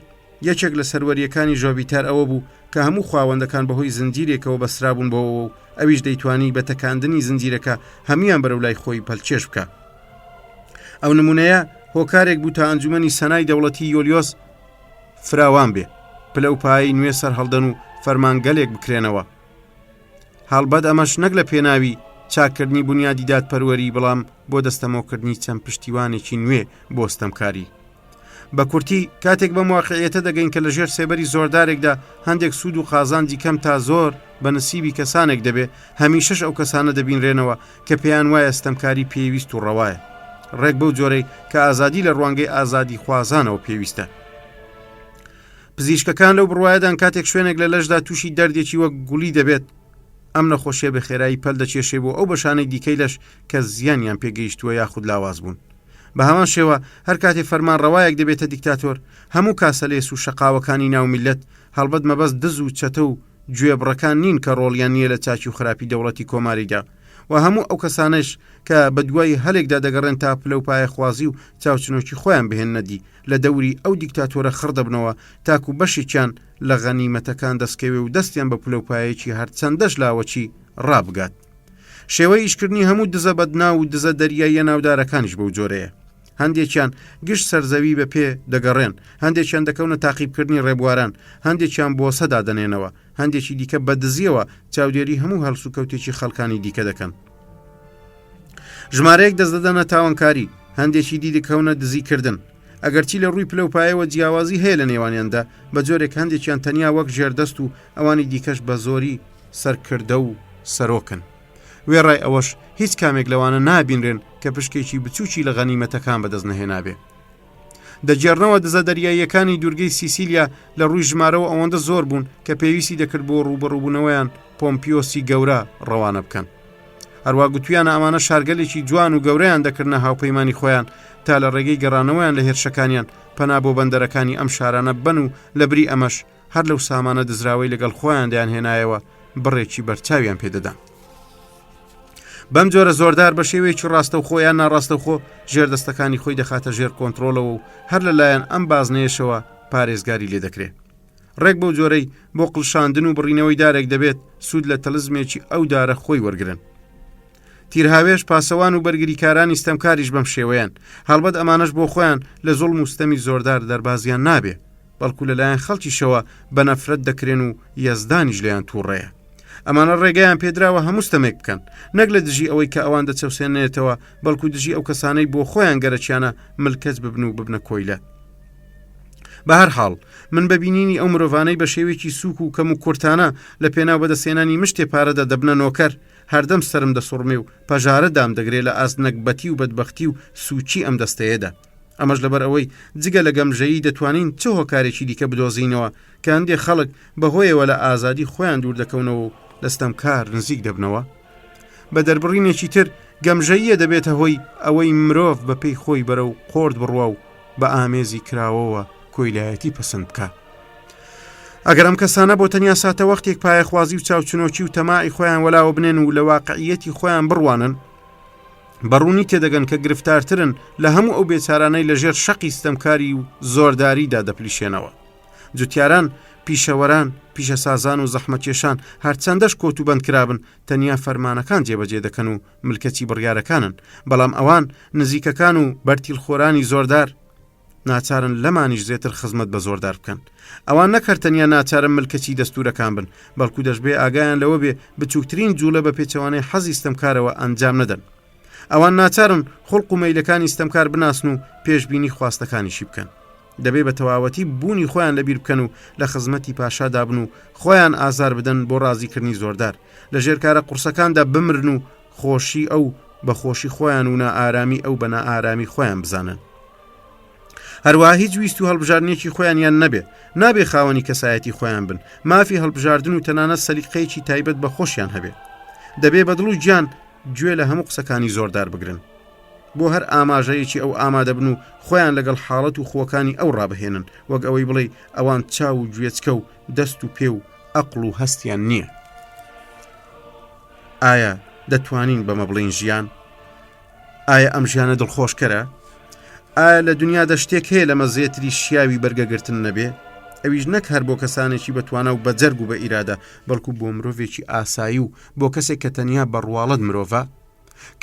یەکێک لە سەروەریەکانی ژۆڤیتار ئەوە بوو کە هەموو خاوەندەکان بەهۆی زنجیرێکەوە بەسرابوون بەوە و ئەویش دەیتوانی بە تەکاندنی زنجیرەکە هەمیان بەرەو لای خۆی پەلچێش بکە. ئەو نمونەیە هۆکارێک بوو تا ئەنجومەنی سەنای دەوڵەتی یۆلیۆس فراوان بێ، پلەپایی نوێ سەر هەڵدەن و فەرمانگەلێک بکرێنەوە. هەڵبەت ئەمەش نەک لە پێناوی چاکردنی بنیادی دادپەروەری، بەڵام بۆ دەستەمەوکردنی چەند پشتیوانێکی نوێ بۆ ستەمکاری. بە کورتی کاتێک بەم واقعیەتە دەگەین کە لەژێر سێبەری زۆردارێکدا هەندێک سوود و قازانجی کەم تا زۆر بە نسیبی کەسانێک دەبێ، هەمیشەش ئەو کەسانە دەبینرێنەوە کە پێیان وایە ستەمکاری پێویست و ڕەوایە، ڕێک بەو جۆرەی کە ئازادی لە ڕوانگەی ئازادی خوازانەوە پێویستە. پزیشکەکان لەو بڕوایەدان کاتێک شوێنێک لە لەشدا تووشی دەردێکی وەک گوڵی دەبێت، ئەم نەخۆشیە بە خێرایی پەل دەچێشێ بۆ ئەو بەشانەی دیکەی لەش کە زیانیان پێگەیشتووە یاخود لاواز بوون. بە هەمان شێوە هەر کاتێ فەرمان ڕەوایەک دەبێتە دیکتاتۆر، هەموو کاسەلێس و شەقاوەکانی ناو میلەت هەڵبەت مەبەست دز و چەتە و گوێبڕەکان نین کە ڕۆڵیان نییە لە چاکی و خراپی دەوڵەتی کۆماریدا، و هەموو ئەو کەسانش کە بە دوای هەلێکدا دەگەڕێن تا پلەپایە خوازی و چاوچنۆکی خۆیان بهێن نەدی لە دەوری ئەو دیکتاتۆرە خڕدەبنەوە تاکو بەشێکیان لە غەنیمەتەکان دەستکەوێ و دەستیان بە پلەپایەکی هەرچەندەش لاوەچی ڕابگات. شێوەی ئیشکردنی هەموو دزە بەدنا و دزە دەریاییە ناودارەکانیش بەو جۆرەیە. هەندێکیان گشت سەرزەوی بە پێ دەگەڕێن، هەندێکیان دەکەونە تاقیبکردنی ڕێبواران، هەندێکیان بۆ سەدا دەنێنەوە، هەندێکی دیکە بە دزیەوە چاودێری هەموو هەڵسو کەوتێکی خەڵکانی دیکە دەکەن. ژمارەیەک دەست دەدەنە تاوانکاری، هەندێکی دی دەکەونە دزیکردن، ئەگەرچی لە ڕووی پلەپایەوە جیاوازی هەیە لە نێوانیاندا، بە جۆرێک هەندێکیان تەنیا وەک ژێردەست و ئەوانی دیکەش بە زۆری سەرکردە و سەرۆکن. وێڕای ئەوەش هیچ کامێک لەوانە نابینرێن کە پشکێکی بچووکی لە غەنیمەتەکان بەدەست نەهێنابێ. دەجێڕنەوە دزە دەریاییەکانی دوورگەی سیسیلیا لە ڕووی ژمارەوە ئەوەندە زۆر بوون کە پێویستی دەکرد بۆ ڕوبەڕووبوونەوەیان پۆمپیۆسی گەورە ڕەوانە بکەن. هەروە گوتویانە ئەمانە شارگەلێکی جوان و گەورەیان دەکردنە هاوپەیمانی خۆیان تا لە ڕێگەی گەڕانەوەیان لە هێرشەکانیان پەنا بۆ بەندەرەکانی ئەم شارانە بن و لە بری ئەمەش هەر لەو سامانە دزراوەی لەگەڵ خۆیان دەیان هێنایەوە بڕێکی بەرچاویان پێدەدان. بەم جۆرە زۆردار بە شێوەیەکی ڕاستە و خۆیان ناڕاستە خۆ ژێردەستەکانی خۆی دەخاتە ژێر کۆنتترۆلەوە و هەر لەلایەن ئەم بازنەیەشەوە پارێزگاری لێ دەکرێت. ڕێک بەو جۆرەی بۆ قڵشاندن و بڕینەوەی دارێک دەبێت سوود لە تەلزمێکی ئەو دارە خۆی وەرگرن. تیرهاوێش پاسەوان و بەرگریکارانی ستەمکاریش بەم شێوەیان، هەڵبەت ئەمانش بۆ خۆیان لە زوڵم و ستەمی زۆردار دەربازیان نابێ، بەڵکو لەلایەن خەڵکیشەوە بە نەفرەت دەکرێن و یەزدانیش لەیان تووڕێە. ئەمانە ڕێگەیان پێدراوە هەموو ستەمێک بکەن، نەک لە دژی ئەوەی کە ئەوان دەچەوسێنێتەوە، بەڵکو دژی ئەو کەسانەی بۆ خۆیان گەرەچیانە ملکەت ببن و ببنە کۆیلە. بە هەر حاڵ من بەبینینی ئەو مرۆڤانەی بە شێوێکی سووک و کەم و کورتانە لە پێناو بەدەستێنانی مشتێ پارەدا دەبنە نۆکەر، هەردەم سرم دەسوڕمێ و پەژارە دام دەگرێت لە ئازنەکبەتی و بەدبەختی و سوچی ئەم دەستەیەدا. ئەمەش لەبەر ئەوەی جگە لە گەمژەیی دەتوانین چه هۆکارێکی دیکە بدۆزینەوە کە هەندێک خەڵک بەهۆیەوە لە ئازادی خۆیان دوور دەکەونەوە و لەستەمکار نزیک دەبنەوە. بە دەربڕینێکی تر گەمژەییە دەبێتە هۆی ئەوەی مرۆڤ بە پێی خۆی بەرەو قۆرد بڕوە و بە ئامێزی کراوەوە کۆیلایەتی پسند بکە. ئەگەر ئەم کەسانە بۆ تەنیا ساتە وەختێک پایەخوازی و چاوچنۆکی و تەماعی خۆیان وەلاوە بنێن و لە واقعیەتی خۆیان بڕوانن، بەڕوونی تێدەگەن کە گرفتارترن لە هەموو ئەو بێچارانەی لە ژێر شەقی ستەمکاری و زۆرداریدا دەپلیشێنەوە. جوتیاران، پیشەوەران، پیشەسازان و زەحمەتکێشان هەرچەندەش کۆت و بەندکرابن، تەنیا فەرمانەکان جێبەجێ دەکەن و ملکەتی بڕیارەکانن، بەڵام ئەوان نزیکەکان و بەرتیلخۆرانی زۆردار ناچارن لەمانیش زێتر خزمەت بە زۆردار بکەن. ئەوان نەکەرتەنیا ناچارن ملکەتی دەستورەکان بن، بەڵکو دەشبێ ئاگایان لەوە بێ بچووکترین جوولە بە پێچەوانەی حەزی ستەمکارەوە ئەنجام نەدەن. ئەوان ناچارن خڵق و مەیلەکانی ستەمکار بناسن و پێشبینی خواستەکانیشی بکەن. دەبێ بە تەواوەتی بوونی خۆیان لەبیر بکەن و لە خزمەتی پاشادا بن و خۆیان ئازار بدەن بۆ ڕازیکردنی زۆردار، لە ژێرکارە قورسەکاندا بمرن و خۆشی ئەو بە خۆشی خۆیان و نائارامی ئەو بە نائارامی خۆیان بزانن. هەروەها هیچ ویست و هەڵبژاردنێکی خۆیان یان نابێ خاوەنی کەسایەتی خۆیان بن، مافی هەڵبژاردن و تەنانەت سەلیقەیەکی تایبەت بە خۆشیان هەبێ. دەبێ بەدڵ و گیان گوێ لە هەموو قسەکانی زۆردار بگرن، بۆ هەر ئاماژەیەکی ئەو ئامادە بن و خۆیان لەگەڵ حاڵەت و خۆکانی ئەو ڕابهێنن، وەک ئەوەی بڵێ ئەوان چاو و گوێچکە و دەست و پێ و ئەقڵ و هەستیان نییە. ئایا دەتوانین بەمە بڵین ژیان؟ ئایا ئەم ژیانە دڵخۆشکەرە؟ ئایا لە دنیادا شتێک هەیە لەمە زێتری شیاوی بەرگەگرتن نەبێ؟ ئەویش نەک هەر بۆ کەسانێکی بەتوانە و بە جەرگ و بە ئیرادە، بەڵکو بۆ مرۆڤێکی ئاسایی و بۆ کەسێک کە تەنیا بەڕواڵەت مرۆڤە.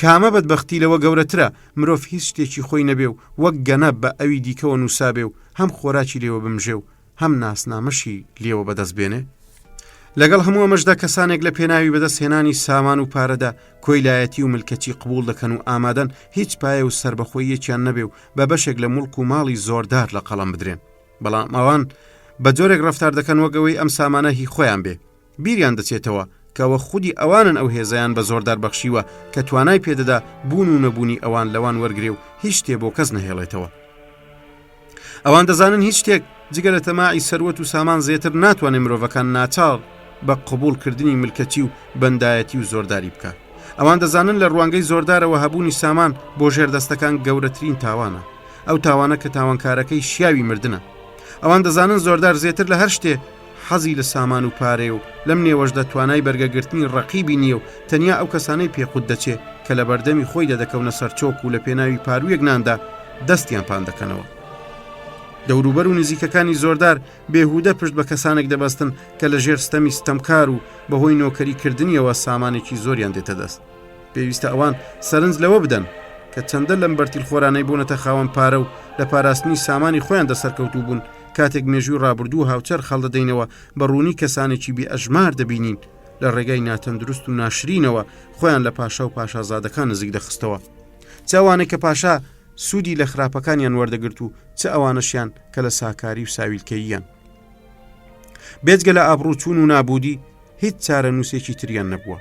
کامە بەدبەختی لەوە گەورەترە مرۆڤ هیچ شتێکی خۆی نەبێ و وەک گەنە بە ئەوی دیکەوە نووسابێ و هەم خۆراکی لێوە بمژێ و هەم ناسنامەشی لێوە بەدەست بێنێ. لەگەڵ هەموو ئەمەشدا کەسانێک لە پێناوی بەدەستهێنانی سامان و پارەدا کۆیلایەتی و ملکەتی قبول دەکەن و ئامادەن هیچ پایە و سربەخۆیەکیان نەبێ و بە بەشێک لە مڵک و ماڵی زۆردار لە قەڵەم بدرێن. بەڵام ئەوان بە جۆرێک ڕەفتار دەکەن وەگەوەی ئەم سامانە هی خۆیان بێ. بیریان دەچێتەوە کەوە خودی ئەوانن ئەو هێزیان بە زۆردار بەخشیوە کە توانای پێدەدا بوون و نەبوونی ئەوان لەوان وەرگێ و هیچ شتێ بۆ کەس نەهێڵێتەوە. ئەوان دەزانن هیچ شتێک جگە لە تەماعی سەروەت و سامان زێتر ناتوانێت مرۆڤەکان ناچاڵ بە قبولکردنی ملکەتی و بەندایەتی و زۆرداری بکە. ئەوان دەزانن لە ڕوانگەی زۆردارەوە هەبوونی سامان بۆ ژێردەستەکان گەورەترین تاوانە، ئەو تاوانە کە تاوانکارەکەی شیاوی مردنە. ئەوان دەزانن زۆردار زێتر لە هەر شتێ حەزی لە سامان و پارێ و لەم نێوەشدا توانای بەرگەگرتنی ڕەقیبی نییە و تەنیا ئەو کەسانەی پێقوت دەچێت کە لە بەردەمی خۆیدا دەکەونە سەرچۆک و لە پێناوی پارویەک ناندا دەستیان پان دەکەنەوە. دەوروبەر و نزیکەکانی زۆردار بێهودە پشت بە کەسانێک دەبەستن کە لە ژێر ستەمی ستەمکار و بەهۆی نۆکەریکردنیەوە سامانێکی زۆریان دێتە دەست. پێویستە ئەوان سەرنج لەوە بدەن کە چەندە لەم بەرتیل خۆرانەی بوونەتە خاوەن پارە و لە پاراستنی سامانی خۆیان دەسەرکەوتوو بوون کاتێک مێژوی ڕابردوو هاوچەر خەڵدەدەینەوە بە ڕوونی کەسانێکی بێ ئەژمار دەبینین لە ڕێگای ناتەندروست و ناشرینەوە خۆیان لە پاشا و پاشازادەکان نزیک دەخستەوە. چاوانێک کە پاشا سوودی لە خراپەکانیان وەردەگرت و چه ئەوانەشیان کە لە ساکاری و ساویلکەییان. بێجگە لە ئابڕووچوون و نابودی هیچ چارە نووسێکی تریان نەبووە.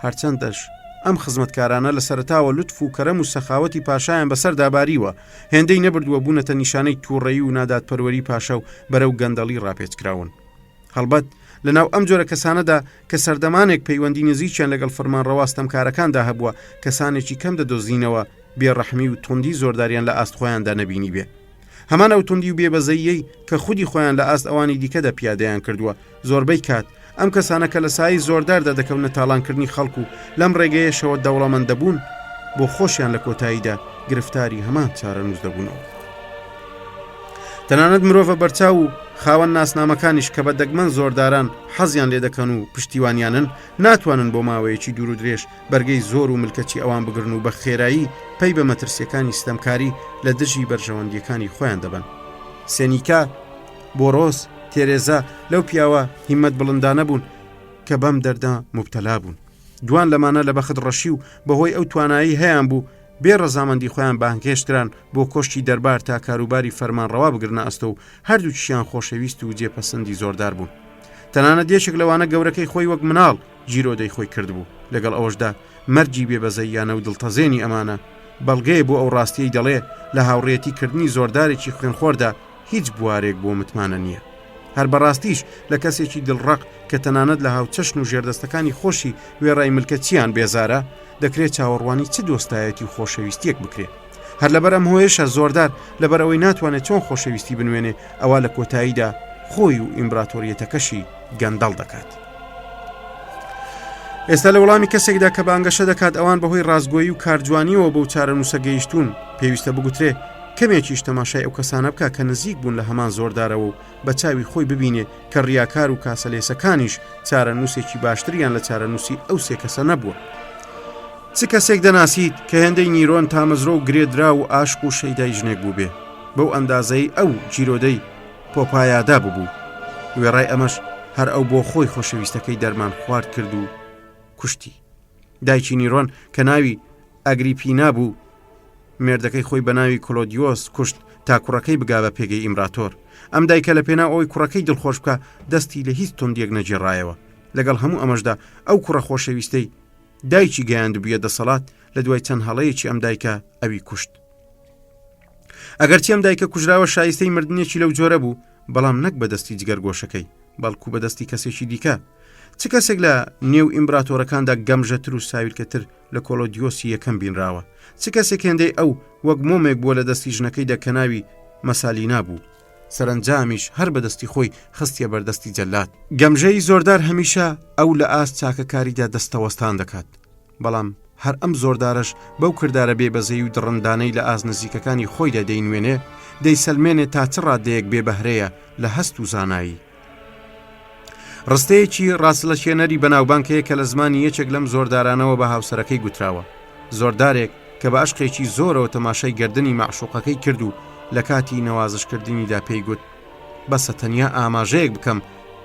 هەرچەندەش ئەم خزمەتکارانە لە سەرتاوە لوتف و کەرەم و سەخاوەتی پاشایان بەسەر داباریوە هێندەی نەبردووە بوونەتە نیشانەی تووڕەیی و نادادپەروەری پاشا و بەرەو گەندەڵی ڕاپێچکراون. هەڵبەت لەناو ئەم جۆرە کەسانەدا کە سەردەمانێک پەیوەندی نزیکیان لەگەڵ فەرمانڕەواستەمکارەکاندا هەبووە کەسانێکی کەم دەدۆزینەوە بێڕەحمی و توندی زۆرداریان لە ئاست خۆیاندا نەبینی بێ. هەمان ئەو توندی و بێبەزەیەی کە خودی خۆیان لە ئاست ئەوانی دیکەدا پیادەیان کردووە زۆربەی کات ئەم کەسانە کە لە سایی زۆرداردا دەکەونە تاڵانکردنی خەڵکو و لەم ڕێگەیەشەوە دەوڵەمەند دەبوون بۆ خۆشیان لە کۆتاییدا گرفتاری هەمان چارەنووس دەبوونەوە. تەنانەت مرۆڤە بەرچاو و خاوەن ناسنامەکانیش کە بە دەگمەن زۆرداران حەزیان لێ دەکەن و پشتیوانیانن ناتوانن بۆ ماوەیەکی دوور و درێژ بەرگەی زۆر و ملکەتی ئەوان بگرن و بە خێرایی پەی بە مەترسیەکانی ستەمکاری لە دژی بەرژەوەندیەکانی خۆیان دەبن. سێنیکا، بۆڕۆس، تێرێزا لەو پیاوە هیممەت بڵندانە بوون کە بەم دەردا مبتەلا بوون. دوان لەمانە لە بەخت ڕەشی و بەهۆی ئەو توانایی هەیان بوو بێ ڕەزامەندی خۆیان بانگێشتران بۆ کۆشتی دەربار تا کاروباری فەرمانڕەوا بگرنە ئەستە و هەردووچیان خۆشەویست و جێپەسەندی زۆردار بوون. تەنانەت یەکێک لەوانە گەورەکەی خۆی وەک مناڵ جیرۆدەی خۆی کردبوو. لەگەڵ ئەوەشدا مەرجی بێبەزەییانە و دڵتەزێنی ئەمانە بەڵگەیە بۆ ئەو ڕاستیەی دەڵێ لە هاوڕێتیکردنی زۆردارێکی خوێنخۆردا هیچ بوارێک بۆ متمانە نییە. هەر بەڕاستیش لە کەسێکی دڵڕق کە تەنانەت لە هاوچەشن و ژێردەستەکانی خۆشی وێڕای ملکەتیان بێزارە دەکرێت چاوەڕوانی چ دۆستایەتی و خۆشەویستیەک بکرێت. هەر لەبەر ئەم هۆیشە زۆردار لەبەر ئەوەی ناتوانێت چۆن خۆشەویستی بنوێنێ ئەوە لە کۆتاییدا خۆی و ئیمبراتۆریەتەکەشی گەندەڵ دەکات. ئێستا لە وەڵامی کەسێکدا کە بانگەشە دەکات ئەوان بەهۆی ڕازگۆیی و کارجوانیەوە بەو چارەنووسە گەیشتون پێویستە بگوترێ کەمێکیش تەماشای ئەو کەسانە بکە کە نزیک بوون لە هەمان زۆردارەوە و بە چاوی خۆی ببینێ کە ڕیاکار و کاسەلێسەکانیش چارەنووسێکی باشتریان لە چارەنووسی ئەو سێ کەسە نەبووە. چ کەسێک دەناسیت کە هێندەی نیرۆن تامەزرۆ و گرێدرا و ئاشق و شەیدای ژنێک بوو بێ بەو ئەندازەی ئەو جیرۆدەی پۆپایادا ببوو. وێڕای ئەمەش هەر ئەو بۆ خۆی خۆشەویستەکەی دەرمان خوارد کرد و کوشتی. دایکی نیرۆن کە ناوی ئەگریپینا بوو مێردەکەی خۆی بە ناوی کلۆدیۆس کوشت تا کوڕەکەی بگا بە پێگەی ئیمبراتۆر. ئەم دایکە لە پێنا ئەوی کوڕەکەی دڵخۆش بکە دەستی لە هیچ تۆندێک نەجێڕایەوە. لەگەڵ هەموو ئەمەشدا ئەو کوڕە خۆشەویستەی دایکی گەیاند و بێ دەسەڵات لە دوای چەند هەڵەیەکی ئەم دایکە ئەوی کوشت. ئەگەرچی ئەم دایکە کوژراوە شایستەی مردنێکی لەو جۆرە بوو بەڵام نەک بەدەستی جگەرگۆشەکەی بەڵکو بەدەستی کەسێکی دیکە. چ کەسێک لە نێو ئیمبراتۆرەکاندا گەمژەتر و ساویلکەتر لە کۆلۆدیۆسی یەکەم بینراوە. چ کەسێک هێندەی ئەو وەک مۆمێک بووە لە دەستی ژنەکەی دەکەناوی مەسالینا بوو. سەرنجامیش هەر بەدەستی خۆی خستیە بەردەستی جەلات. گەمژەی زۆردار هەمیشە ئەو لە ئاست چاکەکاریدا دەستەوەستان دەکات. بەڵام هەر ئەم زۆردارش بەو کردارە بێبەزەی و دڕندانەی لە ئاز نزیکەکانی خۆیدا دەینوێنێ دەیسەلمێنێ تا چ ڕادەیەک بێبەهرەیە لە هەست و زانایی. ڕستەیەکی ڕاستلەشێنەری بەناوبانکەیە کە لە زمانی یەکێک لەم زۆردارانەوە بە هاوسەرەکەی گوتراوە. زۆردارێک کە بە عشقێکی زۆرەوە تەماشای گردنی معشوقەکەی کرد و لە کاتی نەوازشکردنیدا پێی گوت بەسە تەنیا ئاماژەیەک بکەم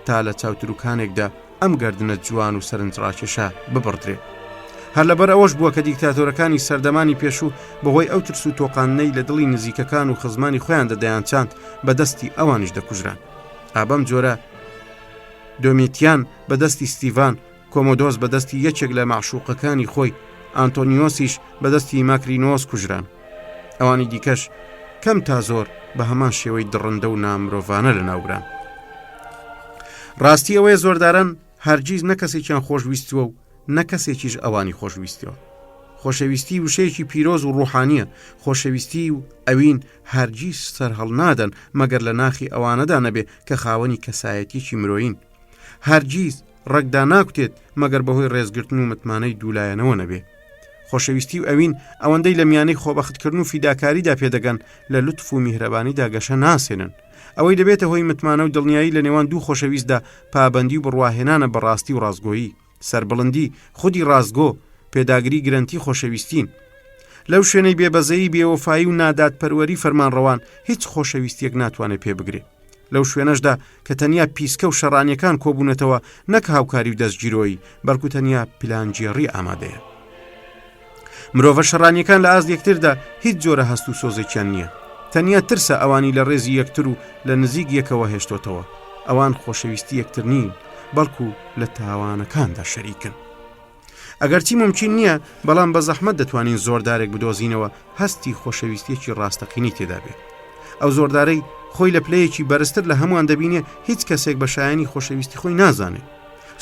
تا لە چاوتروکانێکدا ئەم گردنە جوان و سەرنجڕاکێشە ببڕدرێ. هەر لەبەر ئەوەش بووە کە دیکتاتۆرەکانی سەردەمانی پێشوو بەهۆی ئەو ترس و تۆقانەی لە دڵی نزیکەکان و خزمانی خۆیان دەدەیانچاند بەدەستی ئەوانیش دەکوژران. ئابەم جۆرە دۆمیتیان بەدەستی ستیڤان، کۆمۆدۆس بەدەستی یەکێک لە معشوقەکانی خۆی، ئانتۆنیۆسیش بەدەستی ماکرینۆس کوژران. ئەوانی دیکەش کەم تا زۆر بە هەمان شێوەی دڕندە و نامرۆڤانە لە ناوبران. ڕاستی ئەوەیە زۆرداران هەرگیز نە کەسێکیان خۆشویستووە و نە کەسێکیش ئەوانی خۆشویستیەوە. خۆشەویستی وشەیەکی پیرۆز و ڕوحانیە. خۆشەویستی و ئەوین هەرگیز سەرهەڵ نادەن مەگەر لە ناخی ئەوانەدا نەبێ کە خاوەنی کەسایەتیی مرۆین. هەرگیز ڕەگدا ناکوتێت مەگەر بەهۆی ڕێزگرتن و متمانەی دوولایەنەوە نەبێ. خۆشەویستی و ئەوین ئەوەندەی لە میانەی خۆبەختکردن و فیداکاریدا پێدەگەن لە لوتف و میهرەبانیدا گەشە ناسێنن. ئەوەی دەبێتە هۆی متمانە و دڵنیایی لە نێوان دوو خۆشەویستدا پابەندی و بڕواهێنانە بەڕاستی و ڕازگۆیی، سەربڵندی، خودی ڕازگۆ، پێداگری گرنتی خۆشەویستین. لەو شوێنەی بێبەزەیی بێوەفایی و نادادپەروەری فەرمانڕەوان هیچ خۆشەویستیەک ناتوانێت پێ بگرێت. لەو شوێنەشدا کە تەنیا پیسکە و شەڕانیەکان کۆبوونەتەوە نەک هاوکاری و دەستگیرۆیی، بەڵکو تەنیا پلانجێڕی ئامادەیە. مرۆڤە شەڕانیەکان لە ئاست یەکتردا هیچ جۆرە هەست و سۆزێکیان نییە. تەنیا ترسە ئەوانی لە ڕێزی یەکتر و لە نزیک یەکەوە هێشتۆتەوە. ئەوان خۆشەویستی یەکتر نین، بەڵکو لە تاوانەکاندا شەریکن. ئەگەرچی ممکن نییە، بەڵام بە زەحمەت دەتوانین زۆردارێک بدۆزینەوە هەستی خۆشەویستیەکی ڕاستەقینی تێدا بێت. ئەو زۆردارەی خۆی لە پلەیەکی بەرزتر لە هەمووان دەبینێ هیچ کەسێک بە شایانی خۆشەویستی خۆی نازانێت.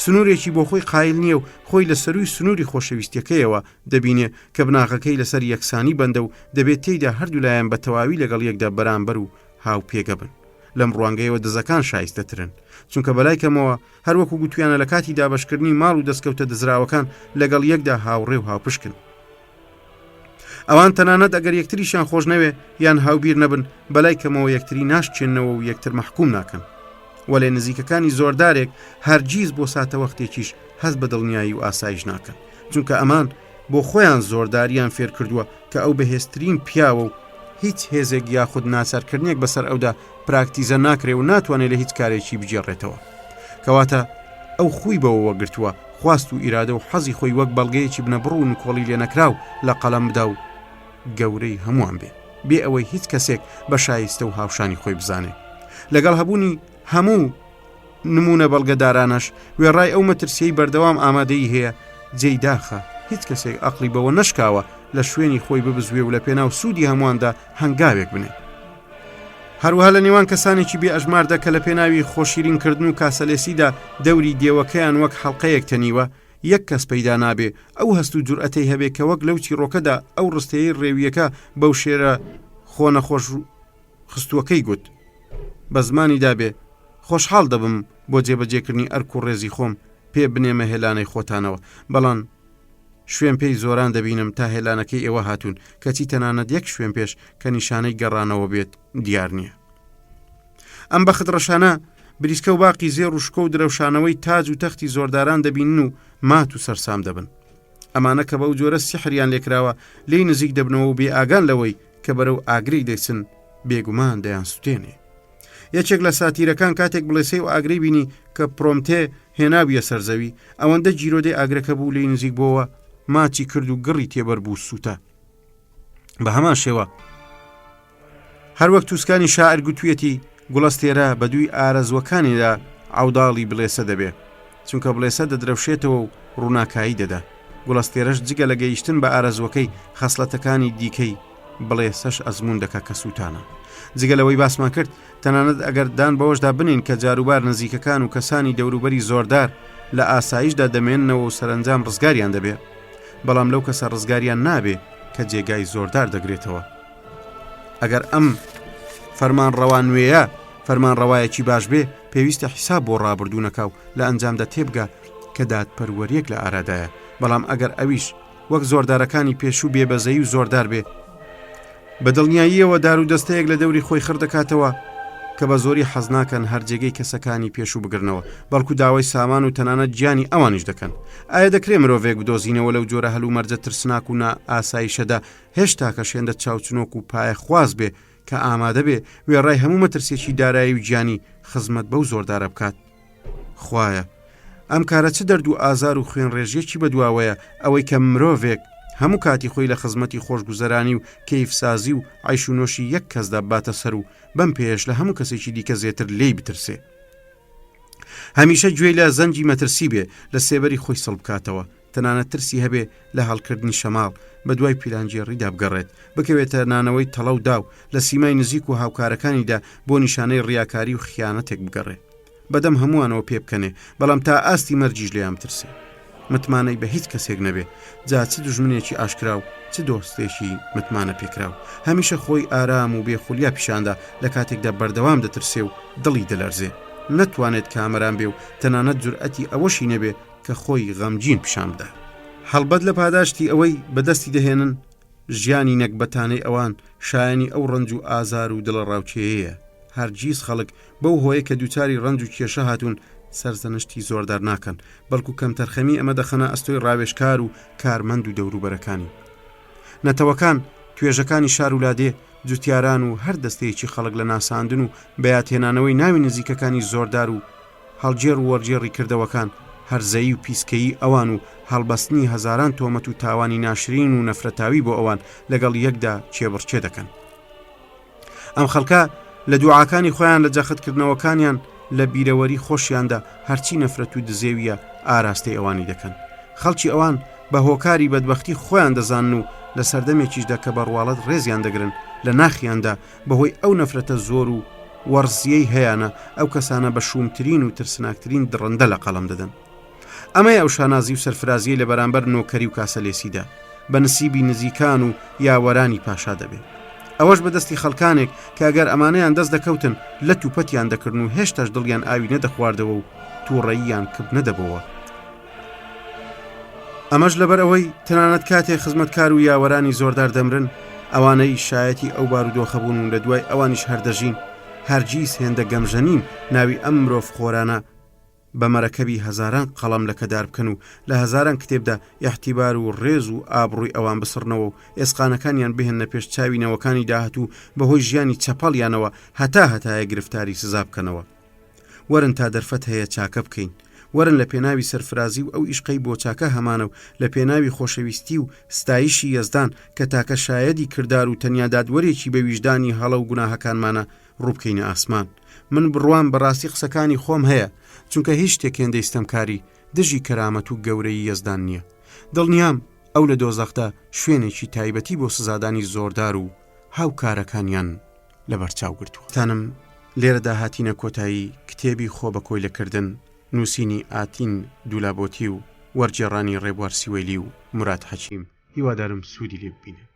سنوورێکی بۆ خۆی قایل نییە و خۆی لە سەروی سنووری خۆشەویستیەکەیەوە دەبینێ کە بناغەکەی لەسەر یەکسانی بەندە و دەبێت تێیدا هەردوولایەن بە تەواوی لەگەڵ یەکدا بەرامبەر و هاوپێگە بن. لەم ڕوانگەیەوە دزەکان شایستەترن، چونکە بەلای کەمەوە هەروەکو گوتویانە لە کاتی دابەشکردنی ماڵ و دەستکەوتە دزراوەکان لەگەڵ یەکدا هاوڕێ و هاوپشکن. ئەوان تەنانەت ئەگەر یەکتریشان خۆش نەوێ یان هاوبیر نەبن، بەلای کەمەوە یەکتری ناشچێنەوە و یەکتر مەحکوم ناکەن. وەلێ نزیکەکانی زۆردارێک هەرگیز بۆ ساتە وەختێکیش هەست بە دڵنیایی و ئاسایش ناکەن، چونکە ئەمان بۆ خۆیان زۆرداریان فێر کردووە کە ئەو بەهێزترین پیاوە و هیچ هێزێک یاخود ناچارکردنێک بەسەر ئەودا پراکتیزە ناکرێ و ناتوانێت لە هیچ کارێکی بجێڕێتەوە. کەواتە ئەو خوی بەوە وەگرتووە خواست و ئیرادە و حەزی خۆی وەک بەڵگەیەکی بنەبڕ و نکۆڵی لێ نەکراو لە قەڵەم بدا و گەورەی هەمووان بێ ئەوەی هیچ کەسێک بە شایستە و هاوشانی خۆی بزانێ. لەگەڵ هەبوونی هەموو نمونە بەڵگەدارانەش وێڕای ئەو مەترسیەی بەردەوام ئامادەی هەیە جێی داخە هیچ کەسێک عەقڵی بەوە نەشکاوە لە شوێنی خۆی ببزوێ و لە پێناو سوودی هەموواندا هەنگاوێک بنێ. هەروەها لە نێوان کەسانێکی بێ ئەژماردا کە لە پێناوی خۆشیرینکردن و کاسەلێسیدا دەوری دێوەکەیان وەک حەڵقەیەک تەنیوە، یەک کەس پەیدا نابێ ئەو هەست و جورئەتەی هەبێ کە وەک لەو چیرۆکەدا ئەو ڕستەیەی ڕێویەکە بەو شێرە خۆنەخۆش خستووەکەی گوت. بە زمانیدا بێ خۆشحاڵ دەبم بۆ جێبەجێکردنی ئەرک و ڕێزی خۆم پێ بنێمە هێلانەی خۆتانەوە، بەڵام شوێن پێی زۆران دەبینم تا هێلانەکەی ئێوە هاتوون کەچی تەنانەت یەک شوێن پێش کە نیشانەی گەڕانەوە بێت دیار نییە. ئەم بەخت ڕەشانە بریسکە و باقی زێر و شکۆ و درەوشانەوەی تاج و تەختی زۆرداران دەبینن و مات و سەرسام دەبن. ئەمانە کە بەو جۆرە سیحریان لێکراوە لێی نزیک دەبنەوە و بێ ئاگان لەوەی کە بەرەو ئاگری دەچن بێگومان دەیان سوتێنێ. یەکێک لە ساتیرەکان کاتێک بڵێسەی و ئاگری بینی کە پرۆمتێ هێناویە سەرزەوی، ئەوەندە جیرۆدەی ئاگرەکە بوو لێی نزیک بۆەوە ماچی کرد و گڕی تێبەر بوو سووتە. بە هەمان شێوە هەروەک تووسکانی شاعر گوتوویەتی گوڵەستێرە بە دووی ئارەزوەکانیدا عەوداڵی بڵێسە دەبێ، چونکە بڵێسە دەدرەوشێتەوە و ڕووناکایی دەدا. گوڵەستێرەش جگە لە گەیشتن بە ئارەزوەکەی خەسڵەتەکانی دیکەی بڵێسەش ئەزمون دەکا کە سووتانە. جگە لەوەی باسمان کرد تەنانەت ئەگەر دان بەوەشدا بنین کە جاروبار نزیکەکان و کەسانی دەوروبەری زۆردار لە ئاسایشدا دەمێننەوە و سەرنجام ڕزگاریان دەبێ، بەڵام لەو کەسە ڕزگاریان نابێ کە جێگای زۆردار دەگرێتەوە. ئەگەر ئەم فەرمانڕەوا نوێیە فەرمانڕەوایەکی باش بێ، پێویستە حیساب بۆ ڕابردوونەکە و لە ئەنجامدا تێبگا کە دادپەروەریەک لە ئارادایە، بەڵام ئەگەر ئەویش وەک زۆردارەکانی پێشوو بێبەزەی و زۆردار بێ، بە دڵنیاییەوە دار و دەستەیەک لە دەوری خۆی خڕ دەکاتەوە کە بە زۆری حەز ناکەن هەرجێگەی کەسەکانی پێشوو بگرنەوە بەڵکو داوای سامان و تەنانەت گیانی ئەوانیش دەکەن. ئایا دەکرێت مرۆڤێک بدۆزینەوە لەو جۆرە هەلوو مەرجە ترسناک و ئاسایشەدا هێشتا کە شێندە چاوچنۆک و پایە خواز بێ کە ئامادە بێ وێڕای هەموو مەترسێکی دارایی و گیانی خزمەت بەو زۆردارە بکات؟ خوایە ئەم کارە چ دەرد و ئازار و خوێن ڕێژیەکی بەدواوەیە ئەوەی کە مرۆڤێک هەموو کاتی خۆی لە خزمەتی خۆشگوزەرانی و کەیفسازی و عیش و نۆشی یەک کەسدا باتە سەر و بەم پێش لە هەموو کەسێکی دیکە زێتر لێی بترسێ. هەمیشە گوێی لە زەنجی مەترسی بێ لە سێبەری خۆی سەڵ بکاتەوە، تەنانەت ترسی هەبێ لە هەڵکردنی شەماڵ بە دوای پیلانجێڕیدا بگەڕێت، بکەوێتە نانەوەی تەڵە و داو لە سیمای نزیک و هاوکارەکانیدا بۆ نیشانەی ڕیاکاری و خیانەتێک بگەڕێ. بەدەم هەمووانەوە پێ بکەنێ بەڵام تا ئاستی مەرجیش لێیان بترسێ. متمانەی بە هیچ کەسێک نەبێ، جا چ دژمنێکی ئاشکرا و چ دۆستێکی متمانە پێکراو. هەمیشە خۆی ئارام و بێخولیا پیشاندا لە کاتێکدا بەردەوام دەترسێ و دڵی دەلەرزێ، نەتوانێت کامەران بێ و تەنانەت جورئەتی ئەوەشی نەبێ کە خۆی غەمگین پیشان بدە. هەڵبەت لە پاداشتی ئەوەی بەدەستی دەهێنن ژیانی نەکبەتانەی ئەوان شایانی ئەو ڕەنج و ئازار و دڵە ڕاوچەیەیە. هەرگیز خەڵک بەو هۆیە کە دووچاری ڕەنج و کێشە هاتوون سەرزەنشتی زۆردار ناکەن، بەڵکو کەم تەرخەمی ئەمە دەخەنە ئەستۆی ڕاوێژکار و کارمەند و دەوروبەرەکانی. نەتەوەکان، توێژەکانی شار ولادێ، جوتیاران و هەر دەستەیەکی خەڵک لە ناساندن و بەیادهێنانەوەی ناوی نزیکەکانی زۆردار و هەڵگێڕ و وەرجێڕی کردەوەکان، هەرزەیی و پیسکەیی ئەوان و هەڵبەستنی هەزاران تۆمەت و تاوانی ناشرین و نەفرەتاوی بۆ ئەوان لەگەڵ یەکدا چێبڕچێ دەکەن. ئەم خەڵکە لە دوعاکانی خۆیان لە جەختکردنەوەکانیان لە بیرەوەری خۆشیاندا هەرچی نەفرەت و دزێویە ئاراستەی ئەوانی دەکەن. خەڵکی ئەوان بە هۆکاری بەدبەختی خۆیان دەزانن و لە سەردەمێکیشدا کە بەڕواڵەت ڕێزیان دەگرن لە ناخیاندا بەهۆی ئەو نەفرەتە زۆر و وەرزیەی هەیەە ئەو کەسانە بە شومترین و ترسناکترین دڕندە لە قەڵم دەدەن. ئەمەی ئەو شانازی و سەرفرازیە لە بەرامبەر نۆکەری و کاسەلێسیدا بە نسیبی نزیکان و یاوەرانی پاشا دەبێت. ئەوەش بەدەستی خەڵکانێک کە ئەگەر ئەمانەیان دەست دەکەوتن لە توپەتیان دەکردن و هێشتاش دڵیان ئاوی نەدەخواردەوە و تووڕەییان کرد نەدەبەوە. ئەمەش لەبەر ئەوەی تەنانەت کاتێک خزمەتکار و یاوەرانی زۆردار دەمرن، ئەوانەی شایەتی ئەو بارودۆخەبوون و لە دوای ئەوانیش هەردەژین، هەرگیز هێندە گەمژەنین ناوی ئەم مرۆڤ خۆرانە بە مەرەکەبی هەزاران قەڵەم لە کەدار بکەن و لە هەزاران کتێبدا یاحتیبار و ڕێز و ئابڕووی ئەوان بسڕنەوە و ئێسقانەکانیان بهێنە پێش چاوینەوەکانی داهاتوو بەهۆی ژیانی چەپەڵیانەوە هەتایە گرفتاری سزا بکەنەوە. وەرن تا دەرفەت هەیە چاکە بکەین، وەرن لە پێناوی سەرفرازی و ئەو ئیشقەی بۆ چاکە هەمانە و لە پێناوی خۆشەویستی و ستایشی یەزدان کە تاکە شایەدی کردار و تەنیا دادوەرێکی بە ویژدانی هەڵە و گوناهەکانمانە ڕووبکەینە ئاسمان. من بڕوان بەڕاستی قسەکانی خۆم هەیە، چونکە هیچ شتێک هێندەی ستەمکاری دژی کەرامەت و گەورەی یەزدان نییە. دڵنیام ئەو لە دۆزەخدا شوێنێکی تایبەتی بۆ سزادانی زۆردار و هاوکارەکانیان لەبەرچاو گرتووە. تانم لێرەدا هاتینە کۆتایی کتێبی خۆ بە کۆی لەکردن، نووسینی ئاتین دوولابۆتی و وەرجێڕانی ڕێبوار سیوەیلی و مراد حەکیم. هیوادارم سوودی لێ ببینێ.